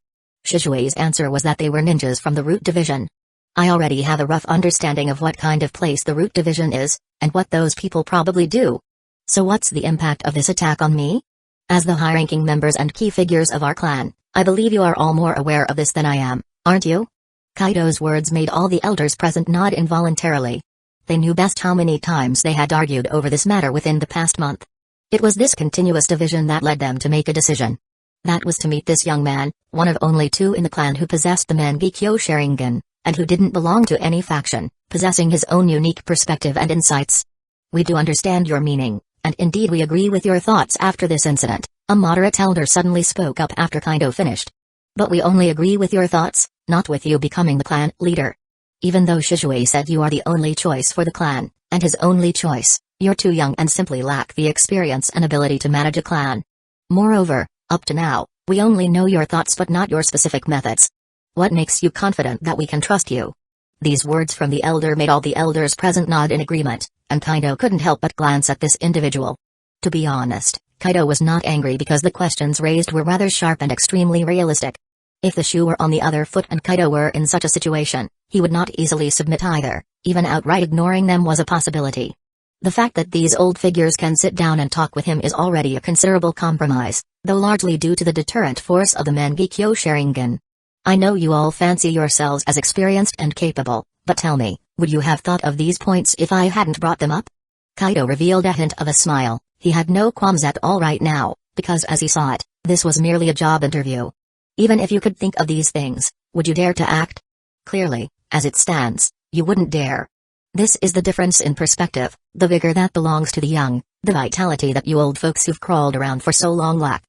Shisui's answer was that they were ninjas from the Root Division. "I already have a rough understanding of what kind of place the Root Division is, and what those people probably do. So what's the impact of this attack on me? As the high-ranking members and key figures of our clan, I believe you are all more aware of this than I am, aren't you?" Kaido's words made all the elders present nod involuntarily. They knew best how many times they had argued over this matter within the past month. It was this continuous division that led them to make a decision. That was to meet this young man, one of only two in the clan who possessed the Mangekyo Sharingan, and who didn't belong to any faction, possessing his own unique perspective and insights. "We do understand your meaning, and indeed we agree with your thoughts after this incident," a moderate elder suddenly spoke up after Kaido finished. "But we only agree with your thoughts, not with you becoming the clan leader. Even though Shisui said you are the only choice for the clan, and his only choice, you're too young and simply lack the experience and ability to manage a clan. Moreover, up to now, we only know your thoughts but not your specific methods. What makes you confident that we can trust you?" These words from the elder made all the elders present nod in agreement, and Kaido couldn't help but glance at this individual. To be honest, Kaido was not angry because the questions raised were rather sharp and extremely realistic. If the shoe were on the other foot and Kaido were in such a situation, he would not easily submit either, even outright ignoring them was a possibility. The fact that these old figures can sit down and talk with him is already a considerable compromise, though largely due to the deterrent force of the Mangekyo Sharingan. "I know you all fancy yourselves as experienced and capable, but tell me, would you have thought of these points if I hadn't brought them up?" Kaido revealed a hint of a smile. He had no qualms at all right now, because as he saw it, this was merely a job interview. Even if you could think of these things, would you dare to act? Clearly, as it stands, you wouldn't dare. This is the difference in perspective, the vigor that belongs to the young, the vitality that you old folks who've crawled around for so long lack.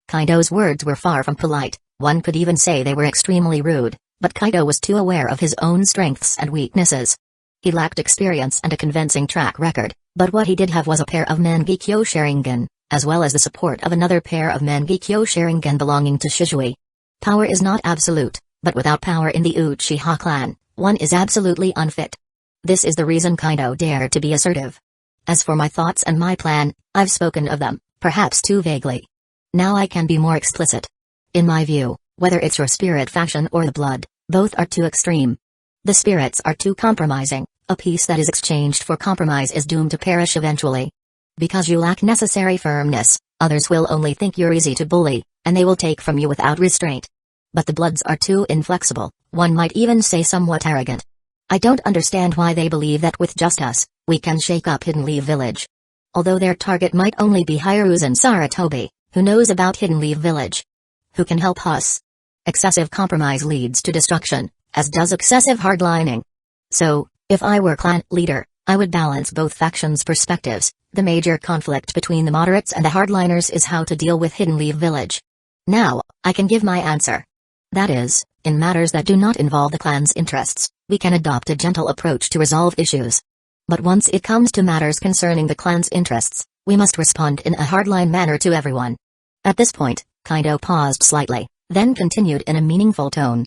Kaido's words were far from polite, one could even say they were extremely rude, but Kaido was too aware of his own strengths and weaknesses. He lacked experience and a convincing track record, but what he did have was a pair of Mangekyo Sharingan, as well as the support of another pair of Mangekyo Sharingan belonging to Shisui. Power is not absolute, but without power in the Uchiha clan, one is absolutely unfit. This is the reason Kaido dared to be assertive. "As for my thoughts and my plan, I've spoken of them, Perhaps too vaguely. Now I can be more explicit. In my view, whether it's your spirit faction or the blood, both are too extreme. The spirits are too compromising. A peace that is exchanged for compromise is doomed to perish eventually. Because you lack necessary firmness, others will only think you're easy to bully, and they will take from you without restraint. But the bloods are too inflexible, one might even say somewhat arrogant. I don't understand why they believe that with just us, we can shake up Hidden Leaf Village. Although their target might only be Hiruzen Sarutobi, who knows about Hidden Leaf Village? Who can help us? Excessive compromise leads to destruction, as does excessive hardlining. So, if I were clan leader, I would balance both factions' perspectives. The major conflict between the moderates and the hardliners is how to deal with Hidden Leaf Village. Now, I can give my answer. That is, in matters that do not involve the clan's interests, we can adopt a gentle approach to resolve issues. But once it comes to matters concerning the clan's interests, we must respond in a hardline manner to everyone. At this point, Kaido paused slightly, then continued in a meaningful tone.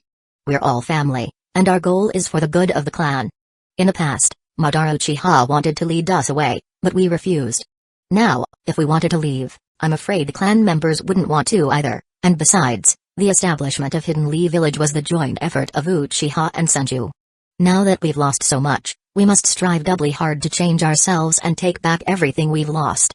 We're all family, and our goal is for the good of the clan. In the past, Madara Uchiha wanted to lead us away, but we refused. Now, if we wanted to leave, I'm afraid the clan members wouldn't want to either, and besides, the establishment of Hidden Leaf Village was the joint effort of Uchiha and Senju. Now that we've lost so much, we must strive doubly hard to change ourselves and take back everything we've lost.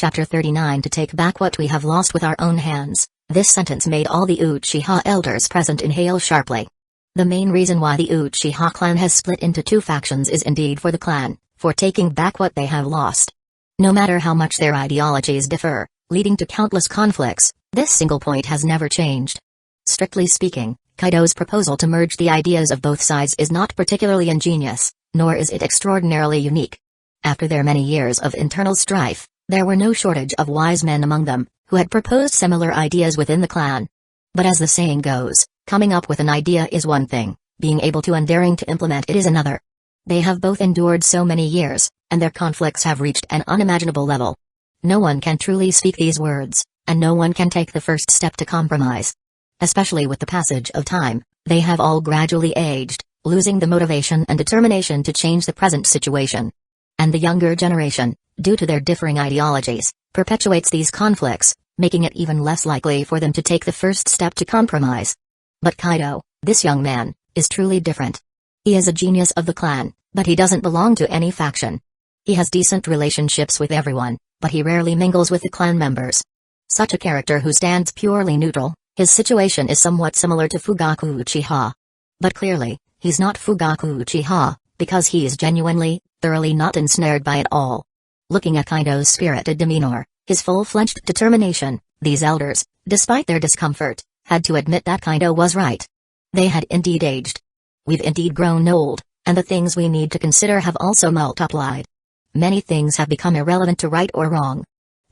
Chapter 39 To take back what we have lost with our own hands. This sentence made all the Uchiha elders present inhale sharply. The main reason why the Uchiha clan has split into two factions is indeed for the clan, for taking back what they have lost. No matter how much their ideologies differ, leading to countless conflicts, this single point has never changed. Strictly speaking, Kaido's proposal to merge the ideas of both sides is not particularly ingenious, nor is it extraordinarily unique. After their many years of internal strife, there were no shortage of wise men among them, who had proposed similar ideas within the clan. But as the saying goes, coming up with an idea is one thing, being able to and daring to implement it is another. They have both endured so many years, and their conflicts have reached an unimaginable level. No one can truly speak these words, and no one can take the first step to compromise. Especially with the passage of time, they have all gradually aged, losing the motivation and determination to change the present situation. And the younger generation, due to their differing ideologies, perpetuates these conflicts, making it even less likely for them to take the first step to compromise. But Kaido, this young man, is truly different. He is a genius of the clan, but he doesn't belong to any faction. He has decent relationships with everyone, but he rarely mingles with the clan members. Such a character who stands purely neutral, his situation is somewhat similar to Fugaku Uchiha. But clearly, he's not Fugaku Uchiha, because he is genuinely, thoroughly not ensnared by it all. Looking at Kaido's spirited demeanor, his full-fledged determination, these elders, despite their discomfort, had to admit that Kaido was right. They had indeed aged. We've indeed grown old, and the things we need to consider have also multiplied. Many things have become irrelevant to right or wrong.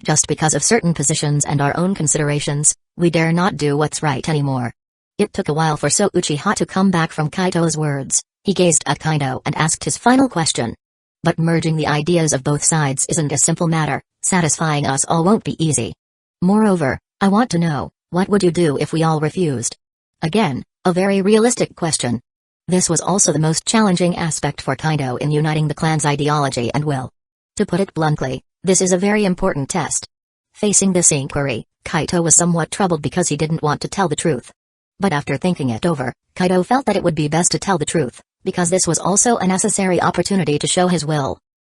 Just because of certain positions and our own considerations, we dare not do what's right anymore. It took a while for Uchiha to come back from Kaido's words. He gazed at Kaido and asked his final question. But merging the ideas of both sides isn't a simple matter, satisfying us all won't be easy. Moreover, I want to know, what would you do if we all refused? Again, a very realistic question. This was also the most challenging aspect for Kaido in uniting the clan's ideology and will. To put it bluntly, this is a very important test. Facing this inquiry, Kaido was somewhat troubled because he didn't want to tell the truth. But after thinking it over, Kaido felt that it would be best to tell the truth, because this was also a necessary opportunity to show his will.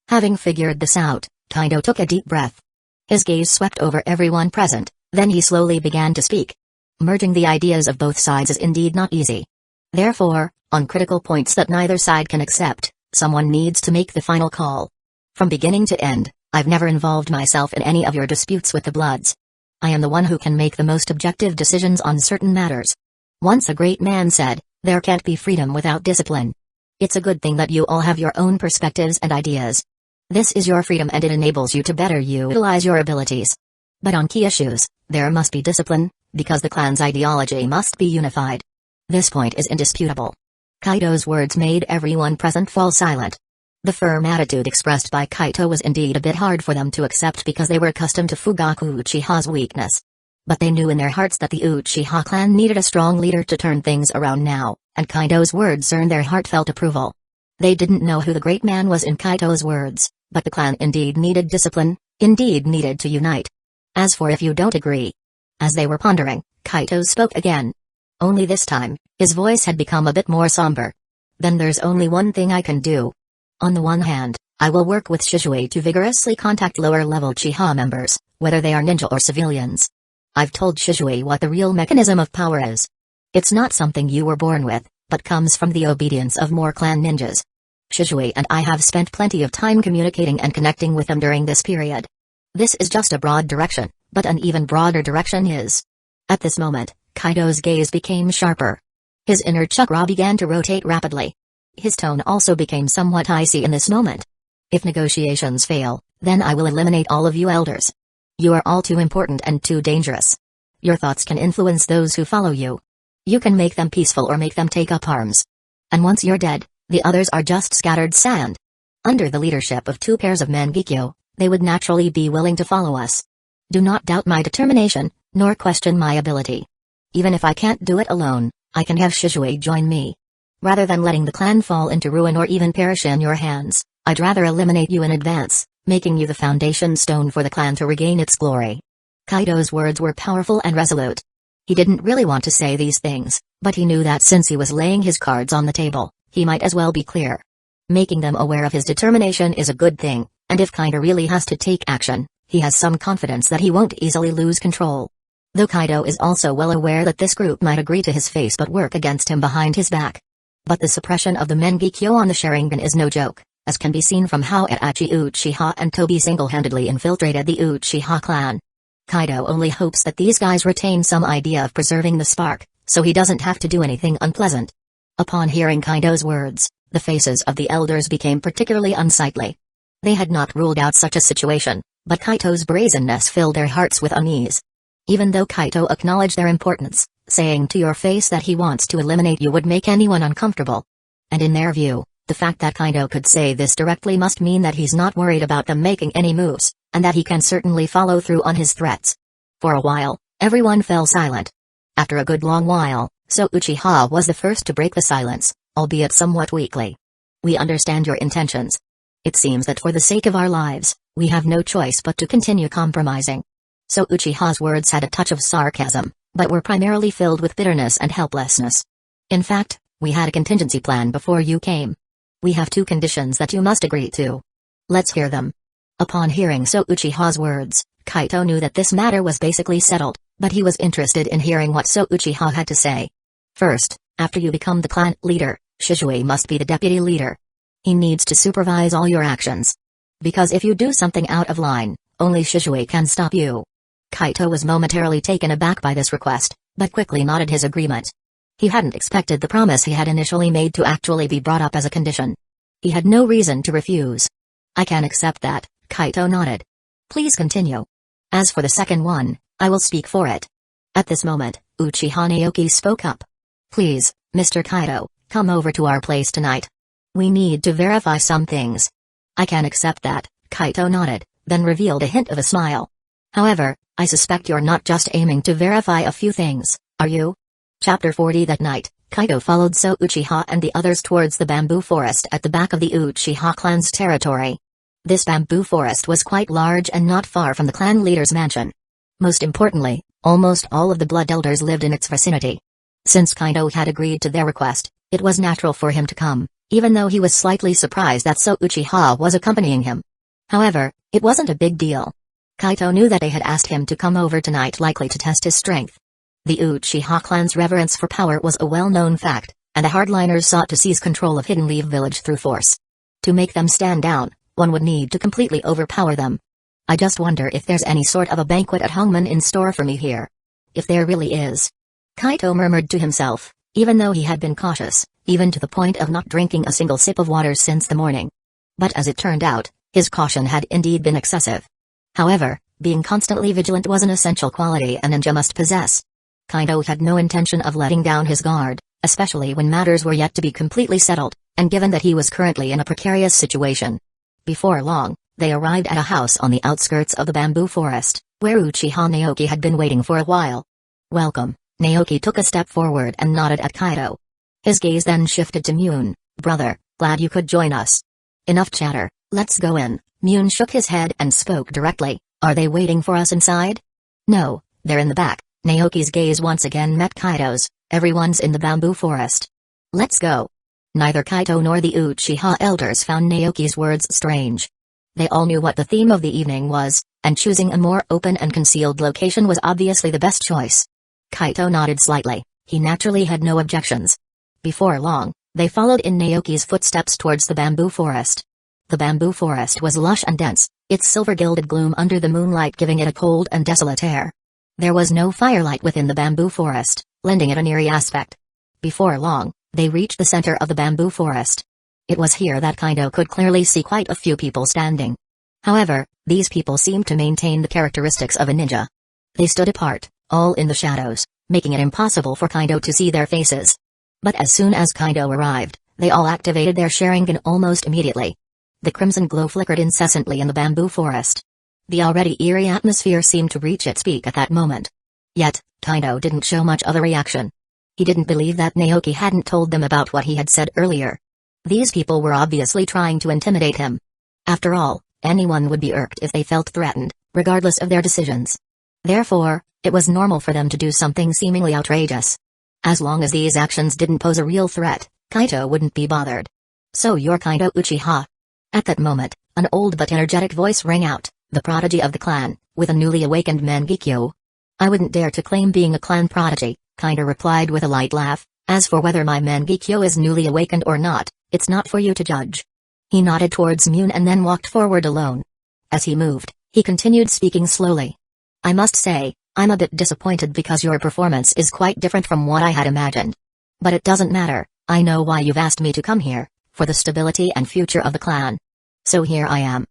Having figured this out, Kaido took a deep breath. His gaze swept over everyone present, then he slowly began to speak. Merging the ideas of both sides is indeed not easy. Therefore, on critical points that neither side can accept, someone needs to make the final call. From beginning to end, I've never involved myself in any of your disputes with the Bloods. I am the one who can make the most objective decisions on certain matters. Once a great man said, there can't be freedom without discipline. It's a good thing that you all have your own perspectives and ideas. This is your freedom and it enables you to better utilize your abilities. But on key issues, there must be discipline, because the clan's ideology must be unified. This point is indisputable. Kaido's words made everyone present fall silent. The firm attitude expressed by Kaido was indeed a bit hard for them to accept because they were accustomed to Fugaku Uchiha's weakness. But they knew in their hearts that the Uchiha clan needed a strong leader to turn things around now, and Kaido's words earned their heartfelt approval. They didn't know who the great man was in Kaido's words, but the clan indeed needed discipline, indeed needed to unite. As for if you don't agree. As they were pondering, Kaido spoke again. Only this time, his voice had become a bit more somber. Then there's only one thing I can do. On the one hand, I will work with Shisui to vigorously contact lower-level Uchiha members, whether they are ninja or civilians. I've told Shisui what the real mechanism of power is. It's not something you were born with, but comes from the obedience of more clan ninjas. Shisui and I have spent plenty of time communicating and connecting with them during this period. This is just a broad direction, but an even broader direction is. At this moment, Kaido's gaze became sharper. His inner chakra began to rotate rapidly. His tone also became somewhat icy in this moment. If negotiations fail, then I will eliminate all of you elders. You are all too important and too dangerous. Your thoughts can influence those who follow you. You can make them peaceful or make them take up arms. And once you're dead, the others are just scattered sand. Under the leadership of 2 pairs of Mangekyo, they would naturally be willing to follow us. Do not doubt my determination, nor question my ability. Even if I can't do it alone, I can have Shisui join me. Rather than letting the clan fall into ruin or even perish in your hands, I'd rather eliminate you in advance, making you the foundation stone for the clan to regain its glory. Kaido's words were powerful and resolute. He didn't really want to say these things, but he knew that since he was laying his cards on the table, he might as well be clear. Making them aware of his determination is a good thing, and if Kaido really has to take action, he has some confidence that he won't easily lose control. Though Kaido is also well aware that this group might agree to his face but work against him behind his back. But the suppression of the Mangekyo on the Sharingan is no joke, as can be seen from how Itachi Uchiha and Tobi single-handedly infiltrated the Uchiha clan. Kaido only hopes that these guys retain some idea of preserving the spark, so he doesn't have to do anything unpleasant. Upon hearing Kaido's words, the faces of the elders became particularly unsightly. They had not ruled out such a situation, but Kaido's brazenness filled their hearts with unease. Even though Kaido acknowledged their importance, saying to your face that he wants to eliminate you would make anyone uncomfortable. And in their view, the fact that Kaido could say this directly must mean that he's not worried about them making any moves, and that he can certainly follow through on his threats. For a while, everyone fell silent. After a good long while, So Uchiha was the first to break the silence, albeit somewhat weakly. We understand your intentions. It seems that for the sake of our lives, we have no choice but to continue compromising. So Uchiha's words had a touch of sarcasm, but were primarily filled with bitterness and helplessness. In fact, we had a contingency plan before you came. We have 2 conditions that you must agree to. Let's hear them. Upon hearing So Uchiha's words, Kaido knew that this matter was basically settled, but he was interested in hearing what So Uchiha had to say. First, after you become the clan leader, Shisui must be the deputy leader. He needs to supervise all your actions. Because if you do something out of line, only Shisui can stop you. Kaido was momentarily taken aback by this request, but quickly nodded his agreement. He hadn't expected the promise he had initially made to actually be brought up as a condition. He had no reason to refuse. I can accept that, Kaido nodded. Please continue. As for the second one, I will speak for it. At this moment, Uchiha Naoki spoke up. Please, Mr. Kaido, come over to our place tonight. We need to verify some things. I can accept that, Kaido nodded, then revealed a hint of a smile. However, I suspect you're not just aiming to verify a few things, are you? Chapter 40. That night, Kaido followed So Uchiha and the others towards the bamboo forest at the back of the Uchiha clan's territory. This bamboo forest was quite large and not far from the clan leader's mansion. Most importantly, almost all of the blood elders lived in its vicinity. Since Kaido had agreed to their request, it was natural for him to come, even though he was slightly surprised that So Uchiha was accompanying him. However, it wasn't a big deal. Kaido knew that they had asked him to come over tonight likely to test his strength. The Uchiha clan's reverence for power was a well-known fact, and the hardliners sought to seize control of Hidden Leaf Village through force. To make them stand down, one would need to completely overpower them. I just wonder if there's any sort of a banquet at Hongmen in store for me here. If there really is. Kaido murmured to himself, even though he had been cautious, even to the point of not drinking a single sip of water since the morning. But as it turned out, his caution had indeed been excessive. However, being constantly vigilant was an essential quality a ninja must possess. Kaido had no intention of letting down his guard, especially when matters were yet to be completely settled, and given that he was currently in a precarious situation. Before long, they arrived at a house on the outskirts of the bamboo forest, where Uchiha Naoki had been waiting for a while. Welcome, Naoki took a step forward and nodded at Kaido. His gaze then shifted to Mune. Brother, glad you could join us. Enough chatter, let's go in. Mune shook his head and spoke directly. Are they waiting for us inside? No, they're in the back. Naoki's gaze once again met Kaido's. Everyone's in the bamboo forest. Let's go. Neither Kaido nor the Uchiha elders found Naoki's words strange. They all knew what the theme of the evening was, and choosing a more open and concealed location was obviously the best choice. Kaido nodded slightly. He naturally had no objections. Before long, they followed in Naoki's footsteps towards the bamboo forest. The bamboo forest was lush and dense, its silver-gilded gloom under the moonlight giving it a cold and desolate air. There was no firelight within the bamboo forest, lending it an eerie aspect. Before long, they reached the center of the bamboo forest. It was here that Kaido could clearly see quite a few people standing. However, these people seemed to maintain the characteristics of a ninja. They stood apart, all in the shadows, making it impossible for Kaido to see their faces. But as soon as Kaido arrived, they all activated their Sharingan almost immediately. The crimson glow flickered incessantly in the bamboo forest. The already eerie atmosphere seemed to reach its peak at that moment. Yet, Kaido didn't show much of a reaction. He didn't believe that Naoki hadn't told them about what he had said earlier. These people were obviously trying to intimidate him. After all, anyone would be irked if they felt threatened, regardless of their decisions. Therefore, it was normal for them to do something seemingly outrageous. As long as these actions didn't pose a real threat, Kaido wouldn't be bothered. So you're Kaido Uchiha. At that moment, an old but energetic voice rang out, the prodigy of the clan, with a newly awakened Mangekyo. I wouldn't dare to claim being a clan prodigy, Kaido replied with a light laugh. As for whether my Mangekyo is newly awakened or not, it's not for you to judge. He nodded towards Mune and then walked forward alone. As he moved, he continued speaking slowly. I must say, I'm a bit disappointed because your performance is quite different from what I had imagined. But it doesn't matter, I know why you've asked me to come here, for the stability and future of the clan. So here I am.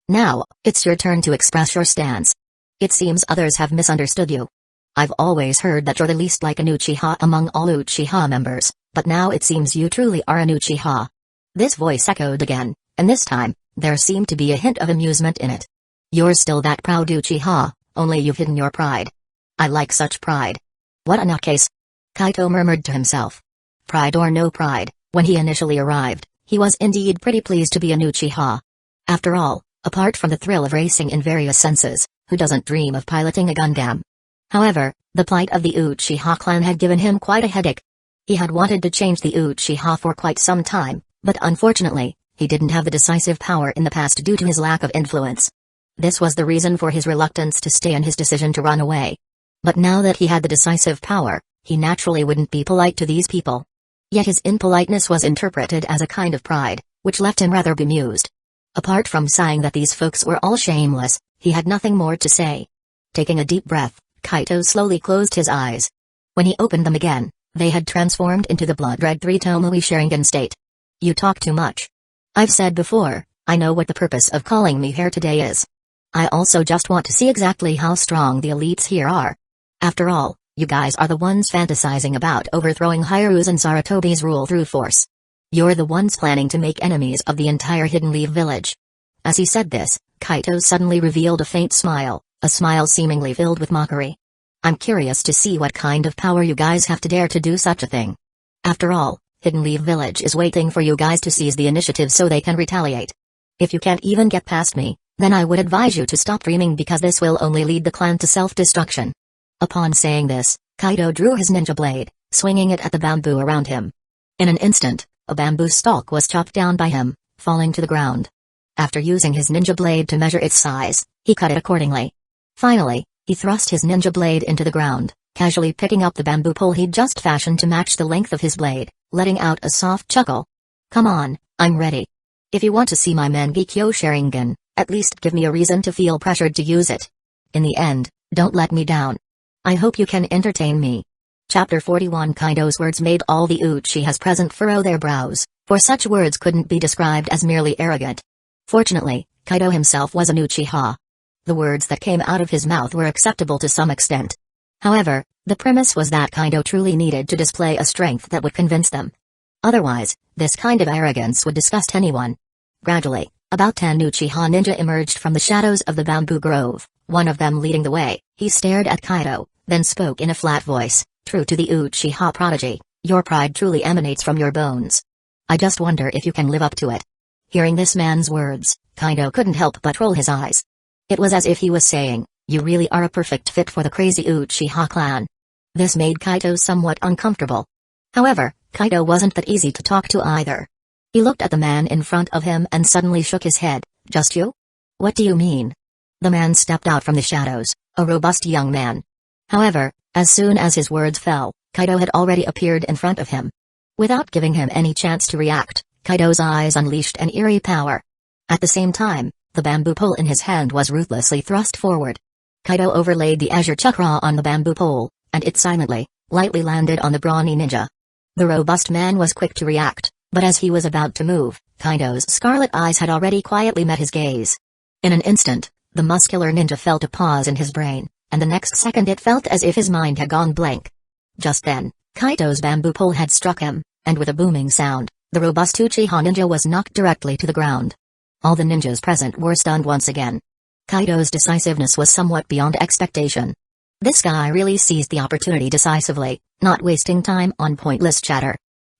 Now, it's your turn to express your stance. It seems others have misunderstood you. I've always heard that you're the least like an Uchiha among all Uchiha members, but now it seems you truly are an Uchiha. This voice echoed again, and this time, there seemed to be a hint of amusement in it. You're still that proud Uchiha, only you've hidden your pride. I like such pride. What a nutcase. Kaido murmured to himself. Pride or no pride, when he initially arrived, he was indeed pretty pleased to be an Uchiha. After all, apart from the thrill of racing in various senses, who doesn't dream of piloting a Gundam? However, the plight of the Uchiha clan had given him quite a headache. He had wanted to change the Uchiha for quite some time, but unfortunately, he didn't have the decisive power in the past due to his lack of influence. This was the reason for his reluctance to stay and his decision to run away. But now that he had the decisive power, he naturally wouldn't be polite to these people. Yet his impoliteness was interpreted as a kind of pride, which left him rather bemused. Apart from sighing that these folks were all shameless, he had nothing more to say. Taking a deep breath, Kaido slowly closed his eyes. When he opened them again, they had transformed into the blood-red 3-Tomoe Sharingan state. You talk too much. I've said before, I know what the purpose of calling me here today is. I also just want to see exactly how strong the elites here are. After all, you guys are the ones fantasizing about overthrowing Hiruzen Sarutobi's rule through force. You're the ones planning to make enemies of the entire Hidden Leaf village. As he said this, Kaido suddenly revealed a faint smile, a smile seemingly filled with mockery. I'm curious to see what kind of power you guys have to dare to do such a thing. After all, Hidden Leaf village is waiting for you guys to seize the initiative so they can retaliate. If you can't even get past me, then I would advise you to stop dreaming because this will only lead the clan to self-destruction. Upon saying this, Kaido drew his ninja blade, swinging it at the bamboo around him. In an instant, a bamboo stalk was chopped down by him, falling to the ground. After using his ninja blade to measure its size, he cut it accordingly. Finally, he thrust his ninja blade into the ground, casually picking up the bamboo pole he'd just fashioned to match the length of his blade, letting out a soft chuckle. Come on, I'm ready. If you want to see my Mangekyo Sharingan, at least give me a reason to feel pressured to use it. In the end, don't let me down. I hope you can entertain me. Chapter 41. Kaido's words made all the Uchihas present furrow their brows, for such words couldn't be described as merely arrogant. Fortunately, Kaido himself was an Uchiha. The words that came out of his mouth were acceptable to some extent. However, the premise was that Kaido truly needed to display a strength that would convince them. Otherwise, this kind of arrogance would disgust anyone. Gradually, about 10 Uchiha ninja emerged from the shadows of the bamboo grove, one of them leading the way. He stared at Kaido, then spoke in a flat voice, true to the Uchiha prodigy, your pride truly emanates from your bones. I just wonder if you can live up to it. Hearing this man's words, Kaido couldn't help but roll his eyes. It was as if he was saying, "You really are a perfect fit for the crazy Uchiha clan." This made Kaido somewhat uncomfortable. However, Kaido wasn't that easy to talk to either. He looked at the man in front of him and suddenly shook his head. "Just you? What do you mean?" The man stepped out from the shadows, a robust young man. However, as soon as his words fell, Kaido had already appeared in front of him. Without giving him any chance to react, Kaido's eyes unleashed an eerie power. At the same time, the bamboo pole in his hand was ruthlessly thrust forward. Kaido overlaid the azure chakra on the bamboo pole, and it silently, lightly landed on the brawny ninja. The robust man was quick to react, but as he was about to move, Kaido's scarlet eyes had already quietly met his gaze. In an instant, the muscular ninja felt a pause in his brain, and the next second it felt as if his mind had gone blank. Just then, Kaido's bamboo pole had struck him, and with a booming sound, the robust Uchiha ninja was knocked directly to the ground. All the ninjas present were stunned once again. Kaido's decisiveness was somewhat beyond expectation. This guy really seized the opportunity decisively, not wasting time on pointless chatter.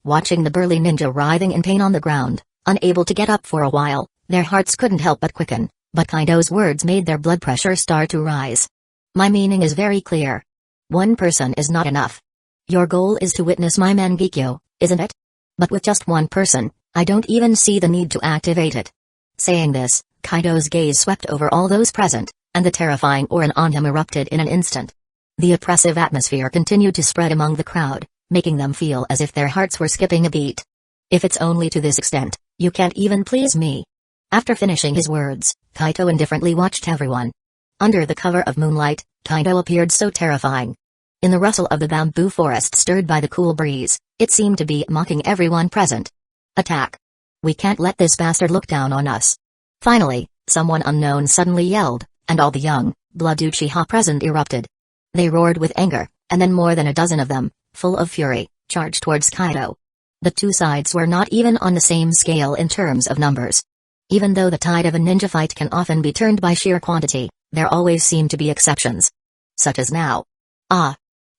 Watching the burly ninja writhing in pain on the ground, unable to get up for a while, their hearts couldn't help but quicken, but Kaido's words made their blood pressure start to rise. "My meaning is very clear. One person is not enough. Your goal is to witness my Mangekyo, isn't it? But with just one person, I don't even see the need to activate it." Saying this, Kaido's gaze swept over all those present, and the terrifying aura on him erupted in an instant. The oppressive atmosphere continued to spread among the crowd, making them feel as if their hearts were skipping a beat. "If it's only to this extent, you can't even please me." After finishing his words, Kaido indifferently watched everyone. Under the cover of moonlight, Kaido appeared so terrifying. In the rustle of the bamboo forest stirred by the cool breeze, it seemed to be mocking everyone present. "Attack! We can't let this bastard look down on us." Finally, someone unknown suddenly yelled, and all the young, blood Uchiha present erupted. They roared with anger, and then more than a dozen of them, full of fury, charged towards Kaido. The two sides were not even on the same scale in terms of numbers. Even though the tide of a ninja fight can often be turned by sheer quantity, there always seem to be exceptions. Such as now.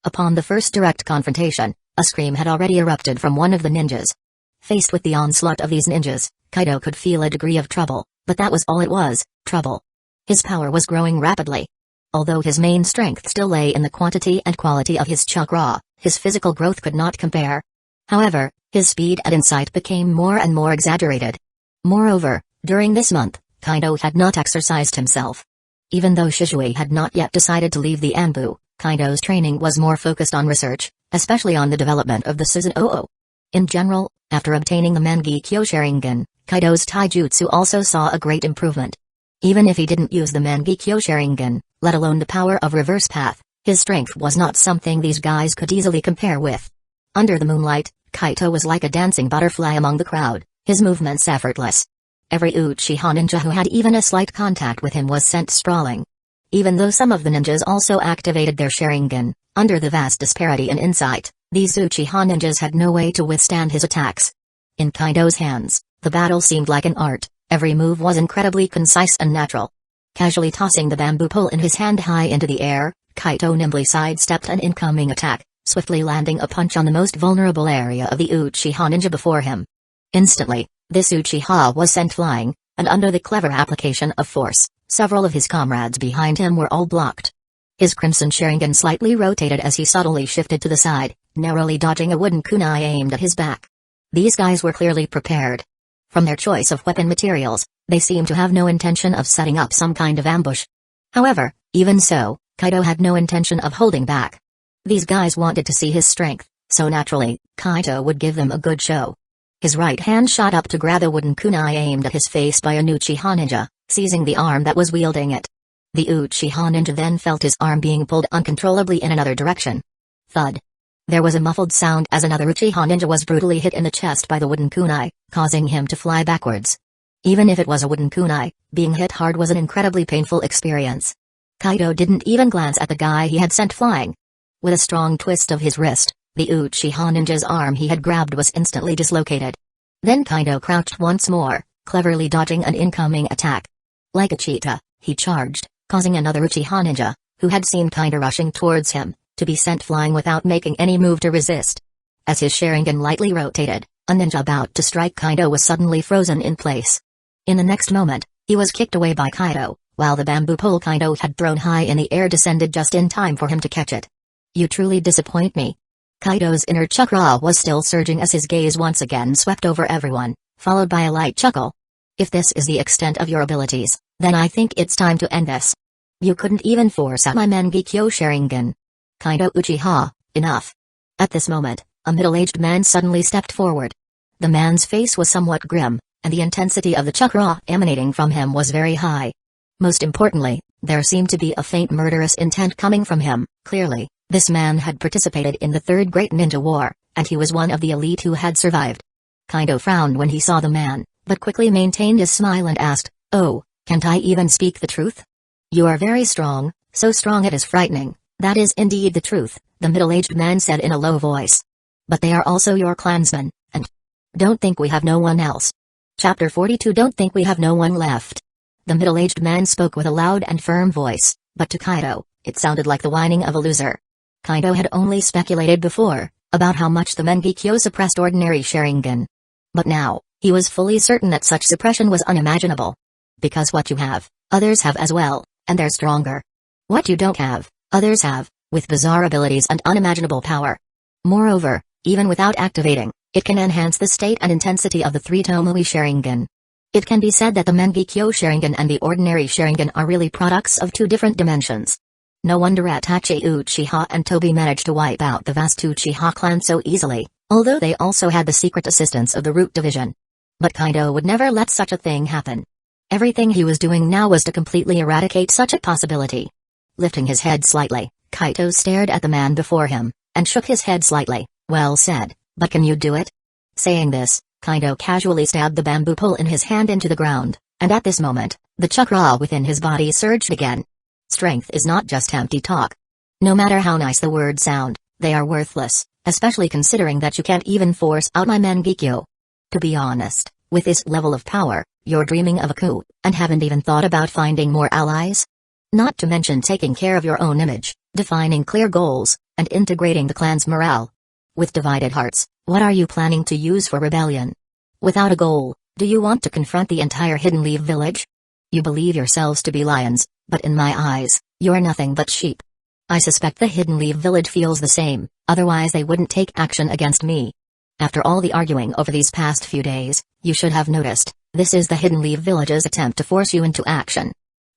Upon the first direct confrontation, a scream had already erupted from one of the ninjas. Faced with the onslaught of these ninjas, Kaido could feel a degree of trouble, but that was all it was, trouble. His power was growing rapidly. Although his main strength still lay in the quantity and quality of his chakra, his physical growth could not compare. However, his speed and insight became more and more exaggerated. Moreover, during this month, Kaido had not exercised himself. Even though Shisui had not yet decided to leave the Anbu, Kaido's training was more focused on research, especially on the development of the Susanoo. In general, after obtaining the Mangekyo Sharingan, Kaido's taijutsu also saw a great improvement. Even if he didn't use the Mangekyo Sharingan, let alone the power of reverse path, his strength was not something these guys could easily compare with. Under the moonlight, Kaido was like a dancing butterfly among the crowd, his movements effortless. Every Uchiha ninja who had even a slight contact with him was sent sprawling. Even though some of the ninjas also activated their Sharingan, under the vast disparity in insight, these Uchiha ninjas had no way to withstand his attacks. In Kaido's hands, the battle seemed like an art, every move was incredibly concise and natural. Casually tossing the bamboo pole in his hand high into the air, Kaido nimbly sidestepped an incoming attack, swiftly landing a punch on the most vulnerable area of the Uchiha ninja before him. Instantly, this Uchiha was sent flying, and under the clever application of force, several of his comrades behind him were all blocked. His crimson Sharingan slightly rotated as he subtly shifted to the side, narrowly dodging a wooden kunai aimed at his back. These guys were clearly prepared. From their choice of weapon materials, they seemed to have no intention of setting up some kind of ambush. However, even so, Kaido had no intention of holding back. These guys wanted to see his strength, so naturally, Kaido would give them a good show. His right hand shot up to grab a wooden kunai aimed at his face by an Uchiha ninja, seizing the arm that was wielding it. The Uchiha ninja then felt his arm being pulled uncontrollably in another direction. Thud. There was a muffled sound as another Uchiha ninja was brutally hit in the chest by the wooden kunai, causing him to fly backwards. Even if it was a wooden kunai, being hit hard was an incredibly painful experience. Kaido didn't even glance at the guy he had sent flying. With a strong twist of his wrist, the Uchiha ninja's arm he had grabbed was instantly dislocated. Then Kaido crouched once more, cleverly dodging an incoming attack. Like a cheetah, he charged, causing another Uchiha ninja, who had seen Kaido rushing towards him, to be sent flying without making any move to resist. As his Sharingan lightly rotated, a ninja about to strike Kaido was suddenly frozen in place. In the next moment, he was kicked away by Kaido, while the bamboo pole Kaido had thrown high in the air descended just in time for him to catch it. You truly disappoint me. Kaido's inner chakra was still surging as his gaze once again swept over everyone, followed by a light chuckle. If this is the extent of your abilities, then I think it's time to end this. You couldn't even force out my Mangekyo Sharingan. Kaido Uchiha, enough. At this moment, a middle-aged man suddenly stepped forward. The man's face was somewhat grim, and the intensity of the chakra emanating from him was very high. Most importantly, there seemed to be a faint murderous intent coming from him. Clearly, this man had participated in the Third Great Ninja War, and he was one of the elite who had survived. Kaido frowned when he saw the man, but quickly maintained his smile and asked, "Oh, can't I even speak the truth?" "You are very strong, so strong it is frightening." "That is indeed the truth," the middle-aged man said in a low voice. "But they are also your clansmen, and don't think we have no one else." Chapter 42 Don't think we have no one left. The middle-aged man spoke with a loud and firm voice, but to Kaido, it sounded like the whining of a loser. Kaido had only speculated before, about how much the Mangekyo suppressed ordinary Sharingan. But now, he was fully certain that such suppression was unimaginable. Because what you have, others have as well, and they're stronger. What you don't have, others have, with bizarre abilities and unimaginable power. Moreover, even without activating, it can enhance the state and intensity of the three Tomoe Sharingan. It can be said that the Mangekyo Sharingan and the ordinary Sharingan are really products of two different dimensions. No wonder Itachi Uchiha and Tobi managed to wipe out the vast Uchiha clan so easily, although they also had the secret assistance of the Root Division. But Kaido would never let such a thing happen. Everything he was doing now was to completely eradicate such a possibility. Lifting his head slightly, Kaido stared at the man before him, and shook his head slightly. "Well said, but can you do it?" Saying this, Kaido casually stabbed the bamboo pole in his hand into the ground, and at this moment, the chakra within his body surged again. Strength is not just empty talk. No matter how nice the words sound, they are worthless, especially considering that you can't even force out my Mangekyo. To be honest, with this level of power, you're dreaming of a coup, and haven't even thought about finding more allies? Not to mention taking care of your own image, defining clear goals, and integrating the clan's morale. With divided hearts, what are you planning to use for rebellion? Without a goal, do you want to confront the entire Hidden Leaf village? You believe yourselves to be lions, but in my eyes, you're nothing but sheep. I suspect the Hidden Leaf village feels the same, otherwise they wouldn't take action against me. After all the arguing over these past few days, you should have noticed, this is the Hidden Leaf village's attempt to force you into action.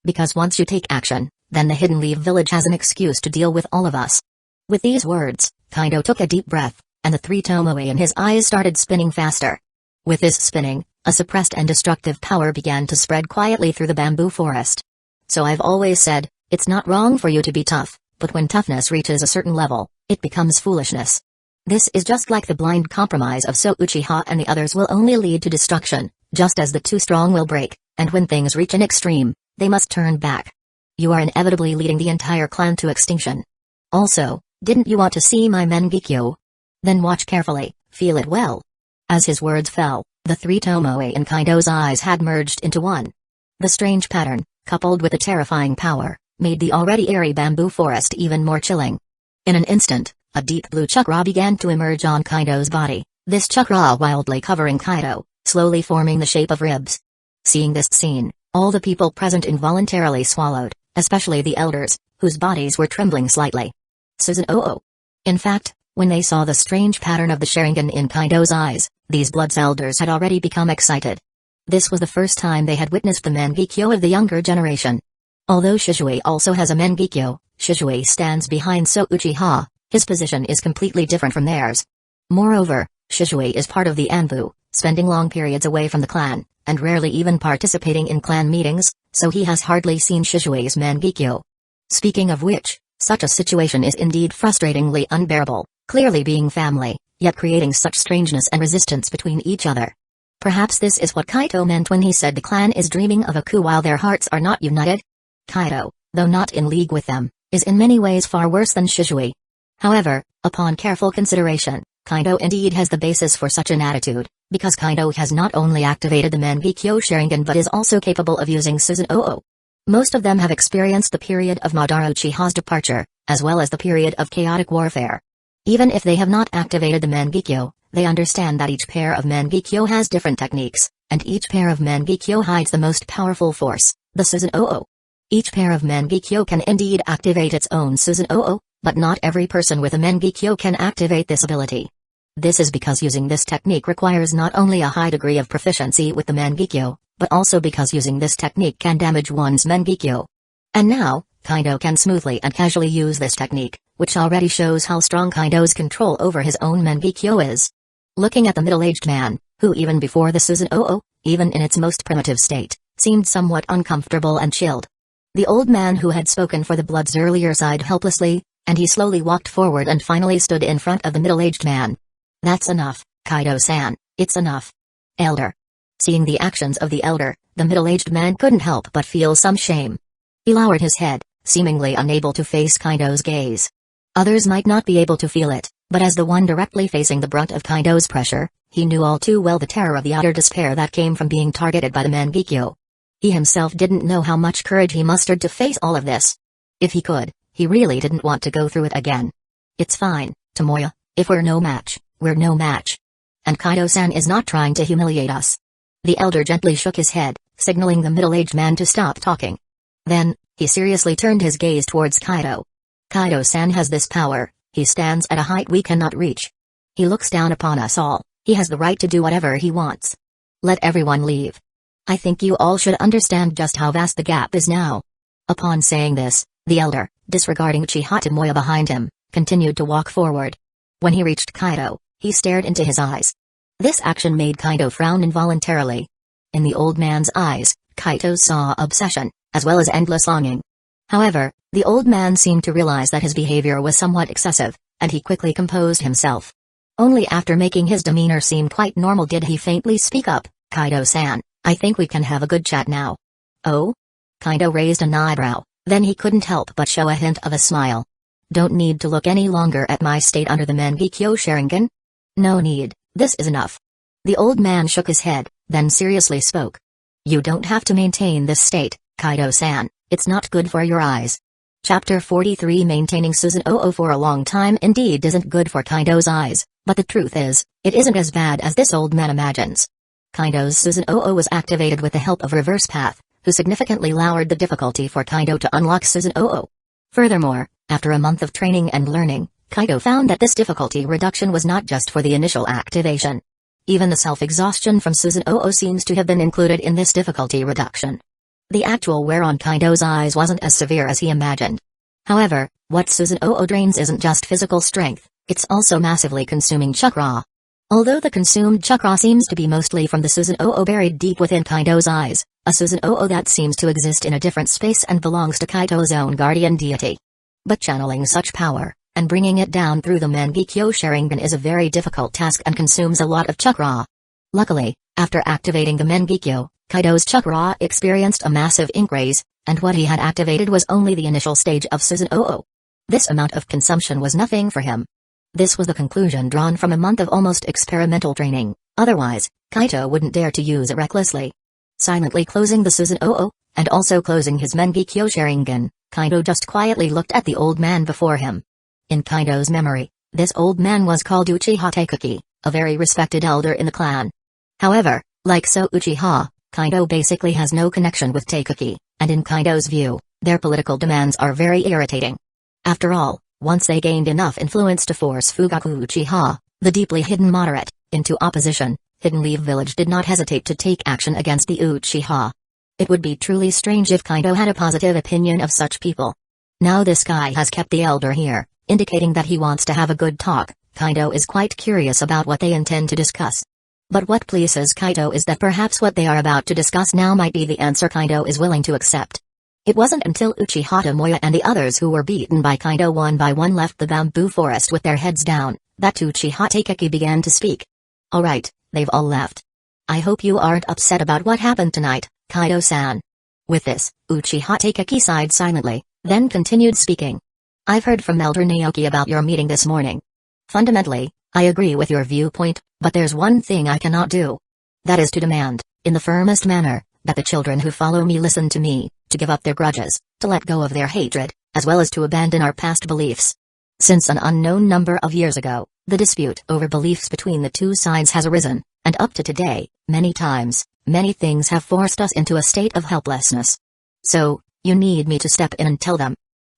Because once you take action, then the Hidden Leaf village has an excuse to deal with all of us. With these words, Kaido took a deep breath, and the three Tomoe in his eyes started spinning faster. With this spinning, a suppressed and destructive power began to spread quietly through the bamboo forest. So I've always said, it's not wrong for you to be tough, but when toughness reaches a certain level, it becomes foolishness. This is just like the blind compromise of Uchiha and the others will only lead to destruction, just as the too strong will break, and when things reach an extreme, they must turn back. You are inevitably leading the entire clan to extinction. Also, didn't you want to see my Mangekyo? Then watch carefully, feel it well. As his words fell, the three Tomoe in Kaido's eyes had merged into one. The strange pattern, coupled with the terrifying power, made the already airy bamboo forest even more chilling. In an instant, a deep blue chakra began to emerge on Kaido's body, this chakra wildly covering Kaido, slowly forming the shape of ribs. Seeing this scene, all the people present involuntarily swallowed, especially the elders, whose bodies were trembling slightly. Susanoo. In fact, when they saw the strange pattern of the Sharingan in Kaido's eyes, these Bloods elders had already become excited. This was the first time they had witnessed the Mangekyo of the younger generation. Although Shisui also has a Mangekyo, Shisui stands behind Uchiha. His position is completely different from theirs. Moreover, Shisui is part of the Anbu, spending long periods away from the clan, and rarely even participating in clan meetings, so he has hardly seen Shisui's Mangekyo. Speaking of which, such a situation is indeed frustratingly unbearable, clearly being family, yet creating such strangeness and resistance between each other. Perhaps this is what Kaido meant when he said the clan is dreaming of a coup while their hearts are not united? Kaido, though not in league with them, is in many ways far worse than Shisui. However, upon careful consideration, Kaido indeed has the basis for such an attitude, because Kaido has not only activated the Mangekyo Sharingan but is also capable of using Susanoo. Most of them have experienced the period of Madara Uchiha's departure, as well as the period of chaotic warfare. Even if they have not activated the Mangekyo, they understand that each pair of Mangekyo has different techniques, and each pair of Mangekyo hides the most powerful force, the Susanoo. Each pair of Mangekyo can indeed activate its own Susanoo, but not every person with a Mangekyo can activate this ability. This is because using this technique requires not only a high degree of proficiency with the Mangekyo, but also because using this technique can damage one's Mangekyo. And now, Kaido can smoothly and casually use this technique, which already shows how strong Kaido's control over his own Mangekyo is. Looking at the middle-aged man, who even before the Susanoo, even in its most primitive state, seemed somewhat uncomfortable and chilled. The old man who had spoken for the Bloods earlier sighed helplessly, and he slowly walked forward and finally stood in front of the middle-aged man. "That's enough, Kaido-san, it's enough. Elder." Seeing the actions of the elder, the middle-aged man couldn't help but feel some shame. He lowered his head, seemingly unable to face Kaido's gaze. Others might not be able to feel it, but as the one directly facing the brunt of Kaido's pressure, he knew all too well the terror of the utter despair that came from being targeted by the Mangekyo. He himself didn't know how much courage he mustered to face all of this. If he could, he really didn't want to go through it again. "It's fine, Tomoya, if we're no match, we're no match. And Kaido-san is not trying to humiliate us." The elder gently shook his head, signaling the middle-aged man to stop talking. Then, he seriously turned his gaze towards Kaido. "Kaido-san has this power, he stands at a height we cannot reach. He looks down upon us all, he has the right to do whatever he wants. Let everyone leave. I think you all should understand just how vast the gap is now." Upon saying this, the elder, disregarding Uchiha Tomoya behind him, continued to walk forward. When he reached Kaido, he stared into his eyes. This action made Kaido frown involuntarily. In the old man's eyes, Kaido saw obsession, as well as endless longing. However, the old man seemed to realize that his behavior was somewhat excessive, and he quickly composed himself. Only after making his demeanor seem quite normal did he faintly speak up, "Kaido-san, I think we can have a good chat now." "Oh?" Kaido raised an eyebrow, then he couldn't help but show a hint of a smile. "Don't need to look any longer at my state under the Mangekyo Sharingan? No need, this is enough." The old man shook his head, then seriously spoke. "You don't have to maintain this state, Kaido-san, it's not good for your eyes." Chapter 43 Maintaining Susanoo for a long time indeed isn't good for Kaido's eyes, but the truth is, it isn't as bad as this old man imagines. Kaido's Susanoo was activated with the help of Reverse Path, who significantly lowered the difficulty for Kaido to unlock Susanoo. Furthermore, after a month of training and learning, Kaido found that this difficulty reduction was not just for the initial activation. Even the self-exhaustion from Susanoo seems to have been included in this difficulty reduction. The actual wear on Kaido's eyes wasn't as severe as he imagined. However, what Susanoo drains isn't just physical strength, it's also massively consuming chakra. Although the consumed chakra seems to be mostly from the Susanoo buried deep within Kaido's eyes, a Susanoo that seems to exist in a different space and belongs to Kaido's own guardian deity. But channeling such power, and bringing it down through the Mangekyo Sharingan is a very difficult task and consumes a lot of chakra. Luckily, after activating the Mangekyo, Kaido's chakra experienced a massive increase, and what he had activated was only the initial stage of Susanoo. This amount of consumption was nothing for him. This was the conclusion drawn from a month of almost experimental training, otherwise, Kaido wouldn't dare to use it recklessly. Silently closing the Susanoo, and also closing his Mangekyo Sharingan, Kaido just quietly looked at the old man before him. In Kaido's memory, this old man was called Uchiha Taikuki, a very respected elder in the clan. However, like so Uchiha, Kaido basically has no connection with Taikuki, and in Kaido's view, their political demands are very irritating. After all, once they gained enough influence to force Fugaku Uchiha, the deeply hidden moderate, into opposition, Hidden Leaf Village did not hesitate to take action against the Uchiha. It would be truly strange if Kaido had a positive opinion of such people. Now this guy has kept the elder here, indicating that he wants to have a good talk. Kaido is quite curious about what they intend to discuss. But what pleases Kaido is that perhaps what they are about to discuss now might be the answer Kaido is willing to accept. It wasn't until Uchiha Tomoya and the others who were beaten by Kaido one by one left the bamboo forest with their heads down, that Uchiha Taikuki began to speak. "Alright, they've all left. I hope you aren't upset about what happened tonight, Kaido-san." With this, Uchiha Taikuki sighed silently, then continued speaking. "I've heard from Elder Naoki about your meeting this morning. Fundamentally, I agree with your viewpoint, but there's one thing I cannot do. That is to demand, in the firmest manner, that the children who follow me listen to me, to give up their grudges, to let go of their hatred, as well as to abandon our past beliefs. Since an unknown number of years ago, the dispute over beliefs between the two sides has arisen, and up to today, many times, many things have forced us into a state of helplessness. So, You need me to step in and tell them.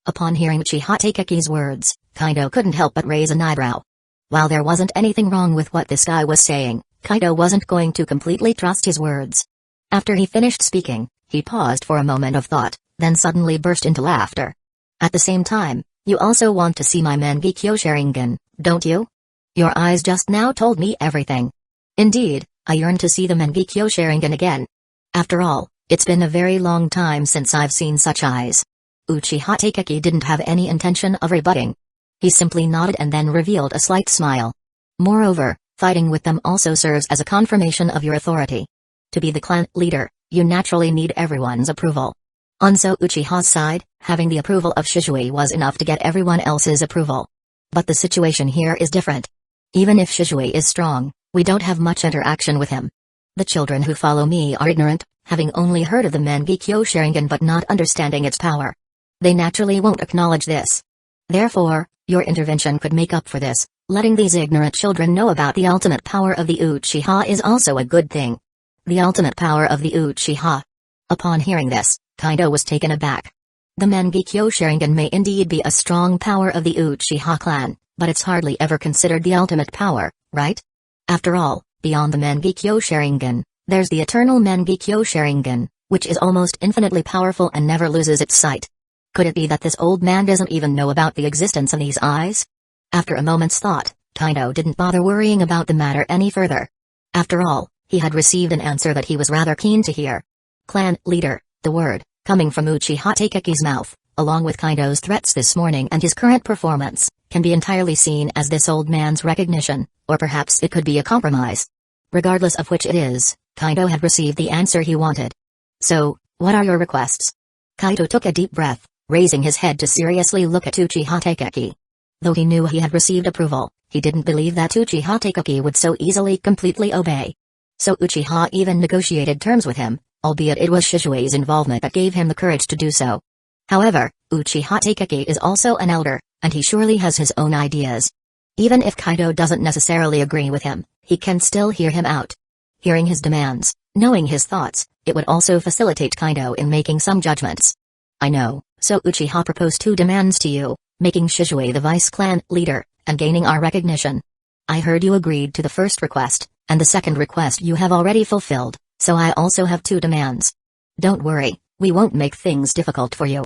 Upon hearing Uchiha Takeki's words, Kaido couldn't help but raise an eyebrow. While there wasn't anything wrong with what this guy was saying, Kaido wasn't going to completely trust his words. After he finished speaking, he paused for a moment of thought, then suddenly burst into laughter. At the same time, you also want to see my Mangekyo Sharingan, don't you? Your eyes just now told me everything. Indeed, I yearn to see the Mangekyo Sharingan again. After all, it's been a very long time since I've seen such eyes. Uchiha Takeki didn't have any intention of rebutting. He simply nodded and then revealed a slight smile. Moreover, fighting with them also serves as a confirmation of your authority. To be the clan leader, you naturally need everyone's approval. On So Uchiha's side, having the approval of Shisui was enough to get everyone else's approval. But the situation here is different. Even if Shisui is strong, we don't have much interaction with him. The children who follow me are ignorant, having only heard of the Mangekyo Sharingan but not understanding its power. They naturally won't acknowledge this. Therefore, your intervention could make up for this. Letting these ignorant children know about the ultimate power of the Uchiha is also a good thing. The ultimate power of the Uchiha. Upon hearing this, Kaido was taken aback. The Mangekyo Sharingan may indeed be a strong power of the Uchiha clan, but it's hardly ever considered the ultimate power, right? After all, beyond the Mangekyo Sharingan, there's the eternal Mangekyo Sharingan, which is almost infinitely powerful and never loses its sight. Could it be that this old man doesn't even know about the existence of these eyes? After a moment's thought, Kaido didn't bother worrying about the matter any further. After all, he had received an answer that he was rather keen to hear. Clan leader, the word, coming from Uchiha Takeki's mouth, along with Kaido's threats this morning and his current performance, can be entirely seen as this old man's recognition, or perhaps it could be a compromise. Regardless of which it is, Kaido had received the answer he wanted. So, what are your requests? Kaido took a deep breath, raising his head to seriously look at Uchiha Takeki. Though he knew he had received approval, he didn't believe that Uchiha Takeki would so easily completely obey. So Uchiha even negotiated terms with him, albeit it was Shisui's involvement that gave him the courage to do so. However, Uchiha Takeki is also an elder, and he surely has his own ideas. Even if Kaido doesn't necessarily agree with him, he can still hear him out. Hearing his demands, knowing his thoughts, it would also facilitate Kaido in making some judgments. I know, so Uchiha proposed 2 demands to you, making Shisui the vice-clan leader, and gaining our recognition. I heard you agreed to the first request, and the second request you have already fulfilled, so I also have 2 demands. Don't worry, we won't make things difficult for you.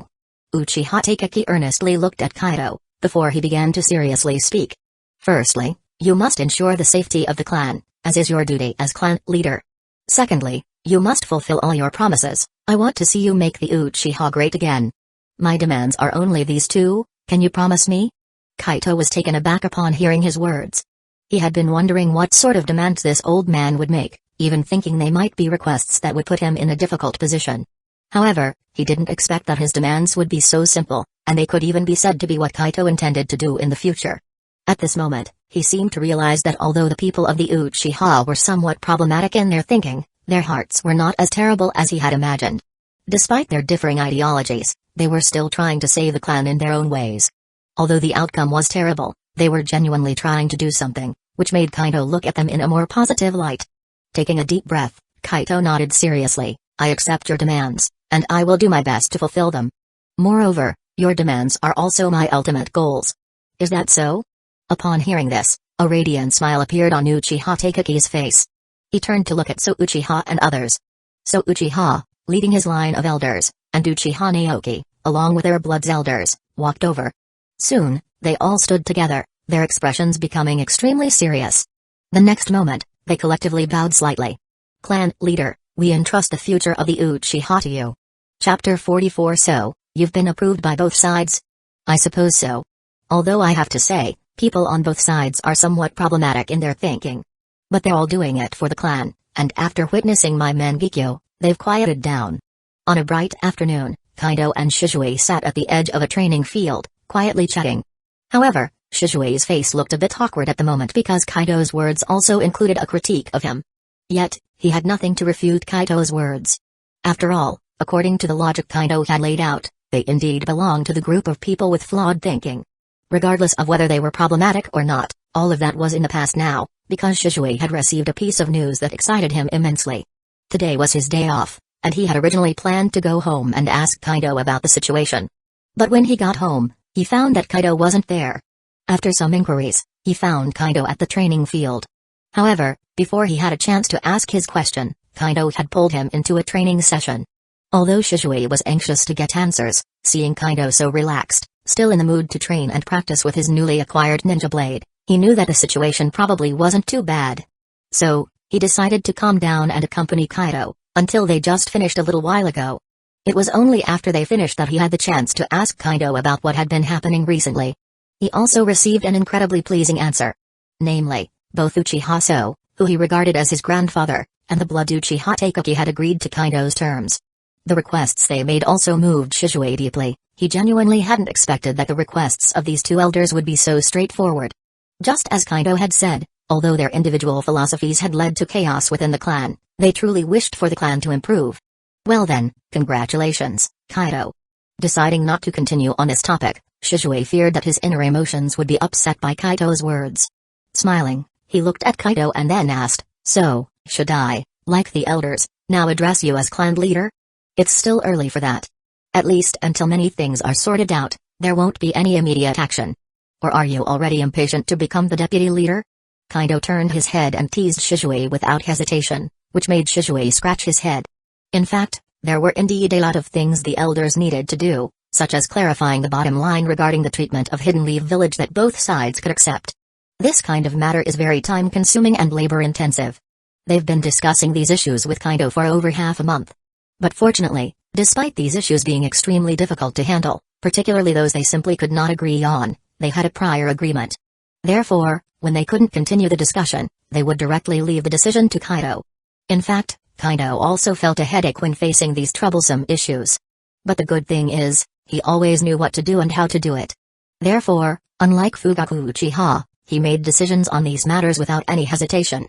Uchiha Takeki earnestly looked at Kaido, before he began to seriously speak. Firstly, you must ensure the safety of the clan, as is your duty as clan leader. Secondly, you must fulfill all your promises. I want to see you make the Uchiha great again. My demands are only these 2, can you promise me? Kaido was taken aback upon hearing his words. He had been wondering what sort of demands this old man would make, even thinking they might be requests that would put him in a difficult position. However, he didn't expect that his demands would be so simple, and they could even be said to be what Kaido intended to do in the future. At this moment, he seemed to realize that although the people of the Uchiha were somewhat problematic in their thinking, their hearts were not as terrible as he had imagined. Despite their differing ideologies, they were still trying to save the clan in their own ways. Although the outcome was terrible, they were genuinely trying to do something, which made Kaido look at them in a more positive light. Taking a deep breath, Kaido nodded seriously. I accept your demands, and I will do my best to fulfill them. Moreover, your demands are also my ultimate goals. Is that so? Upon hearing this, a radiant smile appeared on Uchiha Takeki's face. He turned to look at So Uchiha and others. So Uchiha, leading his line of elders, and Uchiha Naoki, along with their blood's elders, walked over. Soon, they all stood together, their expressions becoming extremely serious. The next moment, they collectively bowed slightly. Clan leader, we entrust the future of the Uchiha to you. Chapter 44. So, you've been approved by both sides? I suppose so. Although I have to say, people on both sides are somewhat problematic in their thinking. But they're all doing it for the clan, and after witnessing my Mangekyo, they've quieted down. On a bright afternoon, Kaido and Shisui sat at the edge of a training field, quietly chatting. However, Shisui's face looked a bit awkward at the moment because Kaido's words also included a critique of him. Yet, he had nothing to refute Kaido's words. After all, according to the logic Kaido had laid out, they indeed belonged to the group of people with flawed thinking. Regardless of whether they were problematic or not, all of that was in the past now, because Shisui had received a piece of news that excited him immensely. Today was his day off, and he had originally planned to go home and ask Kaido about the situation. But when he got home, he found that Kaido wasn't there. After some inquiries, he found Kaido at the training field. However, before he had a chance to ask his question, Kaido had pulled him into a training session. Although Shisui was anxious to get answers, seeing Kaido so relaxed, still in the mood to train and practice with his newly acquired ninja blade, he knew that the situation probably wasn't too bad. So, he decided to calm down and accompany Kaido, until they just finished a little while ago. It was only after they finished that he had the chance to ask Kaido about what had been happening recently. He also received an incredibly pleasing answer. Namely, both Uchiha So, who he regarded as his grandfather, and the blood Uchiha Taikaki had agreed to Kaido's terms. The requests they made also moved Shisui deeply. He genuinely hadn't expected that the requests of these two elders would be so straightforward. Just as Kaido had said, although their individual philosophies had led to chaos within the clan, they truly wished for the clan to improve. Well then, congratulations, Kaido. Deciding not to continue on this topic, Shisui feared that his inner emotions would be upset by Kaido's words. Smiling, he looked at Kaido and then asked, "So, should I, like the elders, now address you as clan leader?" "It's still early for that. At least until many things are sorted out, there won't be any immediate action. Or are you already impatient to become the deputy leader?" Kaido turned his head and teased Shisui without hesitation, which made Shisui scratch his head. In fact, there were indeed a lot of things the elders needed to do, such as clarifying the bottom line regarding the treatment of Hidden Leaf Village that both sides could accept. This kind of matter is very time-consuming and labor-intensive. They've been discussing these issues with Kaido for over half a month. But fortunately, despite these issues being extremely difficult to handle, particularly those they simply could not agree on, they had a prior agreement. Therefore, when they couldn't continue the discussion, they would directly leave the decision to Kaido. In fact, Kaido also felt a headache when facing these troublesome issues. But the good thing is, he always knew what to do and how to do it. Therefore, unlike Fugaku Uchiha, he made decisions on these matters without any hesitation.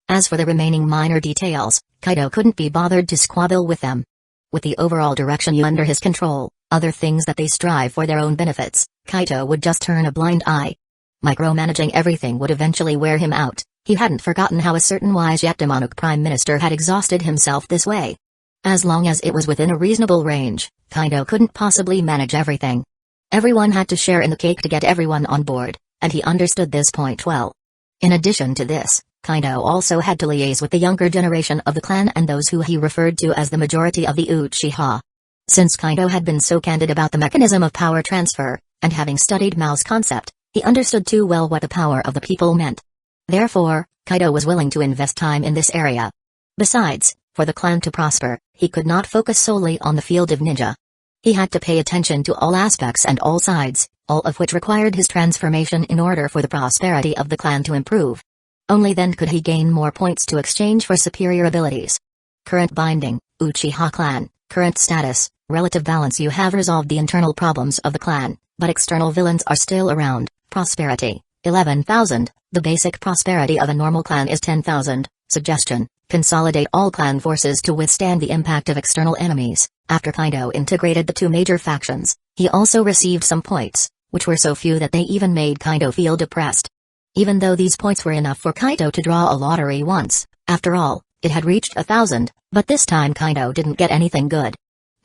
As for the remaining minor details, Kaido couldn't be bothered to squabble with them. With the overall direction under his control, other things that they strive for their own benefits, Kaido would just turn a blind eye. Micromanaging everything would eventually wear him out. He hadn't forgotten how a certain wise yet demonic prime minister had exhausted himself this way. As long as it was within a reasonable range, Kaido couldn't possibly manage everything. Everyone had to share in the cake to get everyone on board, and he understood this point well. In addition to this, Kaido also had to liaise with the younger generation of the clan and those who he referred to as the majority of the Uchiha. Since Kaido had been so candid about the mechanism of power transfer, and having studied Mao's concept, he understood too well what the power of the people meant. Therefore, Kaido was willing to invest time in this area. Besides, for the clan to prosper, he could not focus solely on the field of ninja. He had to pay attention to all aspects and all sides, all of which required his transformation in order for the prosperity of the clan to improve. Only then could he gain more points to exchange for superior abilities. Current binding, Uchiha clan, current status, relative balance. You have resolved the internal problems of the clan, but external villains are still around. Prosperity, 11,000. The basic prosperity of a normal clan is 10,000. Suggestion: consolidate all clan forces to withstand the impact of external enemies. After Kaido integrated the two major factions, he also received some points, which were so few that they even made Kaido feel depressed. Even though these points were enough for Kaido to draw a lottery once, after all, it had reached 1,000, but this time Kaido didn't get anything good.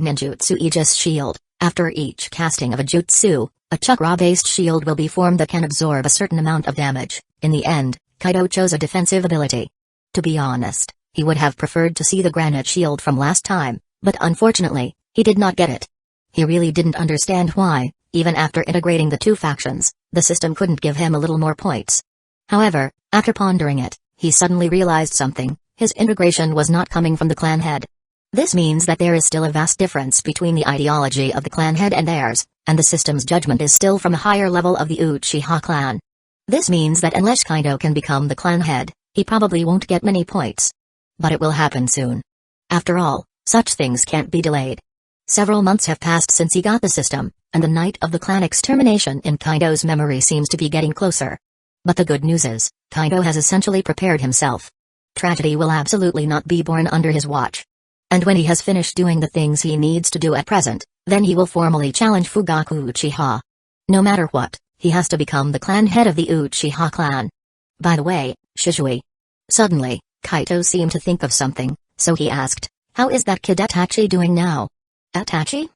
Ninjutsu Aegis Shield. After each casting of a jutsu, a chakra-based shield will be formed that can absorb a certain amount of damage. In the end, Kaido chose a defensive ability. To be honest, he would have preferred to see the granite shield from last time, but unfortunately, he did not get it. He really didn't understand why, even after integrating the two factions, the system couldn't give him a little more points. However, after pondering it, he suddenly realized something: his integration was not coming from the clan head. This means that there is still a vast difference between the ideology of the clan head and theirs, and the system's judgment is still from a higher level of the Uchiha clan. This means that unless Kaido can become the clan head, he probably won't get many points. But it will happen soon. After all, such things can't be delayed. Several months have passed since he got the system, and the night of the clan extermination in Kaido's memory seems to be getting closer. But the good news is, Kaido has essentially prepared himself. Tragedy will absolutely not be born under his watch. And when he has finished doing the things he needs to do at present, then he will formally challenge Fugaku Uchiha. No matter what, he has to become the clan head of the Uchiha clan. By the way, Shisui. Suddenly, Kaido seemed to think of something, so he asked, How is that kid Itachi doing now? Itachi?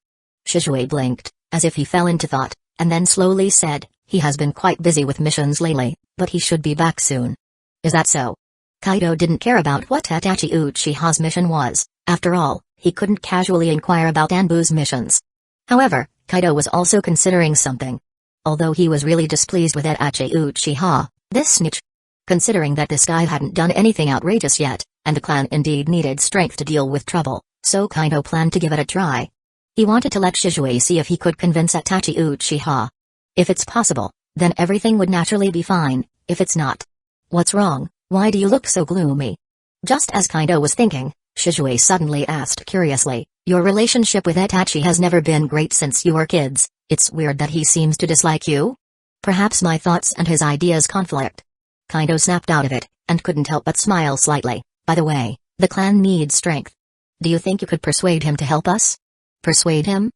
Shisui blinked, as if he fell into thought, and then slowly said, he has been quite busy with missions lately, but he should be back soon. Is that so? Kaido didn't care about what Itachi Uchiha's mission was. After all, he couldn't casually inquire about Anbu's missions. However, Kaido was also considering something. Although he was really displeased with Itachi Uchiha, this snitch. Considering that this guy hadn't done anything outrageous yet, and the clan indeed needed strength to deal with trouble, so Kaido planned to give it a try. He wanted to let Shisui see if he could convince Itachi Uchiha. If it's possible, then everything would naturally be fine. If it's not. What's wrong? Why do you look so gloomy? Just as Kaido was thinking, Shisui suddenly asked curiously, your relationship with Itachi has never been great since you were kids. It's weird that he seems to dislike you? Perhaps my thoughts and his ideas conflict. Kaido snapped out of it, and couldn't help but smile slightly. By the way, the clan needs strength. Do you think you could persuade him to help us? Persuade him?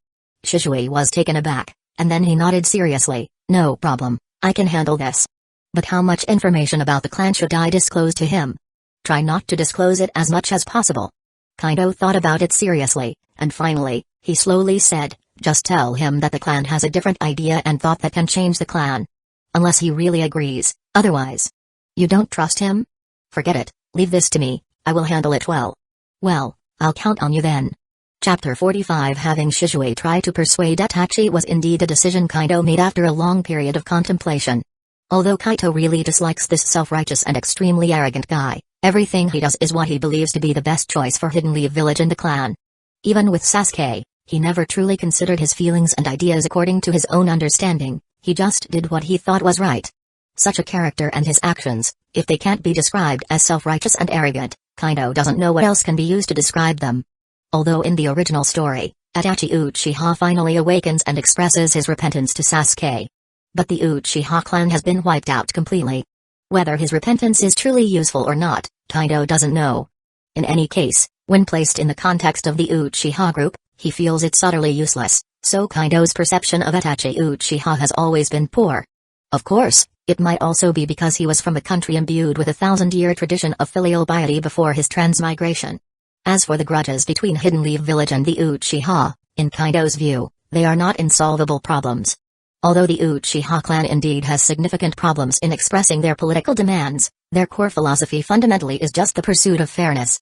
Shisui was taken aback, and then he nodded seriously. No problem, I can handle this. But how much information about the clan should I disclose to him? Try not to disclose it as much as possible. Kaido thought about it seriously, and finally, he slowly said, just tell him that the clan has a different idea and thought that can change the clan. Unless he really agrees, otherwise. You don't trust him? Forget it, leave this to me, I will handle it well. Well, I'll count on you then. Chapter 45 Having Shisui try to persuade Itachi was indeed a decision Kaido made after a long period of contemplation. Although Kaido really dislikes this self-righteous and extremely arrogant guy, everything he does is what he believes to be the best choice for Hidden Leaf Village and the clan. Even with Sasuke, he never truly considered his feelings and ideas according to his own understanding, he just did what he thought was right. Such a character and his actions, if they can't be described as self-righteous and arrogant, Kaido doesn't know what else can be used to describe them. Although in the original story, Itachi Uchiha finally awakens and expresses his repentance to Sasuke. But the Uchiha clan has been wiped out completely. Whether his repentance is truly useful or not, Kaido doesn't know. In any case, when placed in the context of the Uchiha group, he feels it's utterly useless, so Kaido's perception of Itachi Uchiha has always been poor. Of course, it might also be because he was from a country imbued with a 1,000-year tradition of filial piety before his transmigration. As for the grudges between Hidden Leaf Village and the Uchiha, in Kaido's view, they are not insolvable problems. Although the Uchiha clan indeed has significant problems in expressing their political demands, their core philosophy fundamentally is just the pursuit of fairness.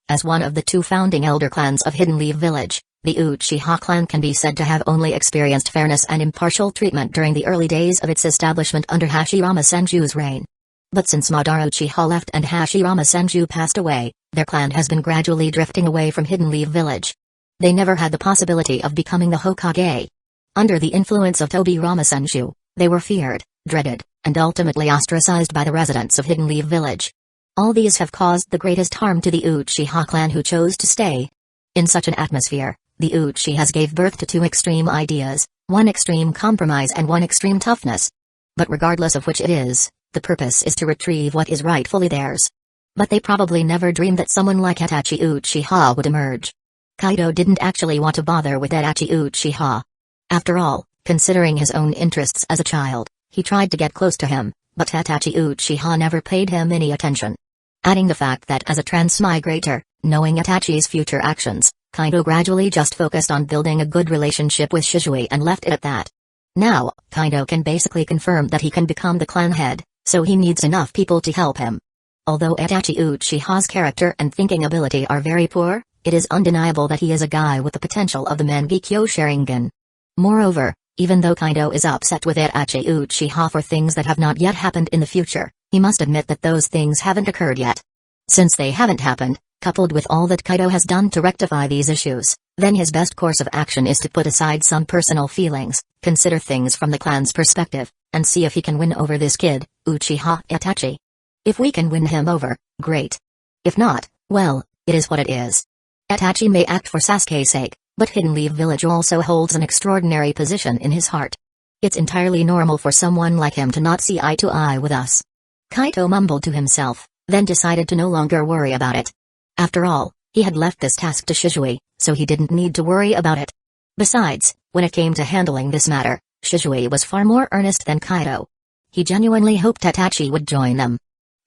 As one of the two founding elder clans of Hidden Leaf Village, the Uchiha clan can be said to have only experienced fairness and impartial treatment during the early days of its establishment under Hashirama Senju's reign. But since Madara Uchiha left and Hashirama Senju passed away, their clan has been gradually drifting away from Hidden Leaf Village. They never had the possibility of becoming the Hokage. Under the influence of Tobirama Senju, they were feared, dreaded, and ultimately ostracized by the residents of Hidden Leaf Village. All these have caused the greatest harm to the Uchiha clan who chose to stay. In such an atmosphere, the Uchihas gave birth to two extreme ideas, one extreme compromise and one extreme toughness. But regardless of which it is, the purpose is to retrieve what is rightfully theirs. But they probably never dreamed that someone like Itachi Uchiha would emerge. Kaido didn't actually want to bother with Itachi Uchiha. After all, considering his own interests as a child, he tried to get close to him, but Itachi Uchiha never paid him any attention. Adding the fact that as a transmigrator, knowing Itachi's future actions, Kaido gradually just focused on building a good relationship with Shisui and left it at that. Now, Kaido can basically confirm that he can become the clan head, so he needs enough people to help him. Although Itachi Uchiha's character and thinking ability are very poor, it is undeniable that he is a guy with the potential of the Mangekyo Sharingan. Moreover, even though Kaido is upset with Itachi Uchiha for things that have not yet happened in the future, he must admit that those things haven't occurred yet. Since they haven't happened, coupled with all that Kaido has done to rectify these issues, then his best course of action is to put aside some personal feelings, consider things from the clan's perspective, and see if he can win over this kid, Uchiha Itachi. If we can win him over, great. If not, well, it is what it is. Itachi may act for Sasuke's sake, but Hidden Leaf Village also holds an extraordinary position in his heart. It's entirely normal for someone like him to not see eye to eye with us. Kaido mumbled to himself, then decided to no longer worry about it. After all, he had left this task to Shisui, so he didn't need to worry about it. Besides, when it came to handling this matter, Shisui was far more earnest than Kaido. He genuinely hoped Itachi would join them.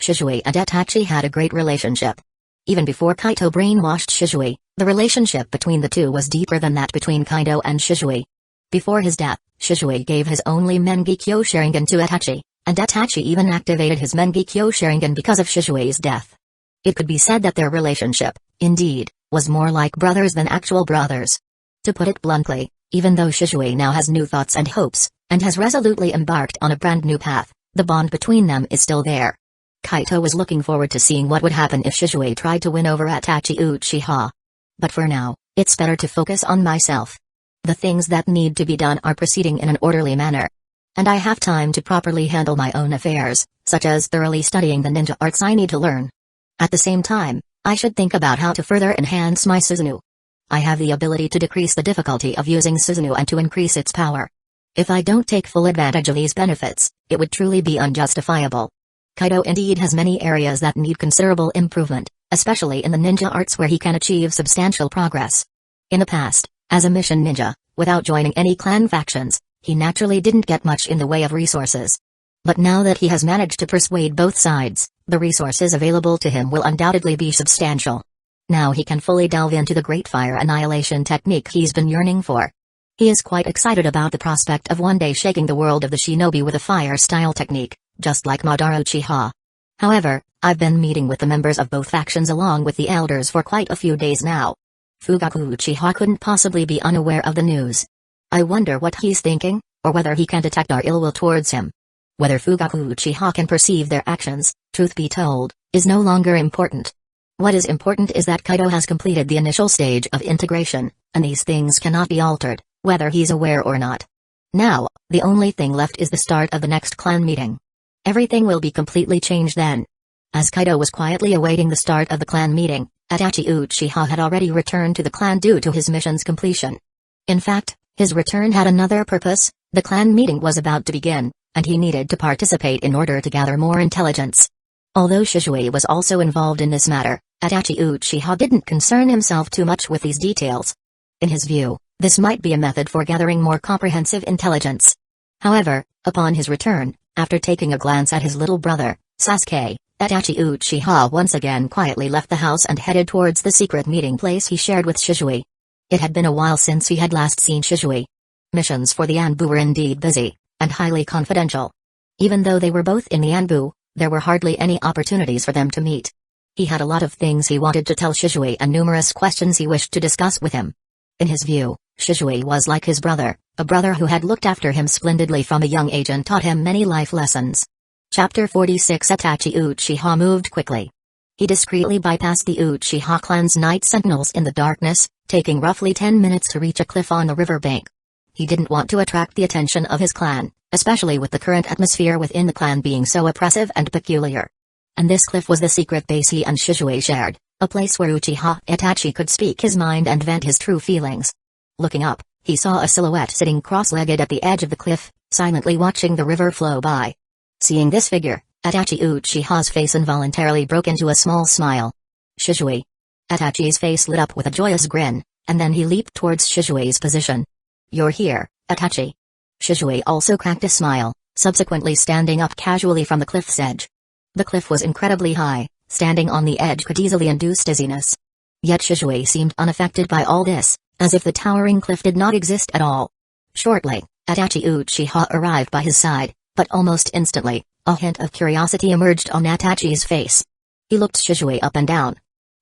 Shisui and Itachi had a great relationship. Even before Kaido brainwashed Shisui, the relationship between the two was deeper than that between Kaido and Shisui. Before his death, Shisui gave his only Mangekyo Sharingan to Itachi, and Itachi even activated his Mangekyo Sharingan because of Shisui's death. It could be said that their relationship, indeed, was more like brothers than actual brothers. To put it bluntly, even though Shisui now has new thoughts and hopes, and has resolutely embarked on a brand new path, the bond between them is still there. Kaido was looking forward to seeing what would happen if Shisui tried to win over Itachi Uchiha. But for now, it's better to focus on myself. The things that need to be done are proceeding in an orderly manner. And I have time to properly handle my own affairs, such as thoroughly studying the ninja arts I need to learn. At the same time, I should think about how to further enhance my Susanoo. I have the ability to decrease the difficulty of using Susanoo and to increase its power. If I don't take full advantage of these benefits, it would truly be unjustifiable. Kaido indeed has many areas that need considerable improvement, especially in the ninja arts where he can achieve substantial progress. In the past, as a mission ninja, without joining any clan factions, he naturally didn't get much in the way of resources. But now that he has managed to persuade both sides, the resources available to him will undoubtedly be substantial. Now he can fully delve into the Great Fire Annihilation technique he's been yearning for. He is quite excited about the prospect of one day shaking the world of the shinobi with a fire-style technique, just like Madara Uchiha. However, I've been meeting with the members of both factions along with the elders for quite a few days now. Fugaku Uchiha couldn't possibly be unaware of the news. I wonder what he's thinking, or whether he can detect our ill will towards him. Whether Fugaku Uchiha can perceive their actions, truth be told, is no longer important. What is important is that Kaido has completed the initial stage of integration, and these things cannot be altered, whether he's aware or not. Now, the only thing left is the start of the next clan meeting. Everything will be completely changed then. As Kaido was quietly awaiting the start of the clan meeting, Itachi Uchiha had already returned to the clan due to his mission's completion. In fact, his return had another purpose. The clan meeting was about to begin, and he needed to participate in order to gather more intelligence. Although Shisui was also involved in this matter, Itachi Uchiha didn't concern himself too much with these details. In his view, this might be a method for gathering more comprehensive intelligence. However, upon his return, after taking a glance at his little brother, Sasuke, Itachi Uchiha once again quietly left the house and headed towards the secret meeting place he shared with Shisui. It had been a while since he had last seen Shisui. Missions for the Anbu were indeed busy, and highly confidential. Even though they were both in the Anbu, there were hardly any opportunities for them to meet. He had a lot of things he wanted to tell Shisui and numerous questions he wished to discuss with him. In his view, Shisui was like his brother, a brother who had looked after him splendidly from a young age and taught him many life lessons. Chapter 46 Itachi Uchiha moved quickly. He discreetly bypassed the Uchiha clan's night sentinels in the darkness, taking roughly 10 minutes to reach a cliff on the riverbank. He didn't want to attract the attention of his clan, especially with the current atmosphere within the clan being so oppressive and peculiar. And this cliff was the secret base he and Shisui shared, a place where Uchiha Itachi could speak his mind and vent his true feelings. Looking up, he saw a silhouette sitting cross-legged at the edge of the cliff, silently watching the river flow by. Seeing this figure, Itachi Uchiha's face involuntarily broke into a small smile. Shisui. Itachi's face lit up with a joyous grin, and then he leaped towards Shisui's position. You're here, Itachi. Shisui also cracked a smile, subsequently standing up casually from the cliff's edge. The cliff was incredibly high, standing on the edge could easily induce dizziness. Yet Shisui seemed unaffected by all this, as if the towering cliff did not exist at all. Shortly, Itachi Uchiha arrived by his side, but almost instantly, a hint of curiosity emerged on Itachi's face. He looked Shisui up and down.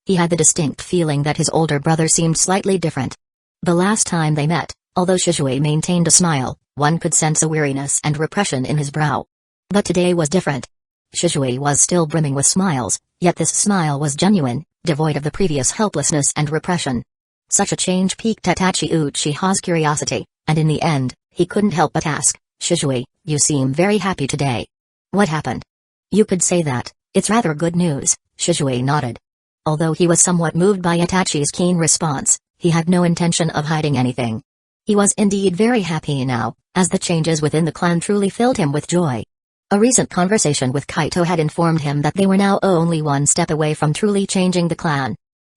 He had the distinct feeling that his older brother seemed slightly different. The last time they met, although Shisui maintained a smile, one could sense a weariness and repression in his brow. But today was different. Shisui was still brimming with smiles, yet this smile was genuine, devoid of the previous helplessness and repression. Such a change piqued Itachi Uchiha's curiosity, and in the end, he couldn't help but ask, Shisui, you seem very happy today. What happened? You could say that, it's rather good news, Shisui nodded. Although he was somewhat moved by Itachi's keen response, he had no intention of hiding anything. He was indeed very happy now, as the changes within the clan truly filled him with joy. A recent conversation with Kaido had informed him that they were now only one step away from truly changing the clan.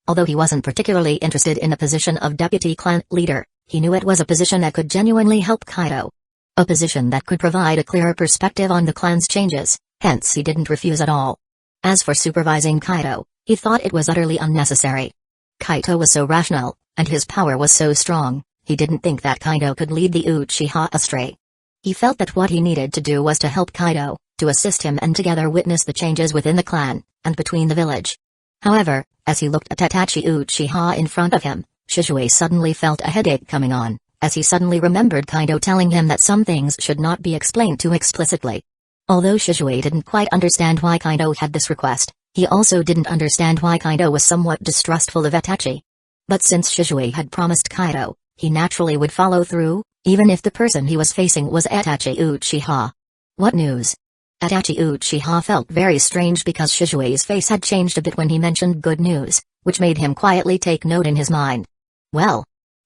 Although he wasn't particularly interested in the position of deputy clan leader, he knew it was a position that could genuinely help Kaido. A position that could provide a clearer perspective on the clan's changes, hence he didn't refuse at all. As for supervising Kaido, He thought it was utterly unnecessary. Kaido was so rational, and his power was so strong, he didn't think that Kaido could lead the Uchiha astray. He felt that what he needed to do was to help Kaido, to assist him and together witness the changes within the clan, and between the village. However, as he looked at Itachi Uchiha in front of him, Shisui suddenly felt a headache coming on, as he suddenly remembered Kaido telling him that some things should not be explained too explicitly. Although Shisui didn't quite understand why Kaido had this request, he also didn't understand why Kaido was somewhat distrustful of Itachi. But since Shisui had promised Kaido, he naturally would follow through, even if the person he was facing was Itachi Uchiha. What news? Itachi Uchiha felt very strange because Shisui's face had changed a bit when he mentioned good news, which made him quietly take note in his mind. Well.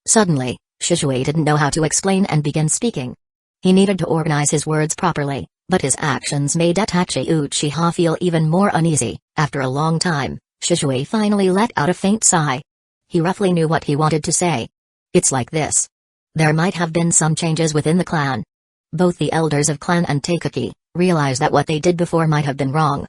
Suddenly, Shisui didn't know how to explain and began speaking. He needed to organize his words properly, but his actions made Itachi Uchiha feel even more uneasy. After a long time, Shisui finally let out a faint sigh. He roughly knew what he wanted to say. It's like this. There might have been some changes within the clan. Both the elders of clan and Takaki realized that what they did before might have been wrong.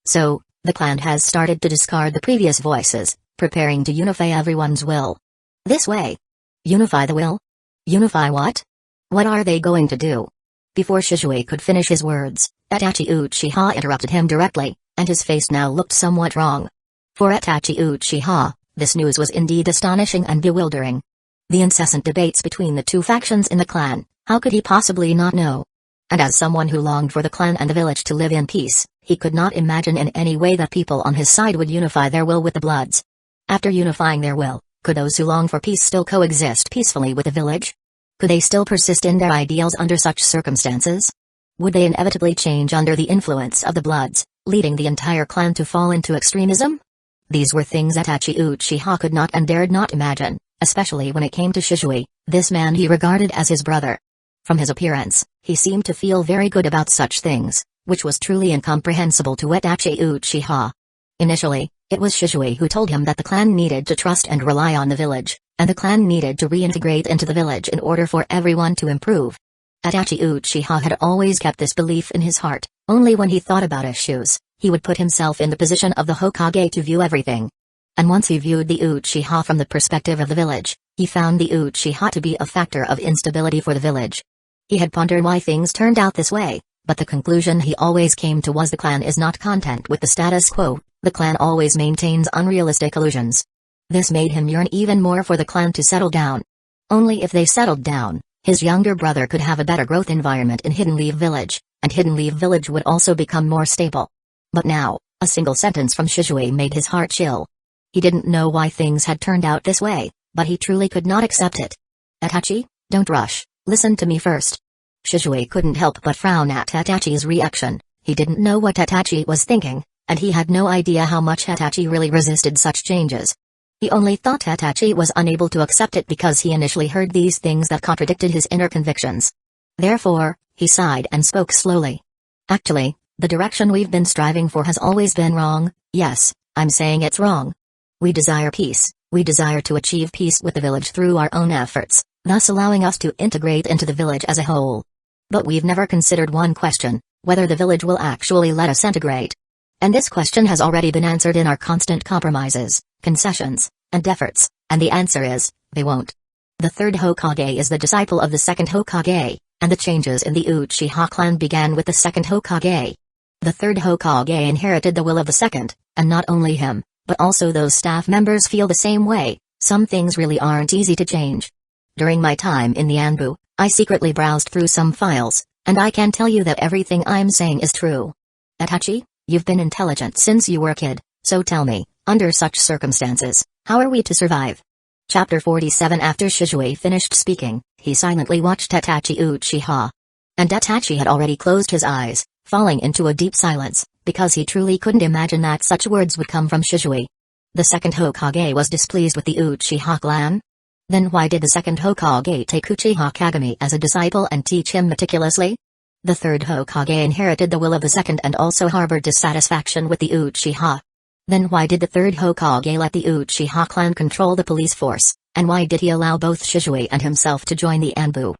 So, the clan has started to discard the previous voices, preparing to unify everyone's will. This way. Unify the will? Unify what? What are they going to do? Before Shisui could finish his words, Itachi Uchiha interrupted him directly, and his face now looked somewhat wrong. For Itachi Uchiha, this news was indeed astonishing and bewildering. The incessant debates between the two factions in the clan, how could he possibly not know? And as someone who longed for the clan and the village to live in peace, he could not imagine in any way that people on his side would unify their will with the Bloods. After unifying their will, could those who long for peace still coexist peacefully with the village? Could they still persist in their ideals under such circumstances? Would they inevitably change under the influence of the Bloods, leading the entire clan to fall into extremism? These were things Itachi Uchiha could not and dared not imagine, especially when it came to Shisui, this man he regarded as his brother. From his appearance, he seemed to feel very good about such things, which was truly incomprehensible to Itachi Uchiha. Initially, it was Shisui who told him that the clan needed to trust and rely on the village, and the clan needed to reintegrate into the village in order for everyone to improve. Itachi Uchiha had always kept this belief in his heart. Only when he thought about issues, he would put himself in the position of the Hokage to view everything. And once he viewed the Uchiha from the perspective of the village, he found the Uchiha to be a factor of instability for the village. He had pondered why things turned out this way, but the conclusion he always came to was the clan is not content with the status quo, the clan always maintains unrealistic illusions. This made him yearn even more for the clan to settle down. Only if they settled down, his younger brother could have a better growth environment in Hidden Leaf Village, and Hidden Leaf Village would also become more stable. But now, a single sentence from Shisui made his heart chill. He didn't know why things had turned out this way, but he truly could not accept it. Itachi, don't rush, listen to me first. Shisui couldn't help but frown at Itachi's reaction. He didn't know what Itachi was thinking, and he had no idea how much Itachi really resisted such changes. He only thought Itachi was unable to accept it because he initially heard these things that contradicted his inner convictions. Therefore, he sighed and spoke slowly. Actually, the direction we've been striving for has always been wrong. Yes, I'm saying it's wrong. We desire peace, we desire to achieve peace with the village through our own efforts, thus allowing us to integrate into the village as a whole. But we've never considered one question, whether the village will actually let us integrate. And this question has already been answered in our constant compromises, concessions, and efforts, and the answer is, they won't. The third Hokage is the disciple of the second Hokage, and the changes in the Uchiha clan began with the second Hokage. The third Hokage inherited the will of the second, and not only him, but also those staff members feel the same way. Some things really aren't easy to change. During my time in the Anbu, I secretly browsed through some files, and I can tell you that everything I'm saying is true. Itachi, you've been intelligent since you were a kid, so tell me, under such circumstances, how are we to survive? Chapter 47. After Shisui finished speaking, he silently watched Itachi Uchiha. And Itachi had already closed his eyes, falling into a deep silence, because he truly couldn't imagine that such words would come from Shisui. The second Hokage was displeased with the Uchiha clan? Then why did the second Hokage take Uchiha Kagami as a disciple and teach him meticulously? The third Hokage inherited the will of the second and also harbored dissatisfaction with the Uchiha. Then why did the third Hokage let the Uchiha clan control the police force, and why did he allow both Shisui and himself to join the Anbu?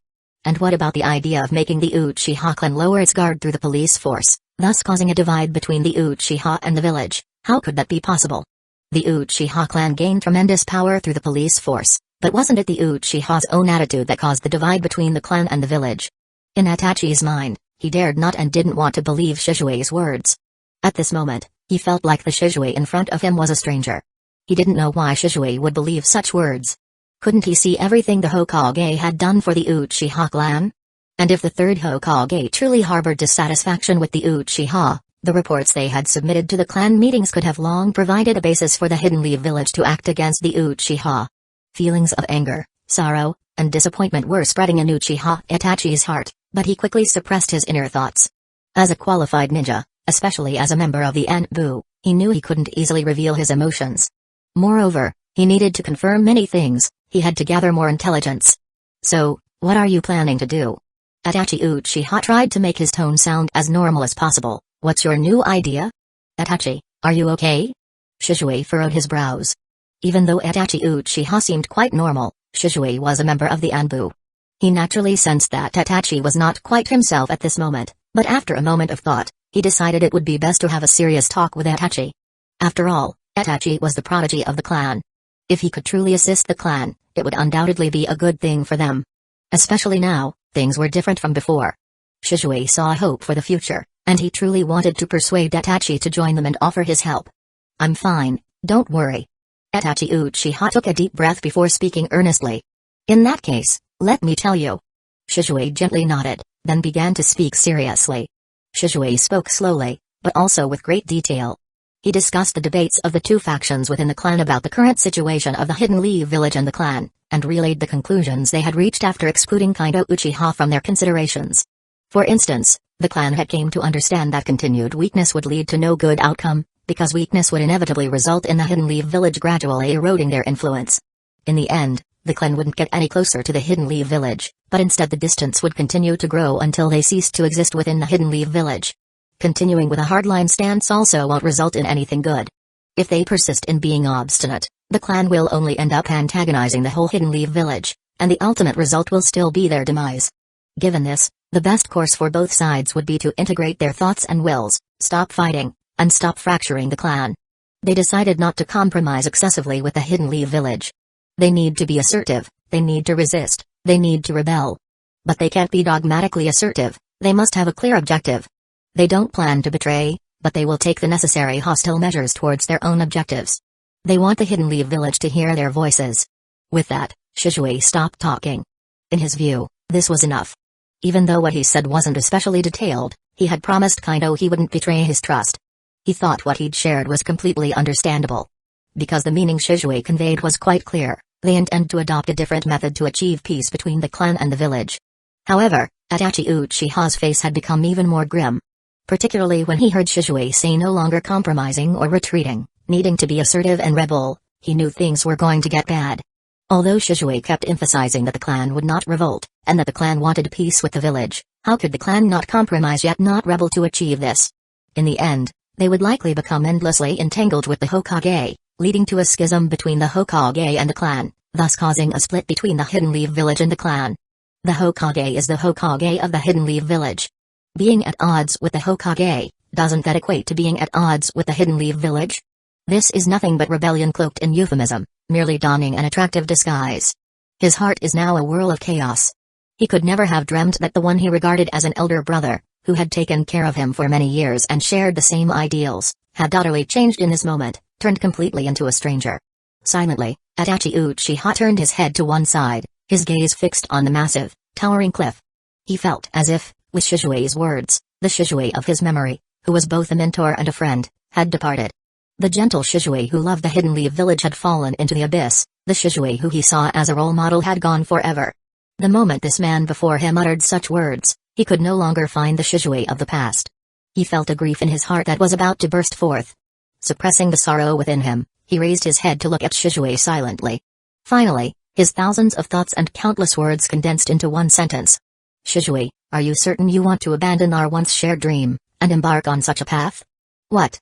And what about the idea of making the Uchiha clan lower its guard through the police force, thus causing a divide between the Uchiha and the village? How could that be possible? The Uchiha clan gained tremendous power through the police force, but wasn't it the Uchiha's own attitude that caused the divide between the clan and the village? In Itachi's mind, he dared not and didn't want to believe Shisui's words. At this moment, he felt like the Shisui in front of him was a stranger. He didn't know why Shisui would believe such words. Couldn't he see everything the Hokage had done for the Uchiha clan? And if the third Hokage truly harbored dissatisfaction with the Uchiha, the reports they had submitted to the clan meetings could have long provided a basis for the Hidden Leaf village to act against the Uchiha. Feelings of anger, sorrow, and disappointment were spreading in Uchiha Itachi's heart, but he quickly suppressed his inner thoughts. As a qualified ninja, especially as a member of the Anbu, he knew he couldn't easily reveal his emotions. Moreover, he needed to confirm many things. He had to gather more intelligence. So, what are you planning to do? Itachi Uchiha tried to make his tone sound as normal as possible. What's your new idea? Itachi, are you okay? Shisui furrowed his brows. Even though Itachi Uchiha seemed quite normal, Shisui was a member of the Anbu. He naturally sensed that Itachi was not quite himself at this moment, but after a moment of thought, he decided it would be best to have a serious talk with Itachi. After all, Itachi was the prodigy of the clan. If he could truly assist the clan, it would undoubtedly be a good thing for them. Especially now, things were different from before. Shisui saw hope for the future, and he truly wanted to persuade Itachi to join them and offer his help. I'm fine, don't worry. Itachi Uchiha took a deep breath before speaking earnestly. In that case, let me tell you. Shisui gently nodded, then began to speak seriously. Shisui spoke slowly, but also with great detail. He discussed the debates of the two factions within the clan about the current situation of the Hidden Leaf village and the clan, and relayed the conclusions they had reached after excluding Kaido Uchiha from their considerations. For instance, the clan had came to understand that continued weakness would lead to no good outcome, because weakness would inevitably result in the Hidden Leaf village gradually eroding their influence. In the end, the clan wouldn't get any closer to the Hidden Leaf village, but instead the distance would continue to grow until they ceased to exist within the Hidden Leaf village. Continuing with a hardline stance also won't result in anything good. If they persist in being obstinate, the clan will only end up antagonizing the whole Hidden Leaf village, and the ultimate result will still be their demise. Given this, the best course for both sides would be to integrate their thoughts and wills, stop fighting, and stop fracturing the clan. They decided not to compromise excessively with the Hidden Leaf village. They need to be assertive, they need to resist, they need to rebel. But they can't be dogmatically assertive, they must have a clear objective. They don't plan to betray, but they will take the necessary hostile measures towards their own objectives. They want the Hidden Leaf village to hear their voices. With that, Shisui stopped talking. In his view, this was enough. Even though what he said wasn't especially detailed, he had promised Kaido he wouldn't betray his trust. He thought what he'd shared was completely understandable. Because the meaning Shisui conveyed was quite clear, they intend to adopt a different method to achieve peace between the clan and the village. However, Itachi Uchiha's face had become even more grim. Particularly when he heard Shisui say no longer compromising or retreating, needing to be assertive and rebel, he knew things were going to get bad. Although Shisui kept emphasizing that the clan would not revolt, and that the clan wanted peace with the village, how could the clan not compromise yet not rebel to achieve this? In the end, they would likely become endlessly entangled with the Hokage, leading to a schism between the Hokage and the clan, thus causing a split between the Hidden Leaf village and the clan. The Hokage is the Hokage of the Hidden Leaf village. Being at odds with the Hokage, doesn't that equate to being at odds with the Hidden Leaf village? This is nothing but rebellion cloaked in euphemism, merely donning an attractive disguise. His heart is now a whirl of chaos. He could never have dreamt that the one he regarded as an elder brother, who had taken care of him for many years and shared the same ideals, had utterly changed in this moment, turned completely into a stranger. Silently, Itachi Uchiha turned his head to one side, his gaze fixed on the massive, towering cliff. He felt as if, with Shisui's words, the Shisui of his memory, who was both a mentor and a friend, had departed. The gentle Shisui who loved the Hidden Leaf village had fallen into the abyss, the Shisui who he saw as a role model had gone forever. The moment this man before him uttered such words, he could no longer find the Shisui of the past. He felt a grief in his heart that was about to burst forth. Suppressing the sorrow within him, he raised his head to look at Shisui silently. Finally, his thousands of thoughts and countless words condensed into one sentence. Shisui, are you certain you want to abandon our once shared dream, and embark on such a path? What?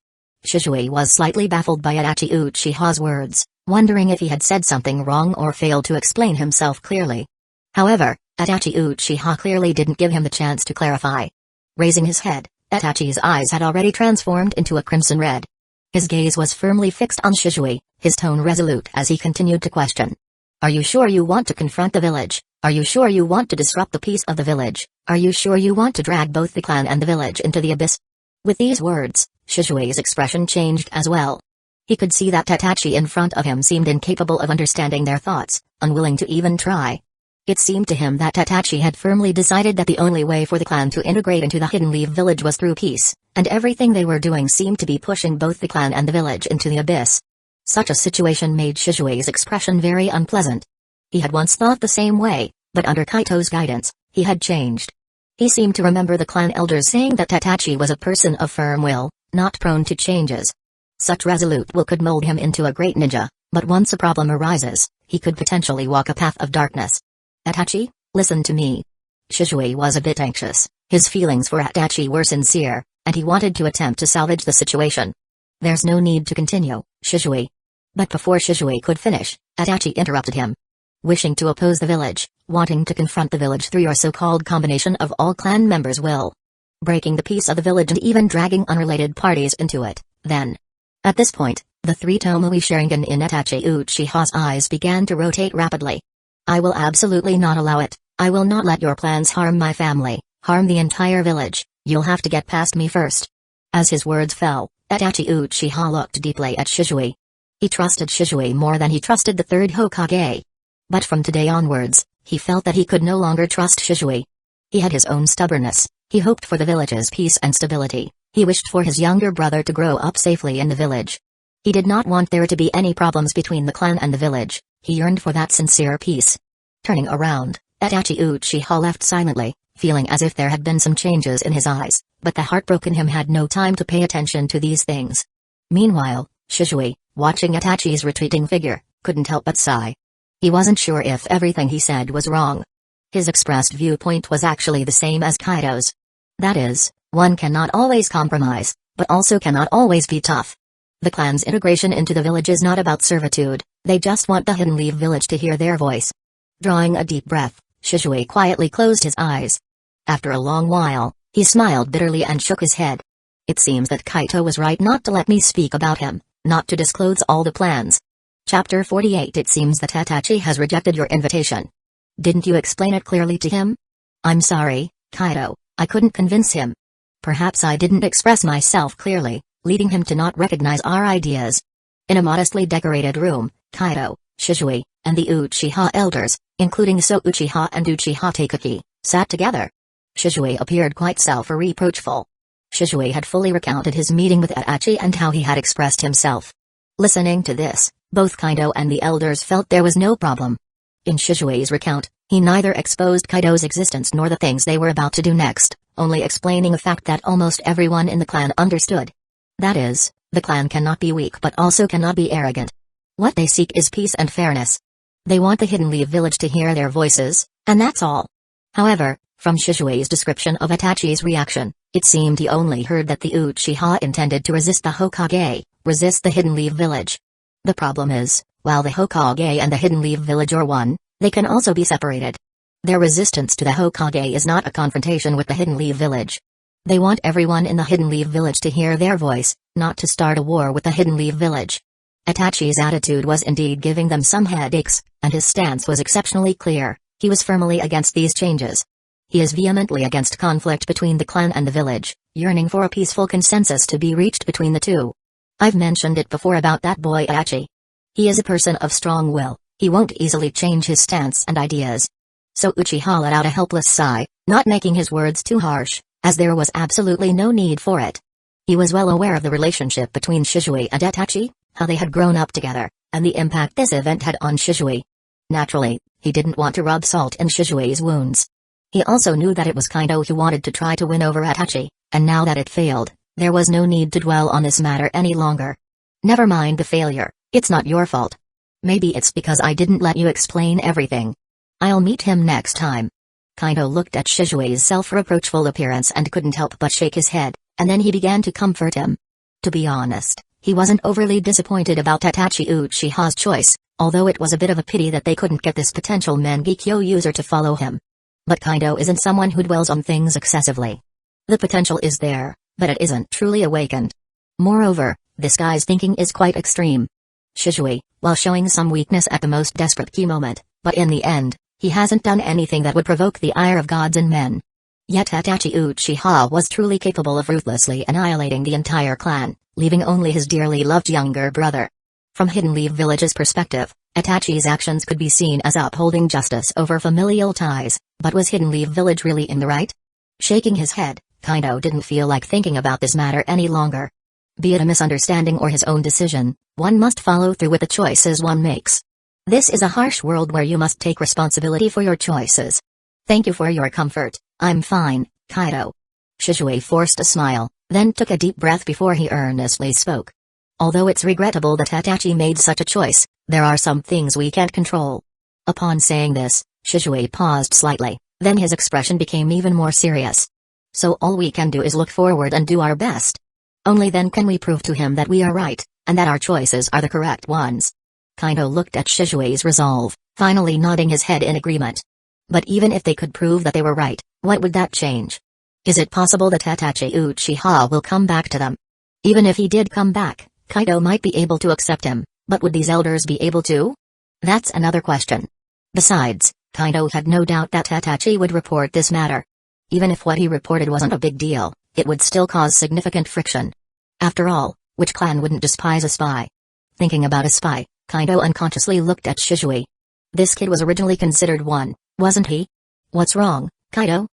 Shisui was slightly baffled by Itachi Uchiha's words, wondering if he had said something wrong or failed to explain himself clearly. However, Itachi Uchiha clearly didn't give him the chance to clarify. Raising his head, Itachi's eyes had already transformed into a crimson red. His gaze was firmly fixed on Shisui, his tone resolute as he continued to question. Are you sure you want to confront the village? Are you sure you want to disrupt the peace of the village? Are you sure you want to drag both the clan and the village into the abyss? With these words, Shisui's expression changed as well. He could see that Tatachi in front of him seemed incapable of understanding their thoughts, unwilling to even try. It seemed to him that Tatachi had firmly decided that the only way for the clan to integrate into the Hidden Leaf village was through peace, and everything they were doing seemed to be pushing both the clan and the village into the abyss. Such a situation made Shisui's expression very unpleasant. He had once thought the same way, but under Kaito's guidance, he had changed. He seemed to remember the clan elders saying that Tatachi was a person of firm will, not prone to changes. Such resolute will could mold him into a great ninja, but once a problem arises, he could potentially walk a path of darkness. Itachi, listen to me. Shisui was a bit anxious. His feelings for Itachi were sincere, and he wanted to attempt to salvage the situation. There's no need to continue, Shisui. But before Shisui could finish, Itachi interrupted him. Wishing to oppose the village, wanting to confront the village through your so-called combination of all clan members' will. Breaking the peace of the village and even dragging unrelated parties into it, then. At this point, the three Tomoe Sharingan in Itachi Uchiha's eyes began to rotate rapidly. I will absolutely not allow it. I will not let your plans harm my family, harm the entire village. You'll have to get past me first. As his words fell, Itachi Uchiha looked deeply at Shisui. He trusted Shisui more than he trusted the third Hokage. But from today onwards, he felt that he could no longer trust Shisui. He had his own stubbornness. He hoped for the village's peace and stability. He wished for his younger brother to grow up safely in the village. He did not want there to be any problems between the clan and the village. He yearned for that sincere peace. Turning around, Itachi Uchiha left silently, feeling as if there had been some changes in his eyes, but the heartbroken in him had no time to pay attention to these things. Meanwhile, Shisui, watching Itachi's retreating figure, couldn't help but sigh. He wasn't sure if everything he said was wrong. His expressed viewpoint was actually the same as Kaido's. That is, one cannot always compromise, but also cannot always be tough. The clan's integration into the village is not about servitude, they just want the Hidden Leaf village to hear their voice. Drawing a deep breath, Shisui quietly closed his eyes. After a long while, he smiled bitterly and shook his head. It seems that Kaito was right not to let me speak about him, not to disclose all the plans. Chapter 48. It seems that Itachi has rejected your invitation. Didn't you explain it clearly to him? I'm sorry, Kaido, I couldn't convince him. Perhaps I didn't express myself clearly, leading him to not recognize our ideas. In a modestly decorated room, Kaido, Shisui, and the Uchiha elders, including So Uchiha and Uchiha Taikuki, sat together. Shisui appeared quite self-reproachful. Shisui had fully recounted his meeting with Itachi and how he had expressed himself. Listening to this, both Kaido and the elders felt there was no problem. In Shisui's recount, he neither exposed Kaido's existence nor the things they were about to do next, only explaining a fact that almost everyone in the clan understood. That is, the clan cannot be weak but also cannot be arrogant. What they seek is peace and fairness. They want the Hidden Leaf village to hear their voices, and that's all. However, from Shisui's description of Itachi's reaction, it seemed he only heard that the Uchiha intended to resist the Hokage, resist the Hidden Leaf village. The problem is, while the Hokage and the Hidden Leaf village are one, they can also be separated. Their resistance to the Hokage is not a confrontation with the Hidden Leaf village. They want everyone in the Hidden Leaf village to hear their voice, not to start a war with the Hidden Leaf village. Itachi's attitude was indeed giving them some headaches, and his stance was exceptionally clear. He was firmly against these changes. He is vehemently against conflict between the clan and the village, yearning for a peaceful consensus to be reached between the two. I've mentioned it before about that boy Itachi. He is a person of strong will, he won't easily change his stance and ideas. So Uchiha let out a helpless sigh, not making his words too harsh, as there was absolutely no need for it. He was well aware of the relationship between Shisui and Itachi, how they had grown up together, and the impact this event had on Shisui. Naturally, he didn't want to rub salt in Shisui's wounds. He also knew that it was Kaido who wanted to try to win over Itachi, and now that it failed, there was no need to dwell on this matter any longer. Never mind the failure, it's not your fault. Maybe it's because I didn't let you explain everything. I'll meet him next time. Kaido looked at Shisui's self-reproachful appearance and couldn't help but shake his head, and then he began to comfort him. To be honest, he wasn't overly disappointed about Itachi Uchiha's choice, although it was a bit of a pity that they couldn't get this potential Mangekyo user to follow him. But Kaido isn't someone who dwells on things excessively. The potential is there, but it isn't truly awakened. Moreover, This guy's thinking is quite extreme. Shisui, while showing some weakness at the most desperate key moment, but in the end, he hasn't done anything that would provoke the ire of gods and men. Yet Itachi Uchiha was truly capable of ruthlessly annihilating the entire clan, leaving only his dearly loved younger brother. From Hidden Leaf Village's perspective, Itachi's actions could be seen as upholding justice over familial ties, but was Hidden Leaf Village really in the right? Shaking his head, Kaido didn't feel like thinking about this matter any longer. Be it a misunderstanding or his own decision, one must follow through with the choices one makes. This is a harsh world where you must take responsibility for your choices. Thank you for your comfort, I'm fine, Kaido. Shisui forced a smile, then took a deep breath before he earnestly spoke. Although it's regrettable that Itachi made such a choice, there are some things we can't control. Upon saying this, Shisui paused slightly, then his expression became even more serious. So all we can do is look forward and do our best. Only then can we prove to him that we are right, and that our choices are the correct ones. Kaido looked at Shisui's resolve, finally nodding his head in agreement. But even if they could prove that they were right, what would that change? Is it possible that Itachi Uchiha will come back to them? Even if he did come back, Kaido might be able to accept him, but would these elders be able to? That's another question. Besides, Kaido had no doubt that Itachi would report this matter. Even if what he reported wasn't a big deal, it would still cause significant friction. After all, which clan wouldn't despise a spy? Thinking about a spy, Kaido unconsciously looked at Shisui. This kid was originally considered one, wasn't he? What's wrong, Kaido?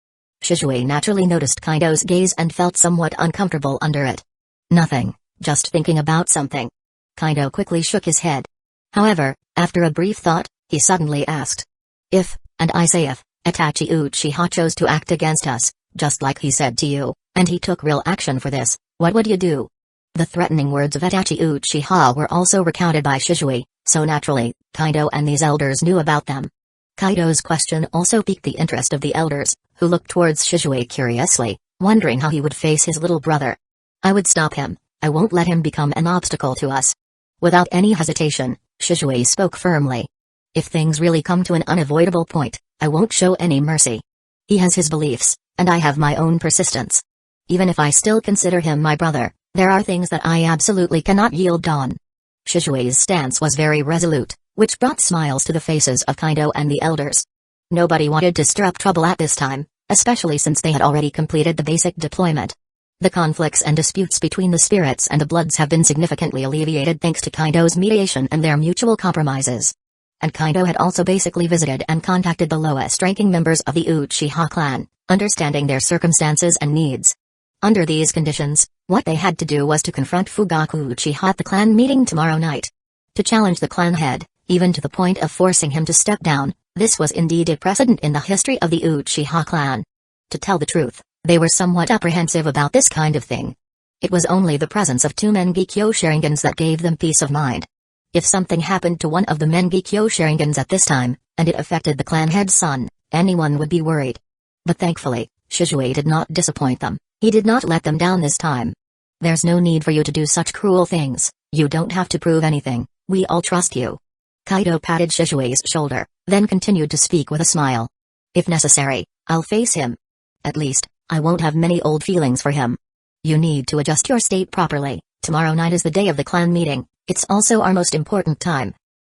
Shisui naturally noticed Kaido's gaze and felt somewhat uncomfortable under it. Nothing, just thinking about something. Kaido quickly shook his head. However, after a brief thought, he suddenly asked. If, and I say if, Itachi Uchiha chose to act against us, just like he said to you, and he took real action for this, what would you do? The threatening words of Itachi Uchiha were also recounted by Shisui, so naturally, Kaido and these elders knew about them. Kaido's question also piqued the interest of the elders, who looked towards Shisui curiously, wondering how he would face his little brother. I would stop him, I won't let him become an obstacle to us. Without any hesitation, Shisui spoke firmly. If things really come to an unavoidable point, I won't show any mercy. He has his beliefs, and I have my own persistence. Even if I still consider him my brother, there are things that I absolutely cannot yield on. Shisui's stance was very resolute, which brought smiles to the faces of Kaido and the elders. Nobody wanted to stir up trouble at this time, especially since they had already completed the basic deployment. The conflicts and disputes between the spirits and the bloods have been significantly alleviated thanks to Kaido's mediation and their mutual compromises. And Kaido had also basically visited and contacted the lowest-ranking members of the Uchiha clan, understanding their circumstances and needs. Under these conditions, what they had to do was to confront Fugaku Uchiha at the clan meeting tomorrow night. To challenge the clan head, even to the point of forcing him to step down, this was indeed a precedent in the history of the Uchiha clan. To tell the truth, they were somewhat apprehensive about this kind of thing. It was only the presence of two Mangekyo Sharingans that gave them peace of mind. If something happened to one of the Mangekyo Sharingans at this time, and it affected the clan head's son, anyone would be worried. But thankfully, Shisui did not disappoint them. He did not let them down this time. There's no need for you to do such cruel things, you don't have to prove anything, we all trust you. Kaido patted Shisui's shoulder, then continued to speak with a smile. If necessary, I'll face him. At least, I won't have many old feelings for him. You need to adjust your state properly, tomorrow night is the day of the clan meeting, it's also our most important time.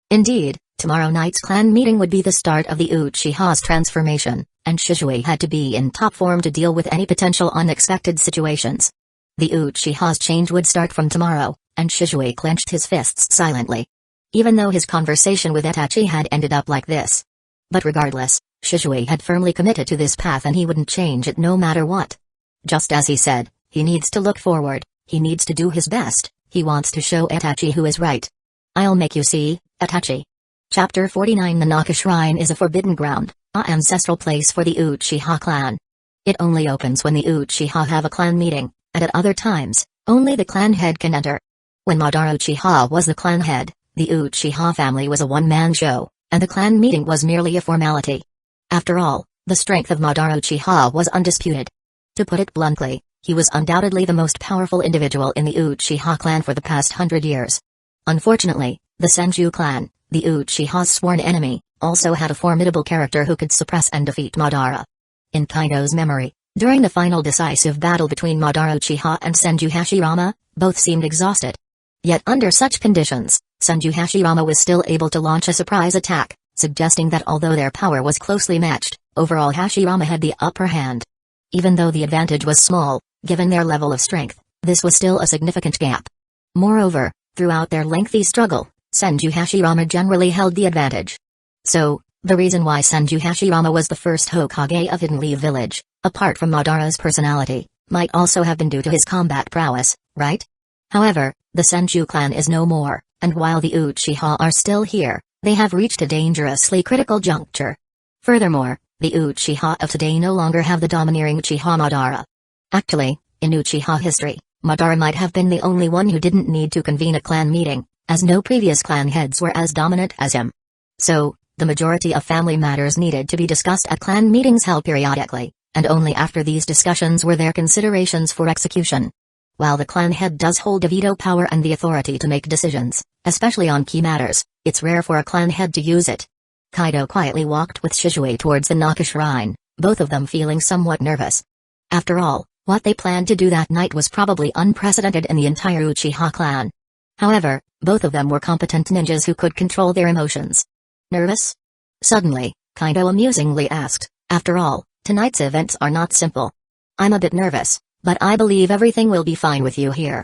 Indeed, tomorrow night's clan meeting would be the start of the Uchiha's transformation, and Shisui had to be in top form to deal with any potential unexpected situations. The Uchiha's change would start from tomorrow, and Shisui clenched his fists silently. Even though his conversation with Itachi had ended up like this. But regardless, Shisui had firmly committed to this path and he wouldn't change it no matter what. Just as he said, he needs to look forward, he needs to do his best, he wants to show Itachi who is right. I'll make you see, Itachi. Chapter 49 The Naka Shrine is a forbidden ground, an ancestral place for the Uchiha clan. It only opens when the Uchiha have a clan meeting, and at other times, only the clan head can enter. When Madara Uchiha was the clan head, the Uchiha family was a one-man show, and the clan meeting was merely a formality. After all, the strength of Madara Uchiha was undisputed. To put it bluntly, he was undoubtedly the most powerful individual in the Uchiha clan for the past 100 years. Unfortunately, the Senju clan, the Uchiha's sworn enemy, also had a formidable character who could suppress and defeat Madara. In Kaido's memory, during the final decisive battle between Madara Uchiha and Senju Hashirama, both seemed exhausted. Yet under such conditions, Senju Hashirama was still able to launch a surprise attack, suggesting that although their power was closely matched, overall Hashirama had the upper hand. Even though the advantage was small, given their level of strength, this was still a significant gap. Moreover, throughout their lengthy struggle, Senju Hashirama generally held the advantage. So, the reason why Senju Hashirama was the first Hokage of Hidden Leaf Village, apart from Madara's personality, might also have been due to his combat prowess, right? However, the Senju clan is no more, and while the Uchiha are still here, they have reached a dangerously critical juncture. Furthermore, the Uchiha of today no longer have the domineering Uchiha Madara. Actually, in Uchiha history, Madara might have been the only one who didn't need to convene a clan meeting, as no previous clan heads were as dominant as him. So, the majority of family matters needed to be discussed at clan meetings held periodically, and only after these discussions were there considerations for execution. While the clan head does hold a veto power and the authority to make decisions, especially on key matters, it's rare for a clan head to use it. Kaido quietly walked with Shisui towards the Naka shrine, both of them feeling somewhat nervous. After all, what they planned to do that night was probably unprecedented in the entire Uchiha clan. However, both of them were competent ninjas who could control their emotions. Nervous? Suddenly, Kaido amusingly asked, after all, tonight's events are not simple. I'm a bit nervous, but I believe everything will be fine with you here.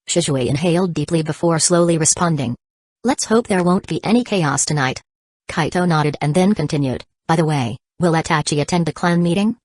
Shisui inhaled deeply before slowly responding. Let's hope there won't be any chaos tonight. Kaido nodded and then continued, by the way, will Itachi attend the clan meeting?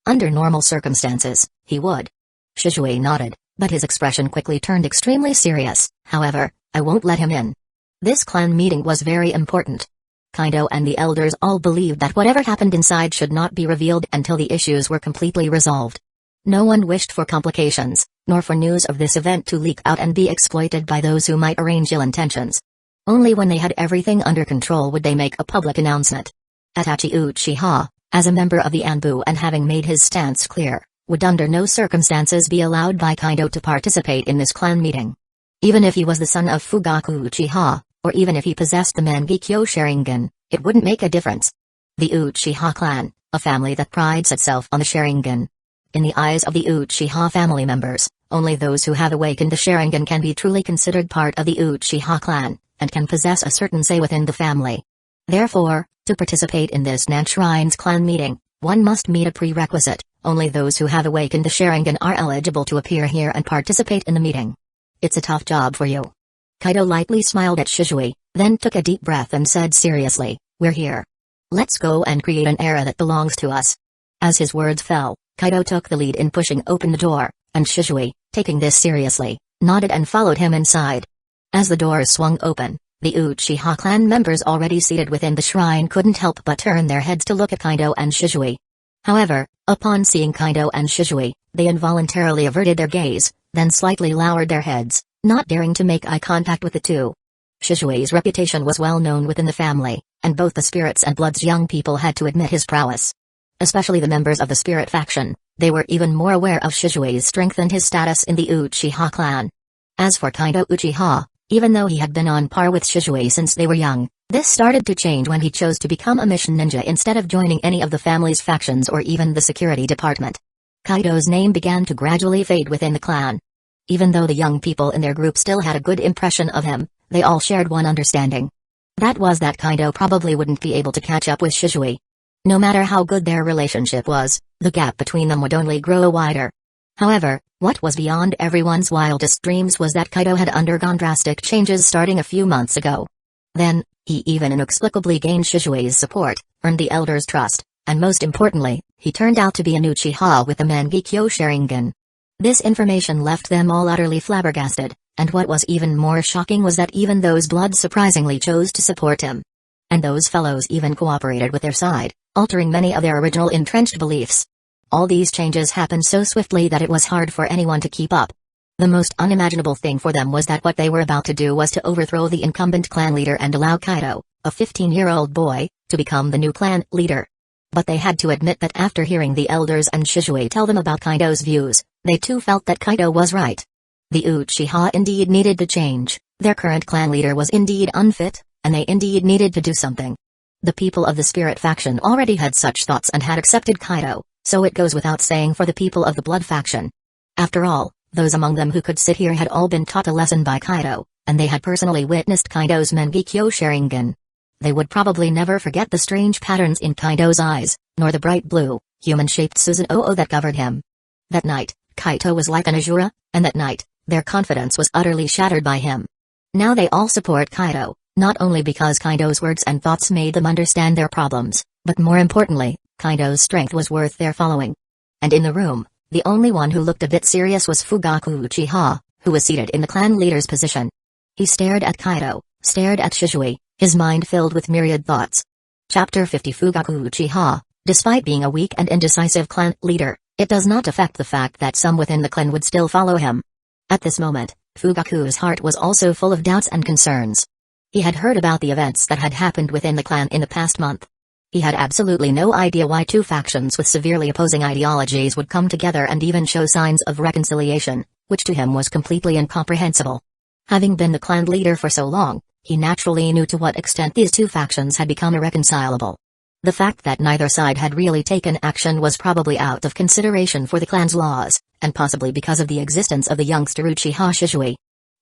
Under normal circumstances, he would. Shisui nodded, but his expression quickly turned extremely serious. However, I won't let him in. This clan meeting was very important. Kaido and the elders all believed that whatever happened inside should not be revealed until the issues were completely resolved. No one wished for complications, nor for news of this event to leak out and be exploited by those who might arrange ill intentions. Only when they had everything under control would they make a public announcement. Itachi Uchiha, as a member of the Anbu and having made his stance clear, would under no circumstances be allowed by Kaido to participate in this clan meeting. Even if he was the son of Fugaku Uchiha, or even if he possessed the Mangekyo Sharingan, it wouldn't make a difference. The Uchiha clan, a family that prides itself on the Sharingan. In the eyes of the Uchiha family members, only those who have awakened the Sharingan can be truly considered part of the Uchiha clan, and can possess a certain say within the family. Therefore, to participate in this Nanshrine's clan meeting, one must meet a prerequisite. Only those who have awakened the Sharingan are eligible to appear here and participate in the meeting. It's a tough job for you. Kaido lightly smiled at Shisui, then took a deep breath and said seriously, we're here. Let's go and create an era that belongs to us. As his words fell, Kaido took the lead in pushing open the door, and Shisui, taking this seriously, nodded and followed him inside. As the doors swung open, the Uchiha clan members already seated within the shrine couldn't help but turn their heads to look at Kaido and Shisui. However, upon seeing Kaido and Shisui, they involuntarily averted their gaze, then slightly lowered their heads, not daring to make eye contact with the two. Shisui's reputation was well known within the family, and both the Spirits and Blood's young people had to admit his prowess. Especially the members of the Spirit faction, they were even more aware of Shisui's strength and his status in the Uchiha clan. As for Kaido Uchiha, even though he had been on par with Shisui since they were young, this started to change when he chose to become a mission ninja instead of joining any of the family's factions or even the security department. Kaido's name began to gradually fade within the clan. Even though the young people in their group still had a good impression of him, they all shared one understanding. That was that Kaido probably wouldn't be able to catch up with Shisui. No matter how good their relationship was, the gap between them would only grow wider. However, what was beyond everyone's wildest dreams was that Kaido had undergone drastic changes starting a few months ago. Then, he even inexplicably gained Shisui's support, earned the elders' trust, and most importantly, he turned out to be an Uchiha with the Mangekyo Sharingan. This information left them all utterly flabbergasted, and what was even more shocking was that even those Blood surprisingly chose to support him. And those fellows even cooperated with their side, altering many of their original entrenched beliefs. All these changes happened so swiftly that it was hard for anyone to keep up. The most unimaginable thing for them was that what they were about to do was to overthrow the incumbent clan leader and allow Kaido, a 15-year-old boy, to become the new clan leader. But they had to admit that after hearing the elders and Shisui tell them about Kaido's views, they too felt that Kaido was right. The Uchiha indeed needed to change, their current clan leader was indeed unfit, and they indeed needed to do something. The people of the Spirit faction already had such thoughts and had accepted Kaido, so it goes without saying for the people of the Blood faction. After all, those among them who could sit here had all been taught a lesson by Kaido, and they had personally witnessed Kaido's Mangekyo Sharingan. They would probably never forget the strange patterns in Kaido's eyes, nor the bright blue, human-shaped Susanoo that covered him. That night, Kaido was like an Asura, and that night, their confidence was utterly shattered by him. Now they all support Kaido, not only because Kaido's words and thoughts made them understand their problems, but more importantly, Kaido's strength was worth their following. And in the room, the only one who looked a bit serious was Fugaku Uchiha, who was seated in the clan leader's position. He stared at Kaido, stared at Shisui, his mind filled with myriad thoughts. Chapter 50 Fugaku Uchiha, despite being a weak and indecisive clan leader, it does not affect the fact that some within the clan would still follow him. At this moment, Fugaku's heart was also full of doubts and concerns. He had heard about the events that had happened within the clan in the past month. He had absolutely no idea why two factions with severely opposing ideologies would come together and even show signs of reconciliation, which to him was completely incomprehensible. Having been the clan leader for so long, he naturally knew to what extent these two factions had become irreconcilable. The fact that neither side had really taken action was probably out of consideration for the clan's laws, and possibly because of the existence of the youngster Uchiha Shisui.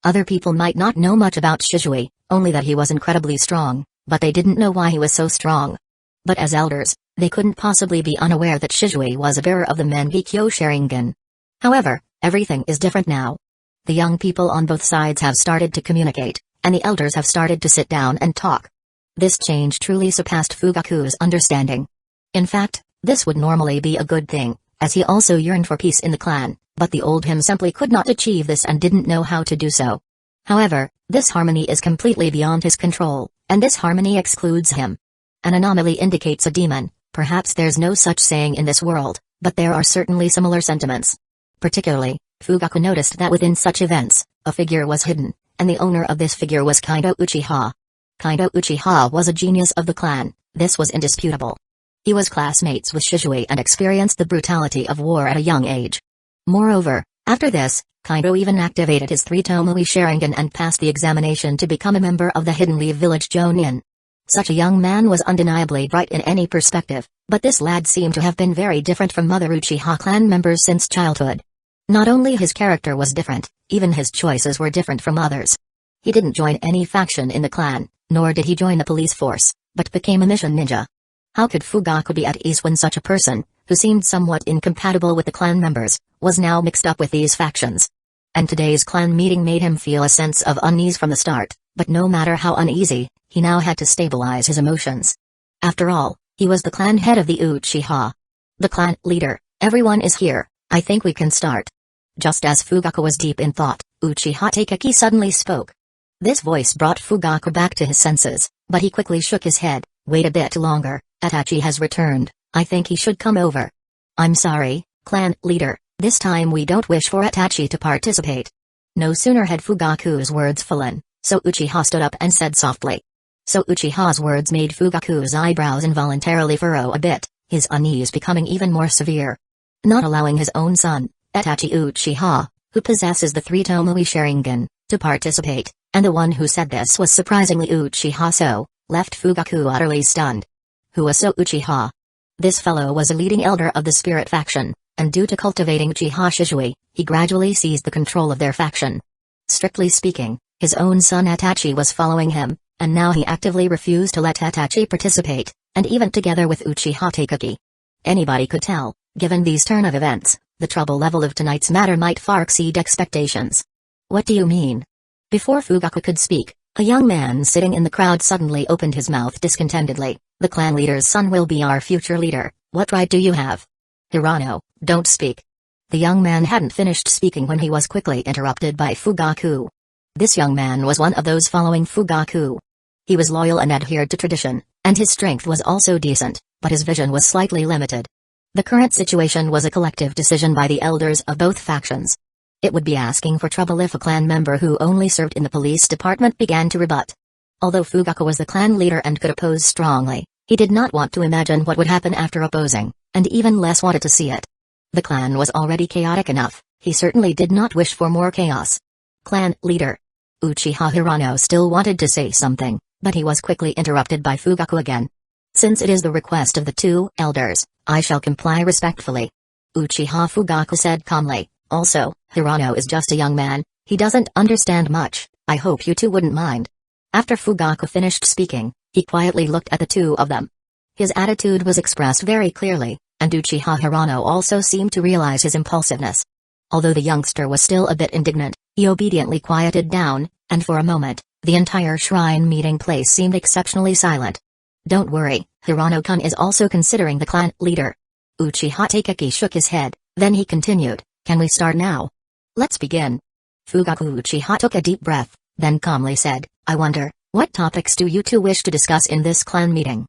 Other people might not know much about Shisui, only that he was incredibly strong, but they didn't know why he was so strong. But as elders, they couldn't possibly be unaware that Shisui was a bearer of the Mangekyo Sharingan. However, everything is different now. The young people on both sides have started to communicate, and the elders have started to sit down and talk. This change truly surpassed Fugaku's understanding. In fact, this would normally be a good thing, as he also yearned for peace in the clan, but the old him simply could not achieve this and didn't know how to do so. However, this harmony is completely beyond his control, and this harmony excludes him. An anomaly indicates a demon. Perhaps there's no such saying in this world, but there are certainly similar sentiments. Particularly, Fugaku noticed that within such events, a figure was hidden, and the owner of this figure was Kaido Uchiha. Kaido Uchiha was a genius of the clan, this was indisputable. He was classmates with Shisui and experienced the brutality of war at a young age. Moreover, after this, Kaido even activated his 3 Tomoe Sharingan and passed the examination to become a member of the Hidden Leaf Village Jonin. Such a young man was undeniably bright in any perspective, but this lad seemed to have been very different from other Uchiha clan members since childhood. Not only his character was different, even his choices were different from others. He didn't join any faction in the clan, nor did he join the police force, but became a mission ninja. How could Fugaku be at ease when such a person, who seemed somewhat incompatible with the clan members, was now mixed up with these factions? And today's clan meeting made him feel a sense of unease from the start, but no matter how uneasy, he now had to stabilize his emotions. After all, he was the clan head of the Uchiha. The clan leader, everyone is here, I think we can start. Just as Fugaku was deep in thought, Uchiha Takeki suddenly spoke. This voice brought Fugaku back to his senses, but he quickly shook his head. Wait a bit longer, Itachi has returned, I think he should come over. I'm sorry, clan leader, this time we don't wish for Itachi to participate. No sooner had Fugaku's words fallen, so Uchiha stood up and said softly. So Uchiha's words made Fugaku's eyebrows involuntarily furrow a bit, his unease becoming even more severe. Not allowing his own son, Itachi Uchiha, who possesses the 3 Tomoe Sharingan, to participate, and the one who said this was surprisingly Uchiha So, left Fugaku utterly stunned. Who was So Uchiha? This fellow was a leading elder of the spirit faction, and due to cultivating Uchiha Shisui, he gradually seized the control of their faction. Strictly speaking, his own son Itachi was following him, and now he actively refused to let Itachi participate, and even together with Uchiha Takeki. Anybody could tell, given these turn of events, the trouble level of tonight's matter might far exceed expectations. What do you mean? Before Fugaku could speak, a young man sitting in the crowd suddenly opened his mouth discontentedly. The clan leader's son will be our future leader, what right do you have? Hirano, don't speak. The young man hadn't finished speaking when he was quickly interrupted by Fugaku. This young man was one of those following Fugaku. He was loyal and adhered to tradition, and his strength was also decent, but his vision was slightly limited. The current situation was a collective decision by the elders of both factions. It would be asking for trouble if a clan member who only served in the police department began to rebut. Although Fugaku was the clan leader and could oppose strongly, he did not want to imagine what would happen after opposing, and even less wanted to see it. The clan was already chaotic enough, he certainly did not wish for more chaos. Clan leader. Uchiha Hirano still wanted to say something, but he was quickly interrupted by Fugaku again. Since it is the request of the 2 elders, I shall comply respectfully. Uchiha Fugaku said calmly. Also, Hirano is just a young man, he doesn't understand much, I hope you two wouldn't mind. After Fugaku finished speaking, he quietly looked at the two of them. His attitude was expressed very clearly, and Uchiha Hirano also seemed to realize his impulsiveness. Although the youngster was still a bit indignant, he obediently quieted down, and for a moment, the entire shrine meeting place seemed exceptionally silent. Don't worry, Hirano-kun is also considering the clan leader. Uchiha Taikaki shook his head, then he continued, can we start now? Let's begin. Fugaku Uchiha took a deep breath, then calmly said, I wonder, what topics do you two wish to discuss in this clan meeting?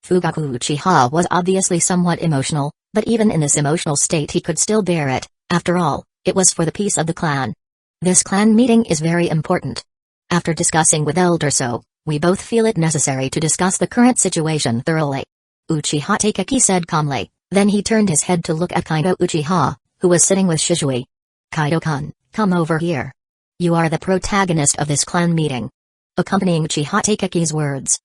Fugaku Uchiha was obviously somewhat emotional, but even in this emotional state he could still bear it. After all, it was for the peace of the clan. This clan meeting is very important. After discussing with Elder So, we both feel it necessary to discuss the current situation thoroughly. Uchiha Taikaki said calmly, then he turned his head to look at Kaido Uchiha, who was sitting with Shisui. Kaido-kun, come over here. You are the protagonist of this clan meeting. Accompanying Uchiha Taikaki's words,